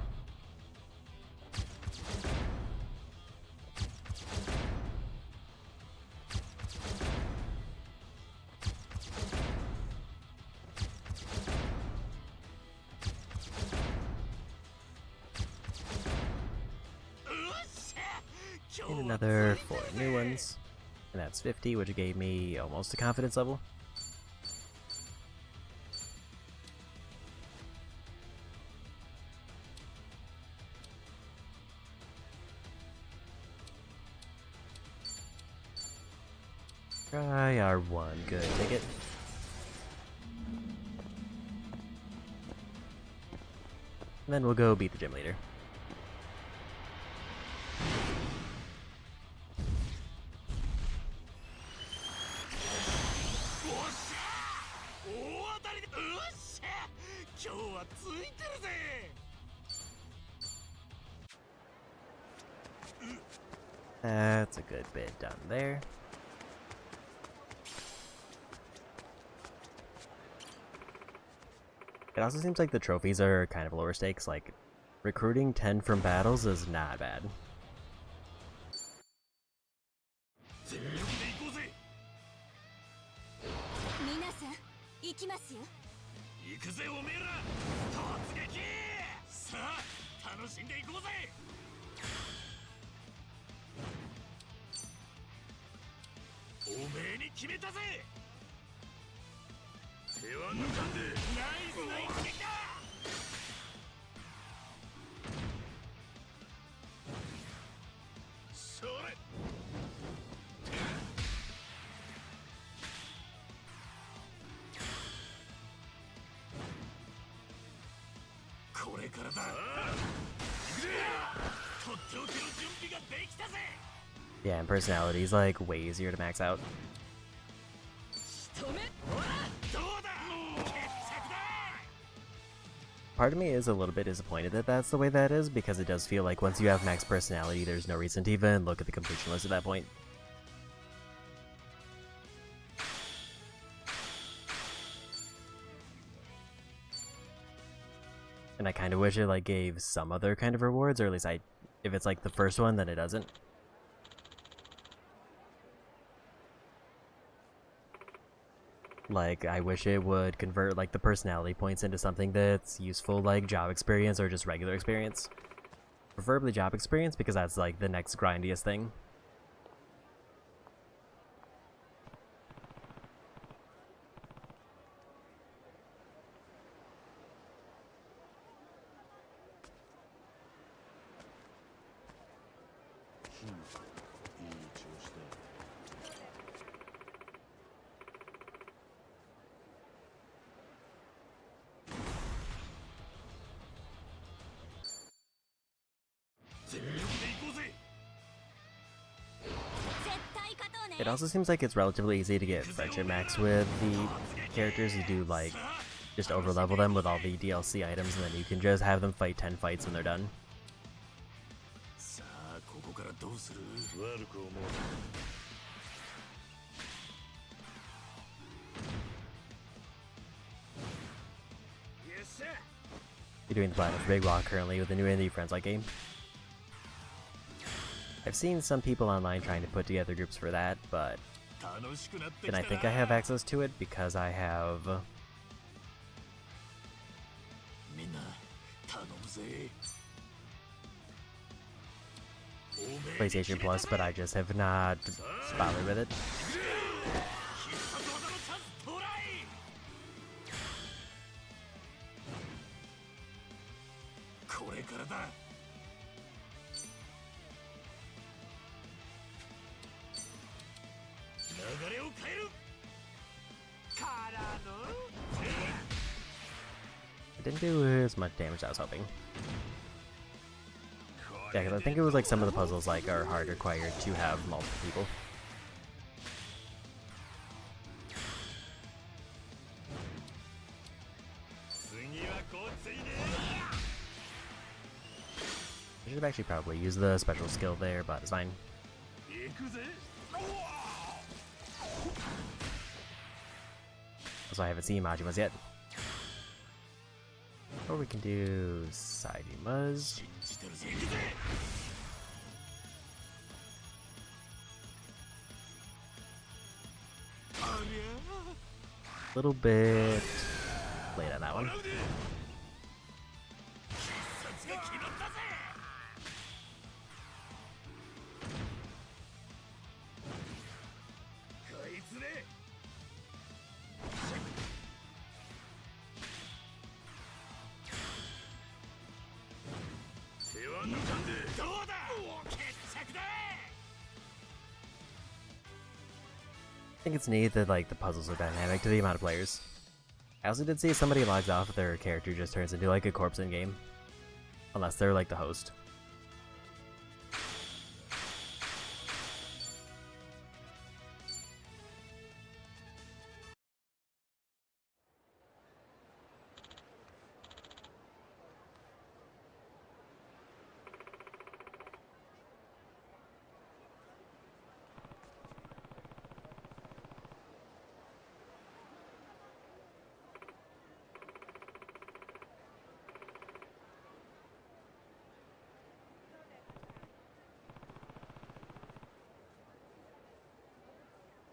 And another 4 new ones. And that's 50, which gave me almost a confidence level. Try our one good ticket. And then we'll go beat the gym leader. That's a good bit done there. It also seems like the trophies are kind of lower stakes, like recruiting 10 from battles is not bad. Yeah, and personality is like way easier to max out. Part of me is a little bit disappointed that that's the way that is, because it does feel like once you have max personality, there's no reason to even look at the completion list at that point. And I kind of wish it like gave some other kind of rewards, or at least I If it's like the first one, then it doesn't. Like, I wish it would convert like the personality points into something that's useful, like job experience or just regular experience. Preferably job experience, because that's like the next grindiest thing. It also seems like it's relatively easy to get friendship max with the characters. You do like just overlevel them with all the DLC items, and then you can just have them fight 10 fights when they're done. You're doing the Platinum for Big Walk currently with the new indie Friends Like game. I've seen some people online trying to put together groups for that, but then I think I have access to it because I have PlayStation Plus, but I just have not bothered with it. It didn't do as much damage as I was hoping. Yeah, because I think it was like some of the puzzles like are hard required to have multiple people. I should have actually probably used the special skill there, but it's fine. Also, I haven't seen Majima's yet. Or we can do Saijima's. A little bit late on that one. I think it's neat that like the puzzles are dynamic to the amount of players. I also did see if somebody logs off, their character just turns into like a corpse in game. Unless they're like the host.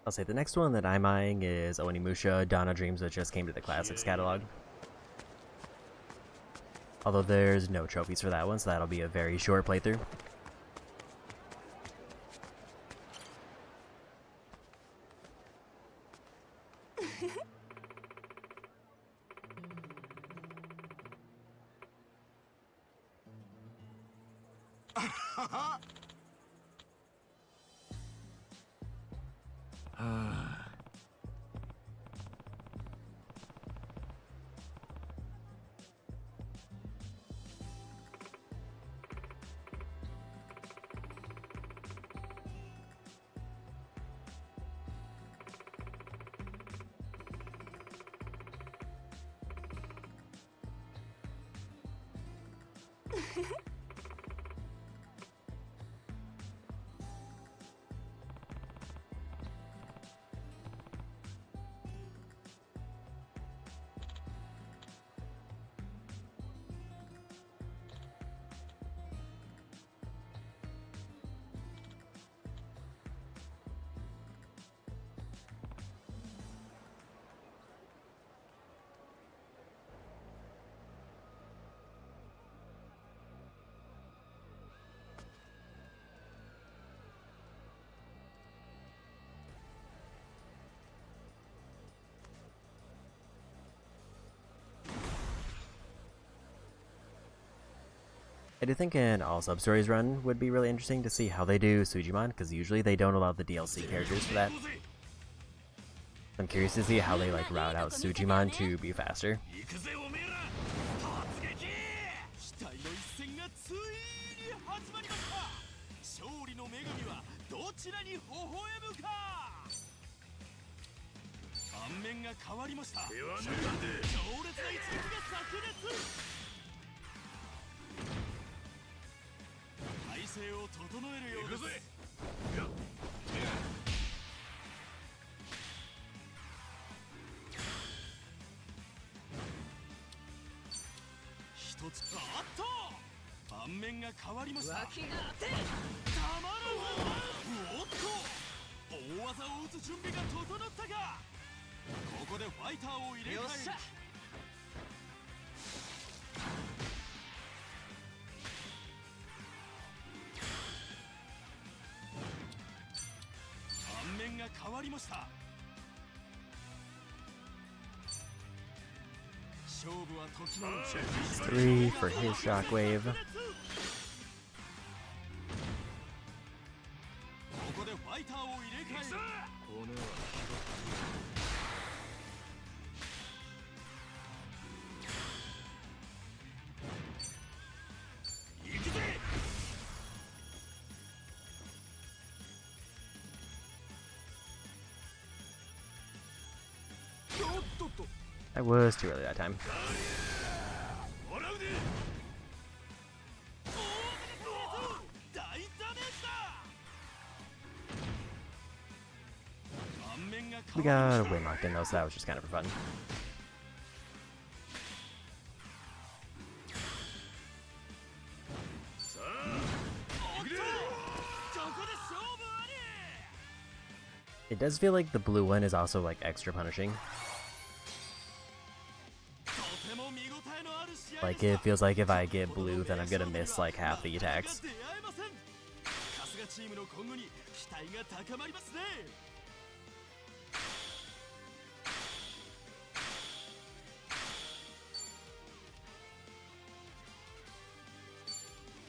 I'll say the next one that I'm eyeing is Onimusha Dawn of Dreams, that just came to the Classics catalog. Although there's no trophies for that one, so that'll be a very short playthrough. I do think an all sub-stories run would be really interesting to see how they do Sujimon, because usually they don't allow the DLC characters for that. I'm curious to see how they like route out Sujimon to be faster. 盤面が変わりました。強烈な一撃が炸裂。体勢を整えるようです。一つあっと盤面が変わりました。脇が当てたまらず。おっと大技を打つ準備が整ったが、ここでファイターを入れ替える。よっしゃ。盤面が変わりました。勝負は時の3 for his shockwave. ここでファイターを入れ替える。行くぜ。おっとっと。 That was too early that time. 大ダメージだ。 We got a win locked in though, so that was just kind of for fun. It does feel like the blue one is also like extra punishing. Like it feels like if I get blue, then I'm gonna miss like half the attacks.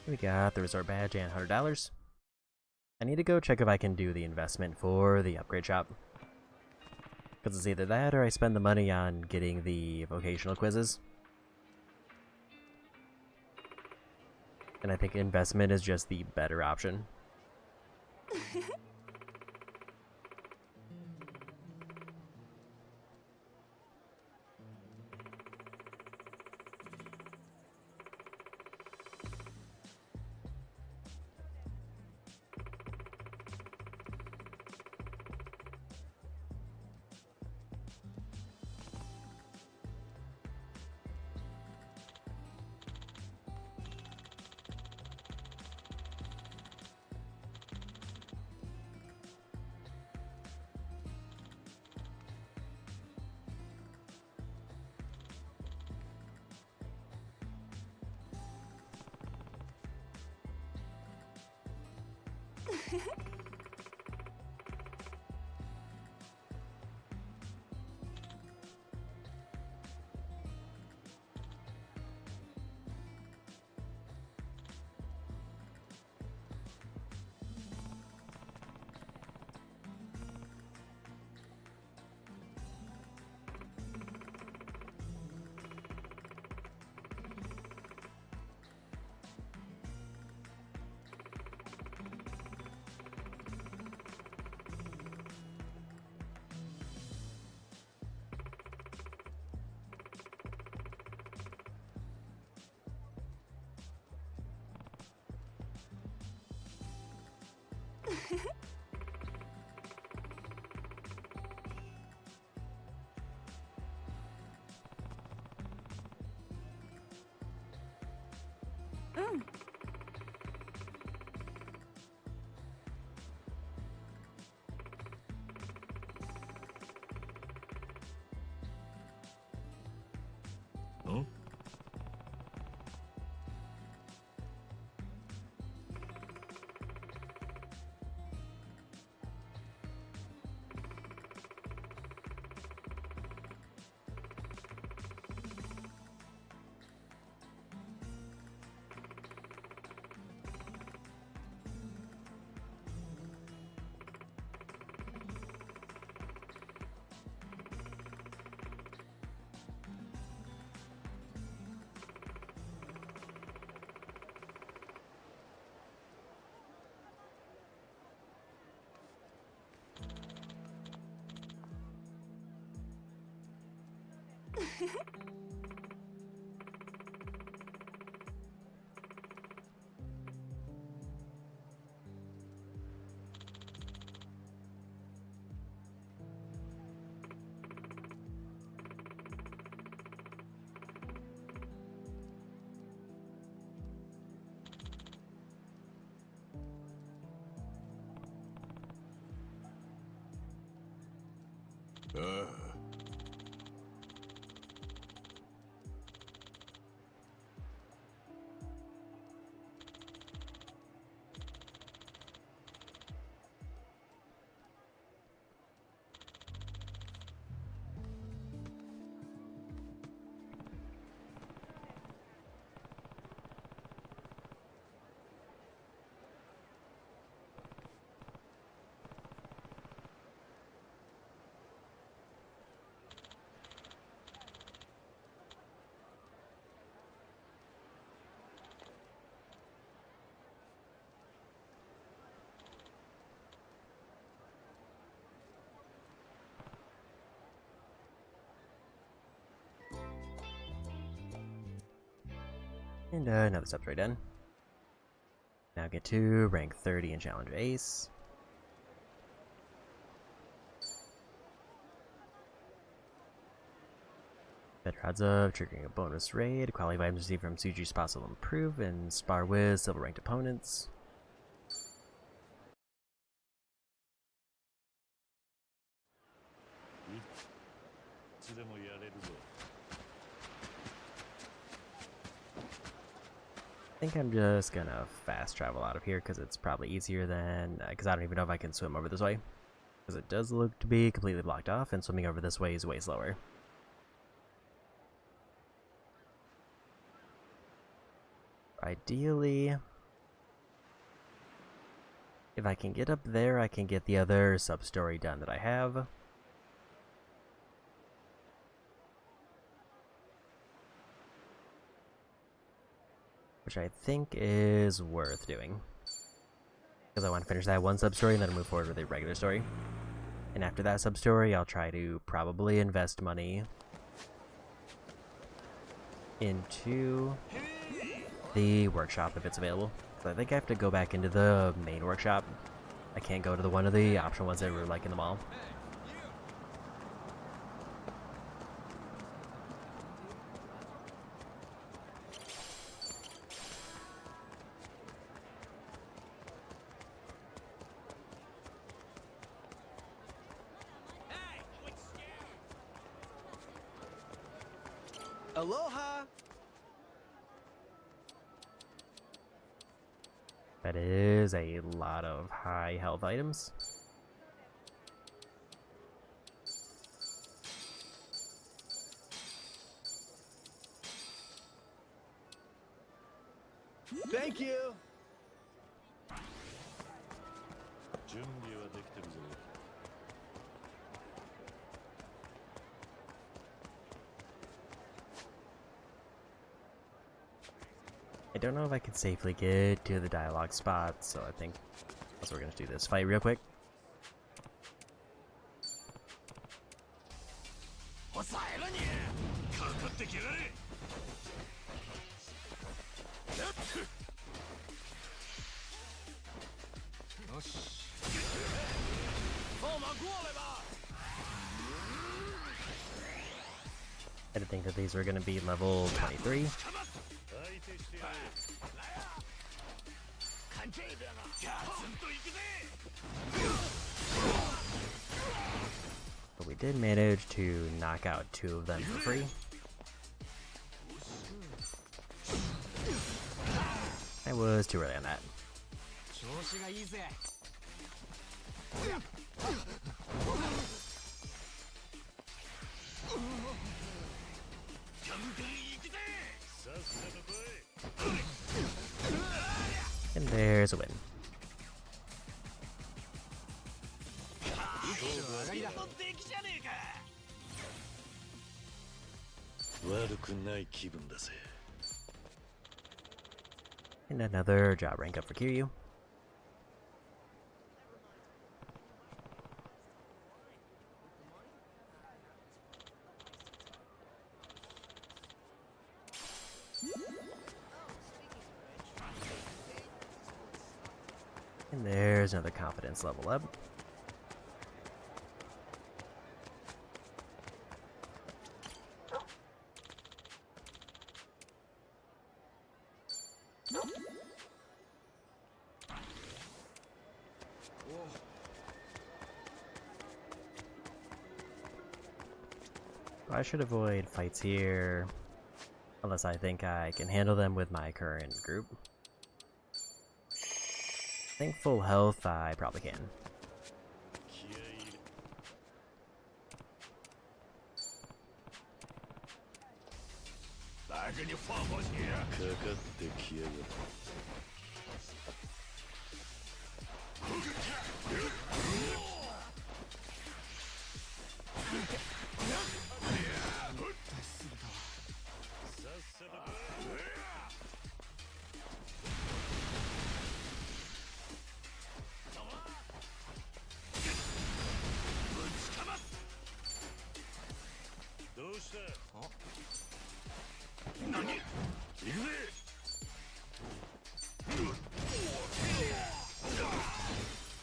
We got the resort badge and $100. I need to go check if I can do the investment for the upgrade shop. Because it's either that or I spend the money on getting the vocational quizzes. And I think investment is just the better option. And another substory done. Now get to rank 30 and challenge Ace. Better odds of triggering a bonus raid. Quality of items received from Suji spots will improve and spar with silver ranked opponents. I think I'm just gonna fast travel out of here because it's probably easier than, because I don't even know if I can swim over this way. Because it does look to be completely blocked off, and swimming over this way is way slower. Ideally, if I can get up there, I can get the other sub-story done that I have. Which I think is worth doing. Because I want to finish that one sub-story and then move forward with a regular story. And after that sub-story, I'll try to probably invest money into the workshop if it's available. So I think I have to go back into the main workshop. I can't go to the one of the optional ones that were like in the mall. Aloha! That is a lot of high health items. Thank you! I don't know if I can safely get to the dialogue spot, so I think that's what we're gonna do this fight real quick. I didn't think that these were gonna be level 23. But we did manage to knock out 2 of them for free. I was too early on that. And there's a win. And another job rank up for Kiryu. And there's another confidence level up. I should avoid fights here, unless I think I can handle them with my current group. I think full health I probably can.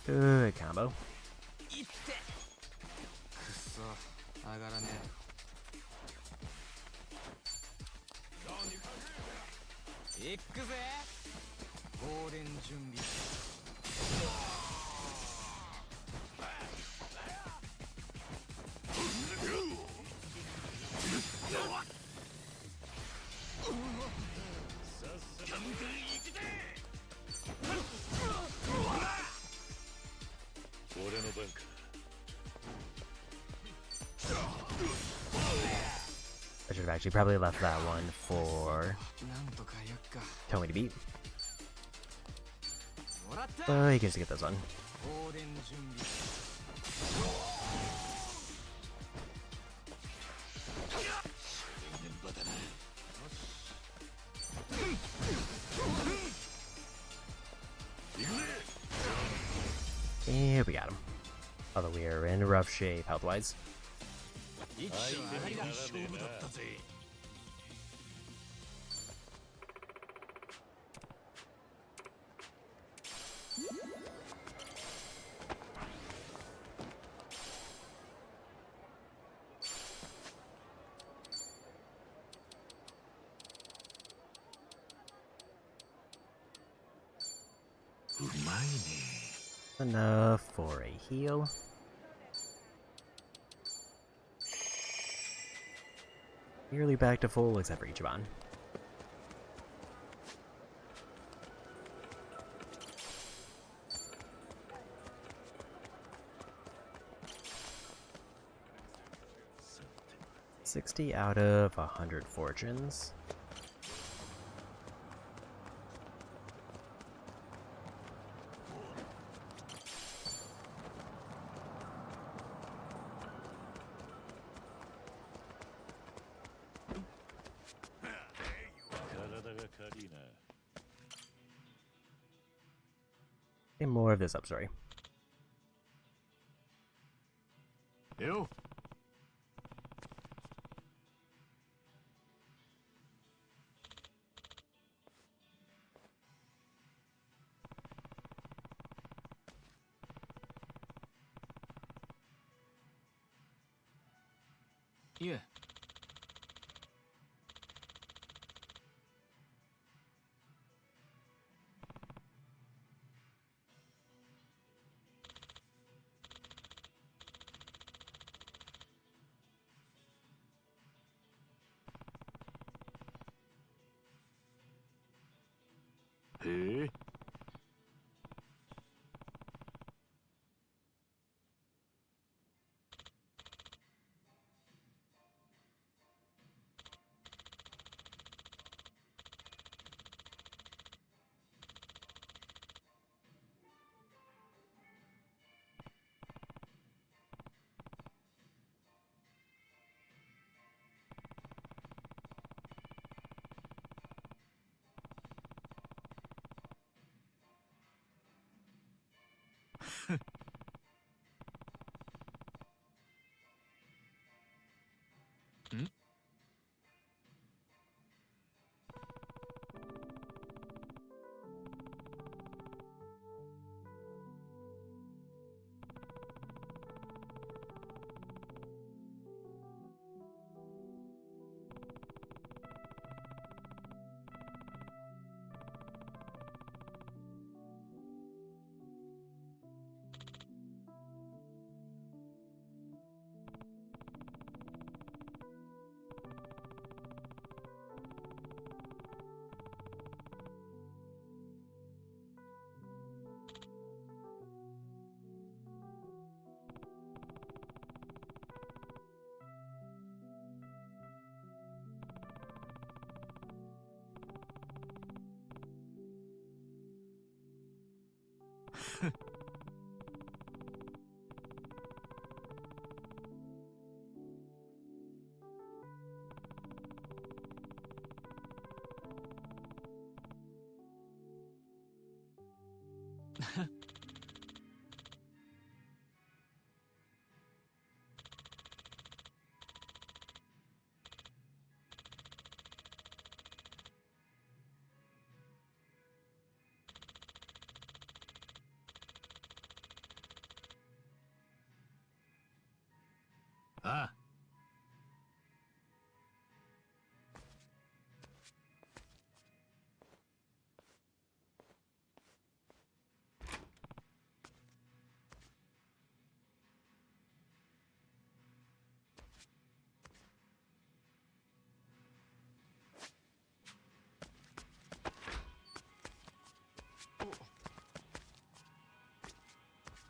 Good combo. 上がらねえ。行くぜ。放電準備。俺の番か。I should have actually probably left that one for Tony to beat. But he gets to get this one. Here we got him. Although we are in rough shape health-wise. Enough for a heal. Nearly back to full except for Ichiban. $60 out of 100 fortunes. And more of this up story. Yo. Yeah. Hey. ああ。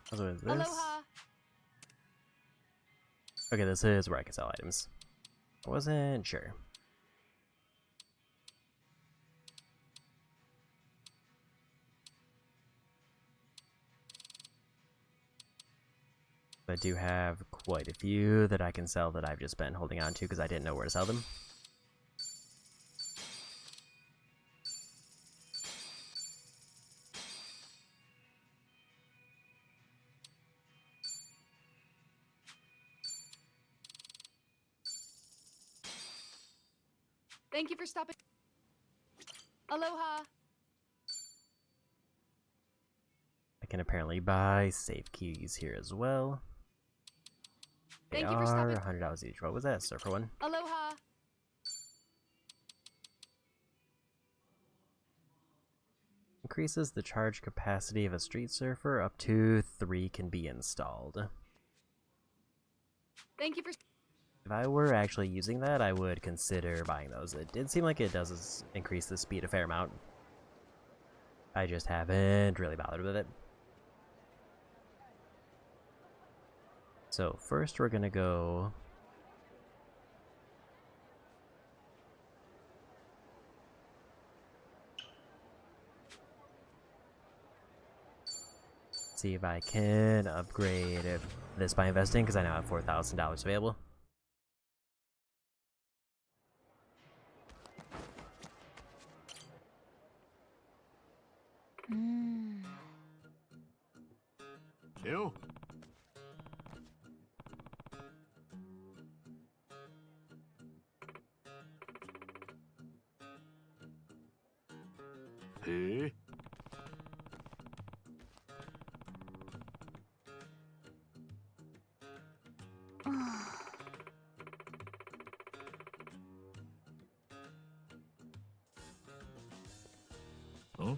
What is this? Aloha. Okay, this is where I can sell items. I wasn't sure. I do have quite a few that I can sell that I've just been holding on to because I didn't know where to sell them. Thank you for stopping. Aloha. I can apparently buy safe keys here as well. They Thank you for are stopping. $100 each. What was that? Surfer one? Aloha. Increases the charge capacity of a street surfer. Up to 3 can be installed. Thank you for. If I were actually using that, I would consider buying those. It did seem like it does increase the speed a fair amount. I just haven't really bothered with it. So first we're gonna go... see if I can upgrade this by investing, because I now have $4,000 available. Yo. Hey. Huh?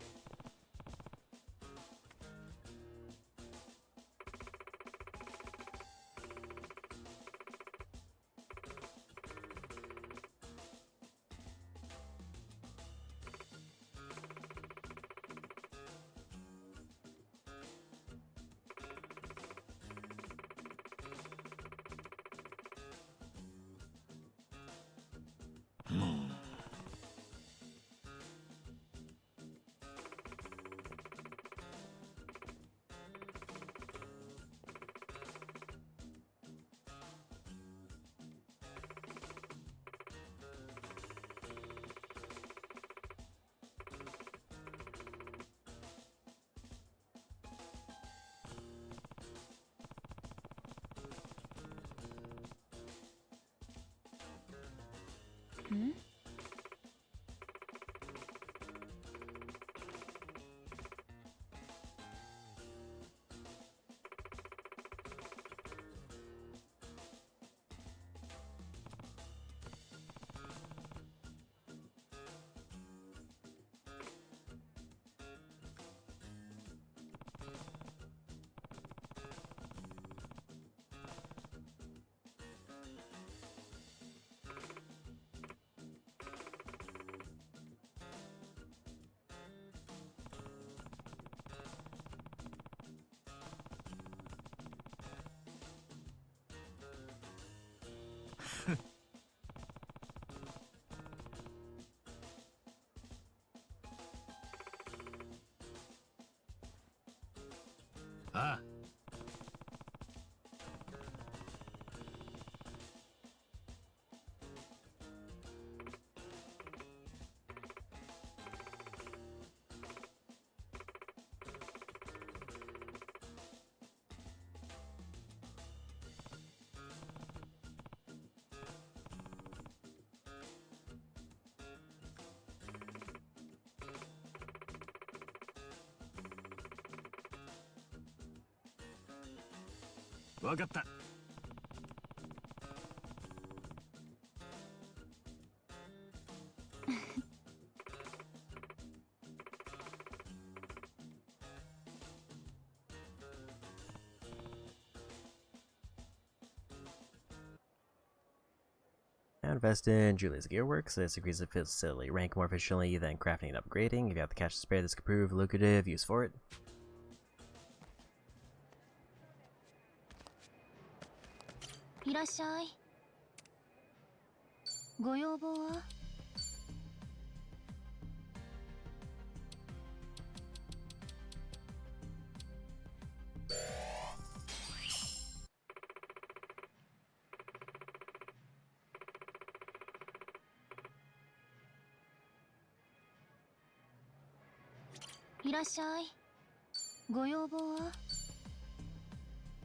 Hmm? Ah.わかった。Now invest in Julia's Gearworks. This increases facility rank more efficiently than crafting and upgrading. If you have the cash to spare, this could prove lucrative use for it. いらっしゃい。ご要望は？いらっしゃい。ご要望は？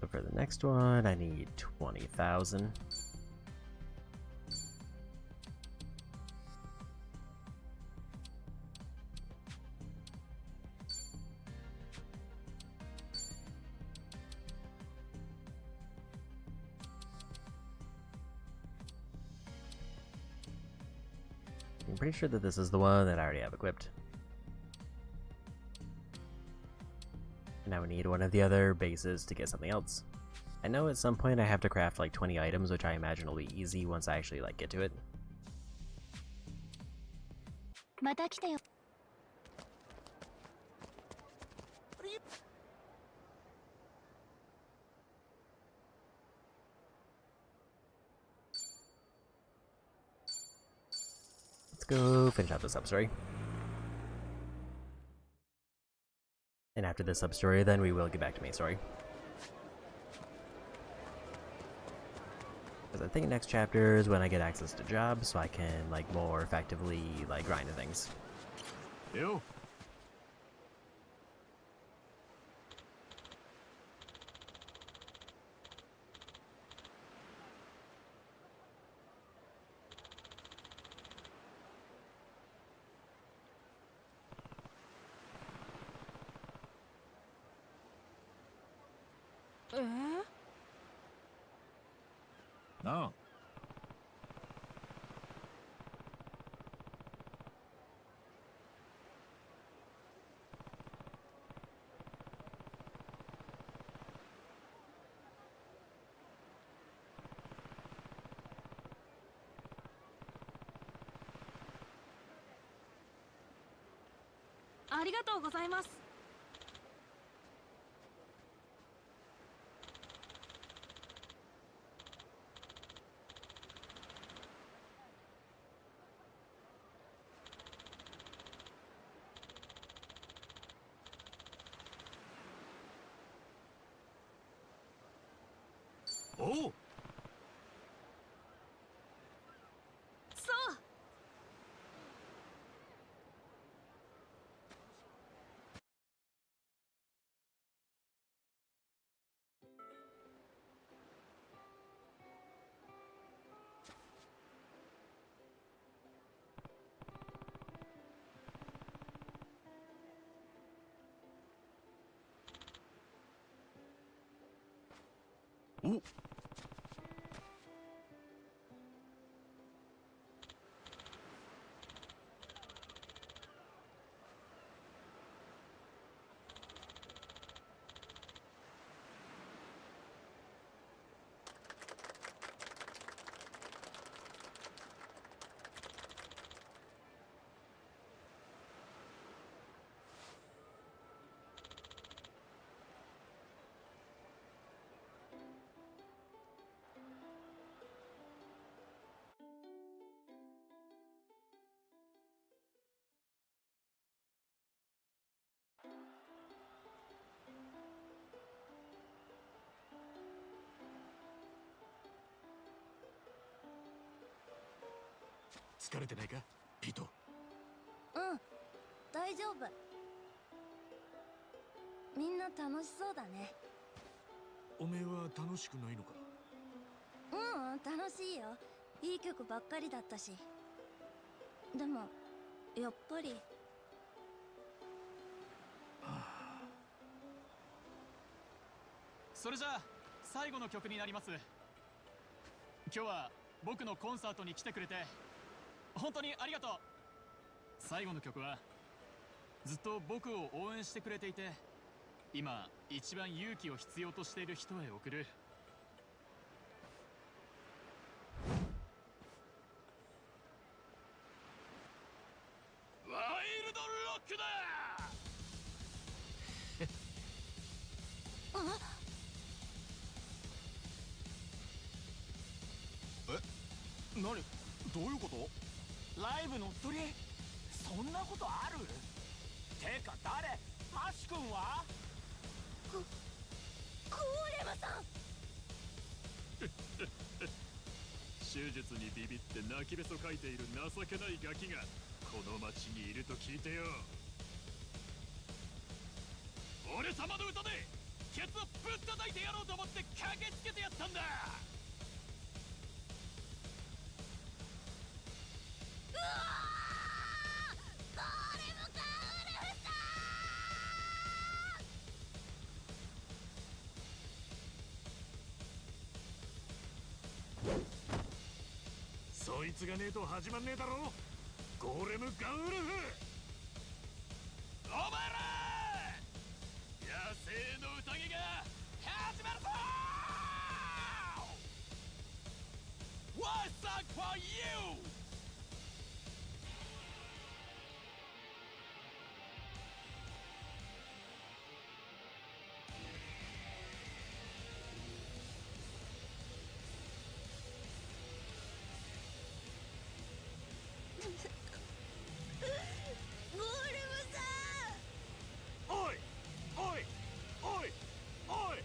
So for the next one, I need 20,000. I'm pretty sure that this is the one that I already have equipped. Now we need one of the other bases to get something else. I know at some point I have to craft like 20 items, which I imagine will be easy once I actually like get to it. また来てよ。 Let's go finish out the sub-story. And after the sub-story, then we will get back to main story. Because I think next chapter is when I get access to jobs, so I can, like, more effectively, like, grind things. Yo. No. ありがとうございます。おう。そう。 お。疲れてないか、ピート。うん、大丈夫。みんな楽しそうだね。おめえは楽しくないのか。うん、楽しいよ。いい曲ばっかりだったし。でもやっぱり。それじゃあ最後の曲になります。今日は僕のコンサートに来てくれて本当にありがとう。最後の曲はずっと僕を応援してくれていて今一番勇気を必要としている人へ送る。クだ。何どういうこと？ライブ乗っ取り？そんなことある？てか誰？マシ君は？ゴーレムさん。手術にビビって泣きべそかいている情けないガキがこの町にいると聞いてよ。俺様の歌でケツをぶったたいてやろうと思って駆けつけてやったんだ。うわー、ゴーレムかウルフさそいつがねえと始まんねえだろ。ゴーレムガンウルフ。お前ら野生の宴が始まるぞ。 What's up for you?ゴーレムさん。おいおいおいおい。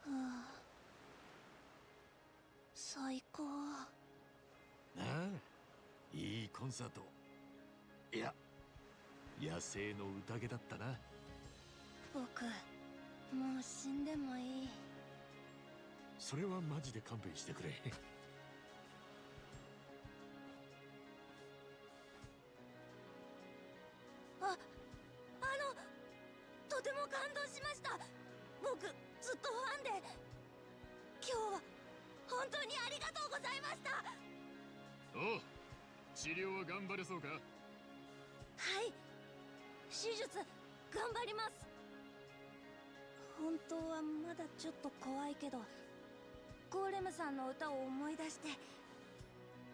はあ、最高。ああ、いいコンサート。いや、野生の宴だったな。僕もう死んでもいい。それはマジで勘弁してくれ。とても感動しました。僕ずっとファンで。今日は本当にありがとうございました。おう、治療は頑張れそうか。はい、手術頑張ります。本当はまだちょっと怖いけど、ゴーレムさんの歌を思い出して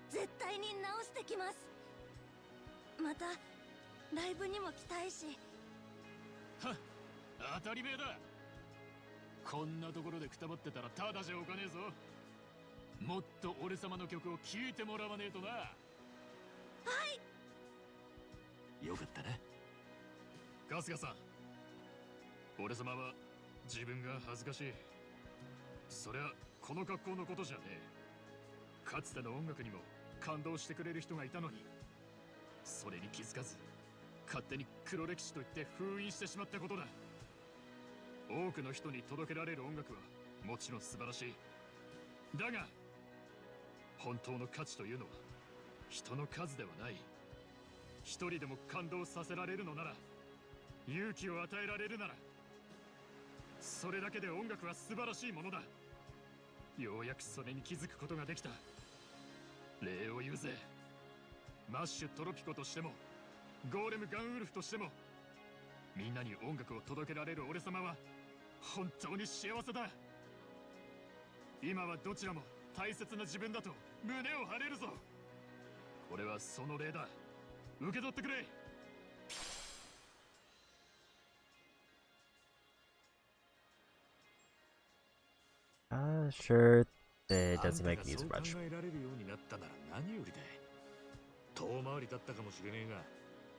絶対に直してきます。またライブにも来たいし。はっ、当たり前だ。こんなところでくたばってたらただじゃおかねえぞ。もっと俺様の曲を聴いてもらわねえとな。はい。よかったな。春日さん、俺様は自分が恥ずかしい。そりゃこの格好のことじゃねえ。かつての音楽にも感動してくれる人がいたのに、それに気づかず勝手に黒歴史と言って封印してしまったことだ。多くの人に届けられる音楽はもちろん素晴らしい。だが本当の価値というのは人の数ではない。一人でも感動させられるのなら、勇気を与えられるなら、それだけで音楽は素晴らしいものだ。ようやくそれに気づくことができた。礼を言うぜ。マッシュトロピコとしてもゴーレムガンウルフとしても、みんなに音楽を届けられる俺様は本当に幸せだ。今はどちらも大切な自分だと胸を張れるぞ。これはその礼だ。受け取ってくれ。Sure, it doesn't make me そう much. 考えられるようになったなら何よりだ。遠回りだったかもしれねえが、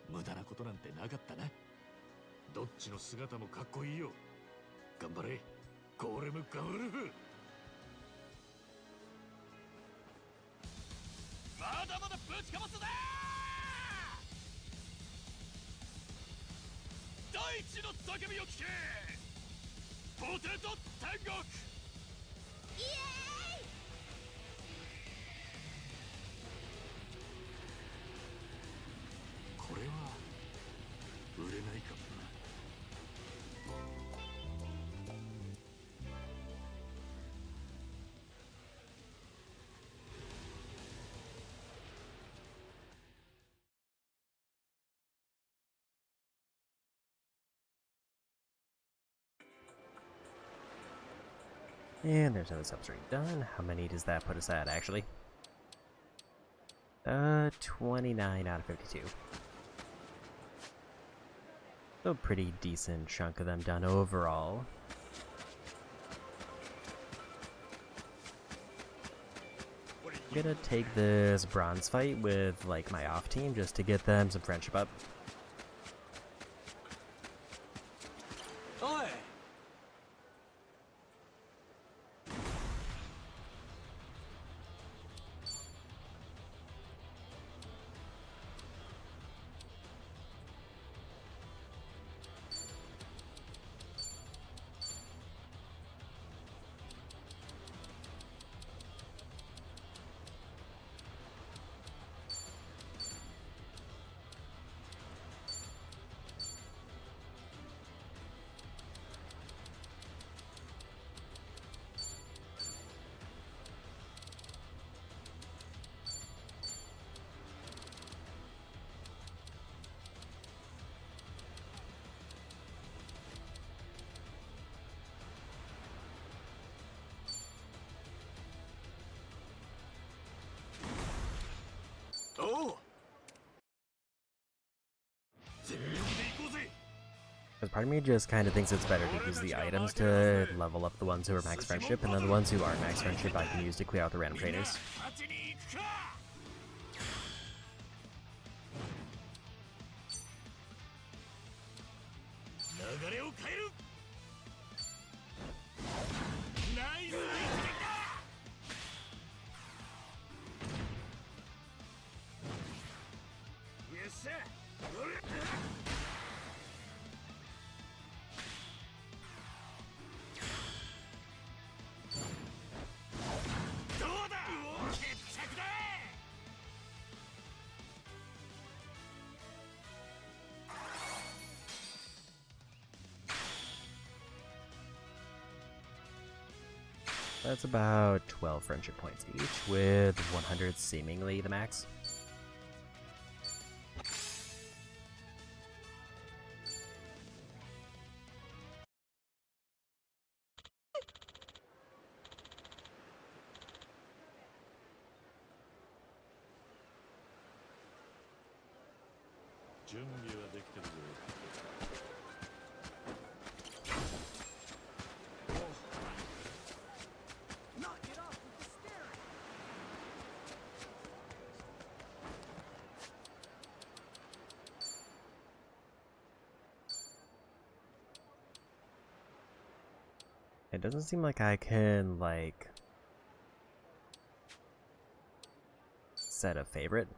無駄なことなんてなかったな。どっちの姿もかっこいいよ。頑張れ、ゴーレムガンウルフ。まだまだぶちかますぜ。大地の叫びを聞け、ポテト天国。イエーイ。これは売れないかもな。And there's another substrate done. How many does that put us at, actually? 29 out of 52. So a pretty decent chunk of them done overall. I'm gonna take this bronze fight with, like, my off team just to get them some friendship up. Oi! Because part of me just kind of thinks it's better to use the items to level up the ones who are max friendship, and then the ones who aren't max friendship I can use to clear out the random trainers. That's about 12 friendship points each, with 100 seemingly the max. It doesn't seem like I can, like, set a favorite.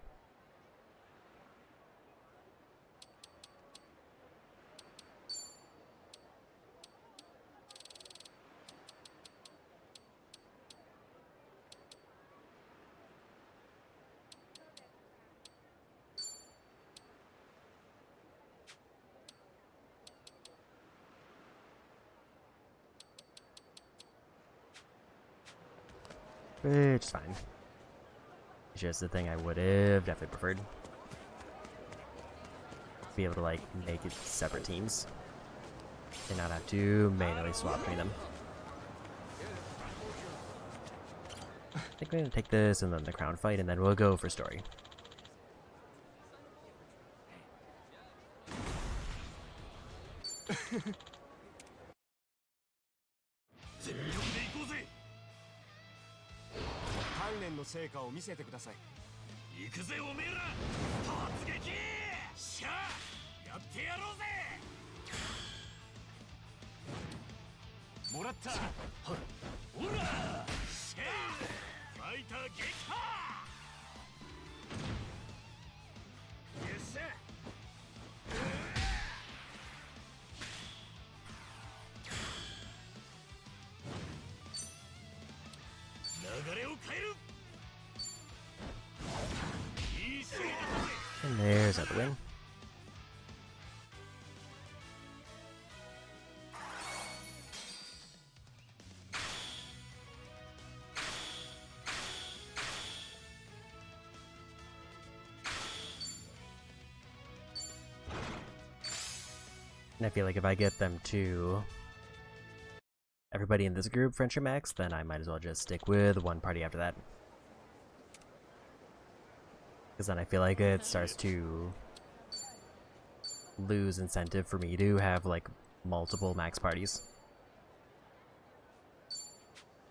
Which is fine. It's just the thing I would have definitely preferred. Be able to, like, make it separate teams and not have to manually swap between them. I think we're gonna take this and then the crown fight, and then we'll go for story. And there's another win. And I feel like if I get them to everybody in this group friendship max, then I might as well just stick with one party after that. Because then I feel like it starts to lose incentive for me to have like multiple max parties.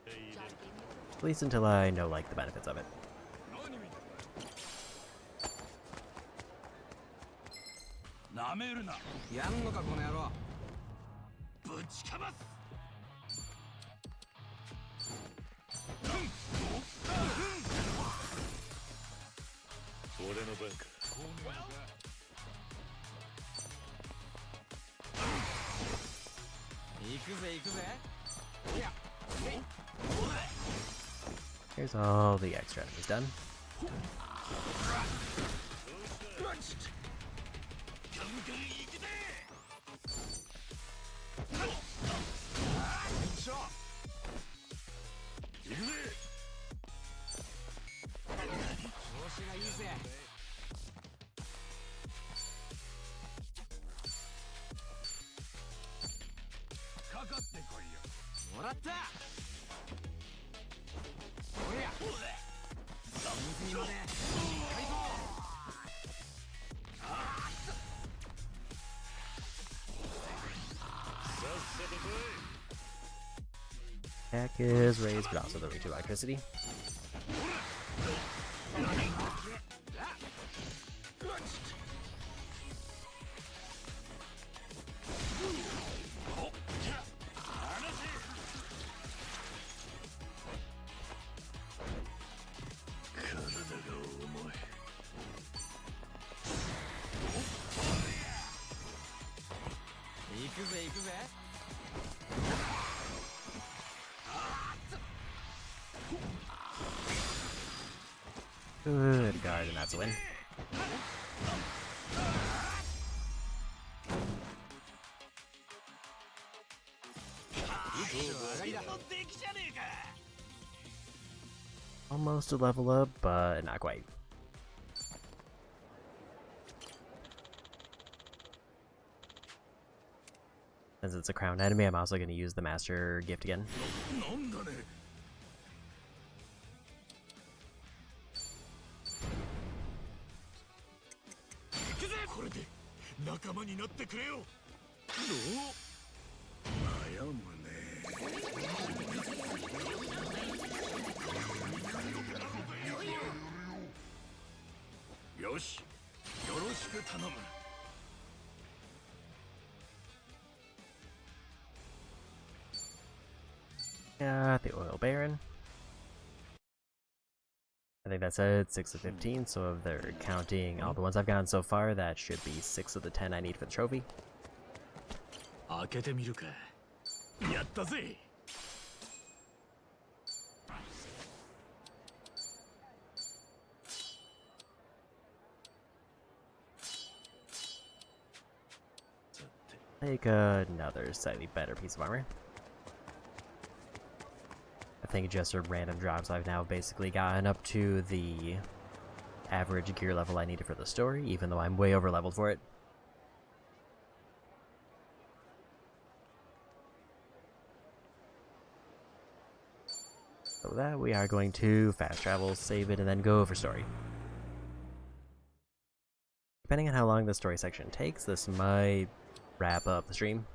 At least until I know like the benefits of it. なめるな。やんのかこの野郎。ぶちかます。俺の番か。行くぜ行くぜ。いや。Here's all the extra enemies done. Attack is raised, but also the rate to electricity. Good guard, and that's a win. Almost a level up, but not quite. Since it's a crown enemy, I'm also going to use the master gift again. 仲間になってくれよ。悩むね。よし、よろしく頼む。Yeah, the oil baron. I think that said 6 of 15, so if they're counting all the ones I've gotten so far, that should be 6 of the 10 I need for the trophy. 開けてみるか。やったぜ。Take another slightly better piece of armor. I think just a random drops, I've now basically gotten up to the average gear level I needed for the story, even though I'm way over leveled for it. So that we are going to fast travel, save it, and then go for story. Depending on how long the story section takes, this might wrap up the stream.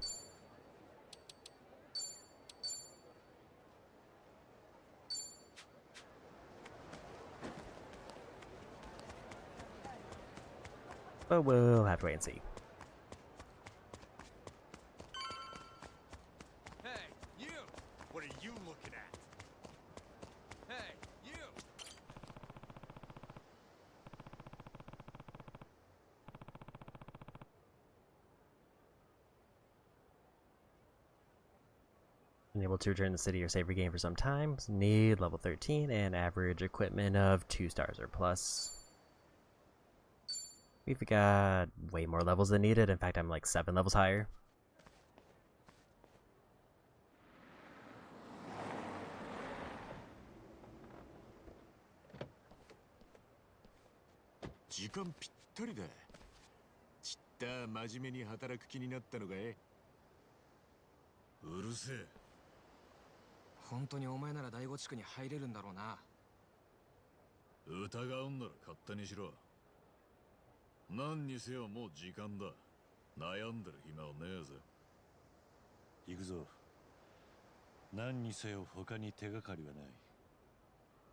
But we'll have to wait and see. Hey, you! What are you looking at? Hey, you! Unable to return to the city or save your game for some time. Need level 13 and average equipment of 2 stars or plus. We've got way more levels than needed. In fact, I'm like 7 levels higher. Time ぴったりだ。ちった真面目に働く気になったのかい。うるせえ。本当にお前なら第五地区に入れるんだろうな。疑うんなら勝手にしろ。何にせよもう時間だ。悩んでる暇はねえぜ。行くぞ。何にせよ他に手がかりはない。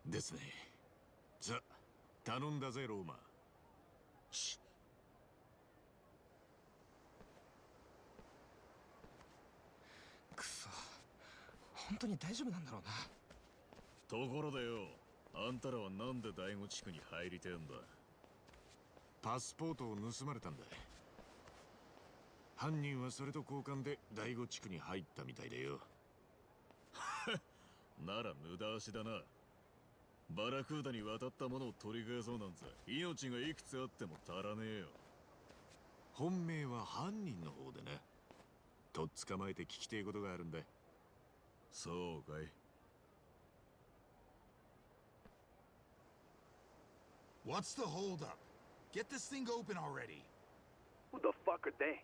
ですね。さ、頼んだぜローマ。くそ、本当に大丈夫なんだろうな。ところでよ、あんたらはなんで第五地区に入りてえんだ。パスポートを盗まれたんだ。犯人はそれと交換で第五地区に入ったみたいだよ。なら無駄足だな。バラクーダに渡ったものを取り返そうなんざ命がいくつあっても足らねえよ。本命は犯人の方でな。とっ捕まえて聞きてえことがあるんだ。そうかい。What's the holdup? Get this thing open already. Who the fuck are they?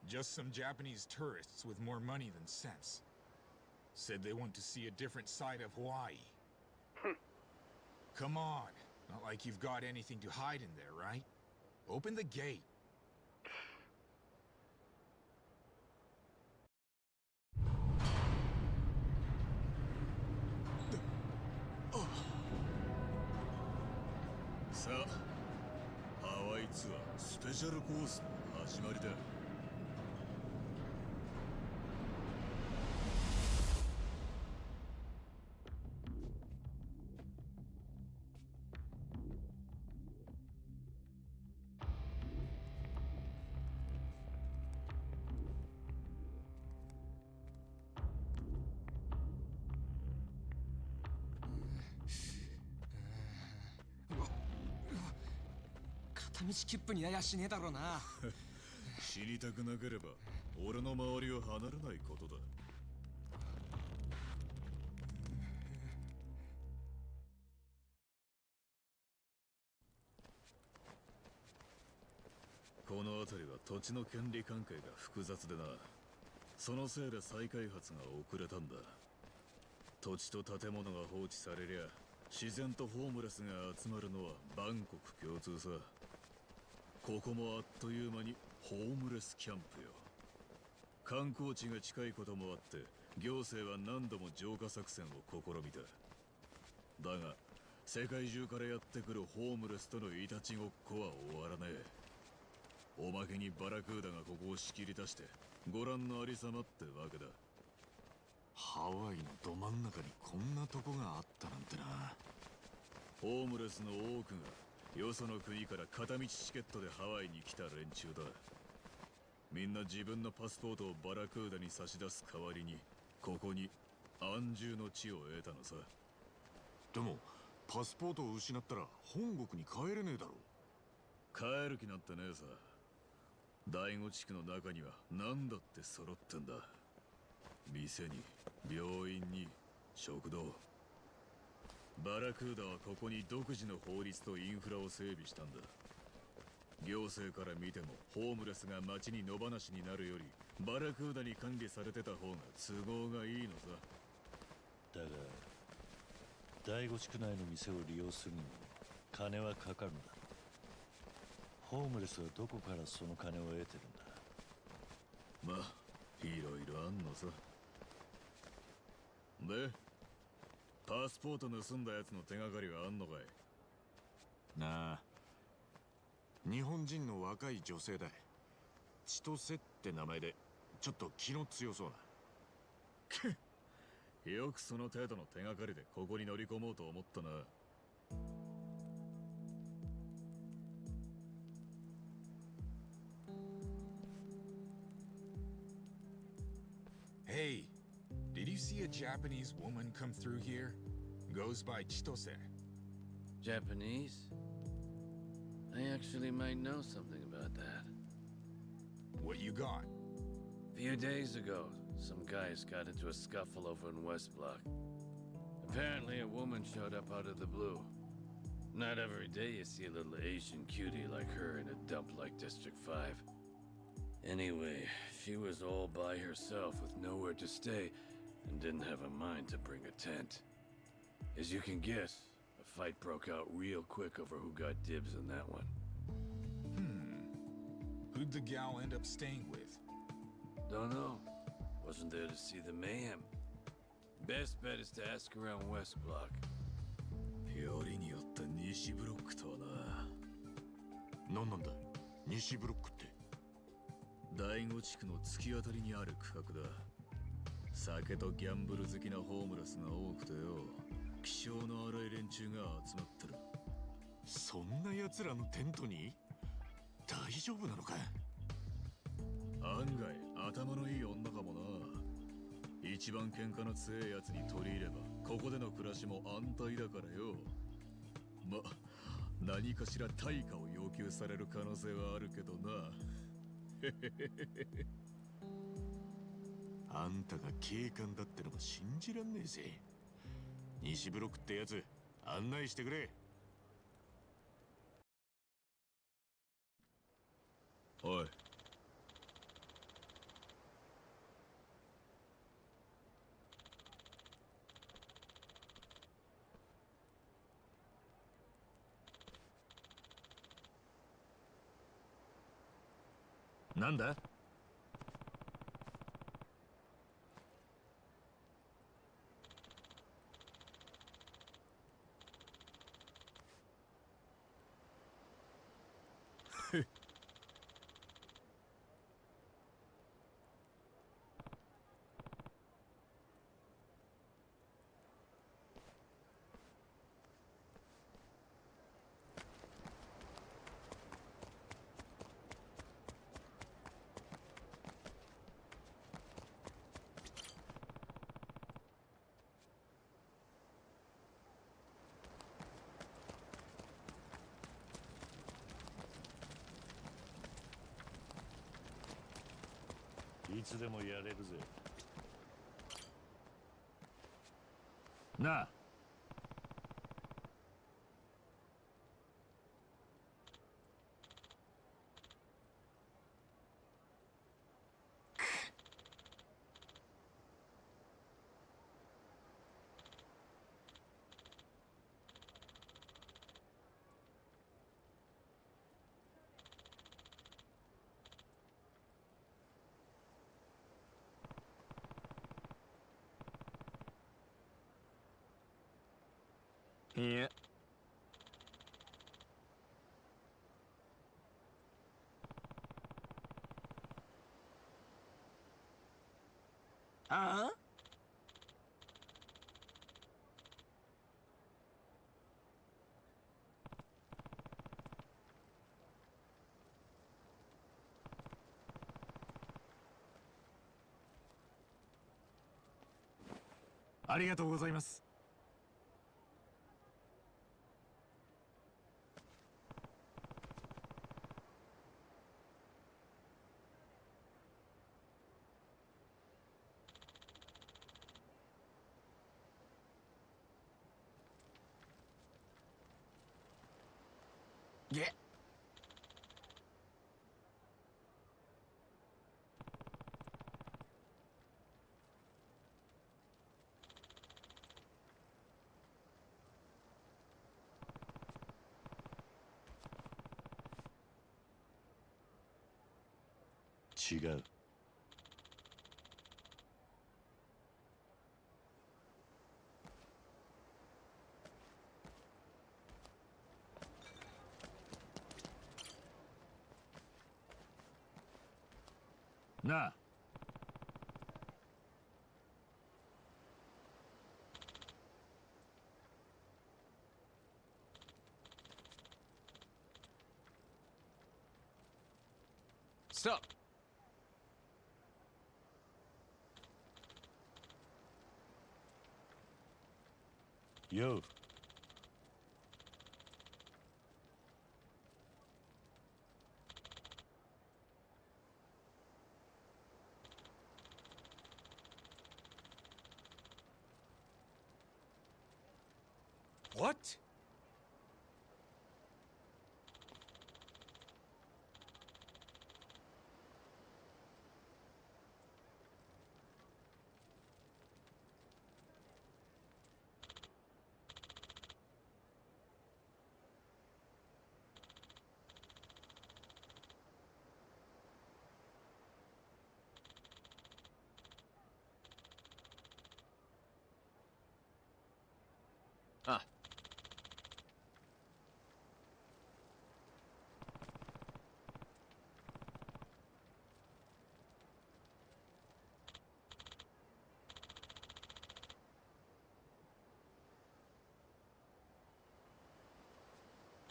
Just some Japanese tourists with more money than sense. Said they want to see a different side of Hawaii. Come on. Not like you've got anything to hide in there, right? Open the gate. Sa, ハワイツアースペシャルコースの始まりだ。片道切符にややしねえだろうな。死にたくなければ俺の周りを離れないことだ。この辺りは土地の権利関係が複雑でな。そのせいで再開発が遅れたんだ。土地と建物が放置されりゃ自然とホームレスが集まるのは万国共通さ。ここもあっという間にホームレスキャンプよ。観光地が近いこともあって行政は何度も浄化作戦を試みた。だが世界中からやってくるホームレスとのいたちごっこは終わらねえ。おまけにバラクーダがここを仕切り出してご覧のありさまってわけだ。ハワイのど真ん中にこんなとこがあったなんてな。ホームレスの多くがよその国から片道チケットでハワイに来た連中だ。みんな自分のパスポートをバラクーダに差し出す代わりにここに安住の地を得たのさ。でもパスポートを失ったら本国に帰れねえだろ。帰る気なんてねえさ。第五地区の中には何だって揃ってんだ。店に病院に食堂。バラクーダはここに独自の法律とインフラを整備したんだ。行政から見てもホームレスが街に野放しになるよりバラクーダに管理されてた方が都合がいいのさ。だが第五地区内の店を利用するにも金はかかるんだ。ホームレスはどこからその金を得てるんだ。まあいろいろあんのさ。でパスポート盗んだやつの手がかりはあんのかい。なあ、日本人の若い女性だ。千歳って名前でちょっと気の強そうな。よくその程度の手がかりでここに乗り込もうと思ったな。Hey, did you see a Japanese woman come through here? Goes by Chitose. Japanese? I actually might know something about that. What you got? A few days ago, some guys got into a scuffle over in West Block. Apparently a woman showed up out of the blue. Not every day you see a little Asian cutie like her in a dump like District 5. Anyway, she was all by herself with nowhere to stay, and didn't have a mind to bring a tent. As you can guess, a fight broke out real quick over who got dibs on that one. Who'd the gal end up staying with? Don't know. Wasn't there to see the mayhem. Best bet is to ask around West Block. よりによって西ブロックとはな。何なんだ西ブロックって。第五地区の突き当たりにある区画だ。酒とギャンブル好きなホームレスが多くてよ、気性の荒い連中が集まってる。そんな奴らのテントに大丈夫なのか。案外頭のいい女かもな。一番喧嘩の強い奴に取り入ればここでの暮らしも安泰だからよ。ま、何かしら対価を要求される可能性はあるけどな。あんたが警官だってのが信じらんねえぜ。西ブロックってやつ案内してくれ。おい。なんだ。いつでもやれるぜ。なあ。いや。ああ。ありがとうございます。げ。違う。なあ。Stop. Yo. What?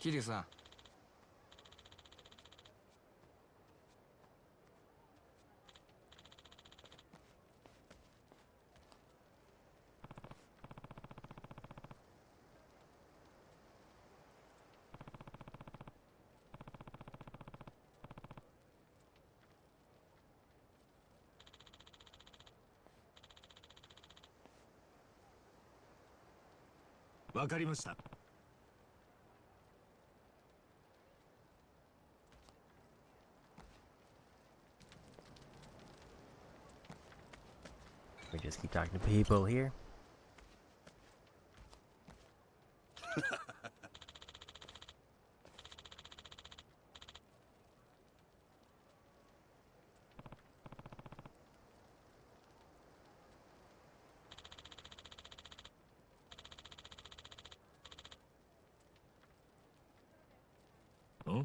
桐生さん。わかりました。We just keep talking to people here. Huh? A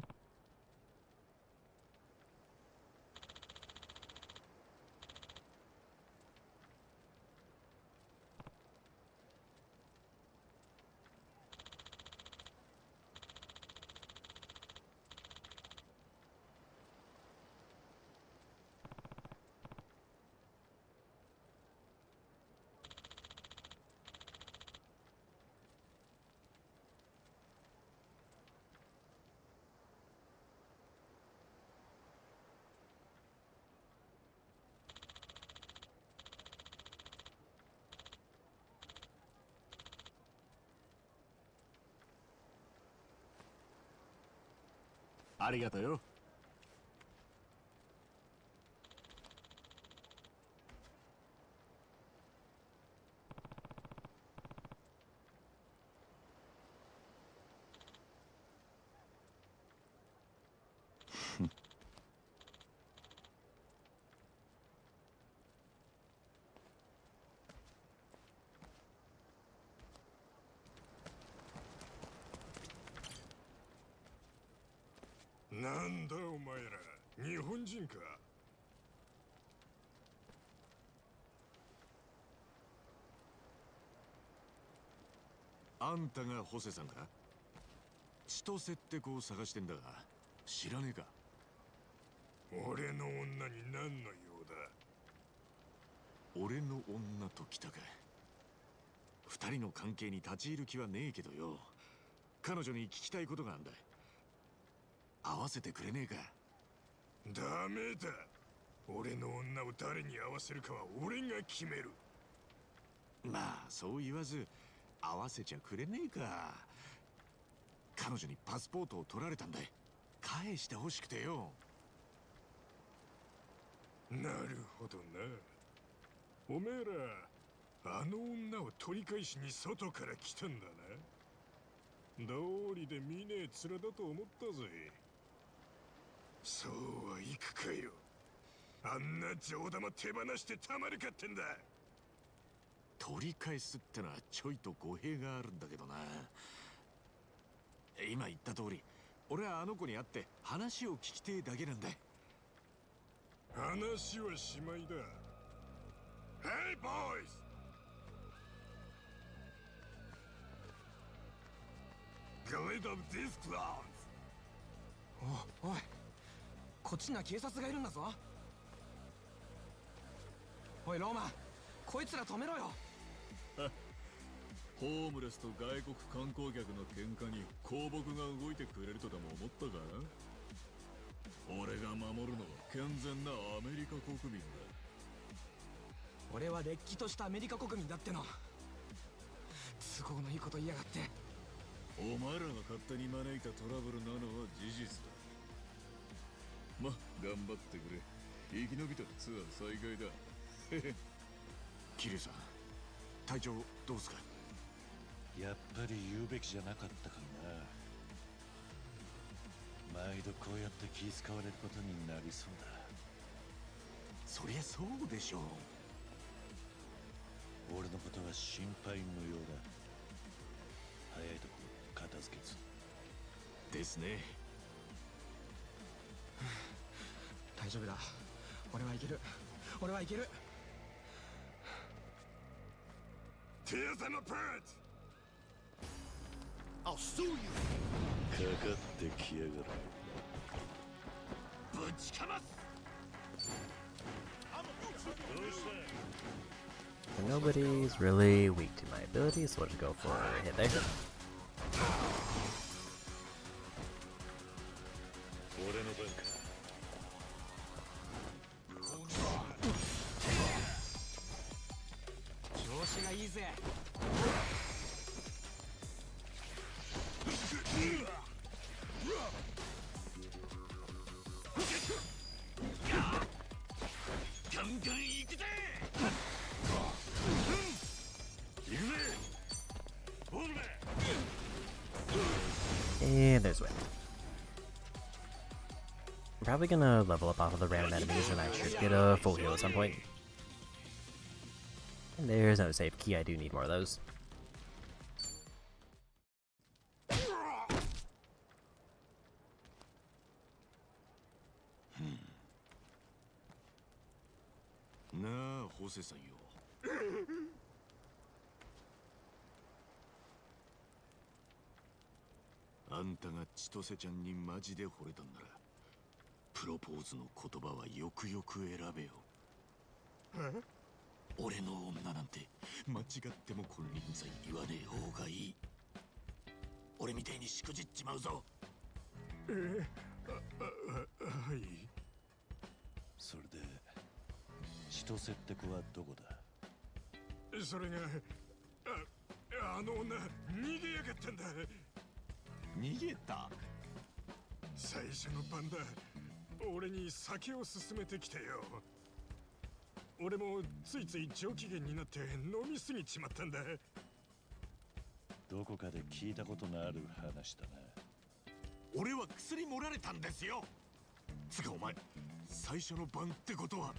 ありがとうよ。なんだお前ら、日本人か。あんたがホセさんか？千歳って子を探してんだが、知らねえか？俺の女に何の用だ？俺の女と来たか。二人の関係に立ち入る気はねえけどよ。彼女に聞きたいことがあんだ。会わせてくれねえか？ダメだ。俺の女を誰に会わせるかは俺が決める。まあそう言わず会わせちゃくれねえか。彼女にパスポートを取られたんだ。返してほしくてよ。なるほどな。おめえらあの女を取り返しに外から来たんだな。道理で見ねえ面だと思ったぜ。そうはいくかよ。あんな上玉手放してたまるかってんだ。取り返すってのはちょいと語弊があるんだけどな。今言った通り、俺はあの子に会って話を聞きてえだけなんだ。話はしまいだ。Hey boys! Get rid of these clowns! おい、こっちには警察がいるんだぞ。おいローマン、こいつら止めろよ。ホームレスと外国観光客の喧嘩に公僕が動いてくれるとでも思ったか？俺が守るのは健全なアメリカ国民だ。俺はれっきとしたアメリカ国民だっての。都合のいいこと言いやがって。お前らが勝手に招いたトラブルなのは事実だ。ま、頑張ってくれ。生き延びたらツアー再開だ。キリュウさん、体調どうすか？やっぱり言うべきじゃなかったかな。毎度こうやって気使われることになりそうだ。そりゃそうでしょう。俺のことは心配無用だ。早いとこ片付けず。ですね。大丈夫だ。俺はいける。俺はいける。Tears and a bird! I'll sue you! かってきやがる。ぶちかます。 Nobody's really weak to my abilities, so we'll just go for a hit there. 俺の番か。調子がいいぜ。ガンガン行くぜ。行くぜ。ボールめ。 And there's win. I'm probably gonna level up off of the random enemies and I should get a full heal at some point. And there's no save key, I do need more of those. Na, Jose-san yo. あんたが千歳ちゃんにマジで惚れたんならプロポーズの言葉はよくよく選べよ。俺の女なんて間違っても金輪際言わねえ方がいい。俺みてえにしくじっちまうぞ。はい。それで千歳って子はどこだ？それがあの女逃げやがったんだ。逃げた？最初の晩だ。俺に酒を勧めてきてよ。俺もついつい上機嫌になって飲みすぎちまったんだ。どこかで聞いたことのある話だな。俺は薬盛られたんですよ。つかお前最初の晩ってことは。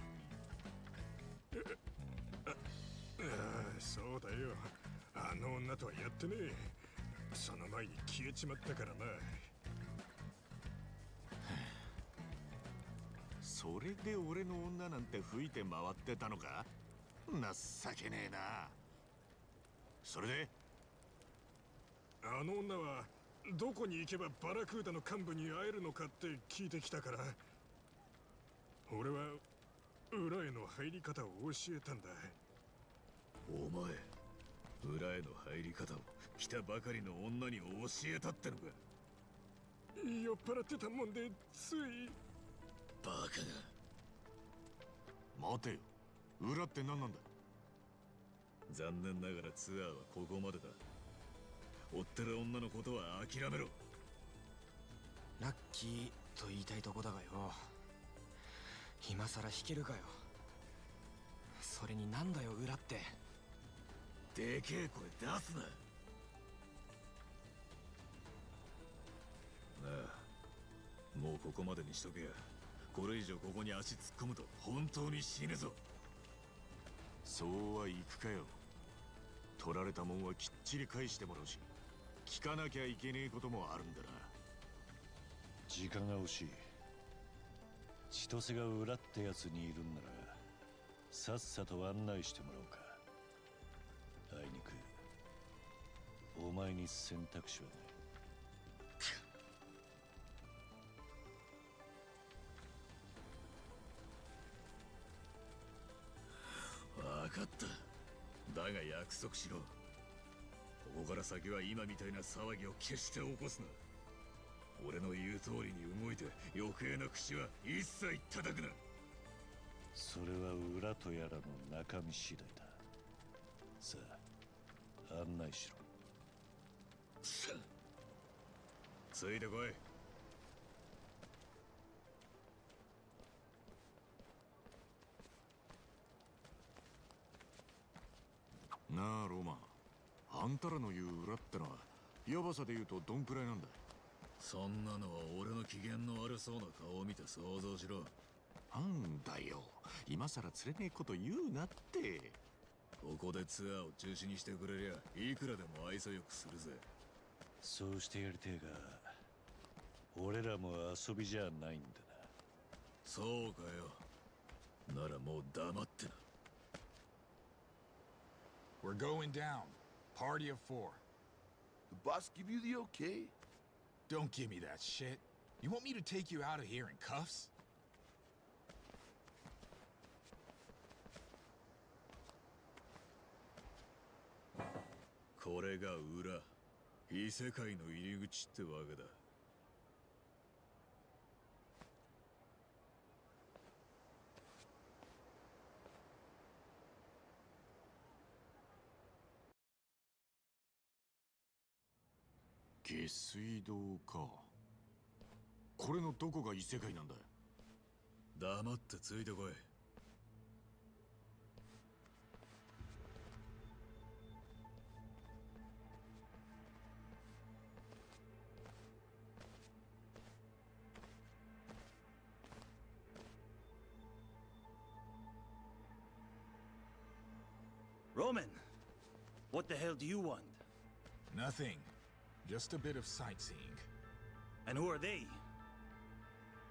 そうだよ。あの女とはやってねえ。その前に消えちまったからな。それで俺の女なんて吹いて回ってたのか？情けねえな。それであの女はどこに行けばバラクーダの幹部に会えるのかって聞いてきたから、俺は裏への入り方を教えたんだ。お前裏への入り方を来たばかりの女に教えたってのか？酔っ払ってたもんでつい。バカが。待てよ、裏って何なんだ？残念ながらツアーはここまでだ。追ってる女のことは諦めろ。ラッキーと言いたいとこだがよ、今さら弾けるかよ。それになんだよ裏って。でけえ声出すな。なあ、もうここまでにしとけや。これ以上ここに足突っ込むと本当に死ぬぞ。そうはいくかよ。取られたもんはきっちり返してもらうし、聞かなきゃいけねえこともあるんだな。時間が欲しい。千歳が裏ってやつにいるんならさっさと案内してもらおうか。あいにくお前に選択肢はない。分かった。だが約束しろ。ここから先は今みたいな騒ぎを決して起こすな。俺の言う通りに動いて余計な口は一切叩くな。それは裏とやらの中身次第だ。さあ案内しろ。ついてこい。なあロマン、あんたらの言う裏ってのはヤバさで言うとどんくらいなんだ？そんなのは俺の機嫌の悪そうな顔を見て想像しろ。なんだよ、今さら釣れねえこと言うなって。ここでツアーを中止にしてくれりゃいくらでも愛想よくするぜ。そうしてやりてえが俺らも遊びじゃないんだな。そうかよ。ならもう黙ってな。We're going down. Party of 4. The boss give you the okay? Don't give me that shit. You want me to take you out of here in cuffs? これが裏、異世界の入り口ってわけだ。下水道か。これのどこが異世界なんだ。黙ってついてこい。Roman, what the hell do you want? Nothing. Just a bit of sightseeing. And who are they?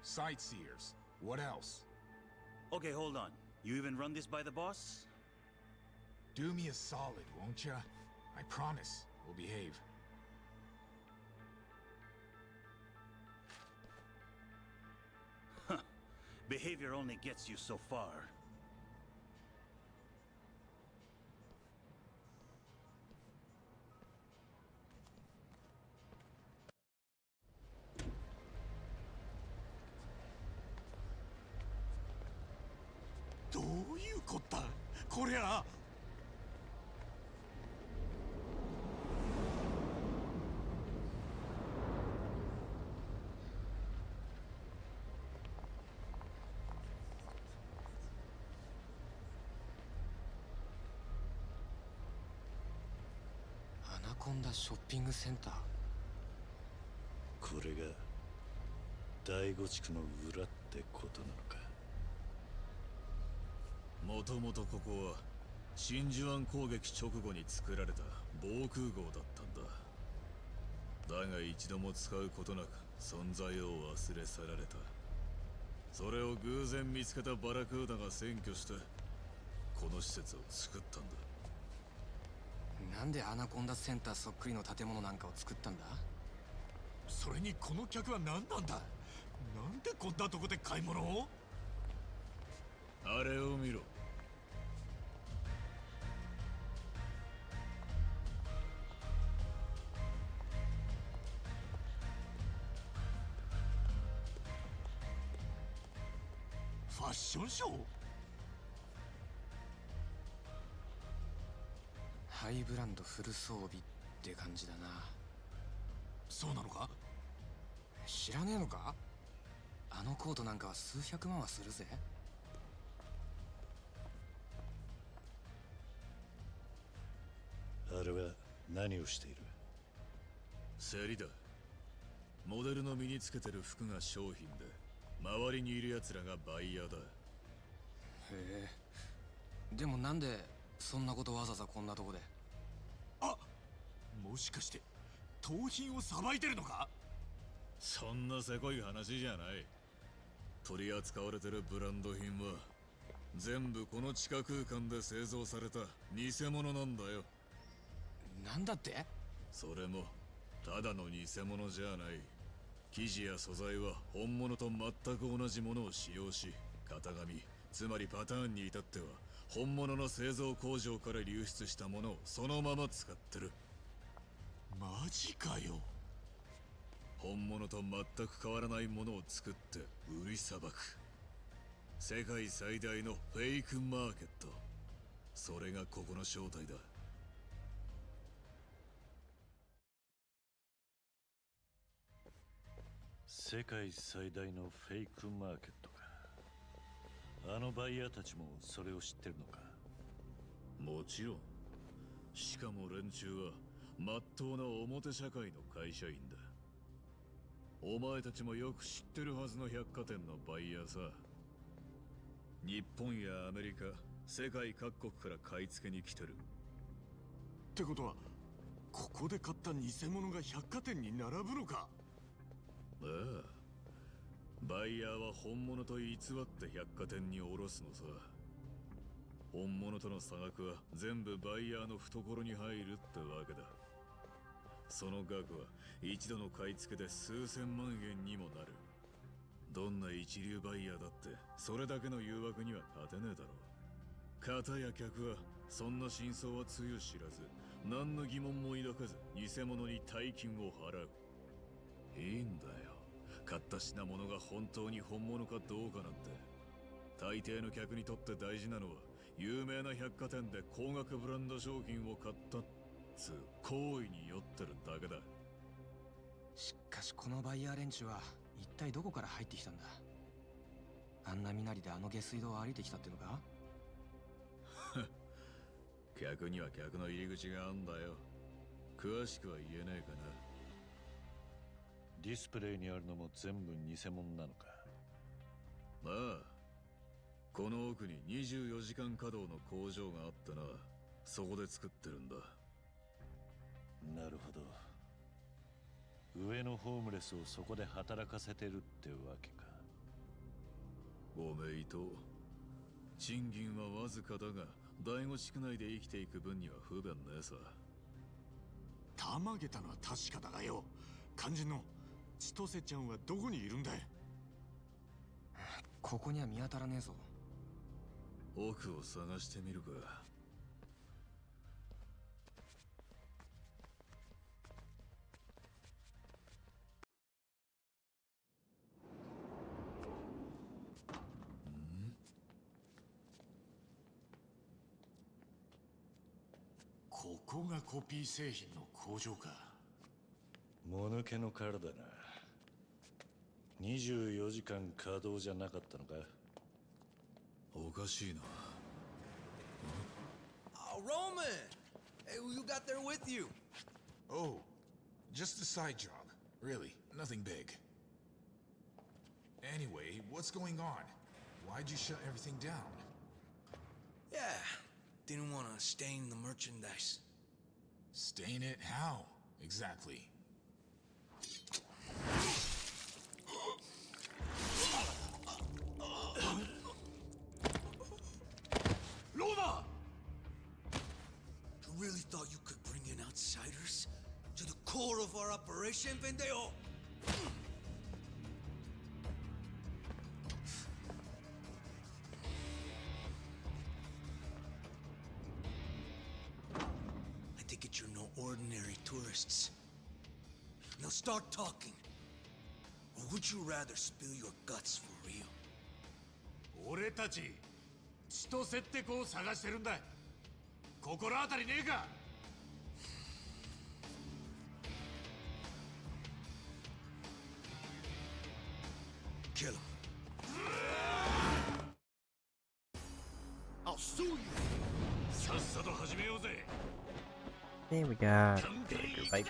Sightseers. What else? Okay, hold on. You even run this by the boss? Do me a solid, won't ya? I promise we'll behave. Huh. Behavior only gets you so far. Anaconda ショッピングセンター。これが第五地区の裏ってことなのか。もともとここは真珠湾攻撃直後に作られた防空壕だったんだ。だが一度も使うことなく存在を忘れ去られた。それを偶然見つけたバラクーダが占拠してこの施設を作ったんだ。なんでアナコンダセンターそっくりの建物なんかを作ったんだ。それにこの客は何なんだ。なんでこんなとこで買い物を。あれを見ろ。ファッションショー。ハイブランドフル装備って感じだな。そうなのか。知らねえのか。あのコートなんかは数百万はするぜ。あれは何をしている。競りだ。モデルの身につけてる服が商品で周りにいる奴らがバイヤーだ。へえ。でもなんでそんなことわざわざこんなとこで。あ、もしかして盗品をさばいてるのか。そんなせこい話じゃない。取り扱われてるブランド品は全部この地下空間で製造された偽物なんだよ。なんだって。それもただの偽物じゃない。生地や素材は本物と全く同じものを使用し、型紙つまりパターンに至っては本物の製造工場から流出したものをそのまま使ってる。マジかよ。本物と全く変わらないものを作って売りさばく。世界最大のフェイクマーケット。それがここの正体だ。世界最大のフェイクマーケットか。あのバイヤーたちもそれを知ってるのか。もちろん。しかも連中はまっとうな表社会の会社員だ。お前たちもよく知ってるはずの百貨店のバイヤーさ。日本やアメリカ、世界各国から買い付けに来てる。ってことはここで買った偽物が百貨店に並ぶのか。ああ、バイヤーは本物と偽って百貨店に卸すのさ。本物との差額は全部バイヤーの懐に入るってわけだ。その額は一度の買い付けで数千万円にもなる。どんな一流バイヤーだってそれだけの誘惑には勝てねえだろう。片や客はそんな真相はつゆ知らず、何の疑問も抱かず偽物に大金を払う。いいんだよ、買った品物が本当に本物かどうかなんて。大抵の客にとって大事なのは有名な百貨店で高額ブランド商品を買ったっつう行為に酔ってるだけだ。しかしこのバイヤー連中は一体どこから入ってきたんだ。あんな身なりであの下水道を歩いてきたってのか。客には客の入り口があんだよ。詳しくは言えないかな。ディスプレイにあるのも全部偽物なのか。まあ、この奥に24時間稼働の工場があってな、そこで作ってるんだ。なるほど。上のホームレスをそこで働かせてるってわけか。おめいと賃金はわずかだが第五地区内で生きていく分には不便ねえさ。たまげたのは確かだがよ、肝心の千歳ちゃんはどこにいるんだい。ここには見当たらねえぞ。奥を探してみるか。ここがコピー製品の工場か。もぬけの殻だな。24時間稼働じゃなかったのか。おかしいな。Oh, Roman! Hey, who you got there with you? Oh, just a side job. Really, nothing big. Anyway, what's going on? Why'd you shut everything down? Yeah, didn't want to stain the merchandise. Stain it? How? Exactly. Loma! You really thought you could bring in outsiders to the core of our operation, pendejo? I take it you're no ordinary tourists. Now start talking. Or would you rather spill your guts for real? 俺たち千歳って子を探してるんだ。心当たりねえか。Kill him. I'll sue you. さっさと始めようぜ。 There we got Breaker Pipe.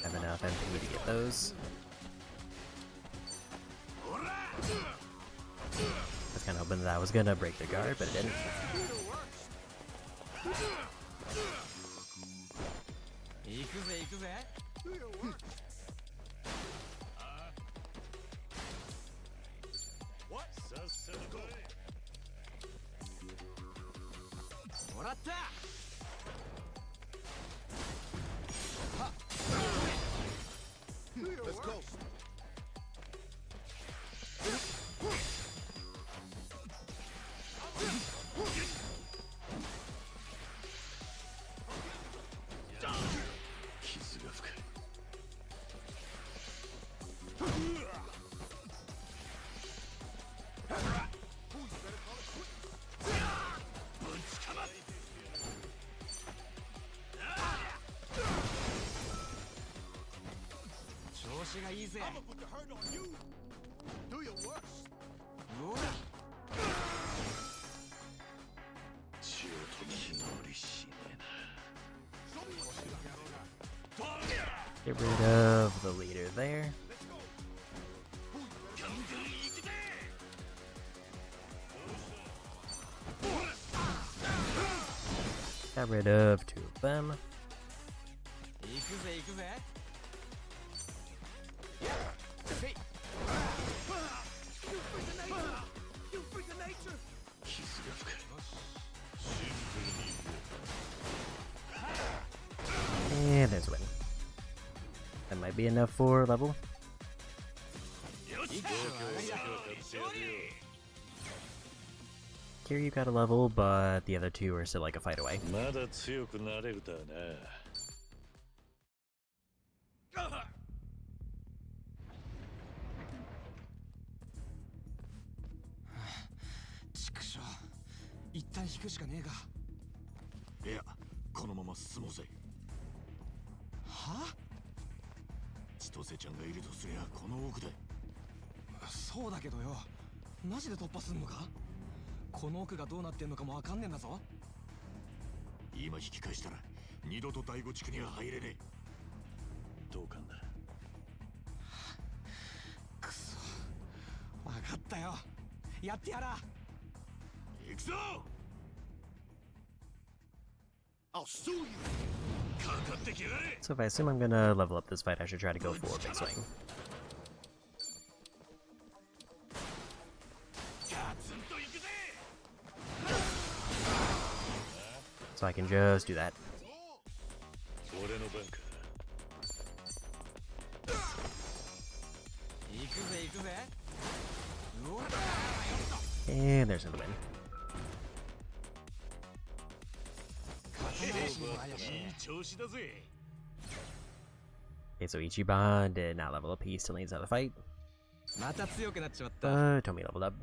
Have enough MP to get those. I was kind of hoping that I was gonna break the guard, but it didn't. What? Go. Let's go. I'm gonna put the hurt on you. Do your worst. Get rid of the leader there. Got rid of 2 of them. might be enough for level. Here you got a level, but the other two are still like a fight away.いや、このまま進もうぜ。は？千歳ちゃんがいるとすりゃこの奥で。そうだけどよ、マジで突破すんのか？この奥がどうなってんのかもわかんねえんだぞ。今引き返したら二度と第五地区には入れねえ。同感だ。くそ、わかったよ。やってやら。行くぞ。I'll sue you. かかってきやがれ。 So if I assume I'm gonna level up this fight, I should try to go for a big swing. So I can just do that. And there's another win. Okay, so Ichiban did not level up. He still needs another fight. But Tomi leveled up.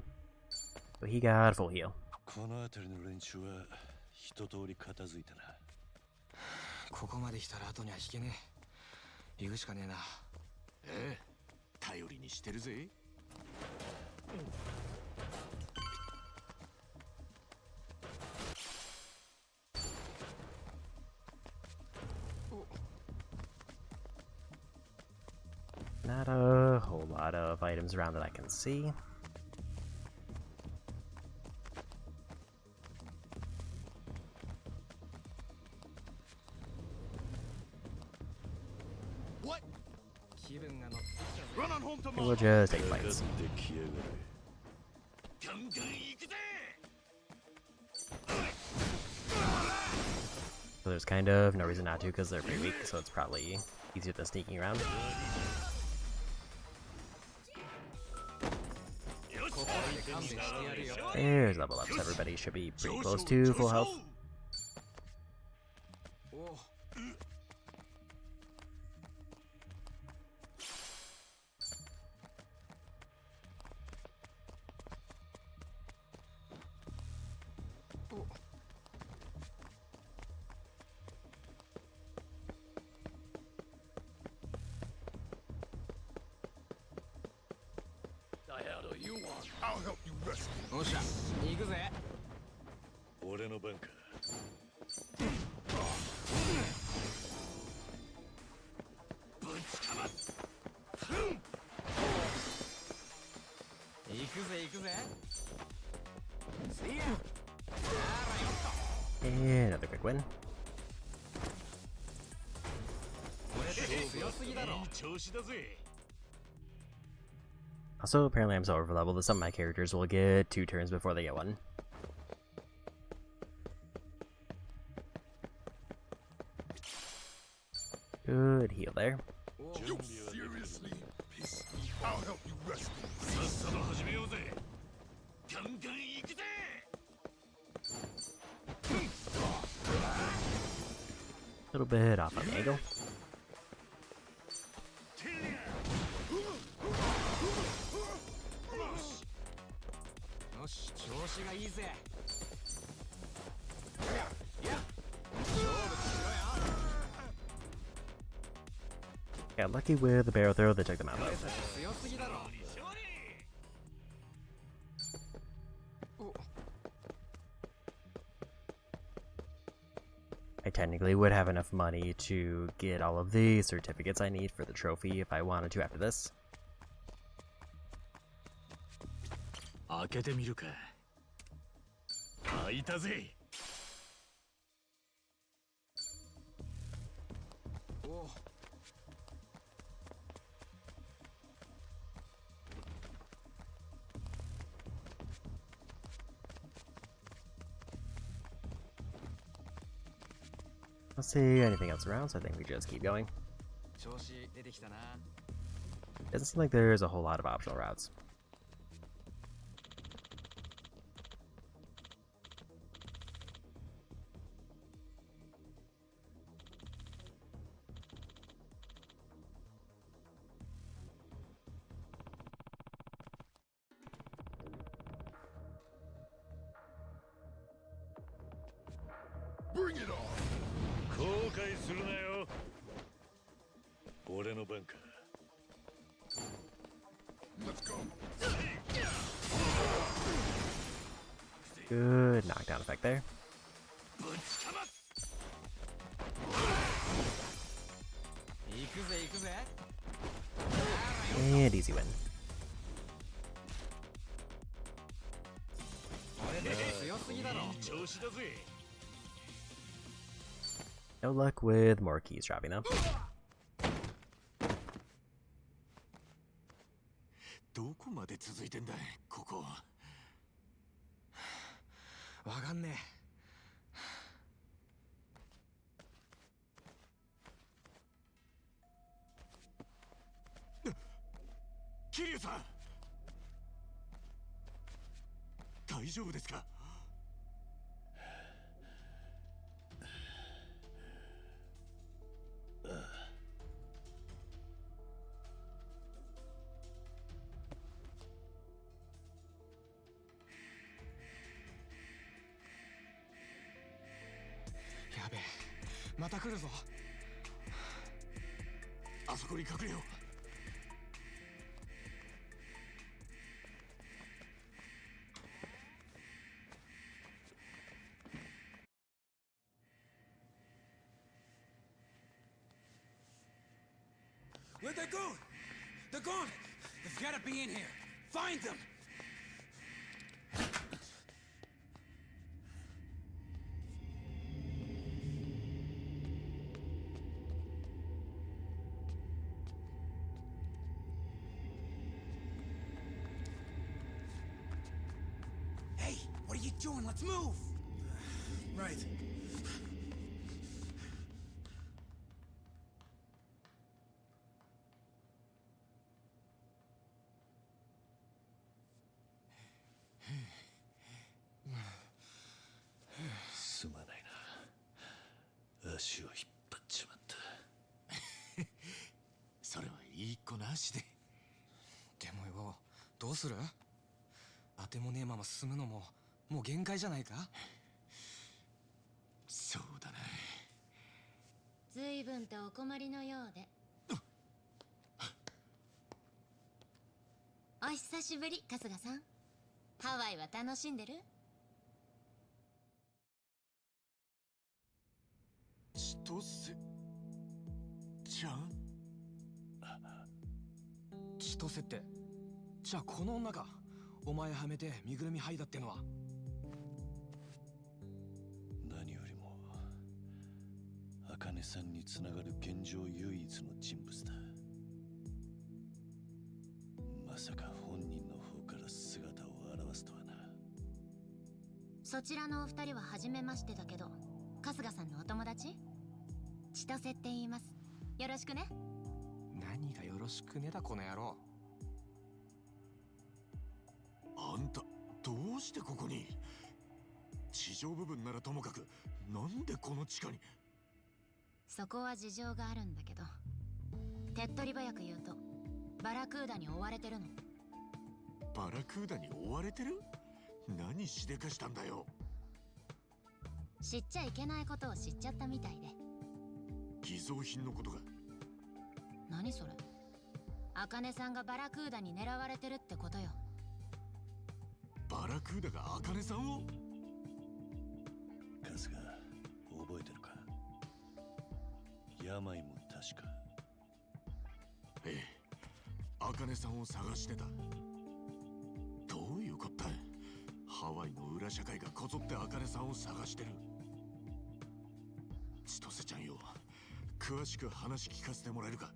So he got full heal. この辺りの練習は一通り片付いたな。ここまで来たら後には引けねえ。行くしかねえな。ええ、頼りにしてるぜ。Not a whole lot of items around that I can see. What? We'll just take fights. So there's kind of no reason not to because they're pretty weak, so it's probably easier than sneaking around. There's level ups. Everybody should be pretty close to full health. I'll help you rescue. おっしゃ、行くぜ。俺の番か。行くぜ行くぜ。See ya. And another quick win. 俺たち強すぎだろ。いい調子だぜ。 Also, apparently I'm so over leveled that some of my characters will get 2 turns before they get 1. Good heal there. You seriously pissed me. I'll help you rescue. さっさと始めようぜ。ガンガン行くぜ。A little bit off on the angle. よし、調子がいいぜ。Got lucky with the barrel throw that took them out though. 強すぎだろ。I technically would have enough money to get all of the certificates I need for the trophy if I wanted to after this. 開けてみるか。開いたぜ。おう。Let's see anything else around, so I think we just keep going. 調子出てきたな。 Doesn't seem like there's a whole lot of optional routes. Bring it on! 後悔するなよ。俺の番か。Let's go! Good knockdown effect there. 行くぜ行くぜ。 And easy win. これで強すぎだろ。調子だぜ。 No luck with more keys dropping though. どこまで続いてんだいここ。わかんねえ。桐生さん、大丈夫ですか？やべえ、また来るぞ。あそこに隠れよう。Where'd they go? They're gone! They've gotta be in here! Find them! Hey, what are you doing? Let's move! Right. Sumanai na. 足を引っ張っちまった。それはいい子なしで。でもよ、どうする？当てもねえまま進むのももう限界じゃないか？そうだな。随分とお困りのようで。お久しぶり、春日さん。ハワイは楽しんでる？千歳ちゃん？千歳って、じゃあこの女か。お前はめて身ぐるみ剥いだってのは。何よりも茜さんにつながる現状唯一の人物だ。まさか本人の方から姿を現すとはな。そちらのお二人は初めましてだけど、春日さんのお友達？千歳って言います。よろしくね。何がよろしくねだこの野郎。あんたどうしてここに？地上部分ならともかく、なんでこの地下に？そこは事情があるんだけど、手っ取り早く言うとバラクーダに追われてるの。バラクーダに追われてる？何しでかしたんだよ。知っちゃいけないことを知っちゃったみたいで。偽造品のことが。何それ？茜さんがバラクーダに狙われてるってことよ。バラクーダが茜さんを？春日、覚えてるか？病も確か。ええ、茜さんを探してた。どういうこった？ハワイの裏社会がこぞって茜さんを探してる。千歳ちゃんよ、詳しく話聞かせてもらえるか？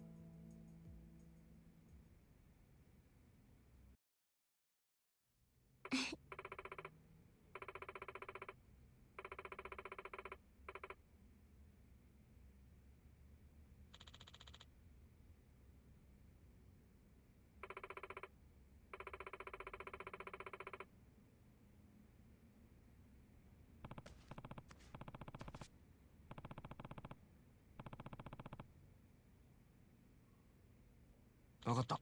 分かった。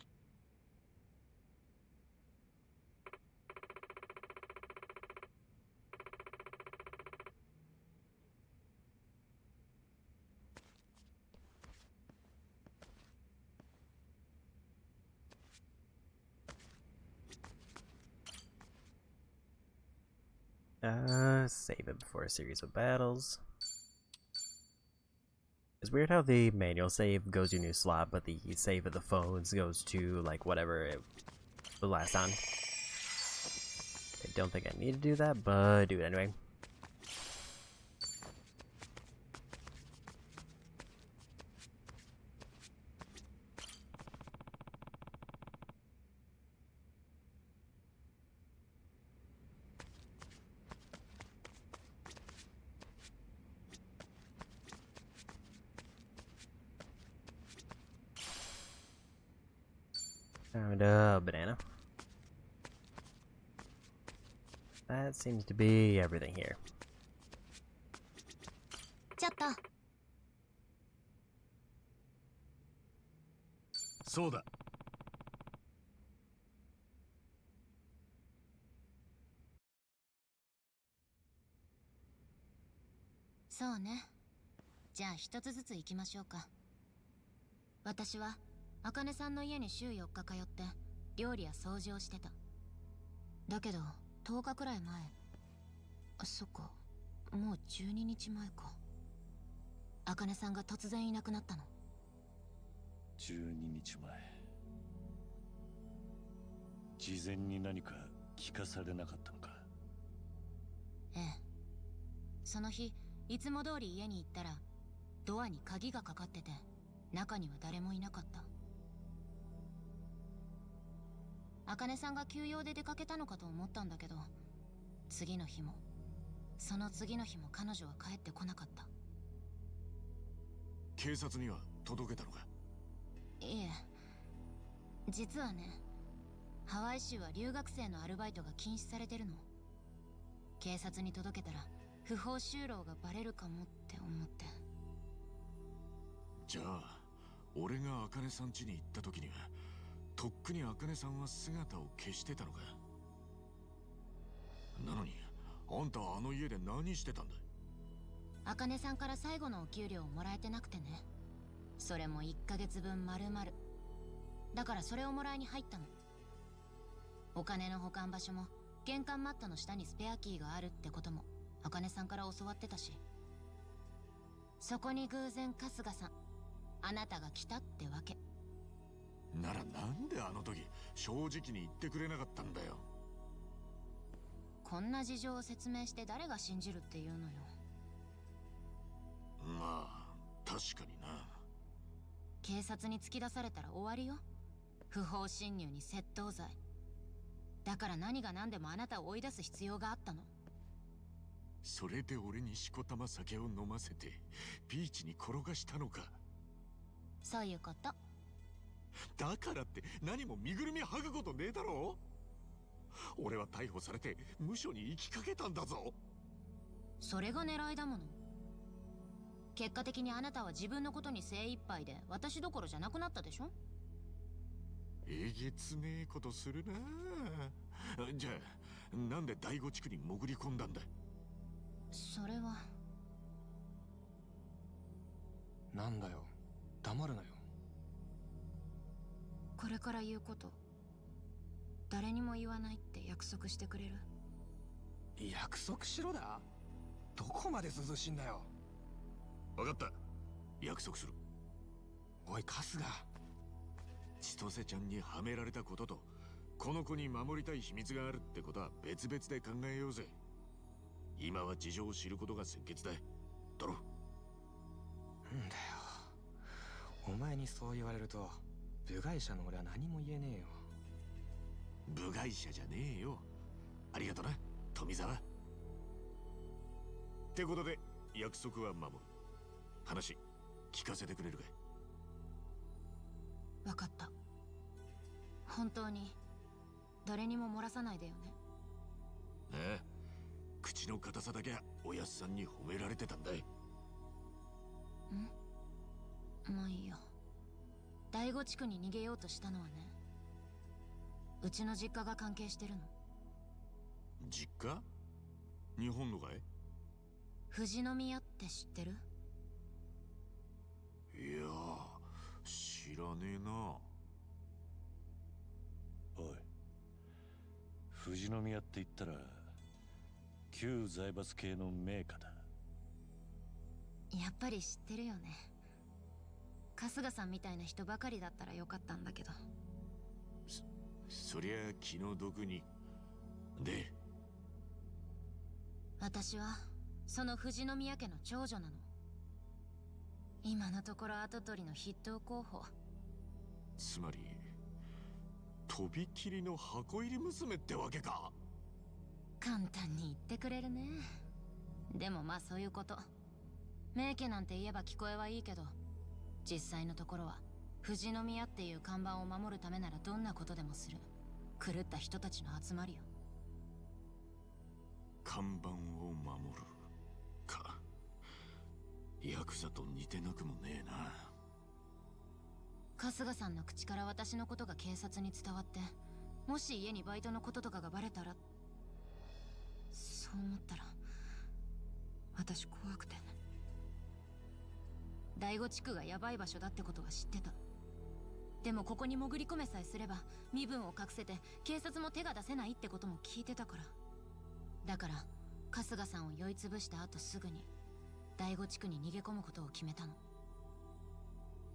Save it before a series of battles. It's weird how the manual save goes to a new slot, but the save of the phones goes to, like, whatever it was last on. I don't think I need to do that, but do it anyway. Found a banana. That seems to be everything here. ちょっと。そうだ。そうね。じゃあ一つずつ行きましょうか。私は茜さんの家に週4日通って料理や掃除をしてた。だけど10日くらい前、そっか、もう12日前か。茜さんが突然いなくなったの。12日前。事前に何か聞かされなかったのか。ええ。その日いつも通り家に行ったらドアに鍵がかかってて中には誰もいなかった。茜さんが休養で出かけたのかと思ったんだけど、次の日もその次の日も彼女は帰ってこなかった。警察には届けたのか？いえ、実はね、ハワイ州は留学生のアルバイトが禁止されてるの。警察に届けたら不法就労がバレるかもって思って。じゃあ俺が茜さん家に行った時にはとっくに茜さんは姿を消してたのか。なのにあんたはあの家で何してたんだ？茜さんから最後のお給料をもらえてなくてね。それも1ヶ月分丸々。だからそれをもらいに入ったの。お金の保管場所も玄関マットの下にスペアキーがあるってことも茜さんから教わってたし。そこに偶然春日さん、あなたが来たってわけ。ならなんであの時正直に言ってくれなかったんだよ。こんな事情を説明して誰が信じるっていうのよ。まあ確かにな。警察に突き出されたら終わりよ。不法侵入に窃盗罪。だから何が何でもあなたを追い出す必要があったの。それで俺にしこたま酒を飲ませてビーチに転がしたのか。そういうこと。だからって何も身ぐるみ剥ぐことねえだろ。俺は逮捕されて無所に行きかけたんだぞ。それが狙いだもの。結果的にあなたは自分のことに精一杯で私どころじゃなくなったでしょ。えげつねえことするなあ。じゃあなんで第五地区に潜り込んだんだ？それは。なんだよ、黙るなよ。これから言うこと誰にも言わないって約束してくれる？約束しろだ。どこまで涼しいんだよ。分かった、約束する。おい春日、千歳ちゃんにはめられたこととこの子に守りたい秘密があるってことは別々で考えようぜ。今は事情を知ることが先決だ。だろ？んだよ、お前にそう言われると部外者の俺は何も言えねえよ。部外者じゃねえよ。ありがとな富澤。ってことで約束は守る。話聞かせてくれるか？分かった。本当に誰にも漏らさないでよね。ああ、口の硬さだけはおやっさんに褒められてたんだい。まあいいや。第五地区に逃げようとしたのはね、うちの実家が関係してるの。実家？日本のかい？富士宮って知ってる？いやー、知らねえな。おい、富士宮って言ったら旧財閥系の名家だ。やっぱり知ってるよね。春日さんみたいな人ばかりだったらよかったんだけど。そりゃ気の毒に。で、私はその富士宮家の長女なの。今のところ跡取りの筆頭候補。つまりとびきりの箱入り娘ってわけか。簡単に言ってくれるね。でもまあそういうこと。名家なんて言えば聞こえはいいけど、実際のところは富士宮っていう看板を守るためならどんなことでもする狂った人たちの集まりよ。看板を守るか。ヤクザと似てなくもねえな。春日さんの口から私のことが警察に伝わって、もし家にバイトのこととかがバレたら、そう思ったら私怖くて。第五地区がヤバい場所だってことは知ってた。でもここに潜り込めさえすれば身分を隠せて警察も手が出せないってことも聞いてたから。だから春日さんを酔いつぶした後すぐに第五地区に逃げ込むことを決めたの。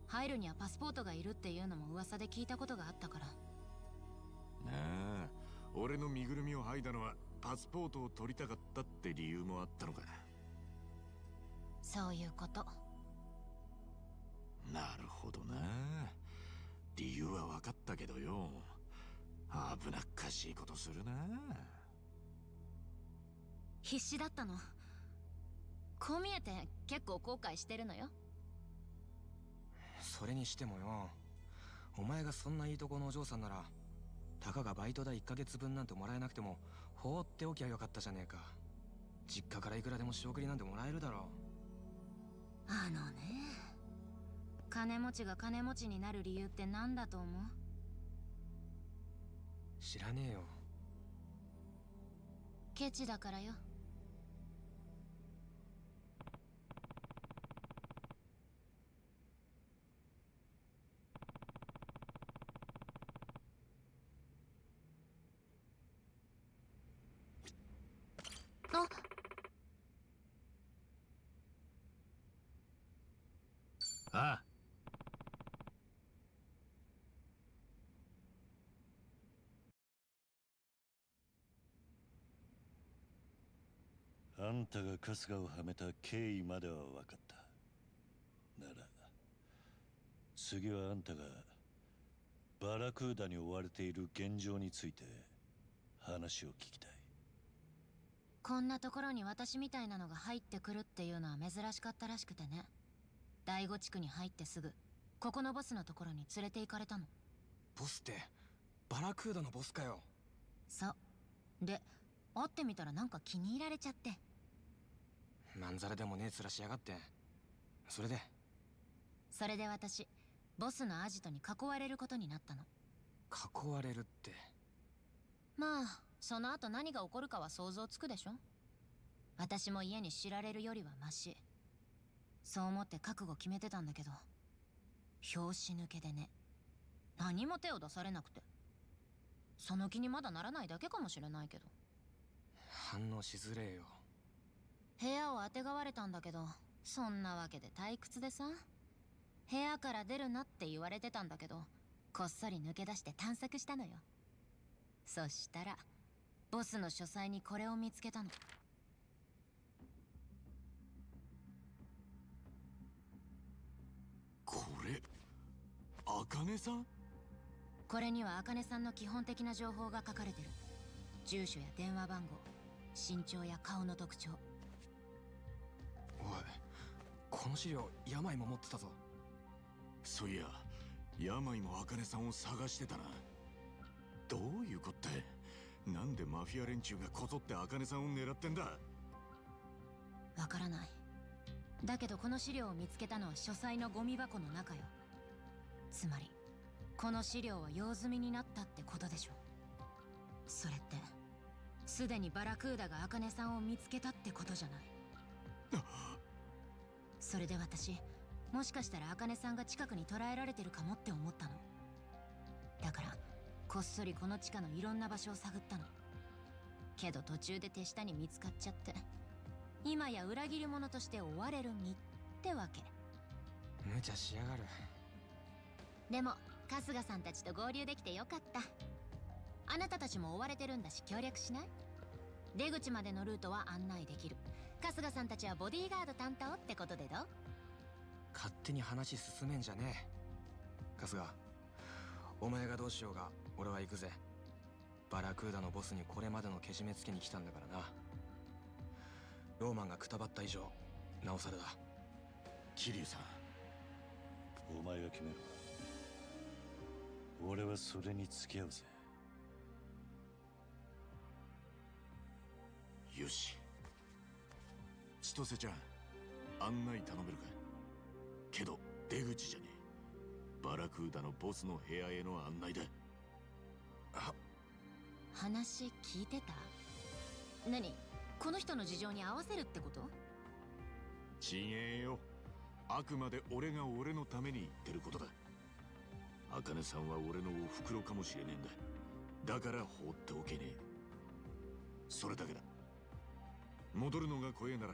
入るにはパスポートがいるっていうのも噂で聞いたことがあったから。なあ、俺の身ぐるみを剥いだのはパスポートを取りたかったって理由もあったのか。そういうこと。なるほどな。理由は分かったけどよ、危なっかしいことするな。必死だったの。こう見えて結構後悔してるのよ。それにしてもよ、お前がそんないいとこのお嬢さんなら、たかがバイト代1ヶ月分なんてもらえなくても放っておきゃよかったじゃねえか。実家からいくらでも仕送りなんてもらえるだろう。あのね、金持ちが金持ちになる理由って何だと思う？知らねえよ。ケチだからよ。ああ。あんたが春日をはめた経緯までは分かった。なら次はあんたがバラクーダに追われている現状について話を聞きたい。こんなところに私みたいなのが入ってくるっていうのは珍しかったらしくてね。第五地区に入ってすぐここのボスのところに連れて行かれたの。ボスってバラクーダのボスかよ。そうで、会ってみたらなんか気に入られちゃって。まんざらでもねえ面しやがって。それで私ボスのアジトに囲われることになったの。囲われるって。まあその後何が起こるかは想像つくでしょ。私も家に知られるよりはマシ。そう思って覚悟決めてたんだけど、拍子抜けでね、何も手を出されなくて。その気にまだならないだけかもしれないけど。反応しづれえよ。部屋をあてがわれたんだけど、そんなわけで退屈でさ、部屋から出るなって言われてたんだけど、こっそり抜け出して探索したのよ。そしたらボスの書斎にこれを見つけたの。これ、茜さん？これには茜さんの基本的な情報が書かれてる。住所や電話番号、身長や顔の特徴。おい、この資料病も持ってたぞ。そういや、病も茜さんを探してたな。どういうこったい？なんでマフィア連中がこぞって茜さんを狙ってんだ？わからない。だけどこの資料を見つけたのは書斎のゴミ箱の中よ。つまりこの資料は用済みになったってことでしょ。それってすでにバラクーダが茜さんを見つけたってことじゃない。それで私、もしかしたら茜さんが近くに捕らえられてるかもって思ったの。だからこっそりこの地下のいろんな場所を探ったの。けど途中で手下に見つかっちゃって、今や裏切り者として追われる身ってわけ。無茶しやがる。でも春日さんたちと合流できてよかった。あなたたちも追われてるんだし協力しない？出口までのルートは案内できる。春日さんたちはボディーガード担当ってことでどう？勝手に話進めんじゃねえ。春日、お前がどうしようが俺は行くぜ。バラクーダのボスにこれまでのけじめつけに来たんだからな。ローマンがくたばった以上なおさらだ。桐生さん、お前が決めろ。俺はそれに付き合うぜ。よし。千歳ちゃん、案内頼めるか？けど出口じゃねえ。バラクーダのボスの部屋への案内だ。話聞いてた？何？この人の事情に合わせるってこと？ちげえよ。あくまで俺が俺のために言ってることだ。茜さんは俺のお袋かもしれねえんだ。だから放っておけねえ。それだけだ。戻るのが怖えなら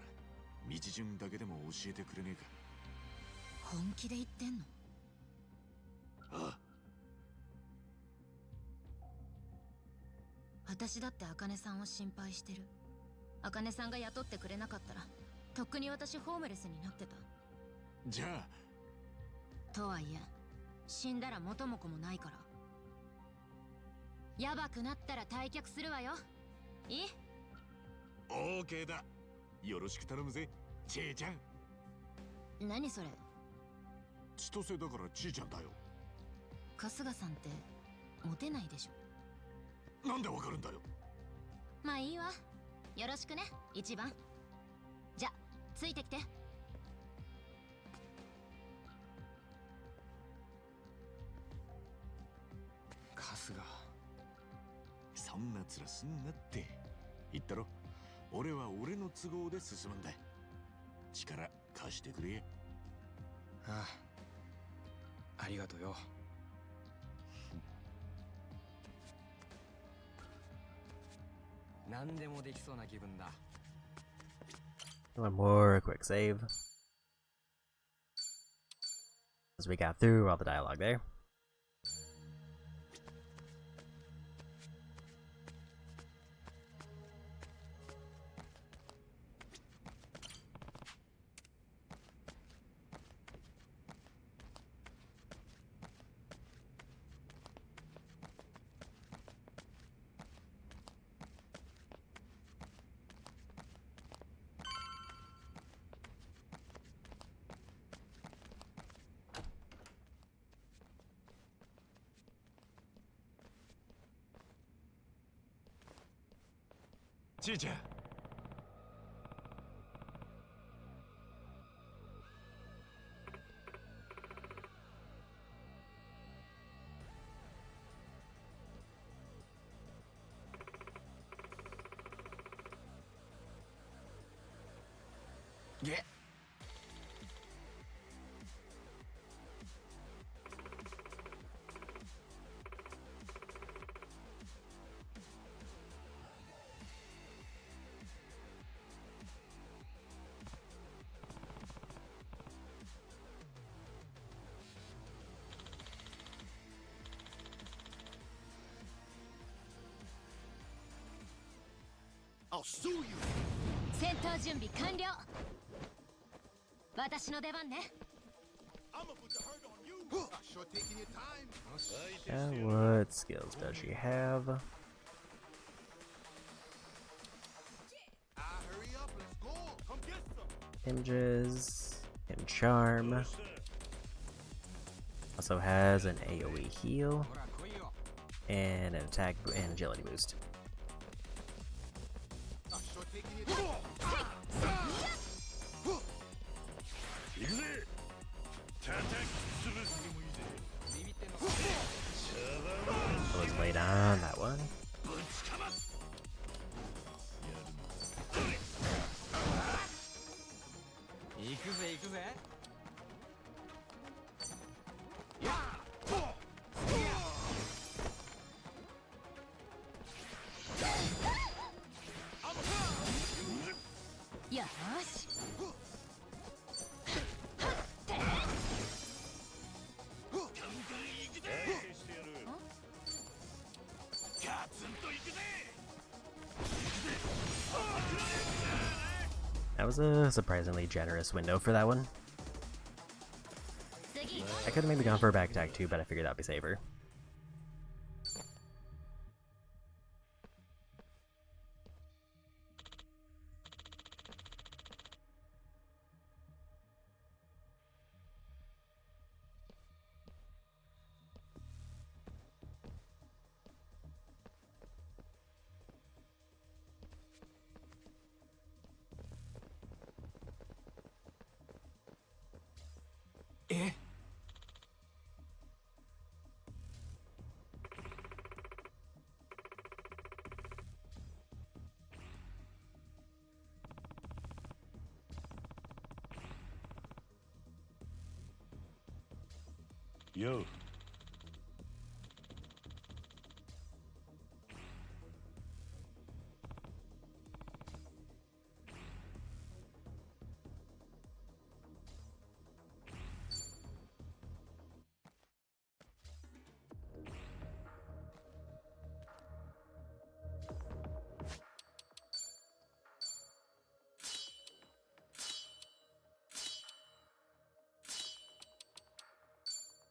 道順だけでも教えてくれねえか？本気で言ってんの？ああ。私だって茜さんを心配してる。茜さんが雇ってくれなかったらとっくに私ホームレスになってた。じゃあ。とはいえ死んだら元も子もないから。ヤバくなったら退却するわよ。いい？オーケーだ。よろしく頼むぜ、ちーちゃん。何それ？千歳だからちーちゃんだよ。春日さんってモテないでしょ。なんでわかるんだよ。まあいいわ。よろしくね、一番。じゃ、ついてきて。春日、そんな面すんなって言ったろ。俺は俺の都合で進むんだ。力貸してくれ。ああ、ありがとうよ。何でもできそうな気分だ。One more quick save. As we got through all the dialogue there.ちーちゃん。げっ。I'll sue you. 戦闘準備完了。私の出番ね。And what skills does she have? Hinges and charm. Also has an AoE heal and an attack and agility boost. よし。That was a surprisingly generous window for that one. I could have maybe gone for a back attack too, but I figured that'd be safer. Yo.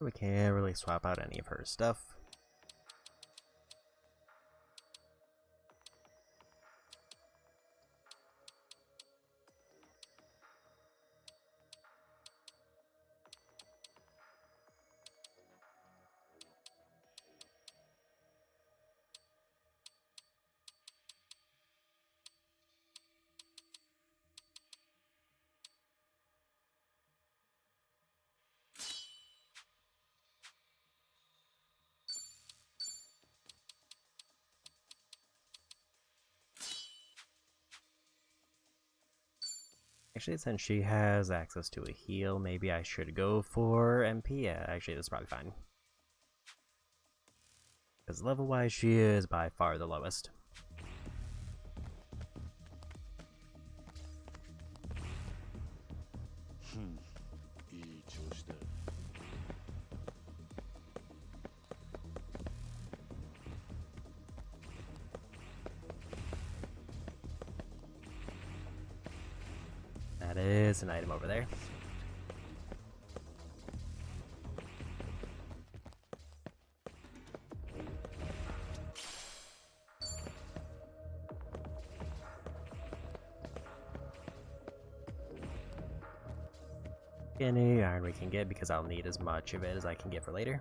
We can't really swap out any of her stuff. Actually, since she has access to a heal, maybe I should go for MP. Yeah, actually, this is probably fine. Because level-wise, she is by far the lowest. That is an item over there. Any iron we can get because I'll need as much of it as I can get for later.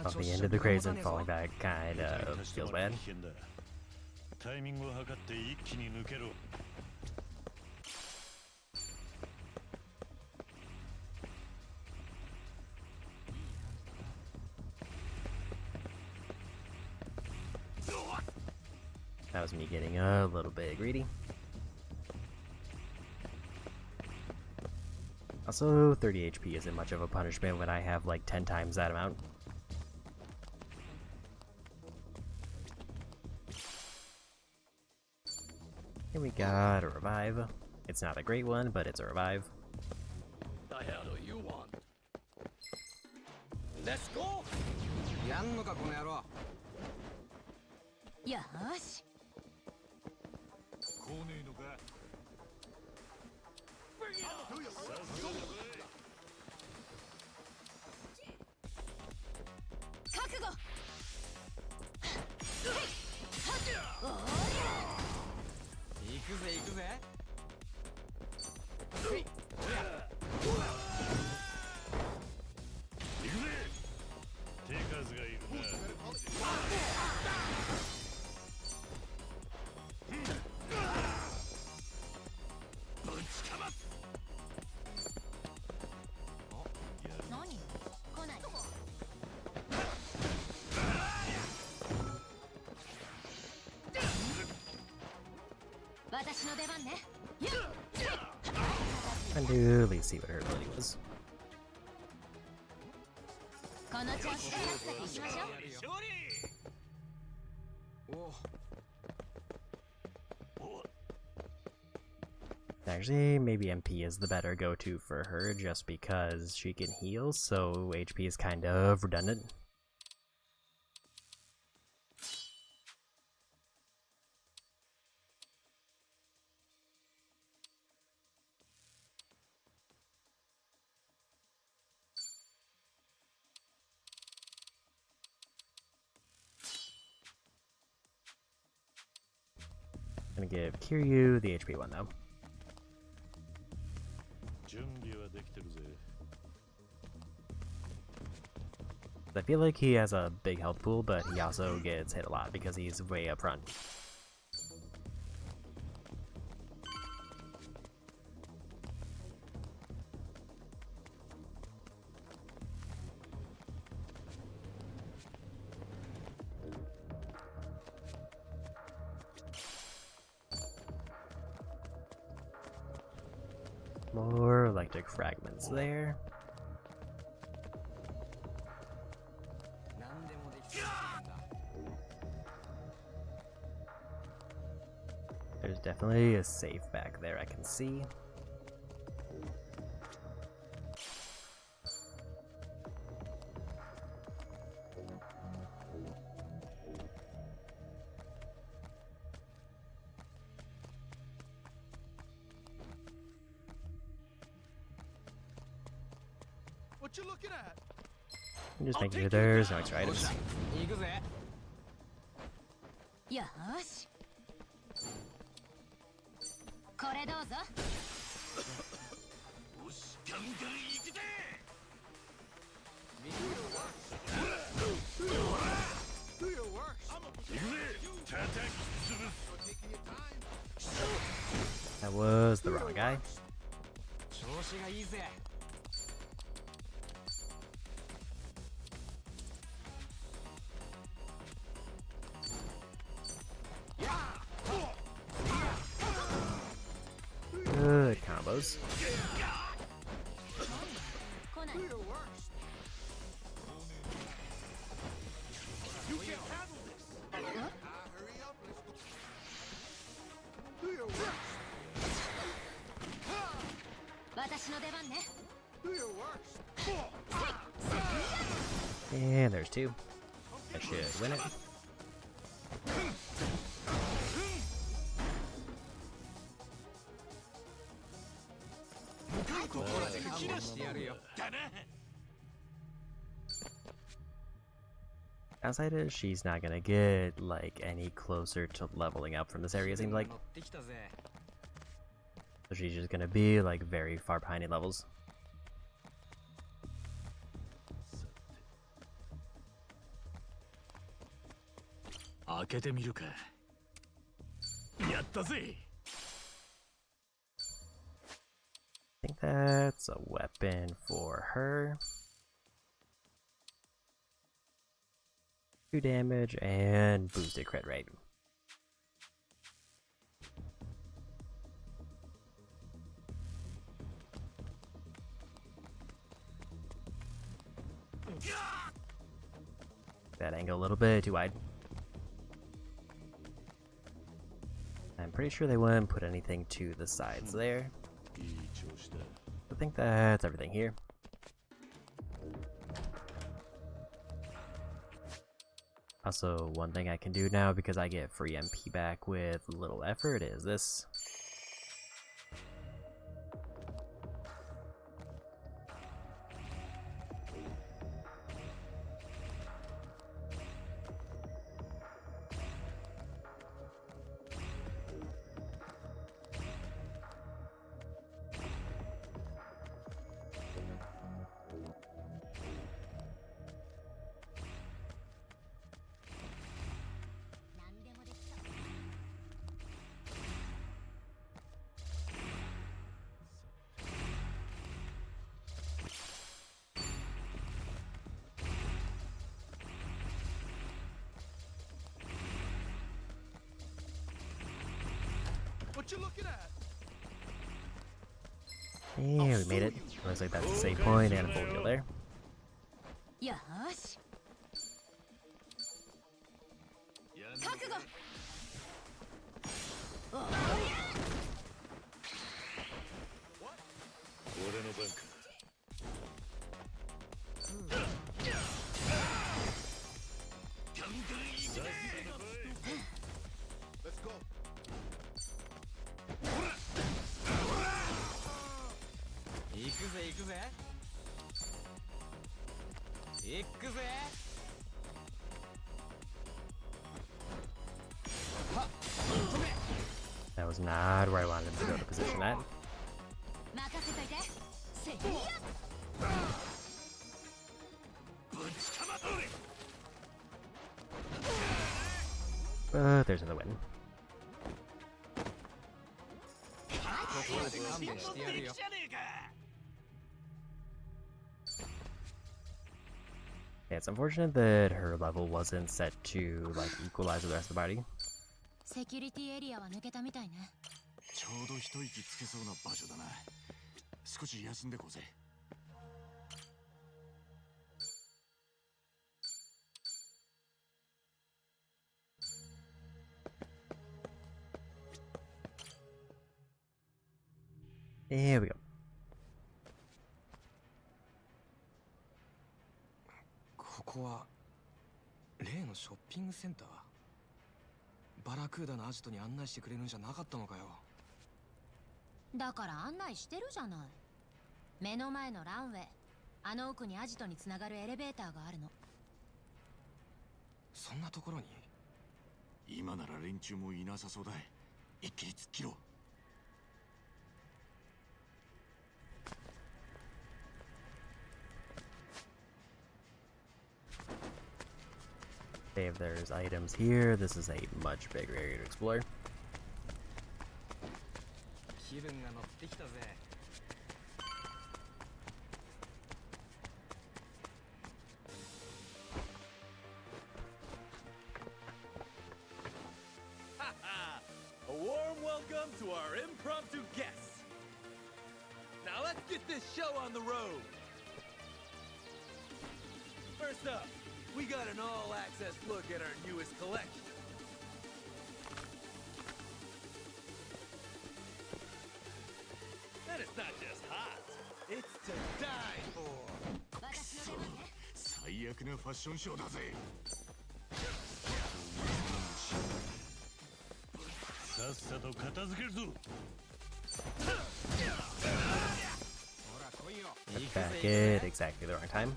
Bumping into the crates and falling back kind of feels bad. That was me getting a little bit greedy. Also, 30 HP isn't much of a punishment when I have like 10 times that amount. Here we got a revive. It's not a great one, but it's a revive. The hell do you want? Let's go! やんのかこの野郎。よし。来ねえのか。覚悟。行くぜ行くぜ。手数がいるな。And to at least see what her ability was. Actually, maybe MP is the better go-to for her just because she can heal, so HP is kind of redundant. Gonna give Kiryu the HP one though. I feel like he has a big health pool, but he also gets hit a lot because he's way up front. More electric fragments there. There's definitely a safe back there I can see. What you looking at? I'm just making sure there's no extra items. よしこれどうぞよしガンガン行くぜ行くぜ叩き潰す That was the wrong guy. 調子がいいぜ Good combos. You can't handle this. Hurry up, let's go. Do your worst. 私の出番ね Do your worst. And there's two. I should win it. Downside is she's not gonna get like any closer to leveling up from this area, it seems like. So she's just gonna be like very far behind in levels. 開けてみるか。やったぜ。 I think that's a weapon for her. 2 damage and boosted crit rate. That angle a little bit too wide. I'm pretty sure they wouldn't put anything to the sides there. I think that's everything here. Also, one thing I can do now because I get free MP back with little effort is this. What you looking at? Yeah, we made it. Looks like that's the save point and a full heal there. よし覚悟おりゃ俺の番か。Let's go. 行くぜ行くぜ行くぜ That was not where I wanted him to go to position that. 任せといてせいや There's another win. ここまで勘弁してやるよ Yeah, it's unfortunate that her level wasn't set to like equalize with the rest of the party. セキュリティエリアは抜けたみたいねちょうど一息つけそうな場所だな。少し休んでこうぜ。Here we go. ここは例のショッピングセンターバラクーダのアジトに案内してくれるんじゃなかったのかよだから案内してるじゃない目の前のランウェイあの奥にアジトにつながるエレベーターがあるのそんなところに今なら連中もいなさそうだ。一気に突っ切ろう。If there's items here, this is a much bigger area to explore. 気分が乗ってきたぜ A warm welcome to our impromptu guests. Now let's get this show on the road. First up, we got an all-access look at our newest collection. And it's not just hot, it's to die for. 最悪なファッションショーだぜ。さっさと片付けるぞ。 Back at exactly the wrong time.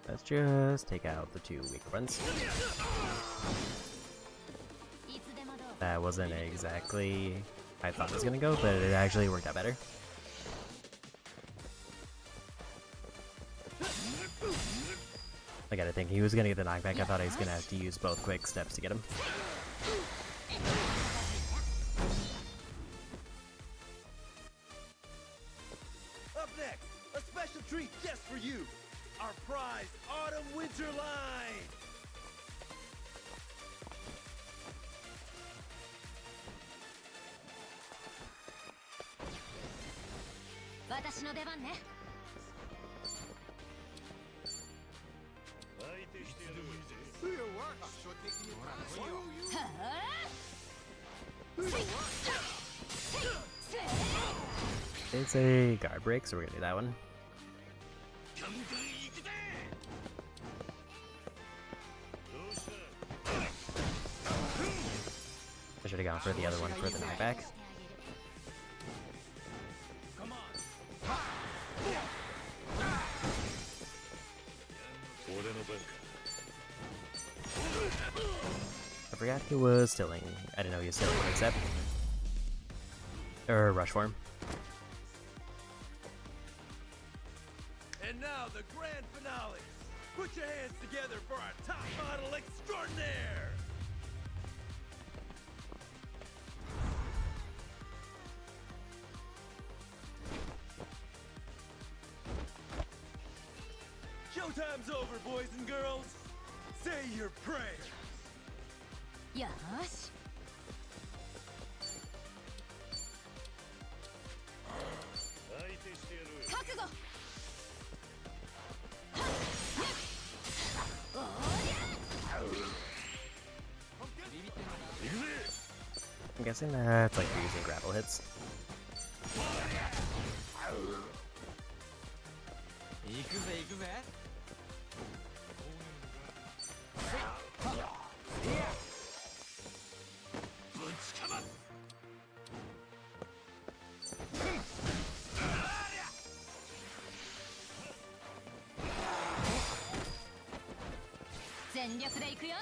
Let's just take out the two weak ones. That wasn't exactly how I thought it was gonna go, but it actually worked out better. I gotta think he was gonna get the knockback. I thought he was gonna have to use both quick steps to get him. Up next, a special treat just for you. Our prized autumn winter line. 私の出番ね It's a guard break, so we're gonna do that one. I should have gone for the other one for the knockback. I forgot he was stilling. I didn't know he was stilling except. Or rush form. And now the grand finale. Put your hands together for our top model extraordinaire. Showtime's over, boys and girls. Say your prayers. よーし。覚悟。I'm guessing that's like using grapple hits. 行くぜ行くぜ。ぶちかます。全力で行くよ。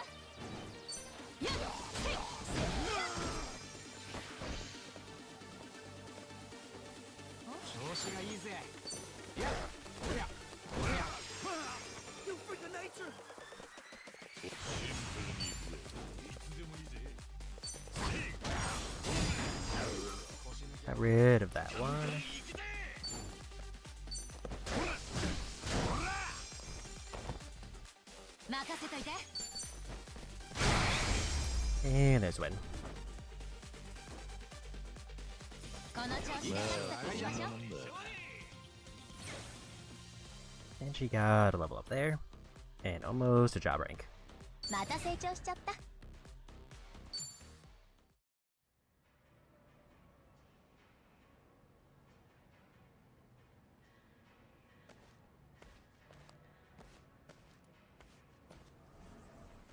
調子がいいぜ。You freak of nature. Got rid of that one. And there's win. And she got a level up there. And almost a job rank. また成長しちゃった。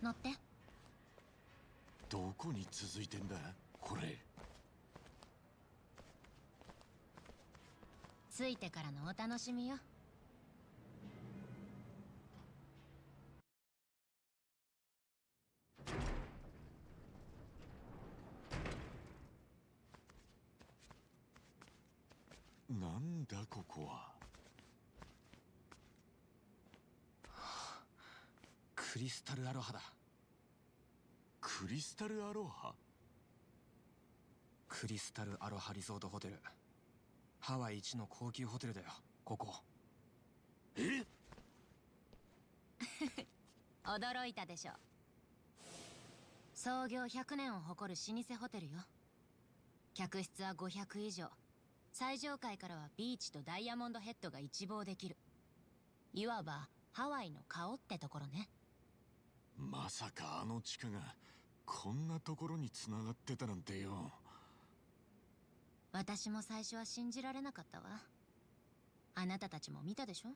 乗って。どこに続いてんだこれ。着いてからのお楽しみよ。なんだここは。クリスタルアロハだ。クリスタルアロハ。クリスタルアロハリゾートホテル。ハワイ一の高級ホテルだよ、ここ。え？驚いたでしょ。創業100年を誇る老舗ホテルよ。客室は500以上。最上階からはビーチとダイヤモンドヘッドが一望できる。いわばハワイの顔ってところね。まさかあの地下がこんなところに繋がってたなんてよ。私も最初は信じられなかったわ。あなたたちも見たでしょ。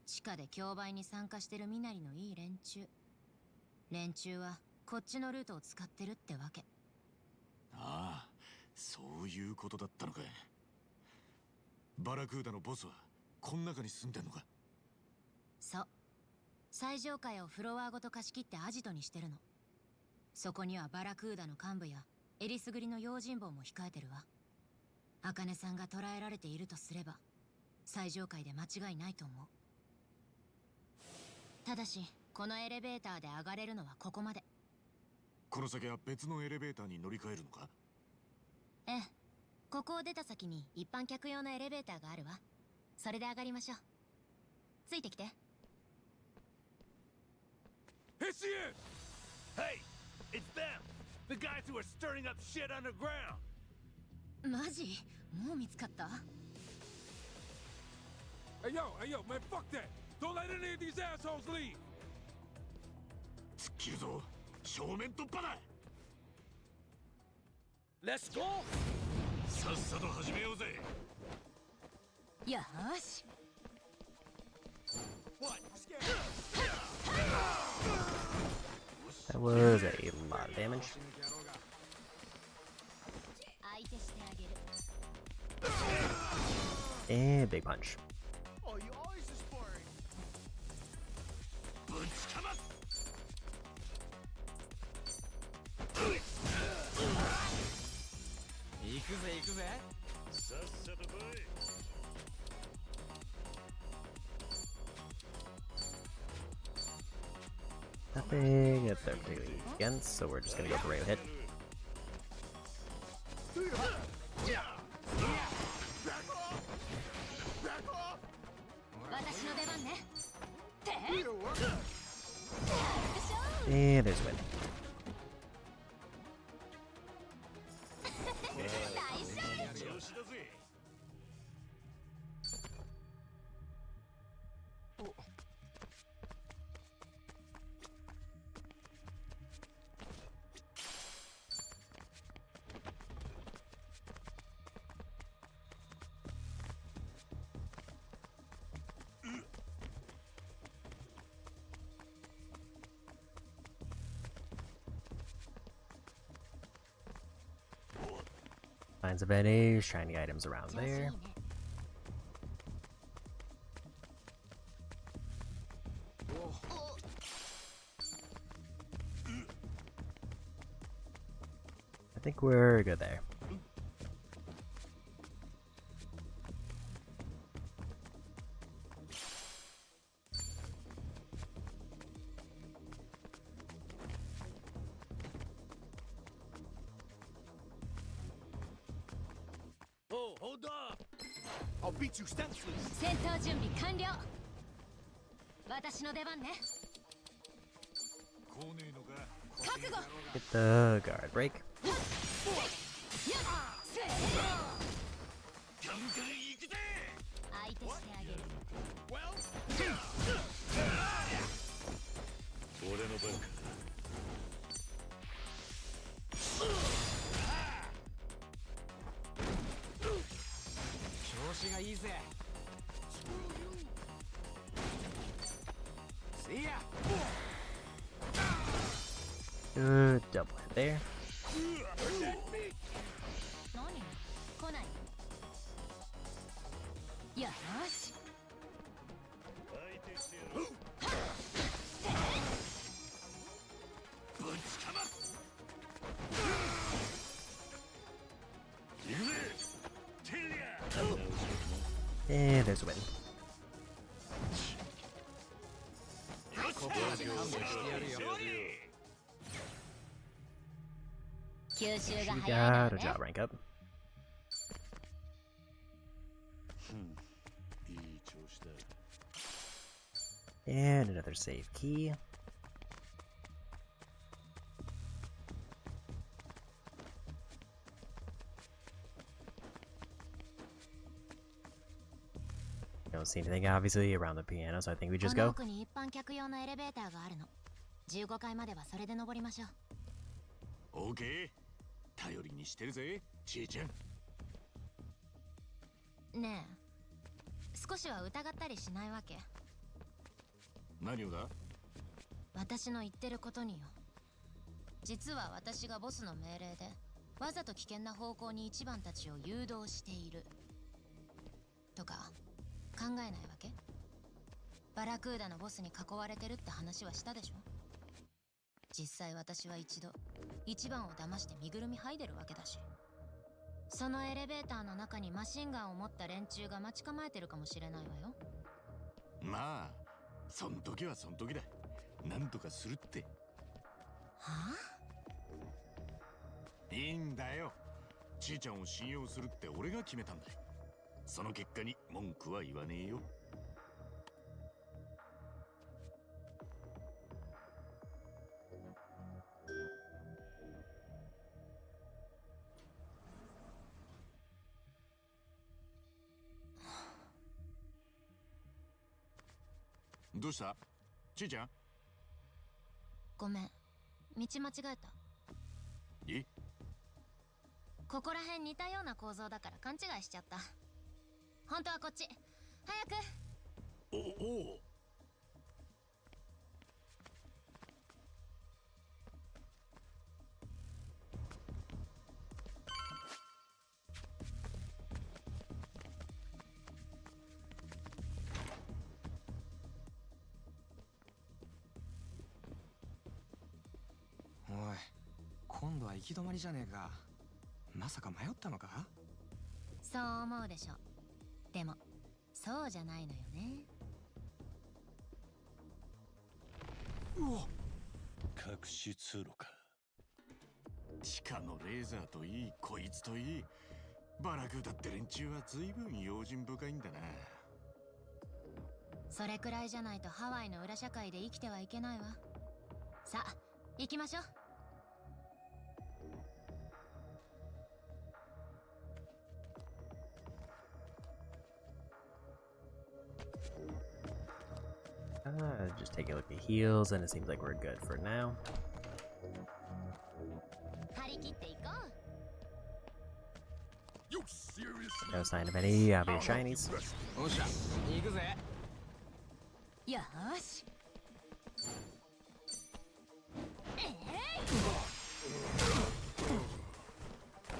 地下で競売に参加してる身なりのいい連中。連中はこっちのルートを使ってるってわけ。ああ、そういうことだったのか。バラクーダのボスはこん中に住んでんのか。そう。最上階をフロアごと貸し切ってアジトにしてるの。そこにはバラクーダの幹部やえりすぐりの用心棒も控えてるわ。茜さんが捕らえられているとすれば最上階で間違いないと思う。ただしこのエレベーターで上がれるのはここまで。この先は別のエレベーターに乗り換えるのか。ええ、ここを出た先に一般客用のエレベーターがあるわ。それで上がりましょう。ついてきて。Here she is! Hey, it's them! The guys who are stirring up shit underground! マジ？もう見つかった？ Hey yo, man, fuck that! Don't let any of these assholes leave! 突っ切るぞ。正面突破だ。Let's go! さっさと始めようぜ。よーし。That was a lot of damage. 相手してあげる。 And big punch. ぶちかます。行くぜ行くぜ。さっさと来い。Nothing that they're particularly against, so we're just gonna go for rail hit. 私の出番ね。てしだぜ。Signs of any shiny items around there. I think we're good there. Oh, hold up! I'll beat you senseless. 戦闘準備完了。私の出番ね。覚悟。 Get the guard break. 相手してあげる。俺の番か。調子がいいぜ。See ya. Good double hit there. 何？来ない。よし。ぶちかます。 And there's a win. ここまで勘弁してやるよ。吸収 She が早い got a ね。 job rank up. いい調子だ。 And another save key. Don't see anything obviously around the piano, so I think we こ just の go. 奥に一般客用のエレベーターがあるの。15階まではそれで登りましょう。オーケー。頼りにしてるぜ、ちいちゃん。ねえ、少しは疑ったりしないわけ？何をだ？私の言ってることによ。実は私がボスの命令でわざと危険な方向に一番たちを誘導しているとか考えないわけ？バラクーダのボスに囲われてるって話はしたでしょ？実際私は一度一番を騙して身ぐるみ剥いでるわけだし。そのエレベーターの中にマシンガンを持った連中が待ち構えてるかもしれないわよ。まあそん時はそん時だ。なんとかするって。はあ？いいんだよ。ちいちゃんを信用するって俺が決めたんだ。その結果に文句は言わねえよ。どうした？ちいちゃん？ごめん、道間違えた。え？ここら辺似たような構造だから勘違いしちゃった。本当はこっち。早く。おお。おい、今度は行き止まりじゃねえか。まさか迷ったのか？そう思うでしょ。でもそうじゃないのよね。うわ、隠し通路か。地下のレーザーといい、こいつといい、バラクーダって連中は随分用心深いんだな。それくらいじゃないとハワイの裏社会で生きてはいけないわ。さあ行きましょう。Just take a look at heals, and it seems like we're good for now. No sign of any obvious shinies.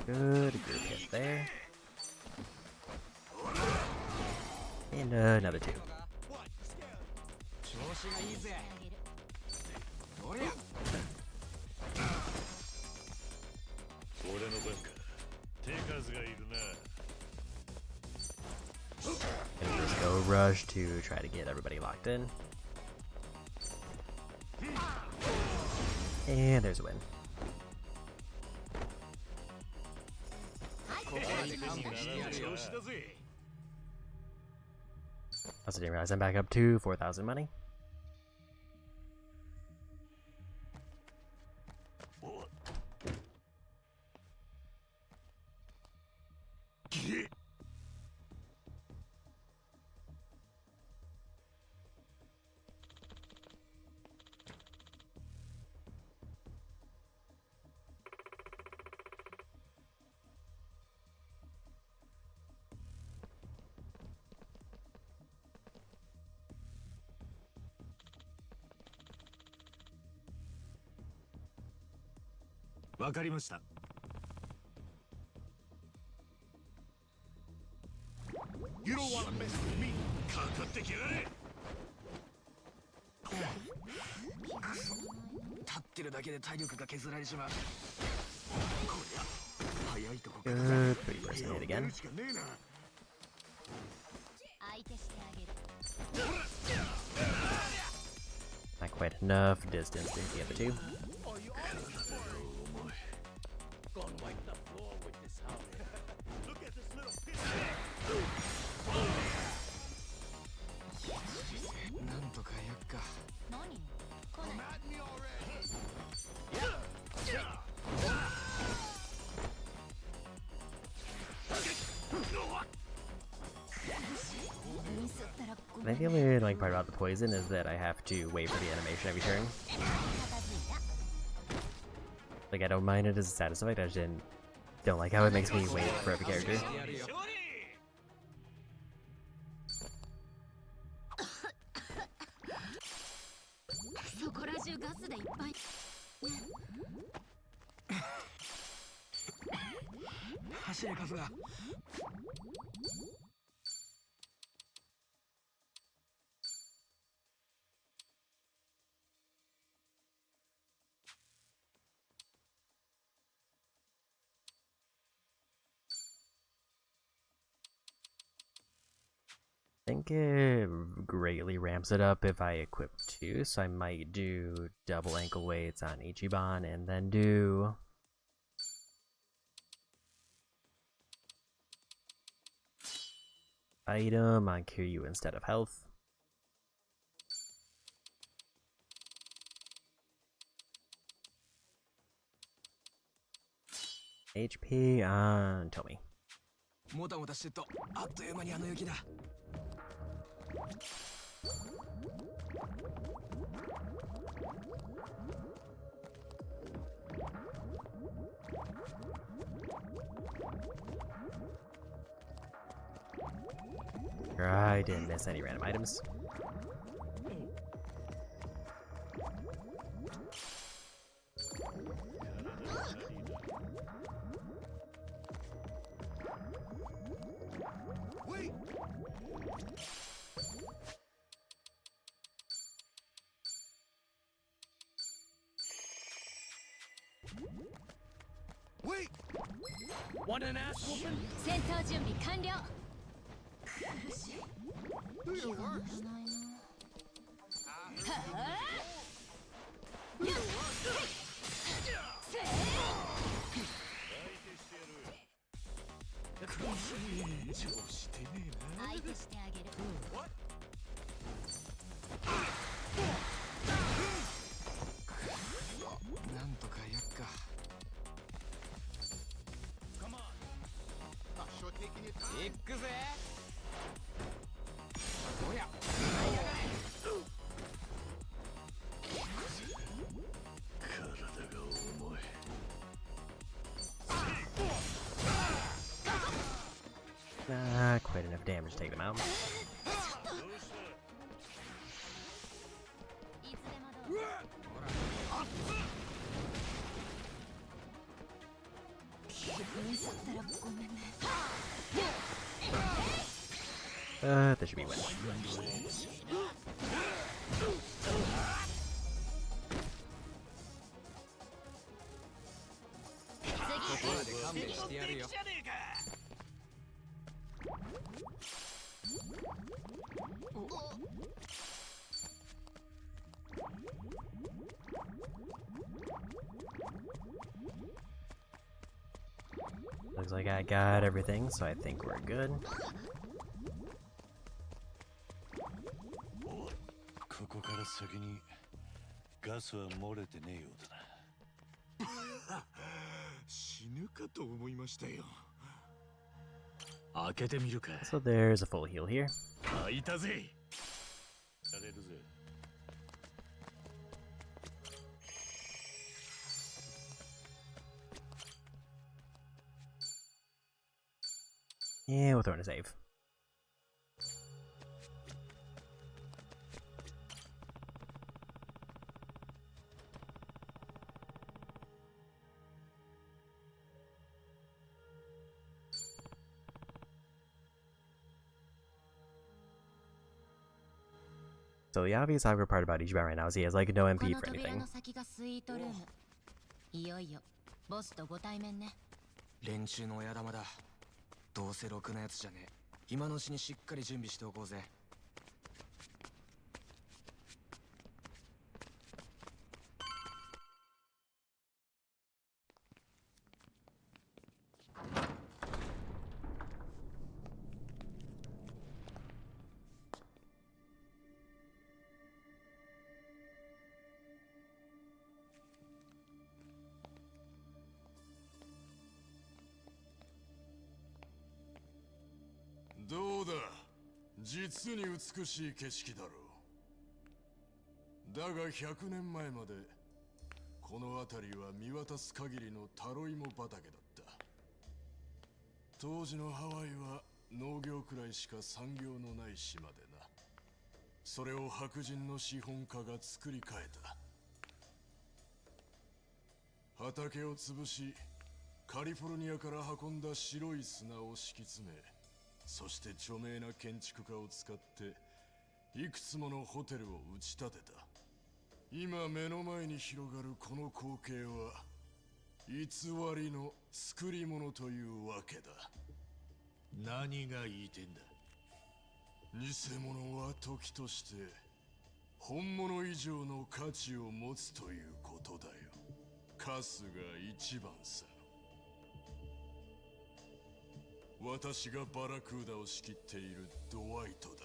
Good group hit there. And another 2. And just go rush to try to get everybody locked in. And there's a win. Also didn't realize I'm back up to 4,000 money.わかりました。You don't wanna mess with me. かかってきやがれ。立ってるだけで体力が削られちまう。こりゃ早いとこ。 Good, pretty burst hit again. Not quite enough distance to the other 2. Gonna wipe the floor with this house. Look at this little piece. なんとかやっか。I think the only annoying part about the poison is that I have to wait for the animation every turn. Like, I don't mind it as a status effect, I just don't like how it makes me wait for every character. I think it greatly ramps it up if I equip 2, so I might do double ankle weights on Ichiban and then do item on Kiryu instead of health. HP on Tomi. もたもたしてるとあっという間にあの雪だ。I didn't miss any random items. Wait. Wait. Want an ass whooping? 戦闘準備完了。 Do your worst. 相手してあげる。なんとかやっか。行くぜ。おや。Not quite enough damage to take them out. That should be win. Looks like I got everything, so I think we're good. ここから先にガスは漏れてねえようだな。死ぬかと思いましたよ。開けてみるか。So there's a full heal here. 開いたぜ。やれるぜ。Yeah, we'll throw in a save. So the obvious awkward part about Ichiban right now is he has like no MP for anything. いよいよボスとご対面ね。連中の親玉だ。どうせろくなやつじゃねえ。今のうちにしっかり準備しておこうぜ。どうだ、実に美しい景色だろう。だが100年前までこの辺りは見渡す限りのタロイモ畑だった。当時のハワイは農業くらいしか産業のない島でな。それを白人の資本家が作り変えた。畑を潰し、カリフォルニアから運んだ白い砂を敷き詰め、そして著名な建築家を使っていくつものホテルを打ち立てた。今目の前に広がるこの光景は偽りの作り物というわけだ。何が言いてんだ。偽物は時として本物以上の価値を持つということだよ。カスが一番さ。私がバラクーダを仕切っているドワイトだ。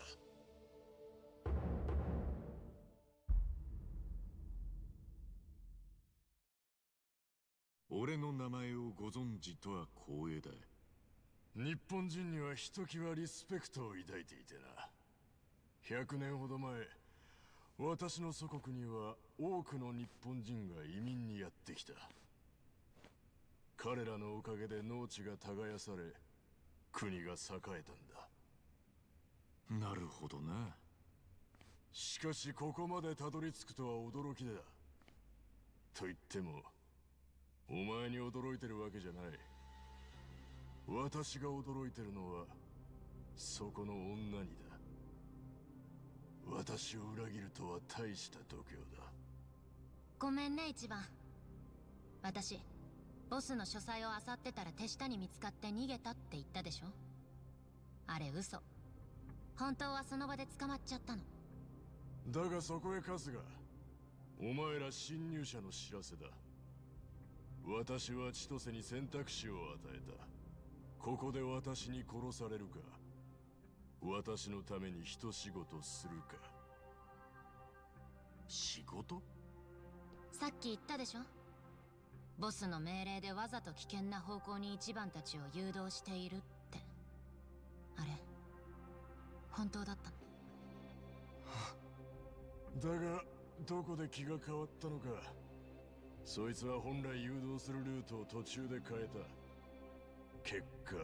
俺の名前をご存知とは光栄だ。日本人にはひときわリスペクトを抱いていてな。100年ほど前、私の祖国には多くの日本人が移民にやってきた。彼らのおかげで農地が耕され、国が栄えたんだ。なるほどな。しかしここまでたどり着くとは驚きだ。と言ってもお前に驚いてるわけじゃない。私が驚いてるのはそこの女にだ。私を裏切るとは大した度胸だ。ごめんね一番。私ボスの書斎を漁ってたら手下に見つかって逃げたって言ったでしょ。あれ嘘。本当はその場で捕まっちゃったの。だがそこへカスが、お前ら侵入者の知らせだ。私は千歳に選択肢を与えた。ここで私に殺されるか、私のために一仕事するか。仕事？さっき言ったでしょ。ボスの命令でわざと危険な方向に一番たちを誘導しているって。あれ本当だったの？だがどこで気が変わったのか。そいつは本来誘導するルートを途中で変えた。結果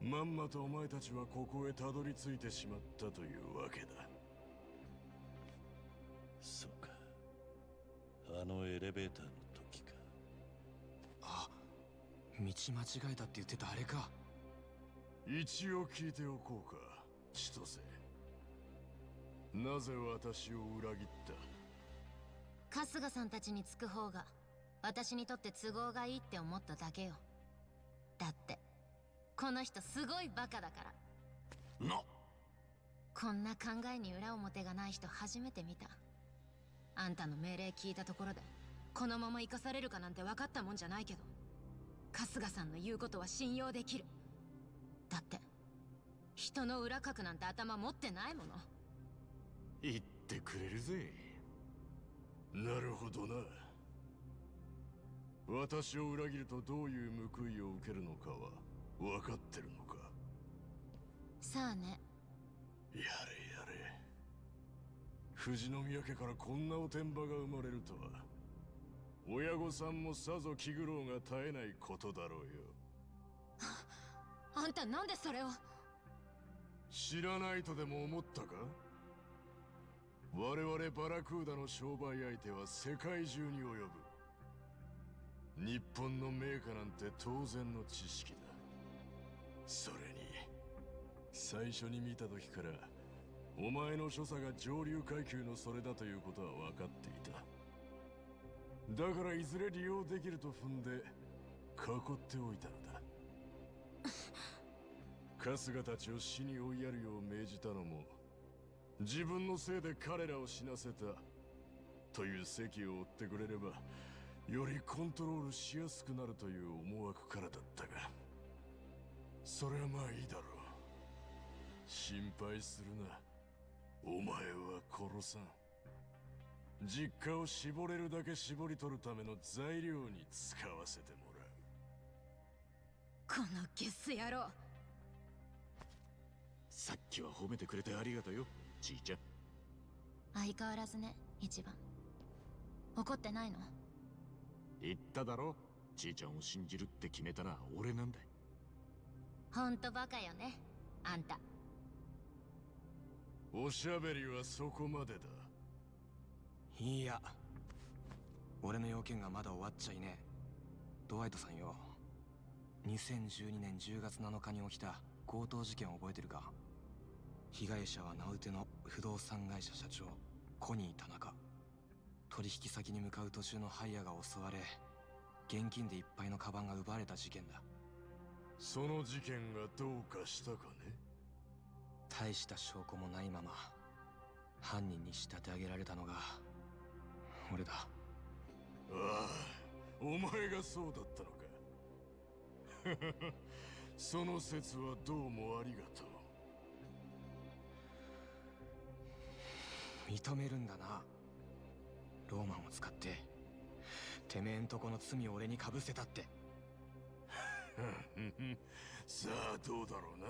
まんまとお前たちはここへたどり着いてしまったというわけだ。そうか。あのエレベーターの時か。あ、道間違えたって言ってたあれか。一応聞いておこうか、千歳。なぜ私を裏切った？春日さんたちにつく方が私にとって都合がいいって思っただけよ。だってこの人すごいバカだから。こんな考えに裏表がない人初めて見た。あんたの命令聞いたところでこのまま生かされるかなんて分かったもんじゃないけど、春日さんの言うことは信用できる。だって人の裏かくなんて頭持ってないもの。言ってくれるぜ。なるほどな。私を裏切るとどういう報いを受けるのかは分かってるのか。さあね。やれやれ。富士宮家からこんなおてんばが生まれるとは、親御さんもさぞ気苦労が絶えないことだろうよ。あんたなんでそれを。知らないとでも思ったか？我々バラクーダの商売相手は世界中に及ぶ。日本の名家なんて当然の知識だ。それに最初に見た時からお前の所作が上流階級のそれだということは分かっていた。だからいずれ利用できると踏んで囲っておいたのだ。春日たちを死に追いやるよう命じたのも、自分のせいで彼らを死なせたという責を負ってくれればよりコントロールしやすくなるという思惑からだったが、それはまあいいだろう。心配するな。お前は殺さん。実家を絞れるだけ絞り取るための材料に使わせてもらう。このゲス野郎。さっきは褒めてくれてありがとうよ、じいちゃん。相変わらずね、一番。怒ってないの？言っただろ、じいちゃんを信じるって決めたのは俺なんだ。ほんとバカよね、あんた。おしゃべりはそこまでだ。いや、俺の要件がまだ終わっちゃいねえ。ドワイトさんよ、2012年10月7日に起きた強盗事件を覚えてるか？被害者は名うての不動産会社社長コニー田中。取引先に向かう途中のハイヤーが襲われ、現金でいっぱいのカバンが奪われた事件だ。その事件がどうかしたかね？大した証拠もないまま犯人に仕立て上げられたのが俺だ。ああ、お前がそうだったのか。その説はどうもありがとう。認めるんだな。ローマンを使っててめえんとこの罪を俺にかぶせたって。さあどうだろうな。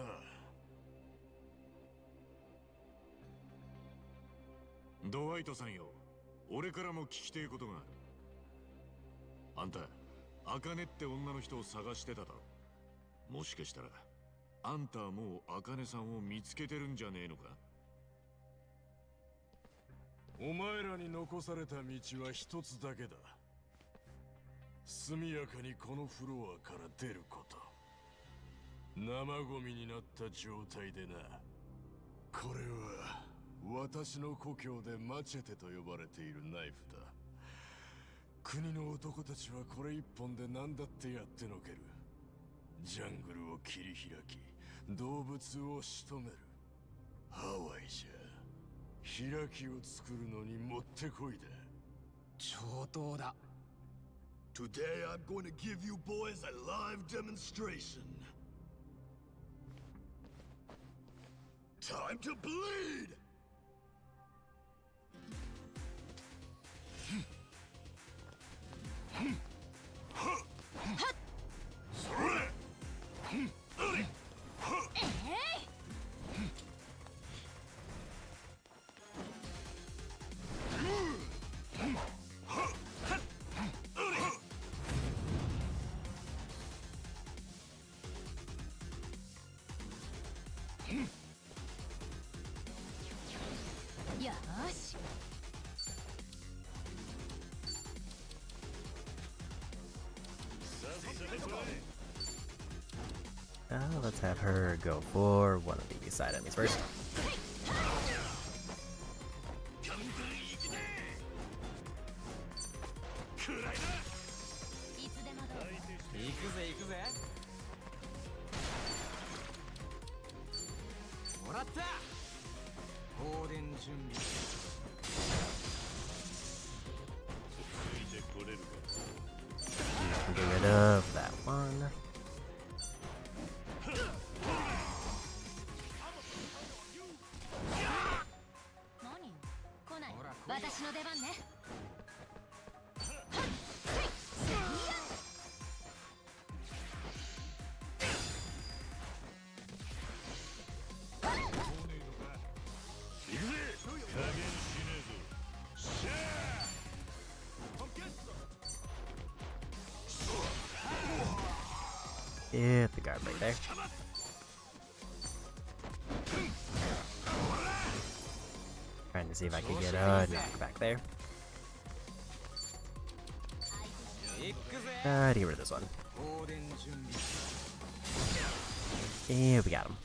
ドワイトさんよ、俺からも聞きてえことがある。あんた、アカネって女の人を探してただろ。もしかしたらあんたはもうアカネさんを見つけてるんじゃねえのか？お前らに残された道は一つだけだ。速やかにこのフロアから出ること。生ゴミになった状態でな。これは私の故郷でマチェテと呼ばれているナイフだ。国の男たちはこれ一本で何だってやってのける。ジャングルを切り開き、動物を仕留める。ハワイじゃ開きを作るのにもってこいだ。上等だ。 Today I'm going to give you boys a live demonstration. Time to bleed! Let's have her go for one of these side enemies first. Get rid of that one. Hit the guard right there. Trying to see if I can get a knockback there. Get rid of this one. Yeah, we got him.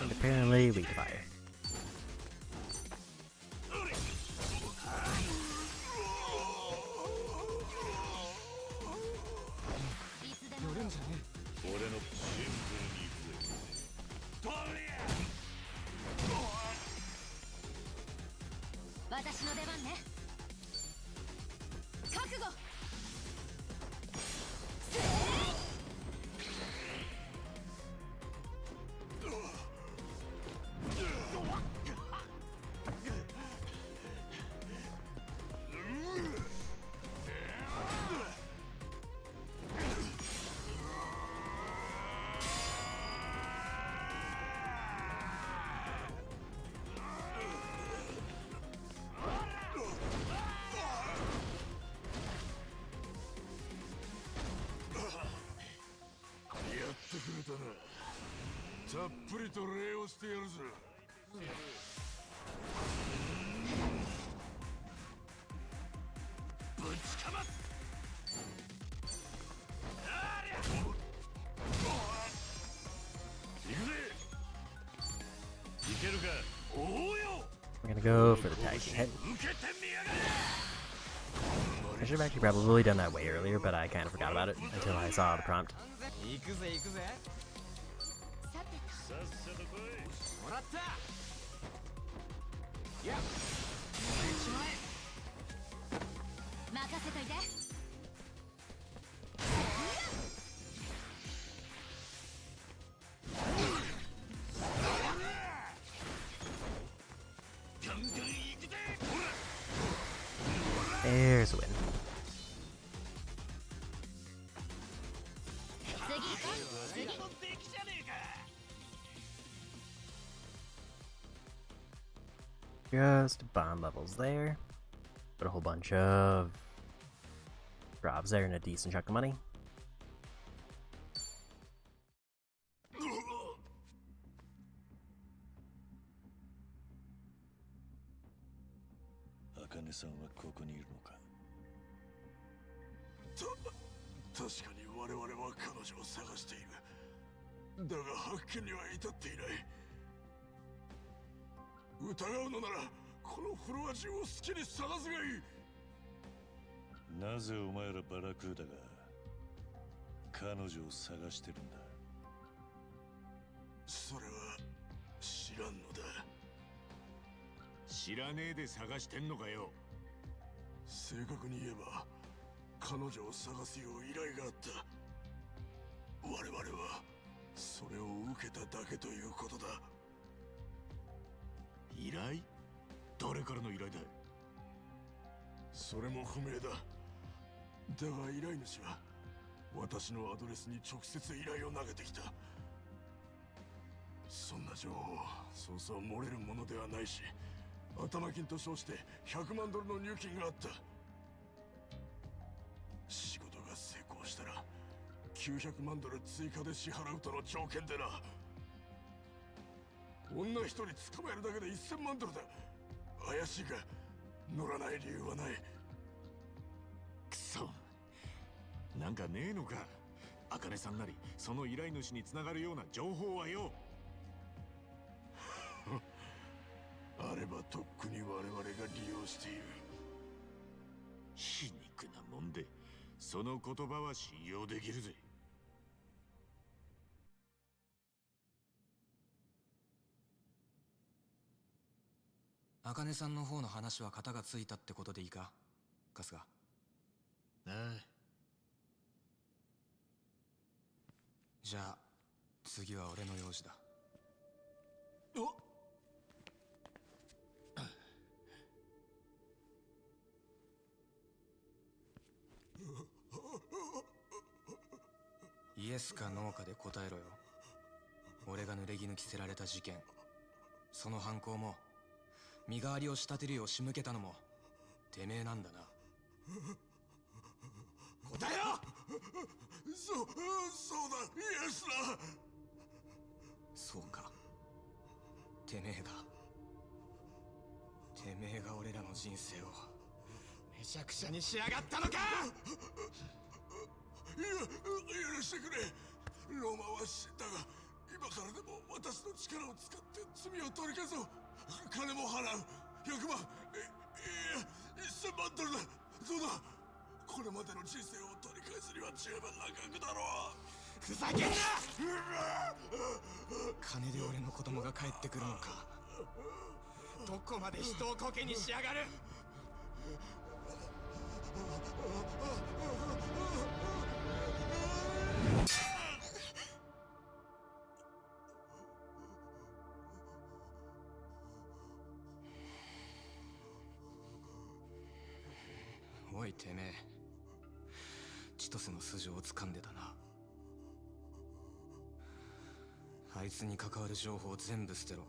And apparently weak to fire. We're gonna go for the tag team hit. I should have actually probably done that way earlier, but I kind of forgot about it until I saw the prompt. There's a win. Just bond levels there. Put a whole bunch of drops there and a decent chunk of money. Akane-sanはここにいるのか。確かに我々は彼女を探している。だが発見には至っていない。疑うのならこのフロア中を好きに探すがいい。なぜお前らバラクーダが彼女を探してるんだ。それは知らんのだ。知らねえで探してんのかよ。正確に言えば彼女を探すよう依頼があった。我々はそれを受けただけということだ。依頼？誰からの依頼だ？それも不明だ。だが依頼主は私のアドレスに直接依頼を投げてきた。そんな情報そうそう漏れるものではないし、頭金と称して100万ドルの入金があった。仕事が成功したら900万ドル追加で支払うとの条件でな。女一人捕まえるだけで1000万ドルだ。怪しいが乗らない理由はない。くそ、なんかねえのか。茜さんなりその依頼主につながるような情報はよ。あればとっくに我々が利用している。皮肉なもんで、その言葉は信用できるぜ。茜さんの方の話は型がついたってことでいいか、春日。ああ。じゃあ次は俺の用事だ。イエスかノーかで答えろよ。俺が濡れ衣着せられた事件、その犯行も身代わりを仕立てるよう仕向けたのもてめえなんだな。答えろ。そうだ、イエスだ。そうか、てめえが俺らの人生をめちゃくちゃにしやがったのか。許してくれ。ローマは死んだが、今からでも私の力を使って罪を取り消そう。金も払う。100万、1000万ドルだ。どうだ、これまでの人生を取り返すには十分な額だろう。ふざけんな。金で俺の子供が帰ってくるのか。どこまで人をコケにしやがる。おいてめえ、千歳の素性を掴んでたな。あいつに関わる情報を全部捨てろ。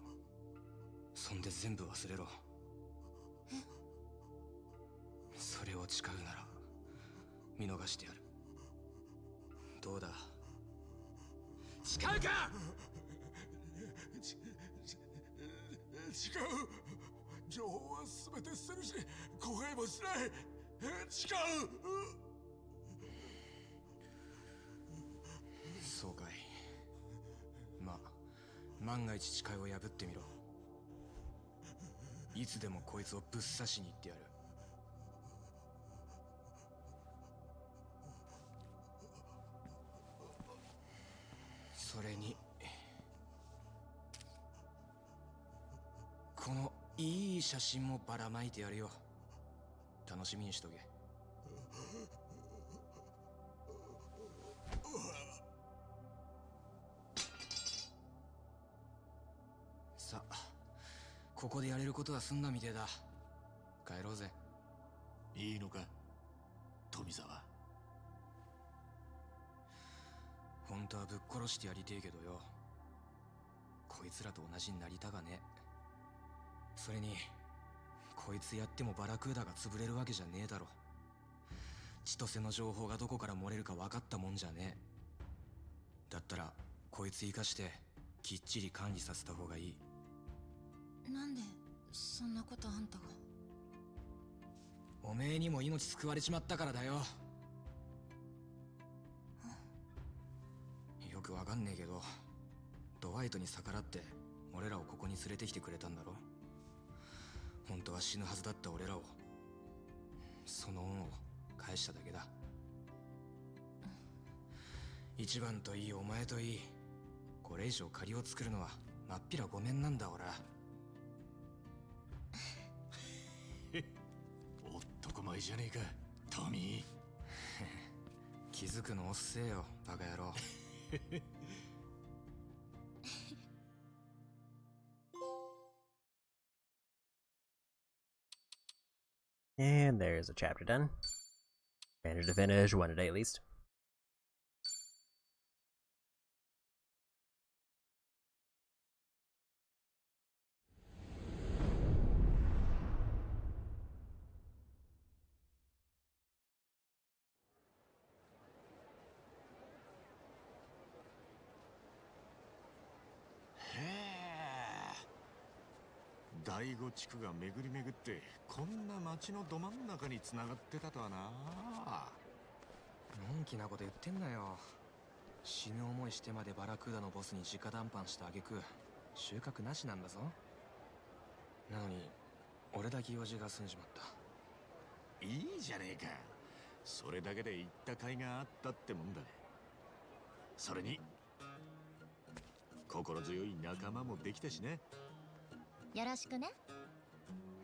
そんで全部忘れろ。それを誓うなら見逃してやる。どうだ、誓うか。違う。情報は全て捨てるし、公開もしない。違う。そうかい。まあ万が一誓いを破ってみろ。いつでもこいつをぶっ刺しに行ってやる。それにこのいい写真もばらまいてやるよ。楽しみにしとけ。さあ、ここでやれることは済んだみてえだ。帰ろうぜ。いいのか、富澤。本当はぶっ殺してやりてえけどよ、こいつらと同じになりたがねえ。それにこいつやってもバラクーダが潰れるわけじゃねえだろ。千歳の情報がどこから漏れるか分かったもんじゃねえ。だったらこいつ生かしてきっちり管理させた方がいい。なんでそんなことあんたが。おめえにも命救われちまったからだよ。よくわかんねえけど、ドワイトに逆らって俺らをここに連れてきてくれたんだろ。本当は死ぬはずだった俺らを、その恩を返しただけだ。一番といいお前といい、これ以上借りを作るのはまっぴらごめんなんだ俺は。男前じゃねえかトミー。気づくのおっせえよバカ野郎。And there's a chapter done. Managed to finish one a day at least. 第五地区が巡り巡ってこんな街のど真ん中に繋がってたとはな。のんきなこと言ってんなよ。死ぬ思いしてまでバラクーダのボスに直談判した挙句収穫なしなんだぞ。なのに俺だけ用事が済んじまった。いいじゃねえか。それだけで行った甲斐があったってもんだ。それに心強い仲間もできたしね。よろしくね。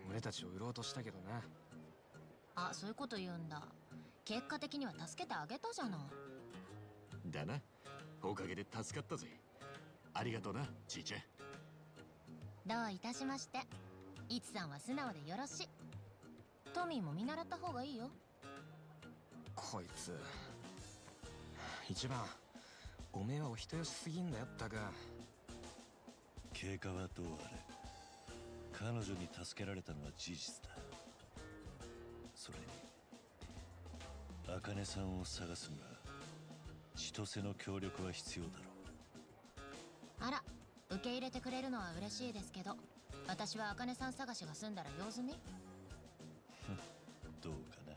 俺たちを売ろうとしたけどな。あ、そういうこと言うんだ。結果的には助けてあげたじゃない。だな。おかげで助かったぜ。ありがとうな、ちいちゃん。どういたしまして。いつさんは素直でよろしい。トミーも見習った方がいいよ。こいつ一番おめえはお人よしすぎんだよったく。経過はどうあれ彼女に助けられたのは事実だ。それに茜さんを探すには千歳の協力は必要だろう。あら、受け入れてくれるのは嬉しいですけど、私は茜さん探しが済んだら用済み。どうかな。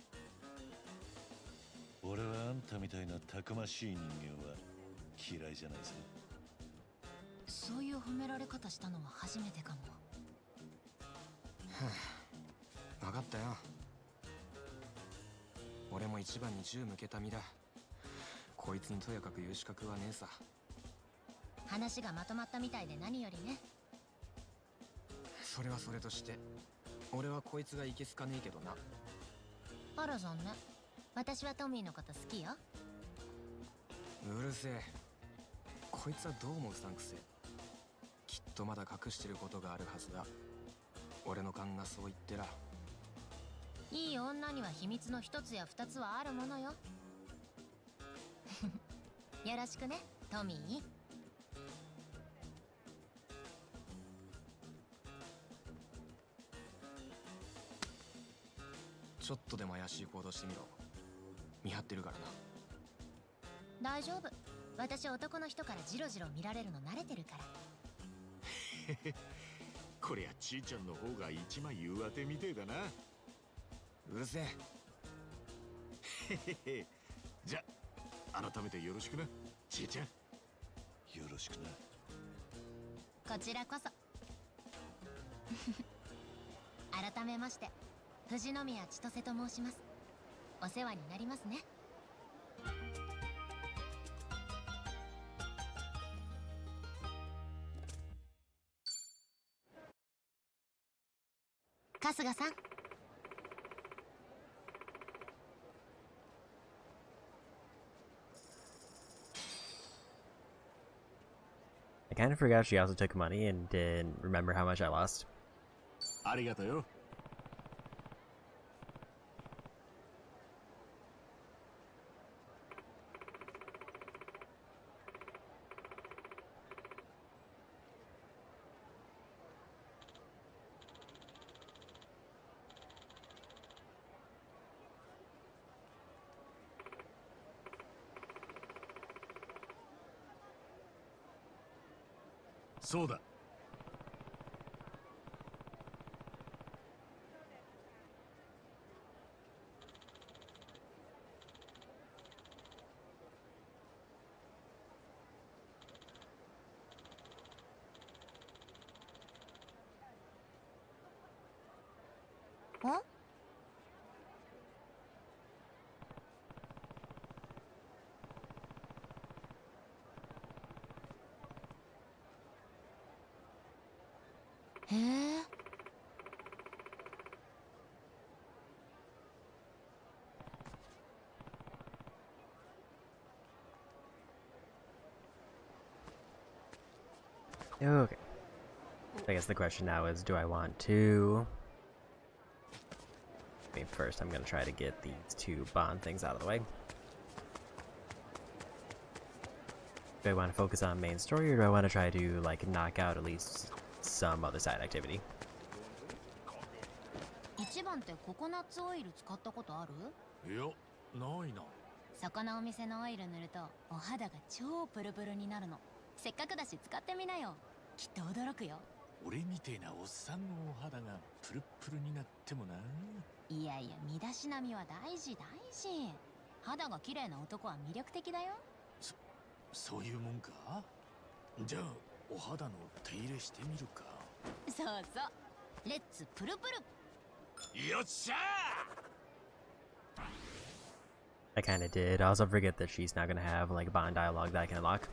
俺はあんたみたいなたくましい人間は嫌いじゃないぜ。そういう褒められ方したのは初めてかも。分かったよ。俺も一番に銃向けた身だ。こいつにとやかく言う資格はねえさ。話がまとまったみたいで何よりね。それはそれとして俺はこいつがいけすかねえけどな。あら残念。私はトミーのこと好きよ。うるせえ。こいつはどう思うさんくせ。きっとまだ隠してることがあるはずだ。俺の勘がそう言ってら。いい女には秘密の一つや二つはあるものよ。よろしくね、トミー。ちょっとでも怪しい行動してみろ。見張ってるからな。大丈夫。私男の人からジロジロ見られるの慣れてるから。こりゃちいちゃんの方が一枚上手みてえだな。うるせえ。じゃ改めてよろしくな、ちいちゃん。よろしくな。こちらこそ。改めまして富士宮千歳と申します。お世話になりますね。春日さん。I kind of forgot she also took money and didn't remember how much I lost. ありがとうよ。そうだ。ん？へえ。Okay. I guess the question now is, do I want to... I mean, first I'm gonna try to get these two bond things out of the way. Do I want to focus on main story, or do I want to try to, like, knock out at least some other side activity? 一番ってココナッツオイル使ったことある？いや、ないな。そこのお店のオイル塗るとお肌が超プルプルになるの。せっかくだし使ってみなよ。きっと驚くよ。俺みてえなおっさんのお肌がプルプルになってもな。いやいや、身だしなみは大事大事。肌が綺麗な男は魅力的だよ。そういうもんか。じゃあお肌の手入れしてみるか。そうそう、レッツプルプル。よっしゃー。 I kinda did. I also forget that she's not gonna have like bond dialogue that I can unlock.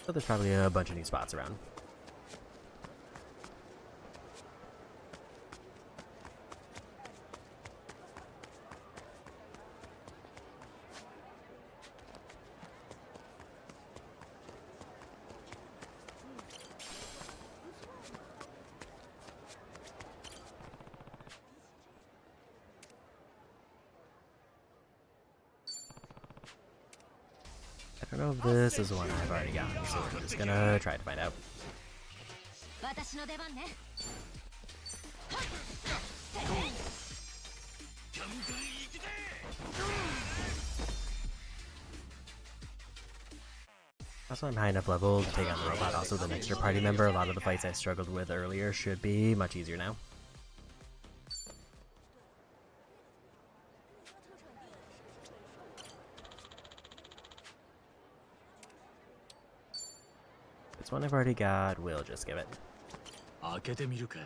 But there's probably a bunch of new spots around. I don't know if this is the one I've already gotten, so we're just gonna try to find out. Also, I'm high enough level to take on the robot. Also, the extra party member, a lot of the fights I struggled with earlier should be much easier now. This one I've already got, we'll just give it. 開けてみるか。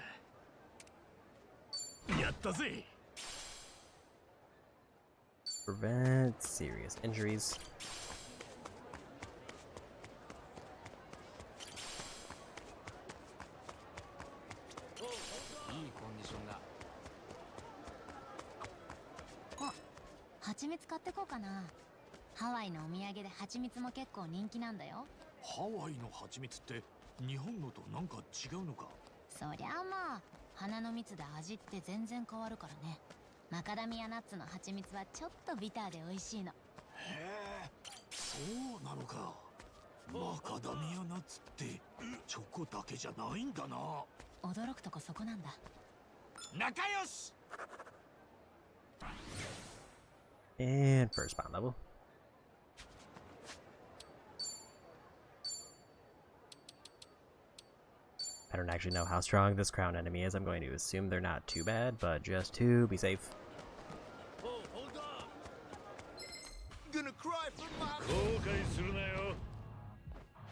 やったぜ。 Prevent serious injuries. いいコンディションだ。あ、蜂蜜買ってこうかな。ハワイのお土産で蜂蜜も結構人気なんだよ。ハワイの蜂蜜って日本のとなんか違うのか。そりゃあまあ、花の蜜で味って全然変わるからね。マカダミアナッツの蜂蜜はちょっとビターで美味しいの。へえ、そうなのか。マカダミアナッツってチョコだけじゃないんだな。驚くとこそこなんだ。仲良し。 And first bond level. I don't actually know how strong this crown enemy is. I'm going to assume they're not too bad, but just to be safe. Oh, hold on! Gonna cry for mom!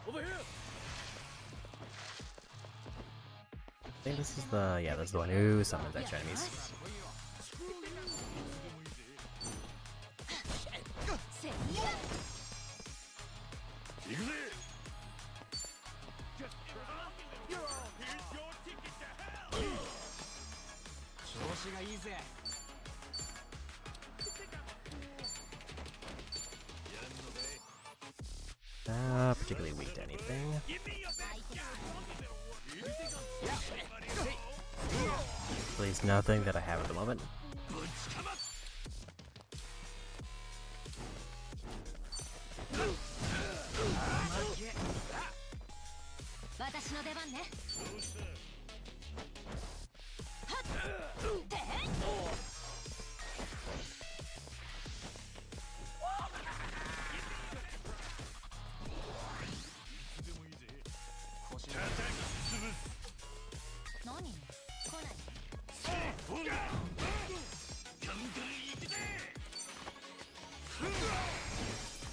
Over here! I think this is the, yeah, this is the one who summons extra enemies. Particularly weak to anything. At least nothing that I have at the moment.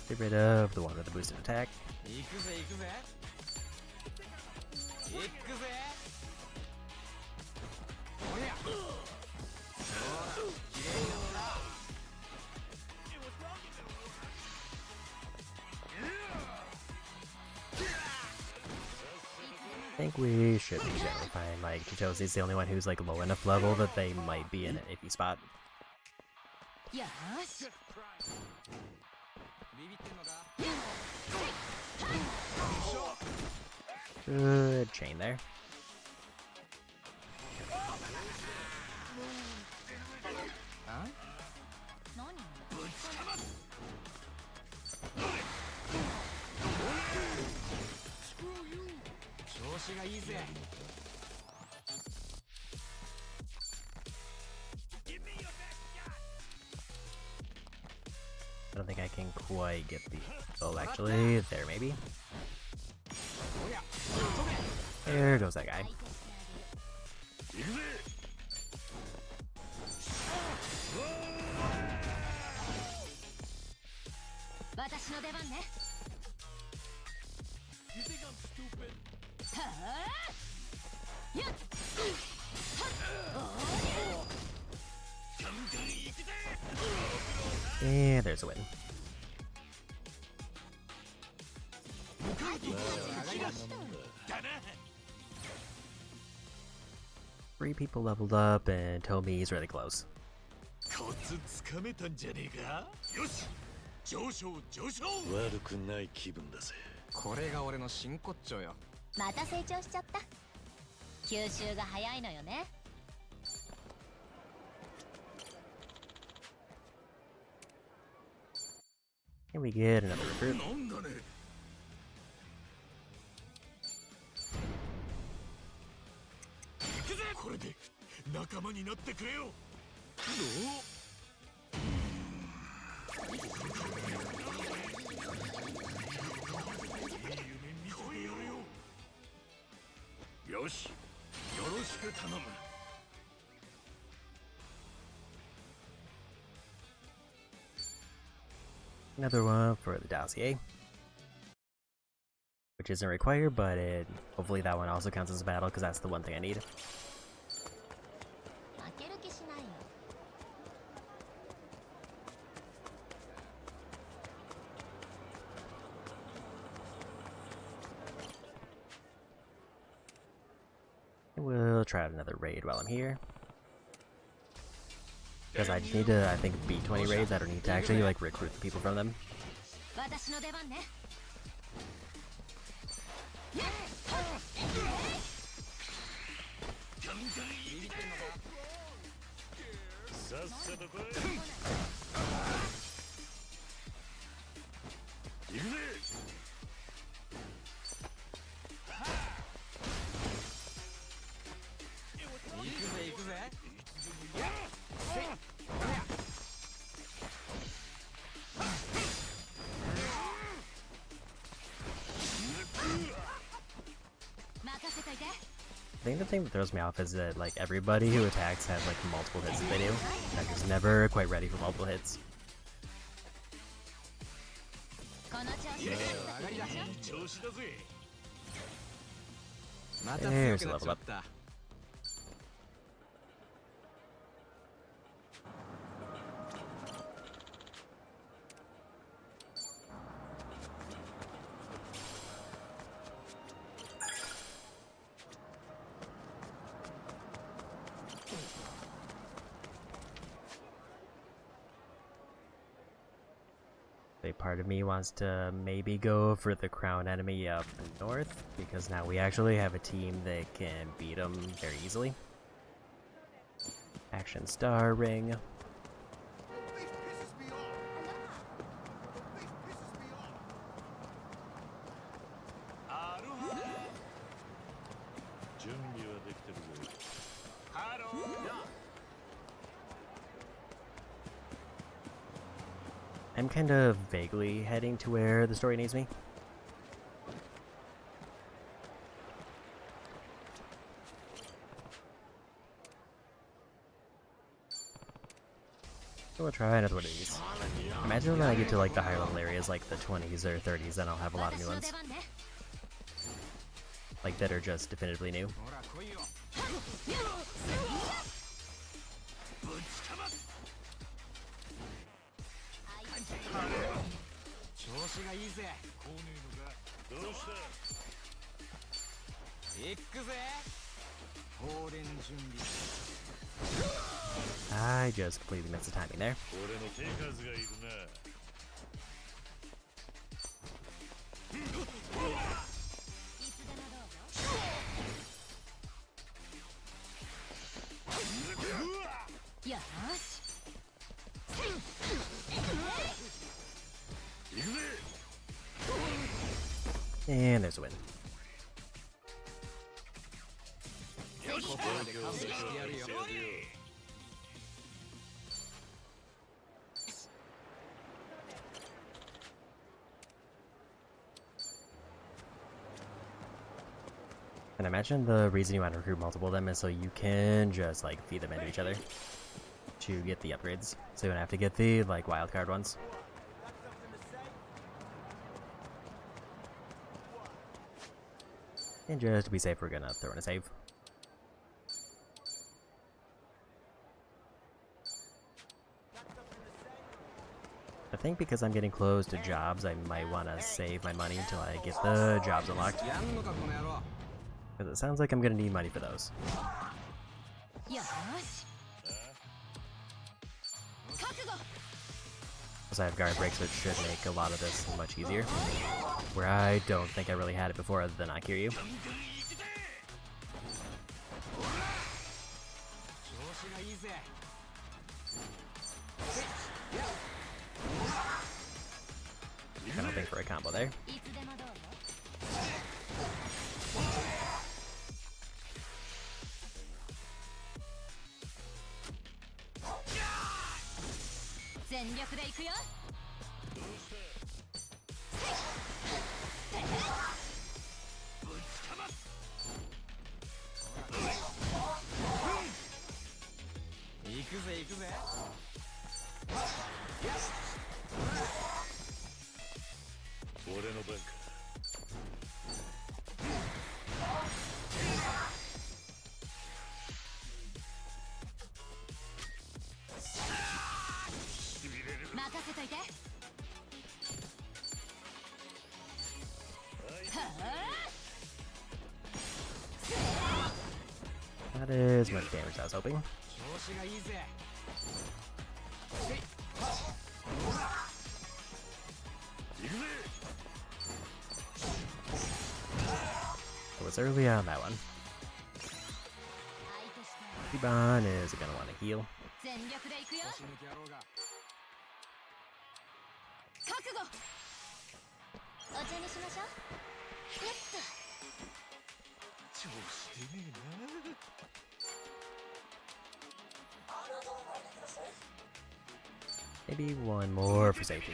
Get rid of the one with the boosted attack. I think we should be generally fine. Like, Chitosi's the only one who's like low enough level that they might be in an iffy spot. Good chain there. Huh? I don't think I can quite get the... Oh, actually, there maybe. There goes that guy. 私の出番ね。You think I'm stupid? はあ。やっ。And there's a win. Three people leveled up, and Tomi's really close. コツつかめたんじゃねえか。よし、上昇上昇。悪くない気分だぜ。これが俺の真骨頂よ。また成長しちゃった。吸収が早いのよね。Can we get another recruit? なんだね。行くぜ。これで仲間になってくれよ。よし、よろしく頼む。Another one for the dossier, which isn't required, but hopefully that one also counts as a battle because that's the one thing I need. 負ける気しないよ。We'll try out another raid while I'm here. Because I just need to, I think, beat 20 raids. I don't need to actually, like, recruit the people from them. 私の出番ね。さっさと来い。行くぜ。行くぜ行くぜ。I think the thing that throws me off is that, like, everybody who attacks has, like, multiple hits that they do. I'm just never quite ready for multiple hits. There's a level up. A part of me wants to maybe go for the crown enemy up north, because now we actually have a team that can beat them very easily. Action Star Ring. I'm kind of vaguely heading to where the story needs me. So we'll try another one of these. Imagine when I get to like the higher level areas, like the 20s or 30s, then I'll have a lot of new ones. Like that are just definitively new. I just completely missed the timing there. And there's a win. And I imagine the reason you want to recruit multiple of them is so you can just like feed them into each other to get the upgrades. So you don't have to get the like wildcard ones. And just to be safe, we're gonna throw in a save. I think because I'm getting close to jobs, I might want to save my money until I get the jobs unlocked. Because it sounds like I'm going to need money for those. Plus I have guard breaks, which should make a lot of this much easier. Where I don't think I really had it before other than I Kiryu. Kind of hoping for a combo there. Not as much damage as I was hoping. I was early on that one. Iban is gonna want to heal. Maybe one more for safety.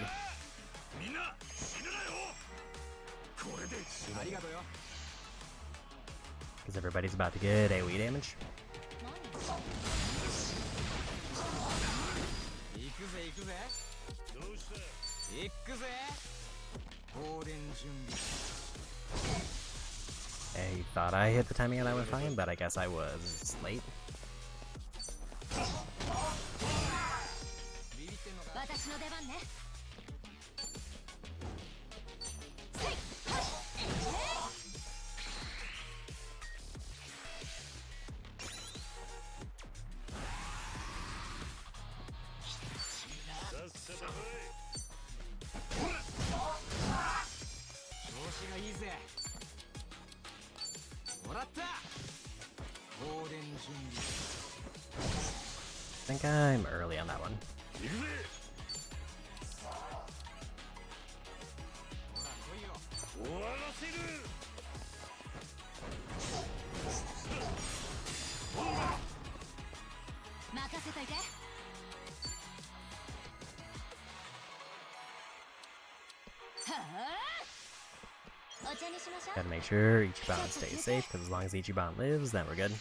Because everybody's about to get AoE damage. I thought I hit the timing on that one fine, but I guess I was late. I think I'm early on that one. Gotta make sure Ichiban stays safe, because as long as Ichiban lives, then we're good.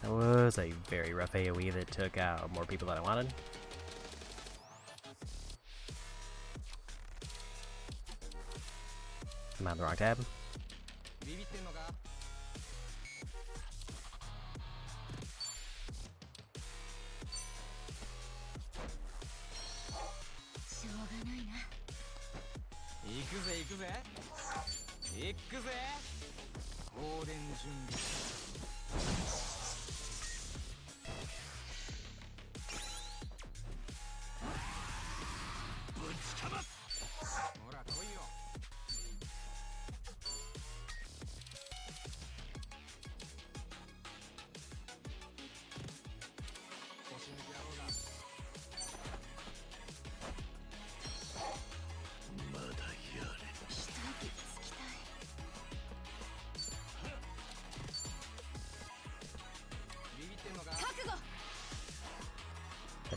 That was a very rough AoE that took out more people than I wanted. I'm on the wrong tab.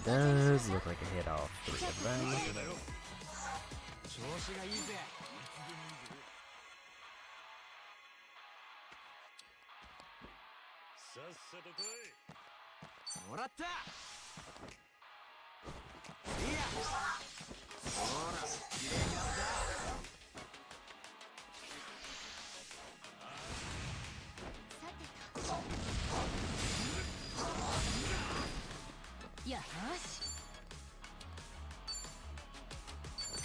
does look like it hit all three of them. 調子がいいぜ。さっさと来い。もらった。いや。ほら、綺麗になった。よし。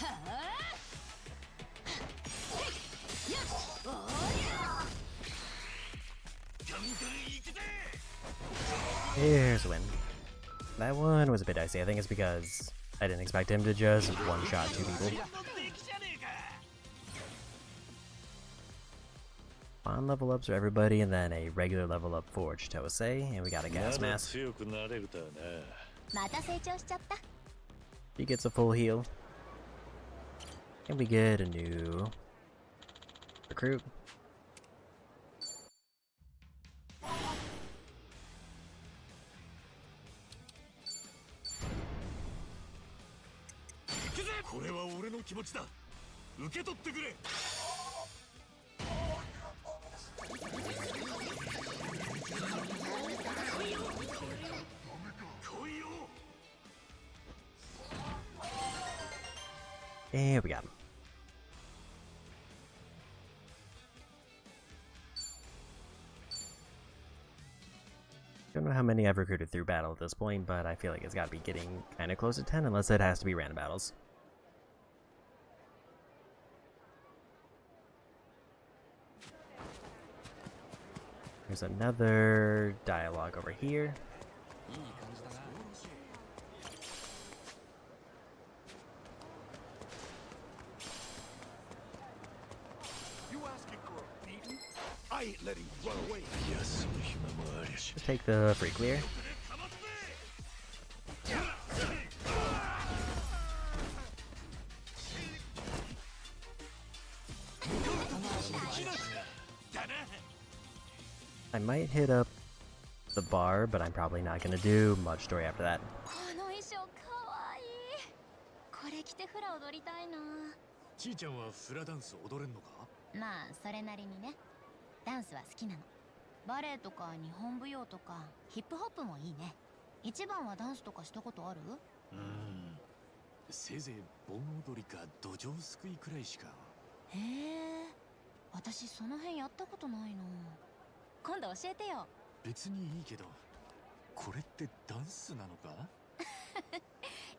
はあ。よし。おりゃ。 Here's a win. That one was a bit dicey. I think it's because I didn't expect him to just one-shot two people. Fun level ups for everybody, and then a regular level up for Chitose, and we got a gas mask. He gets a full heal. And we get a new recruit. And we got him. Don't know how many I've recruited through battle at this point, but I feel like it's got to be getting kind of close to 10, unless it has to be random battles. There's another dialogue over here. I ain't letting you run away. Just take the free clear. I might hit up the bar, but I'm probably not going to do much story after that. この衣装かわいい。これ着てフラ踊りたいな。ちーちゃんはフラダンス踊れんのか？まあそれなりにね。ダンスは好きなの。バレエとか日本舞踊とかヒップホップもいいね。一番はダンスとかしたことある？せいぜい盆踊りか土壌すくいくらいしか。へえ。私その辺やったことないの。今度教えてよ。別にいいけど、これってダンスなのか？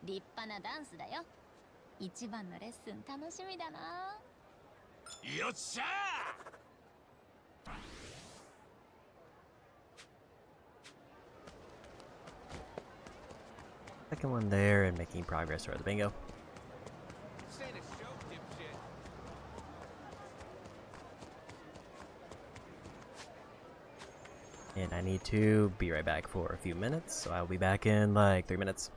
立派なダンスだよ。一番のレッスン楽しみだな。よっしゃーSecond one there and making progress toward the bingo. And I need to be right back for a few minutes, so I'll be back in like 3 minutes.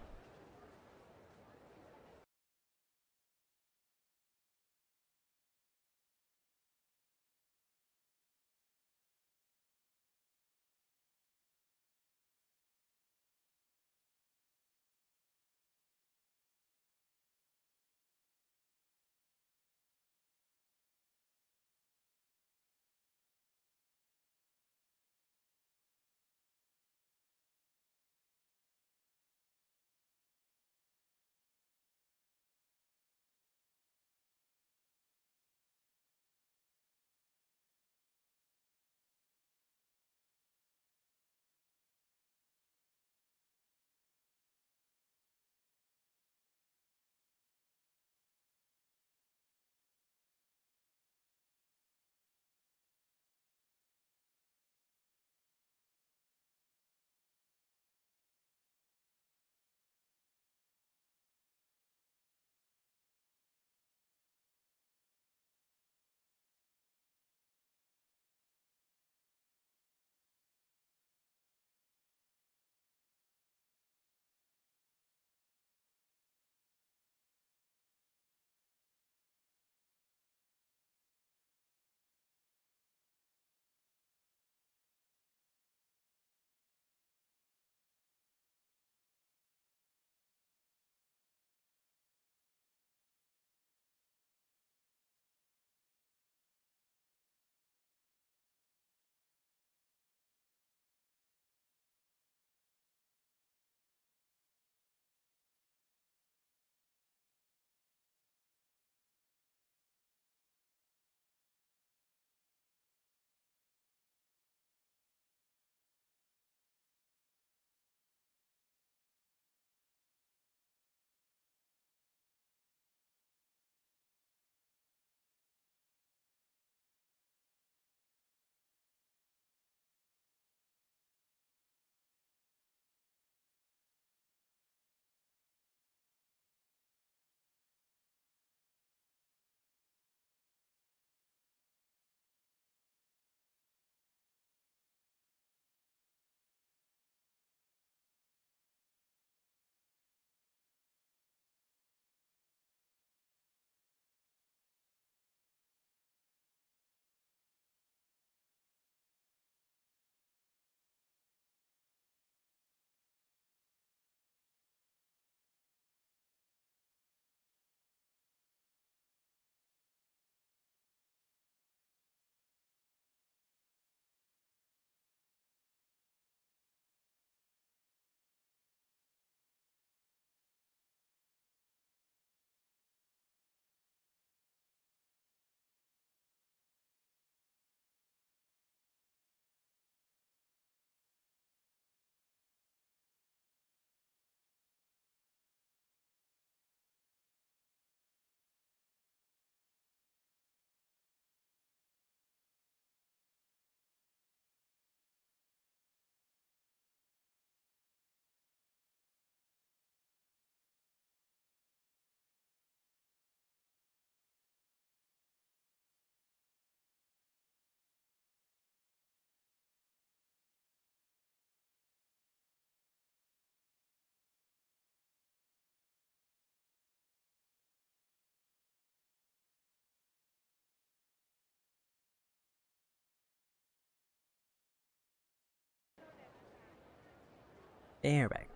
And we're back.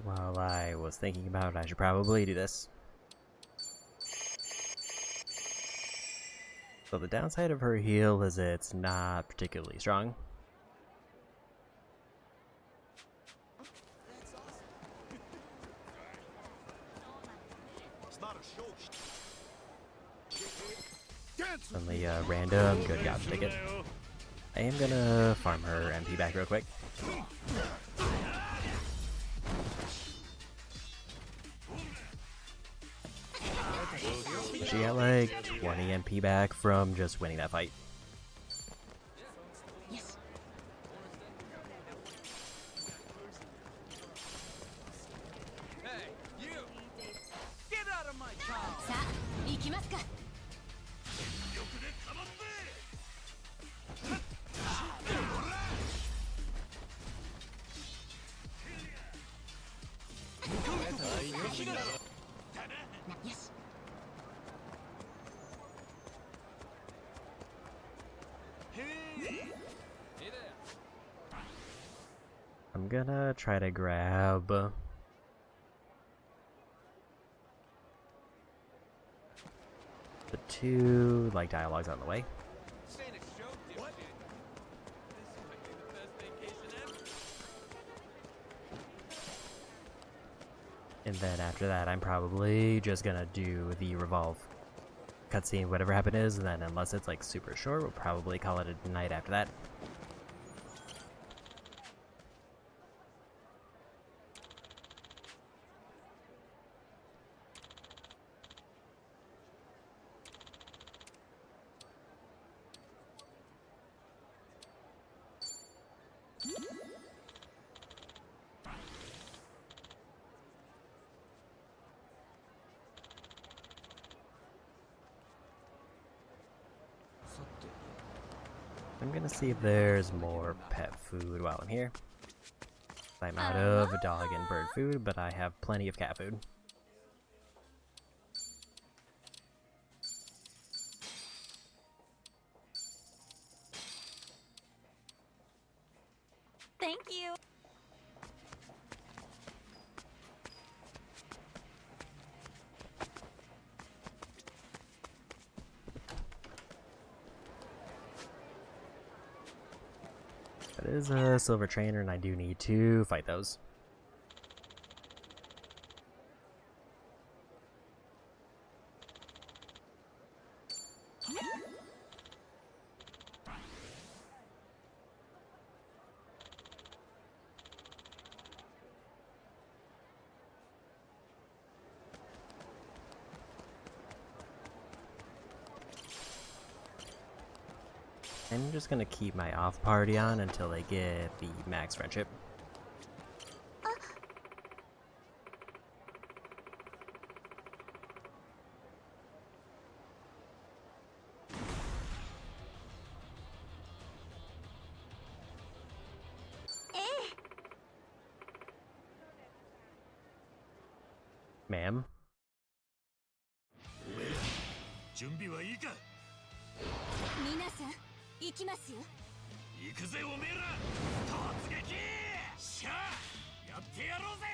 While I was thinking about it, I should probably do this. So the downside of her heal is it's not particularly strong. Only a random good gouge ticket. I am gonna farm her MP back real quick. She got like 20 MP back from just winning that fight. Yes. Hey, you! Get out of my town! さあ、行きますか。よし。I'm gonna try to grab the 2 like dialogues on the way. And then after that, I'm probably just gonna do the revolve cutscene, whatever happened is, and then unless it's like super short, we'll probably call it a night after that. I'm gonna see if there's more pet food while I'm here. I'm out of dog and bird food, but I have plenty of cat food. Thank you. That is a silver trainer, and I do need to fight those. I'm just gonna keep my off party on until they get the max friendship. Ma'am? 準備はいいか。皆さん、行きますよ。行くぜおめえら。突撃。しゃあ、やってやろうぜ。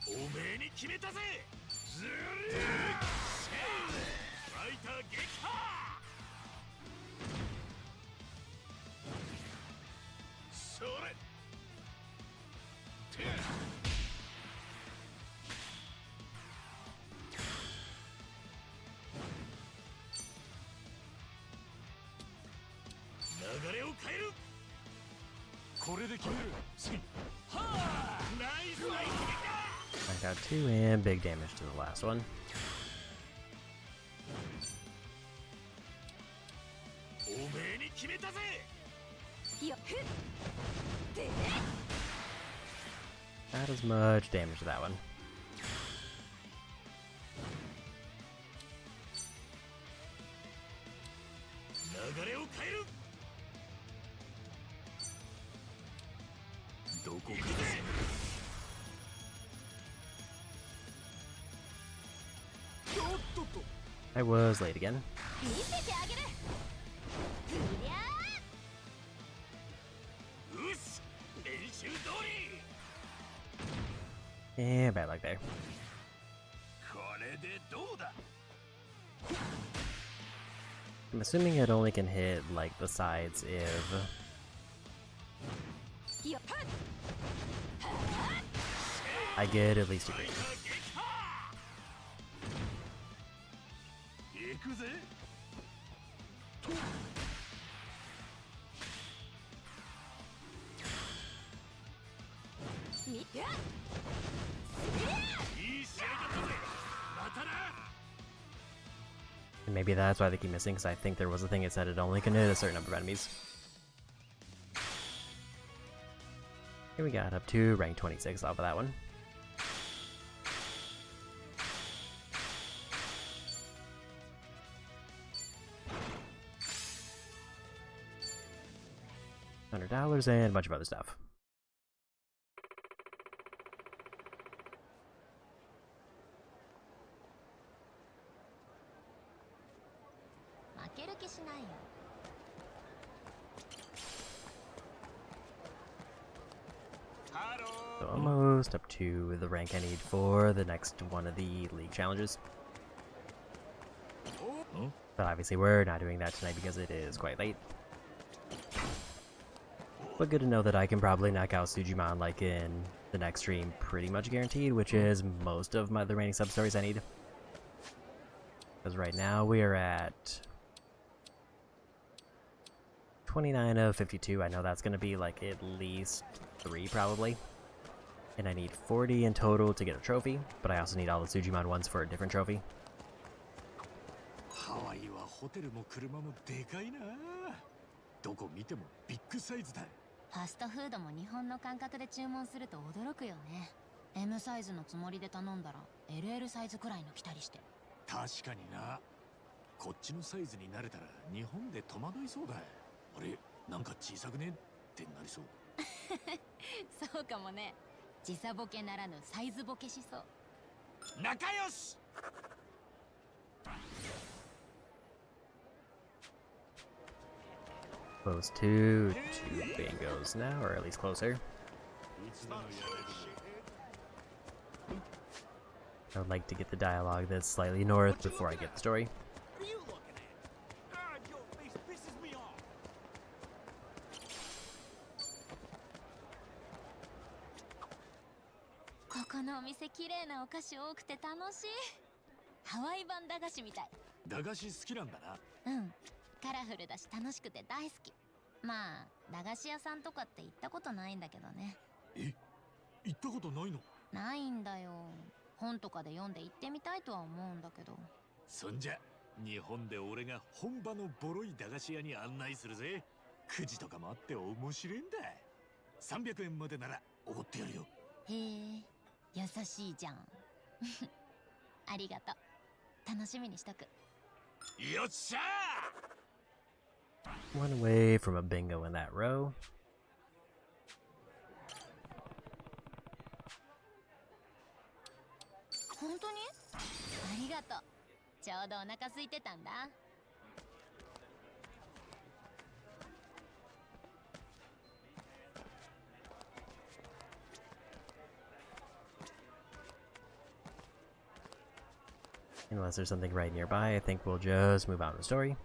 おめえに決めたぜ。ずるい。しゃあ、ファイター撃破。それ。流れを変える。これで決める。はあ、ナイスな一撃だ。 I got 2 and big damage to the last one. おめえに決めたぜ。よっ。で。 Not as much damage to that one. 流れを変える。どこかで。I was late again. 見せてあげる。うりゃうっす、練習通り。 Yeah, bad luck there. これでどうだ。 I'm assuming it only can hit, like, the sides if... よっ I get at least a green. 行くぜ。見て。いい試合だったぜ。またな。 And maybe that's why they keep missing, because I think there was a thing that said it only can hit a certain number of enemies. Here we got up to rank 26 off of that one. $100 and a bunch of other stuff. 負ける気しないよ。 So almost up to the rank I need for the next one of the league challenges. But obviously we're not doing that tonight because it is quite late. But good to know that I can probably knock out Sujimon like in the next stream pretty much guaranteed, which is most of the remaining sub-stories I need. Because right now we are at 29 of 52. I know that's going to be like at least 3 probably. And I need 40 in total to get a trophy, but I also need all the Sujimon ones for a different trophy. ハワイはホテルも車もでかいな。どこ見てもビッグサイズだ。ファストフードも日本の感覚で注文すると驚くよね。M サイズのつもりで頼んだら LL サイズくらいの来たりして。確かにな。こっちのサイズに慣れたら日本で戸惑いそうだ。あれ、なんか小さくねってなりそう。そうかもね。時差ボケならぬサイズボケしそう。仲良し。 Close to 2 bingos now, or at least closer. I would like to get the dialogue that's slightly north before I get the story. What are you looking at? God, your face pisses me off. ここのお店綺麗なお菓子多くて楽しい。ハワイ版駄菓子みたい。駄菓子好きなんだな。うん。カラフルだし楽しくて大好き。まあ、駄菓子屋さんとかって行ったことないんだけどね。え、行ったことないの？ないんだよ。本とかで読んで行ってみたいとは思うんだけど。そんじゃ、日本で俺が本場のボロい駄菓子屋に案内するぜ。くじとかもあって面白いんだ。300円までならおごってやるよ。へえ、優しいじゃん。ありがとう。楽しみにしとく。よっしゃー！ One away from a bingo in that row. 本当に？ありがとう。ちょうどお腹空いてたんだ。Unless there's something right nearby, I think we'll just move on to the story.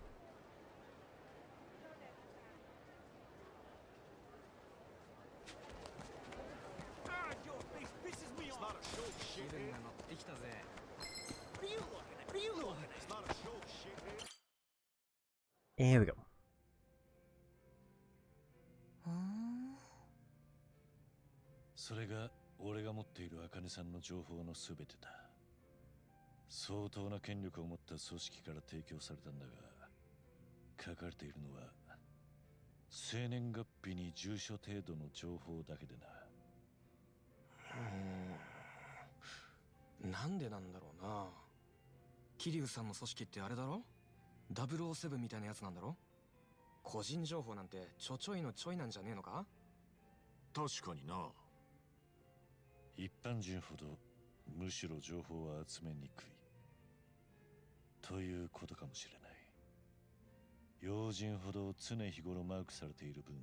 And here we go. それが俺が持っている茜さんの情報のすべてだ。相当な権力を持った組織から提供されたんだが、書かれているのは生年月日に住所程度の情報だけでな。なんでなんだろうな。桐生さんの組織ってあれだろ？ 007 みたいなやつなんだろ？個人情報なんてちょちょいのちょいなんじゃねえのか？確かにな。一般人ほどむしろ情報は集めにくい。ということかもしれない。用心ほど常日頃マークされている分、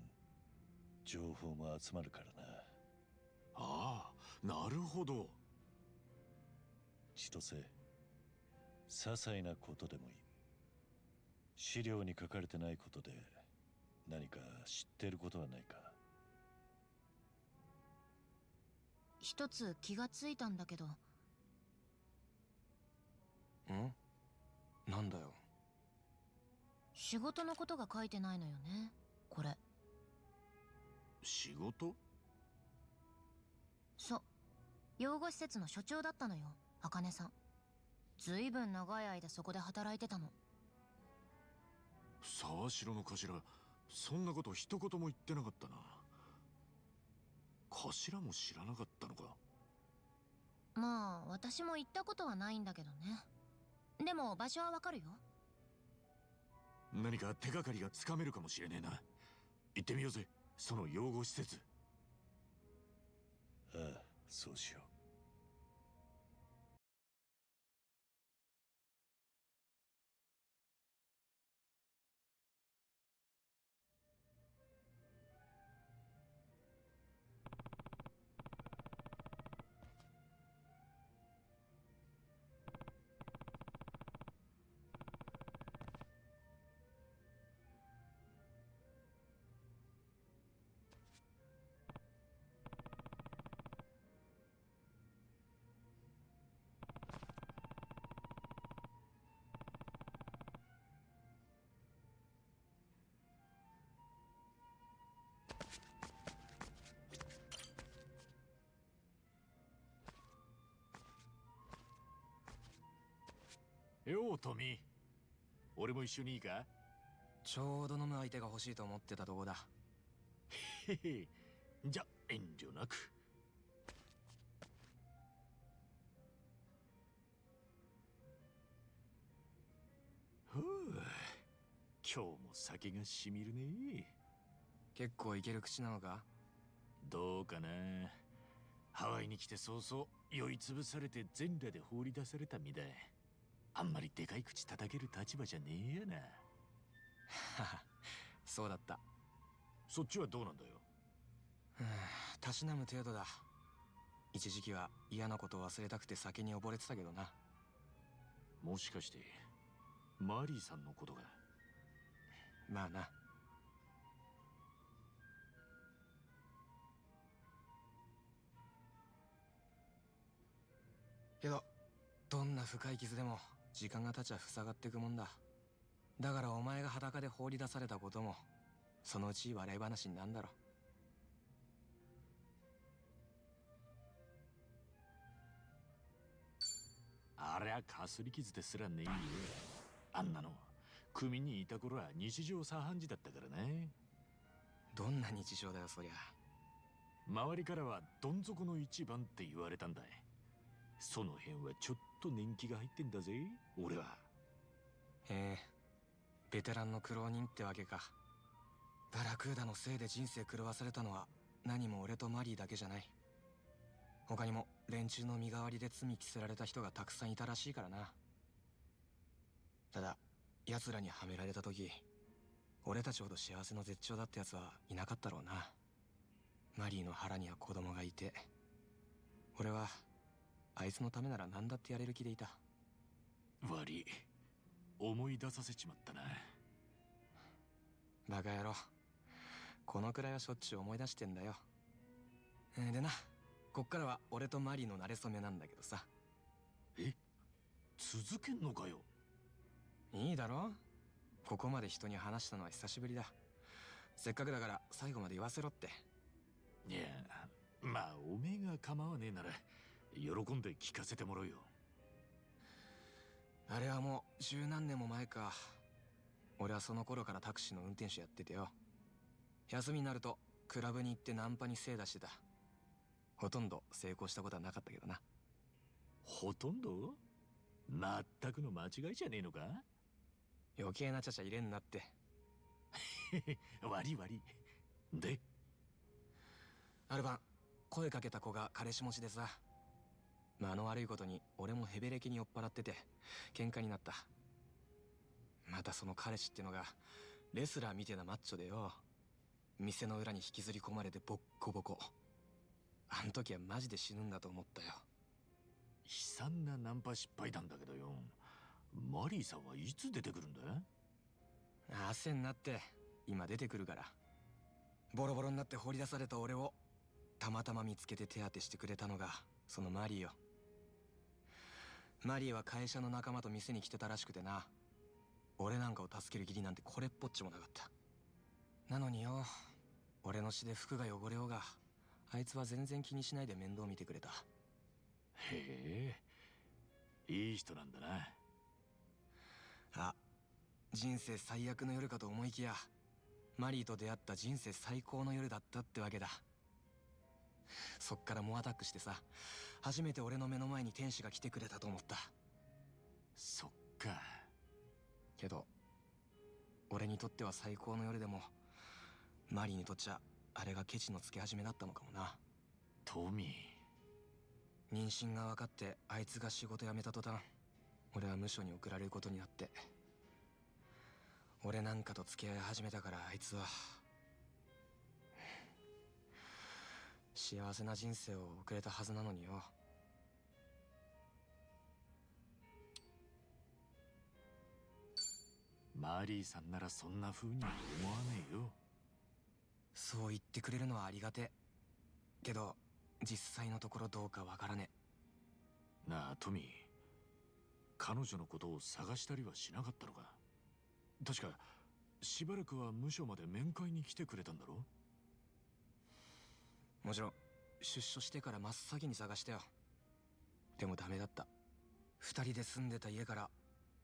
情報も集まるからな。ああ、なるほど。千歳、些細なことでもいい。資料に書かれてないことで何か知ってることはないか？一つ気がついたんだけど。なんだよ。仕事のことが書いてないのよね、これ。仕事？そう、養護施設の所長だったのよ、茜さん。ずいぶん長い間そこで働いてたの。沢城の頭、そんなこと一言も言ってなかったな。頭も知らなかったのか？まあ私も行ったことはないんだけどね。でも場所はわかるよ。何か手がかりがつかめるかもしれねえな。行ってみようぜ、その養護施設。ああ、そうしよう。ようトミー、俺も一緒にいいか？ちょうど飲む相手が欲しいと思ってたとこだ。へへ、じゃ遠慮なく。ふう、今日も酒がしみるね。結構いける口なのか？どうかな。ハワイに来て早々酔いつぶされて全裸で放り出された身だ。あんまりでかい口叩ける立場じゃねえやな。そうだった。そっちはどうなんだよ。たしなむ程度だ。一時期は嫌なことを忘れたくて酒に溺れてたけどな。もしかしてマリーさんのことが？まあな。けどどんな深い傷でも時間が経ちゃ塞がってくもんだ。だからお前が裸で放り出されたこともそのうち笑い話になんだろ。ありゃかすり傷ですらねえよ。あんなの組にいた頃は日常茶飯事だったからね。どんな日常だよそりゃ。周りからはどん底の一番って言われたんだ。その辺はちょっと年季が入ってんだぜ俺は。へえ、ベテランの苦労人ってわけか。バラクーダのせいで人生狂わされたのは何も俺とマリーだけじゃない。他にも連中の身代わりで罪着せられた人がたくさんいたらしいからな。ただ奴らにはめられた時、俺たちほど幸せの絶頂だった奴はいなかったろうな。マリーの腹には子供がいて、俺はあいつのためなら何だってやれる気でいた。悪い、思い出させちまったな。バカ野郎、このくらいはしょっちゅう思い出してんだよ。でな、こっからは俺とマリーの馴れ初めなんだけどさ。え、続けんのかよ。いいだろ、ここまで人に話したのは久しぶりだ。せっかくだから最後まで言わせろって。いや、まあおめえが構わねえなら喜んで聞かせてもらうよ。あれはもう十何年も前か。俺はその頃からタクシーの運転手やっててよ。休みになるとクラブに行ってナンパに精出してた。ほとんど成功したことはなかったけどな。ほとんど？まったくの間違いじゃねえのか？余計なちゃちゃ入れんなって。悪い悪い。である晩声かけた子が彼氏持ちでさ。間の悪いことに俺もヘベレケに酔っ払ってて喧嘩になった。またその彼氏ってのがレスラーみてえなマッチョでよ、店の裏に引きずり込まれてボッコボコ。あん時はマジで死ぬんだと思ったよ。悲惨なナンパ失敗なんだけどよ、マリーさんはいつ出てくるんだ？汗になって今出てくるから。ボロボロになって放り出された俺をたまたま見つけて手当てしてくれたのがそのマリーよ。マリーは会社の仲間と店に来てたらしくてな、俺なんかを助ける義理なんてこれっぽっちもなかった。なのによ、俺の血で服が汚れようがあいつは全然気にしないで面倒見てくれた。へえ、いい人なんだな。あ、人生最悪の夜かと思いきやマリーと出会った人生最高の夜だったってわけだ。そっから猛アタックしてさ、初めて俺の目の前に天使が来てくれたと思った。そっか。けど俺にとっては最高の夜でもマリーにとっちゃあれがケチのつけ始めだったのかもな。トミー、妊娠が分かってあいつが仕事辞めた途端、俺は無所に送られることになって、俺なんかと付き合い始めたからあいつは幸せな人生を送れたはずなのによ。マリーさんならそんな風には思わねえよ。そう言ってくれるのはありがてえけど、実際のところどうかわからねえ。なあトミー、彼女のことを探したりはしなかったのか？確かしばらくは無所まで面会に来てくれたんだろ？もちろん出所してから真っ先に探したよ。でもダメだった。二人で住んでた家から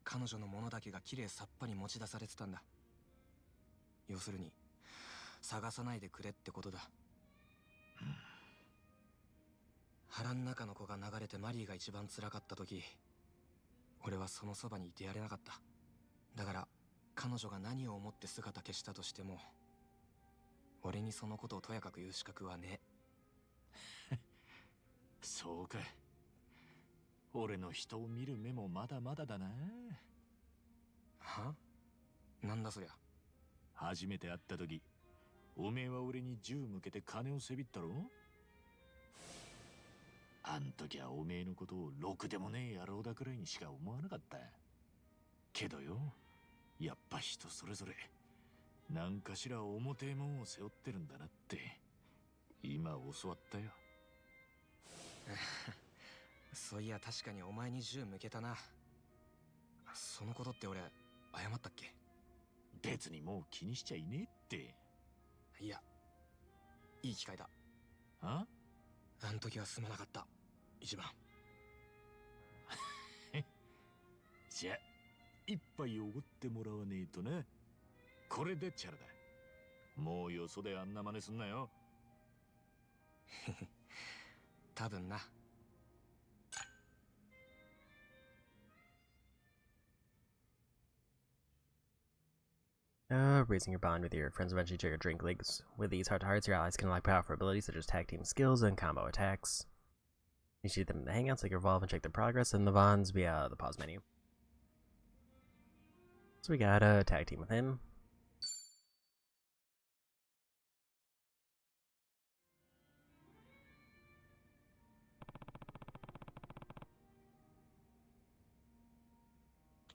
彼女のものだけがきれいさっぱり持ち出されてたんだ。要するに探さないでくれってことだ。腹ん中の子が流れてマリーが一番辛かった時、俺はそのそばにいてやれなかった。だから彼女が何を思って姿消したとしても、俺にそのことをとやかく言う資格はねえ。そうか。俺の人を見る目もまだまだだな。は？なんだそりゃ。初めて会った時、おめえは俺に銃向けて金をせびったろ？あん時はおめえのことをろくでもねえ野郎だくらいにしか思わなかった。けどよ、やっぱ人それぞれ何かしら重てえもんを背負ってるんだなって今教わったよ。そういや確かにお前に銃向けたな。そのことって俺謝ったっけ？別にもう気にしちゃいねえって。いや、いい機会だ。あん時はすまなかった、一番。じゃあ一杯おごってもらわねえとな。これでチャラだ。もうよそであんな真似すんなよ。多分な。Raising your bond with your friends eventually trigger drink links. With these heart-to-hearts, your allies can unlock powerful abilities such as tag team skills and combo attacks. You see them in the hangouts, like revolve and check their progress, and the bonds via the pause menu. So we got a tag team with him.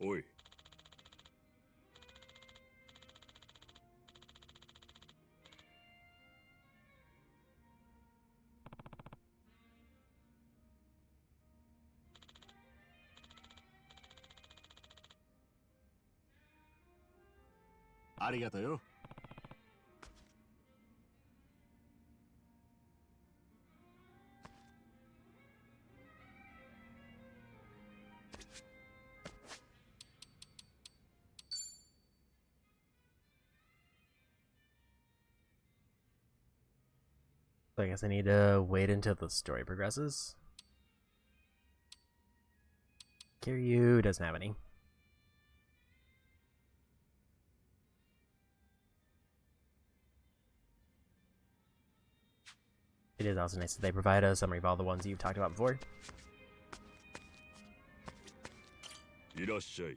Oi. Arigato yo. So I guess I need to wait until the story progresses. Kiryu doesn't have any. It is also nice that they provide a summary of all the ones you've talked about before. いらっしゃい。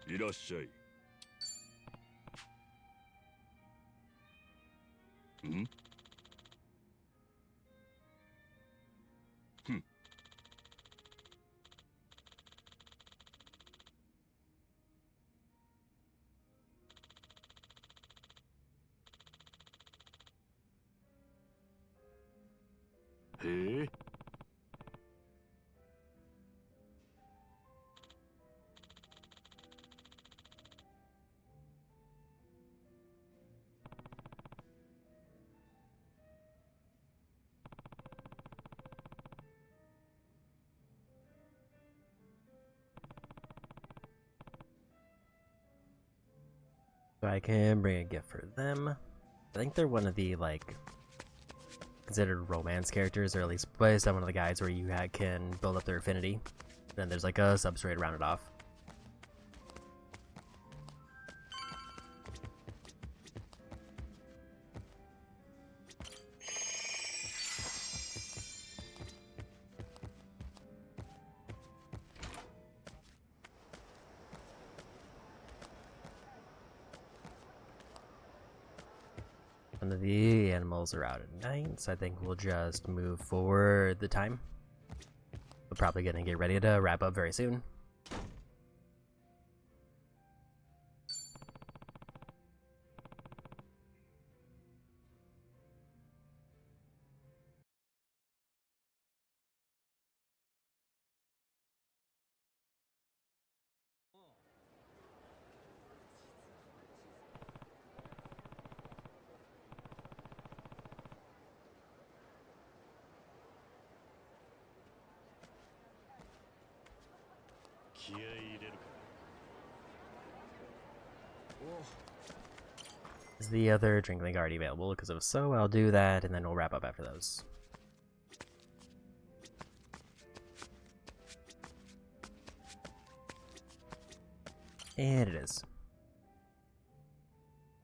いらっしゃい。ん？ふん。へえ。So I can bring a gift for them. I think they're one of the, like, considered romance characters, or at least play some of the guides where you can build up their affinity. Then there's like a substrate to round it off. One of the animals are out at night, so I think we'll just move forward the time. We're probably gonna get ready to wrap up very soon. Is the other drink link already available? Because if so, I'll do that, and then we'll wrap up after those. And it is.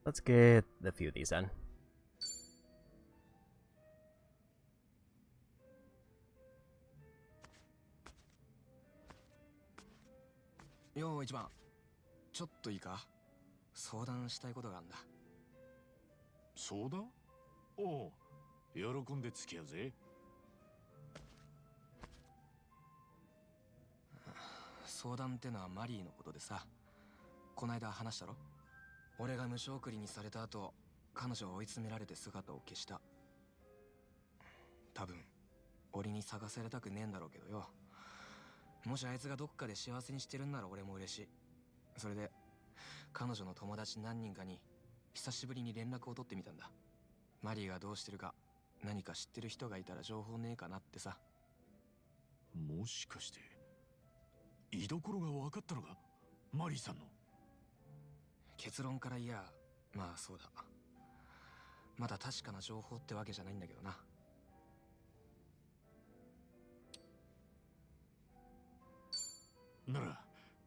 Let's get a few of these done. Yo, 一番。ちょっといいか？相談したいことがあるんだ。相談？おう、喜んで付き合うぜ。相談ってのはマリーのことでさ、こないだ話したろ？俺が無償送りにされた後、彼女は追い詰められて姿を消した。多分、俺に探されたくねえんだろうけどよ。もしあいつがどっかで幸せにしてるんなら俺も嬉しい。それで、彼女の友達何人かに久しぶりに連絡を取ってみたんだ。マリーがどうしてるか、何か知ってる人がいたら情報ねえかなってさ。もしかして、居所が分かったのか？マリーさんの。結論から言や、まあそうだ。まだ確かな情報ってわけじゃないんだけどな。なら、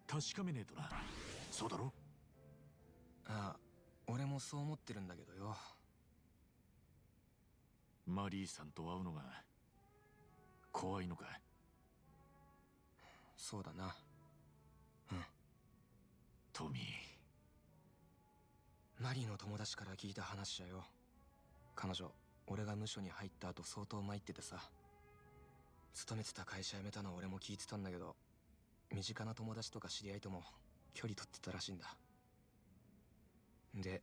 確かめねえとな。そうだろ？ああ、俺もそう思ってるんだけどよ。マリーさんと会うのが怖いのか？そうだな。うん。トミー。マリーの友達から聞いた話だよ。彼女、俺が無所に入った後相当参っててさ。勤めてた会社辞めたの俺も聞いてたんだけど、身近な友達とか知り合いとも距離取ってたらしいんだ。で、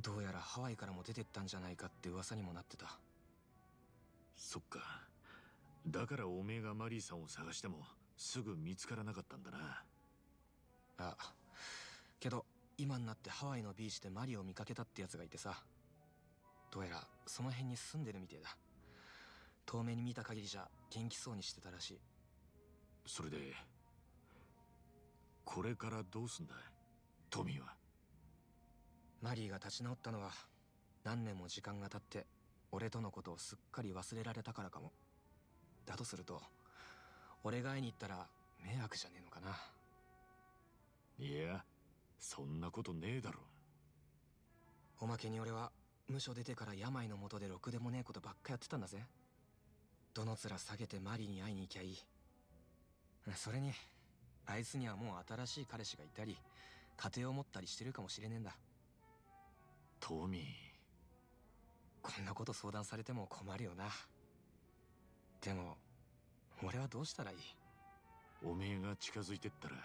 どうやらハワイからも出てったんじゃないかって噂にもなってた。そっか。だからおめえがマリーさんを探してもすぐ見つからなかったんだな。あ、けど今になってハワイのビーチでマリーを見かけたってやつがいてさ。どうやらその辺に住んでるみてえだ。遠目に見た限りじゃ元気そうにしてたらしい。それでこれからどうすんだ、トミーは。マリーが立ち直ったのは何年も時間が経って俺とのことをすっかり忘れられたからかも。だとすると俺が会いに行ったら迷惑じゃねえのかな。いや、そんなことねえだろ。おまけに俺は無所出てから病のもとでろくでもねえことばっかやってたんだぜ。どの面下げてマリーに会いに行きゃいい。それにあいつにはもう新しい彼氏がいたり、家庭を持ったりしてるかもしれねえんだ。トミー、こんなこと相談されても困るよな。でも俺はどうしたらいい？おめえが近づいてったら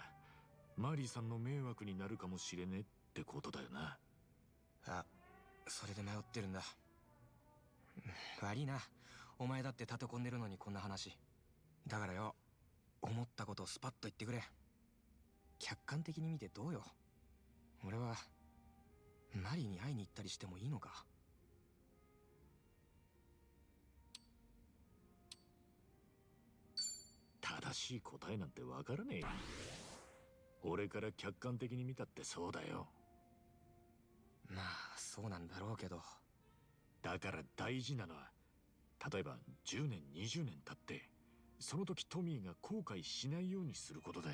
マリーさんの迷惑になるかもしれねえってことだよな。あ、それで迷ってるんだ。悪いな、お前だって立て込んでるのにこんな話だからよ。思ったことをスパッと言ってくれ。客観的に見てどうよ。俺はマリーに会いに行ったりしてもいいのか？正しい答えなんてわからねえよ。俺から客観的に見たってそうだよ。まあそうなんだろうけど。だから大事なのは、例えば10年20年経ってその時トミーが後悔しないようにすることだ。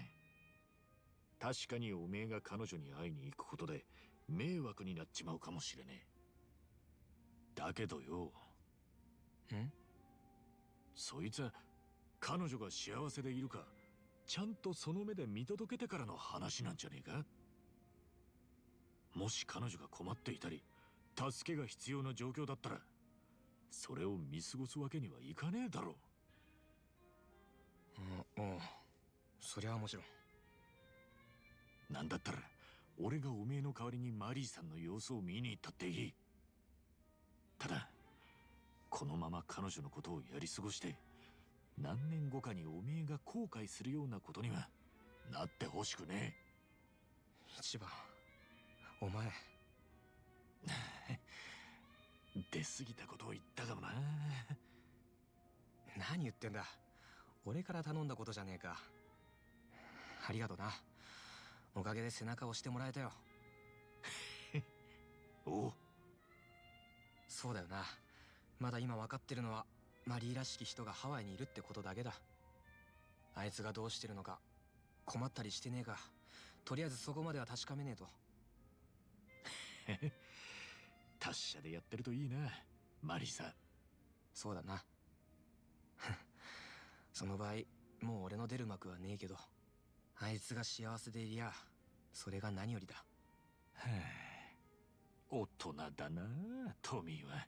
確かにおめえが彼女に会いに行くことで迷惑になっちまうかもしれねえ。だけどよ、そいつは彼女が幸せでいるかちゃんとその目で見届けてからの話なんじゃねえか。もし彼女が困っていたり助けが必要な状況だったらそれを見過ごすわけにはいかねえだろう。うん、そりゃもちろん。なんだったら俺がおめえの代わりにマリーさんの様子を見に行ったっていい。ただこのまま彼女のことをやり過ごして何年後かにおめえが後悔するようなことにはなってほしくねえ。一番お前出過ぎたことを言ったかもな。何言ってんだ。俺から頼んだことじゃねえか。ありがとな。おかげで背中を押してもらえたよ。おう。そうだよな。まだ今分かってるのはマリーらしき人がハワイにいるってことだけだ。あいつがどうしてるのか、困ったりしてねえか、とりあえずそこまでは確かめねえと。達者でやってるといいな、マリーさん。そうだな。その場合もう俺の出る幕はねえけど、あいつが幸せでいりゃそれが何よりだ。はあ、大人だなトミーは。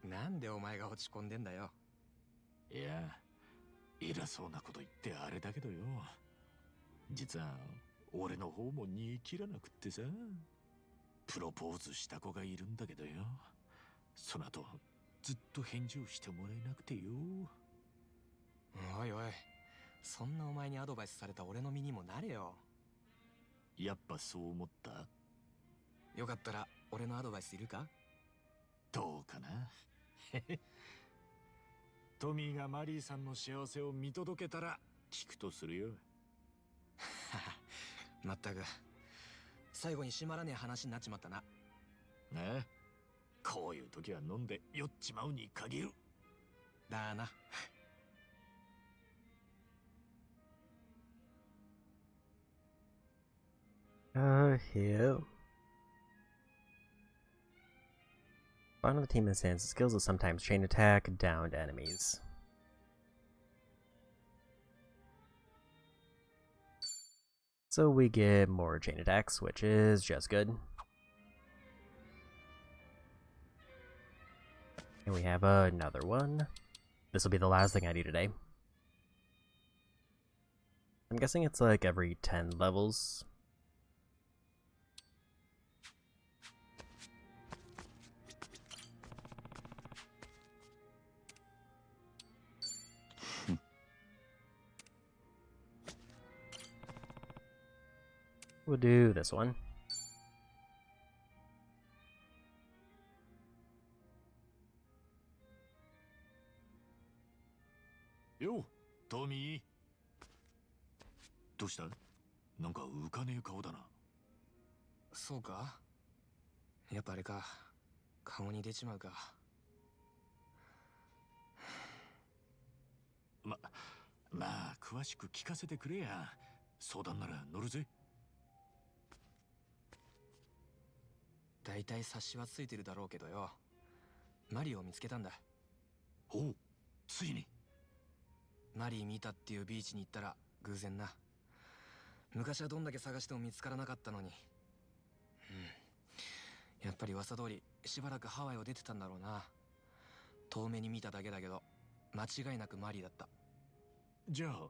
なんでお前が落ち込んでんだよ。いや、偉そうなこと言ってあれだけどよ、実は俺の方も煮え切らなくってさ。プロポーズした子がいるんだけどよ、その後ずっと返事をしてもらえなくてよ。おいおい、そんなお前にアドバイスされた俺の身にもなれよ。やっぱそう思った？よかったら俺のアドバイスいるか？どうかな。トミーがマリーさんの幸せを見届けたら聞くとするよ。まったく最後に締まらねえ話になっちまったな。ねえ、こういう時は飲んで酔っちまうに限る。だな。Here. One of the team stands skills will sometimes chain attack downed enemies. So we get more chain attacks, which is just good. And we have another one. This will be the last thing I do today. I'm guessing it's like every 10 levels. We'll do this one. Yo, Tommy. どうした？なんか浮かねえ顔だな。そうか？やっぱあれか。顔に出ちまうか。まあ詳しく聞かせてくれや。相談なら乗るぜ。だいたい察しはついてるだろうけどよ、マリーを見つけたんだ。おう、ついに。マリー見たっていうビーチに行ったら偶然な。昔はどんだけ探しても見つからなかったのに。やっぱり噂通りしばらくハワイを出てたんだろうな。遠目に見ただけだけど間違いなくマリーだった。じゃあ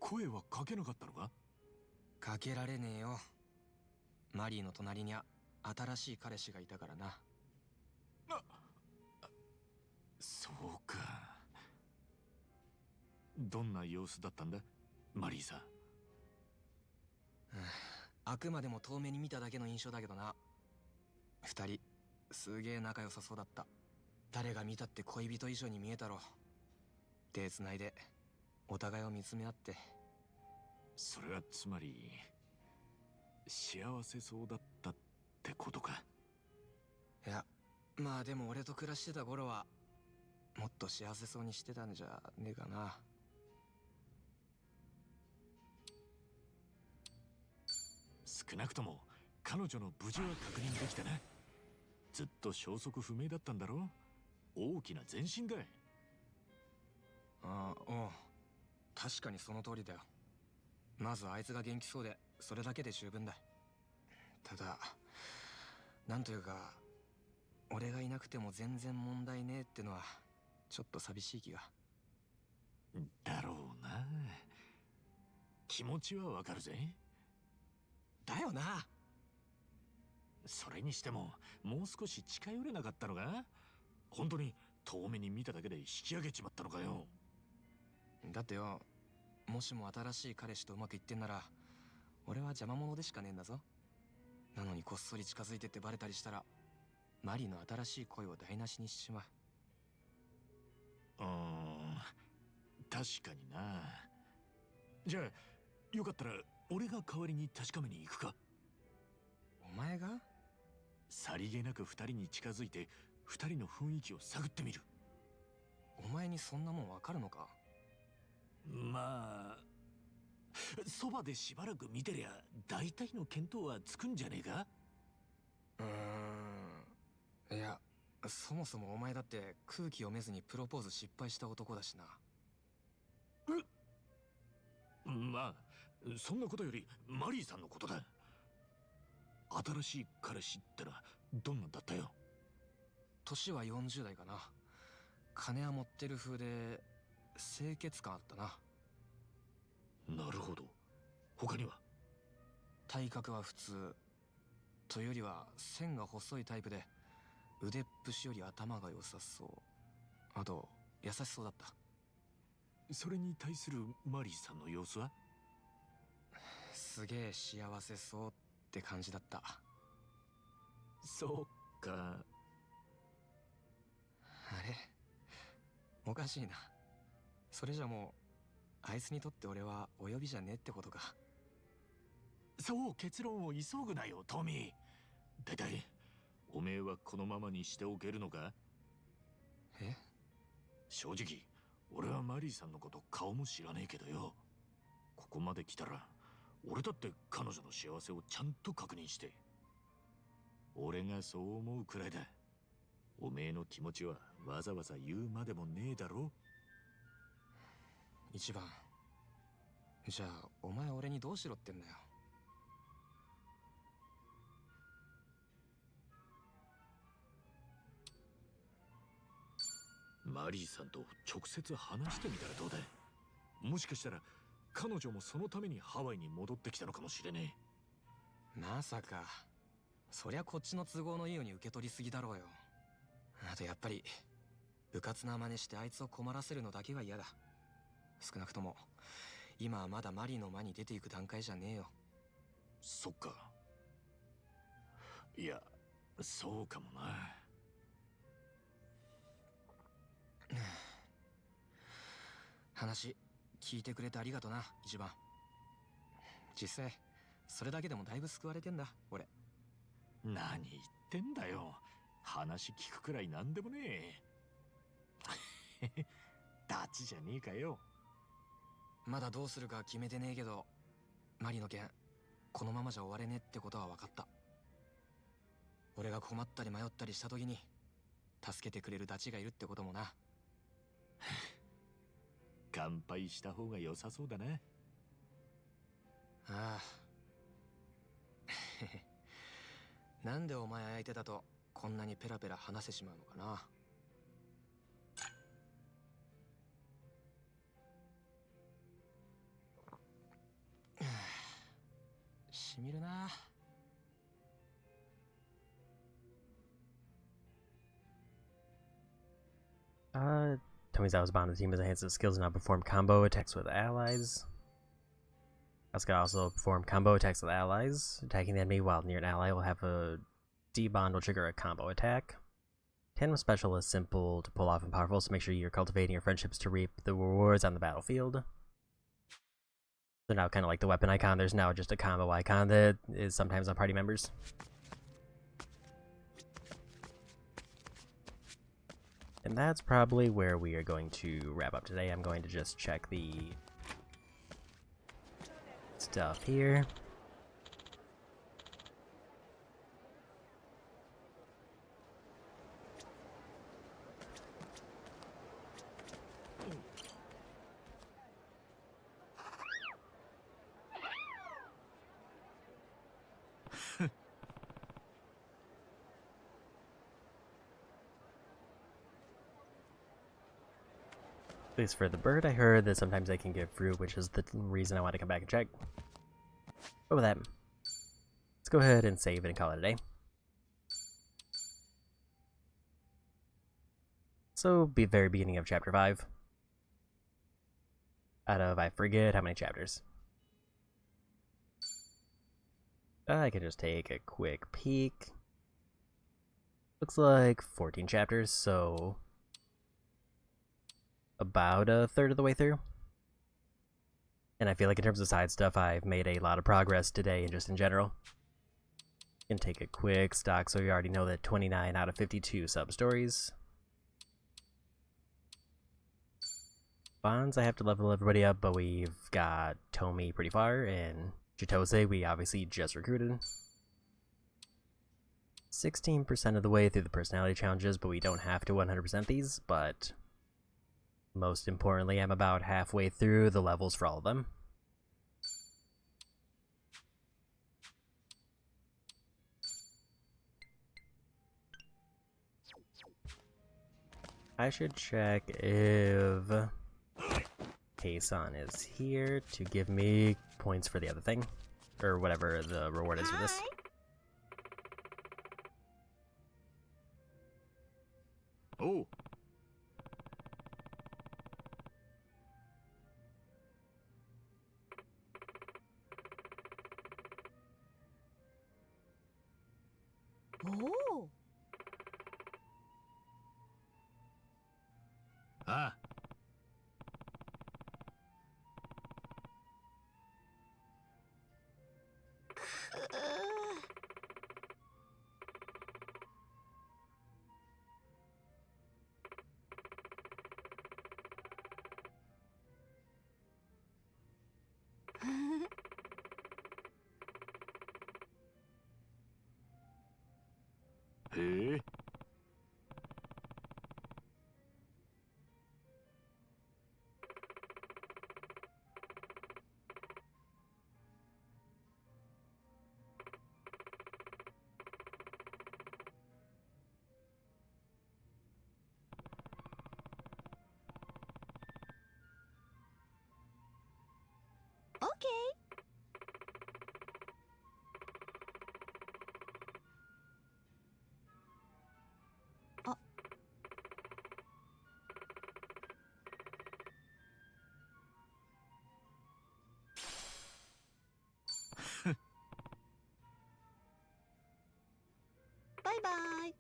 声はかけなかったのか？かけられねえよ。マリーの隣には新しい彼氏がいたからな。そうか。どんな様子だったんだマリーさん。あくまでも遠目に見ただけの印象だけどな。二人すげえ仲良さそうだった。誰が見たって恋人以上に見えたろ。手つないでお互いを見つめ合って。それはつまり幸せそうだったってことか？いや、まあでも俺と暮らしてた頃はもっと幸せそうにしてたんじゃねえかな。少なくとも彼女の無事は確認できたな。ずっと消息不明だったんだろ？大きな前進だ。ああ、おう。確かにその通りだよ。まずあいつが元気そうでそれだけで十分だ。ただなんというか俺がいなくても全然問題ねえってのはちょっと寂しい気が。だろうな。気持ちはわかるぜ。だよな。それにしてももう少し近寄れなかったのか？本当に遠目に見ただけで引き上げちまったのかよ。だってよ、もしも新しい彼氏とうまくいってんなら俺は邪魔者でしかねえんだぞ。なのにこっそり近づいてってバレたりしたらマリの新しい恋を台無しにしちまう。確かにな。じゃあよかったら俺が代わりに確かめに行くか？お前が？さりげなく二人に近づいて二人の雰囲気を探ってみる。お前にそんなもんわかるのか？まあそばでしばらく見てりゃ大体の見当はつくんじゃねえか？いや、そもそもお前だって空気読めずにプロポーズ失敗した男だしな。まあそんなことよりマリーさんのことだ。新しい彼氏ってのはどんなんだったよ？年は40代かな。金は持ってる風で清潔感あったな。なるほど。他には？体格は普通というよりは線が細いタイプで腕っぷしより頭が良さそう。あと優しそうだった。それに対するマリーさんの様子は？すげえ幸せそうって感じだった。そうか。あれおかしいな。それじゃもうあいつにとって俺はお呼びじゃねえってことか。そう、結論を急ぐなよトミー。だいたいおめえはこのままにしておけるのか？え？正直俺はマリーさんのこと顔も知らねえけどよ。ここまで来たら俺だって彼女の幸せをちゃんと確認して。俺がそう思うくらいだ。おめえの気持ちはわざわざ言うまでもねえだろ。一番、じゃあお前俺にどうしろってんだよ。マリーさんと直接話してみたらどうだ？もしかしたら彼女もそのためにハワイに戻ってきたのかもしれねえ。まさか。そりゃこっちの都合のいいように受け取りすぎだろうよ。あとやっぱりうかつな真似してあいつを困らせるのだけが嫌だ。少なくとも今はまだマリーの間に出ていく段階じゃねえよ。そっか。いや、そうかもな。話聞いてくれてありがとな一番。実際それだけでもだいぶ救われてんだ俺。何言ってんだよ。話聞くくらいなんでもねえ。ダチじゃねえかよ。まだどうするか決めてねえけどマリの件このままじゃ終われねえってことは分かった。俺が困ったり迷ったりした時に助けてくれるダチがいるってこともな。乾杯した方が良さそうだな。ああ。なんでお前相手だとこんなにペラペラ話せしまうのかな。しみるな。Tomizawa's bond of the team is enhanced skills and now perform combo attacks with allies. Asuka also perform combo attacks with allies. Attacking the enemy while near an ally will have a D-bond will trigger a combo attack. Tandem special is simple to pull off and powerful, so make sure you're cultivating your friendships to reap the rewards on the battlefield. So now, kind of like the weapon icon, there's now just a combo icon that is sometimes on party members. And that's probably where we are going to wrap up today. I'm going to just check the stuff here. At least for the bird, I heard that sometimes they can give fruit, which is the reason I want to come back and check. But with that, let's go ahead and save it and call it a day. So, be very beginning of chapter 5. Out of, I forget how many chapters. I can just take a quick peek. Looks like 14 chapters, so about a third of the way through. And I feel like in terms of side stuff, I've made a lot of progress today and just in general. Can take a quick stock, so you already know that 29 out of 52 sub-stories. Bonds, I have to level everybody up, but we've got Tomi pretty far, and Chitose we obviously just recruited. 16% of the way through the personality challenges, but we don't have to 100% these, but most importantly, I'm about halfway through the levels for all of them. I should check if Keisan is here to give me points for the other thing, or whatever the reward is for this. Oh. Oh. Ah. Hey. Okay. Oh. Bye bye.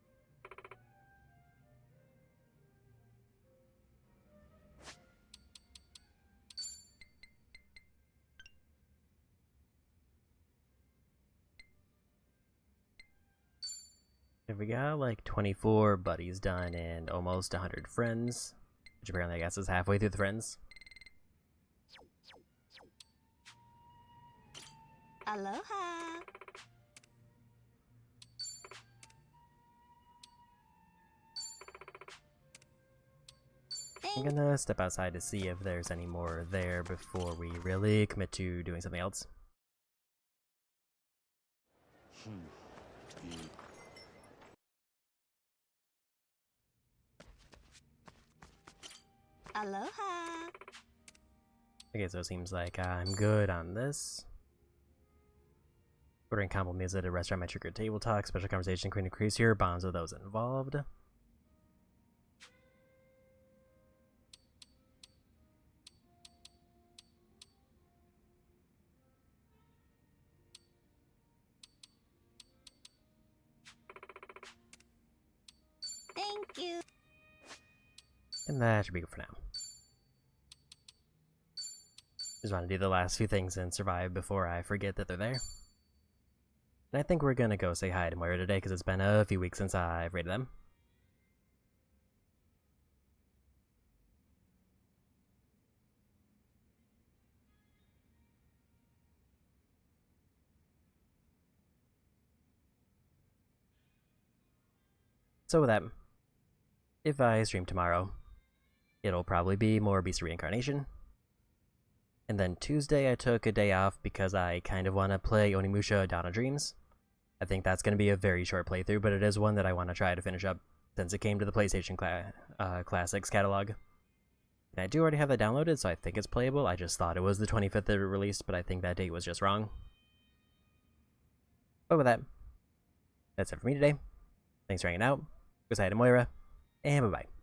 If we got like 24 buddies done and almost 100 friends, which apparently I guess is halfway through the friends. Aloha. I'm gonna step outside to see if there's any more there before we really commit to doing something else. Aloha. Okay, so it seems like I'm good on this. Ordering combo meals at a restaurant might trigger table talk, special conversation can increase your bonds with those involved. Thank you. And that should be good for now. Just want to do the last few things and survive before I forget that they're there. And I think we're gonna go say hi to Moira today because it's been a few weeks since I've raided them. So with that, if I stream tomorrow, it'll probably be more Beast of Reincarnation. And then Tuesday I took a day off because I kind of want to play Onimusha Dawn of Dreams. I think that's going to be a very short playthrough, but it is one that I want to try to finish up since it came to the PlayStation Classics catalog. And I do already have that downloaded, so I think it's playable. I just thought it was the 25th that it released, but I think that date was just wrong. But with that, that's it for me today. Thanks for hanging out. Go say hi to Moira, and bye-bye.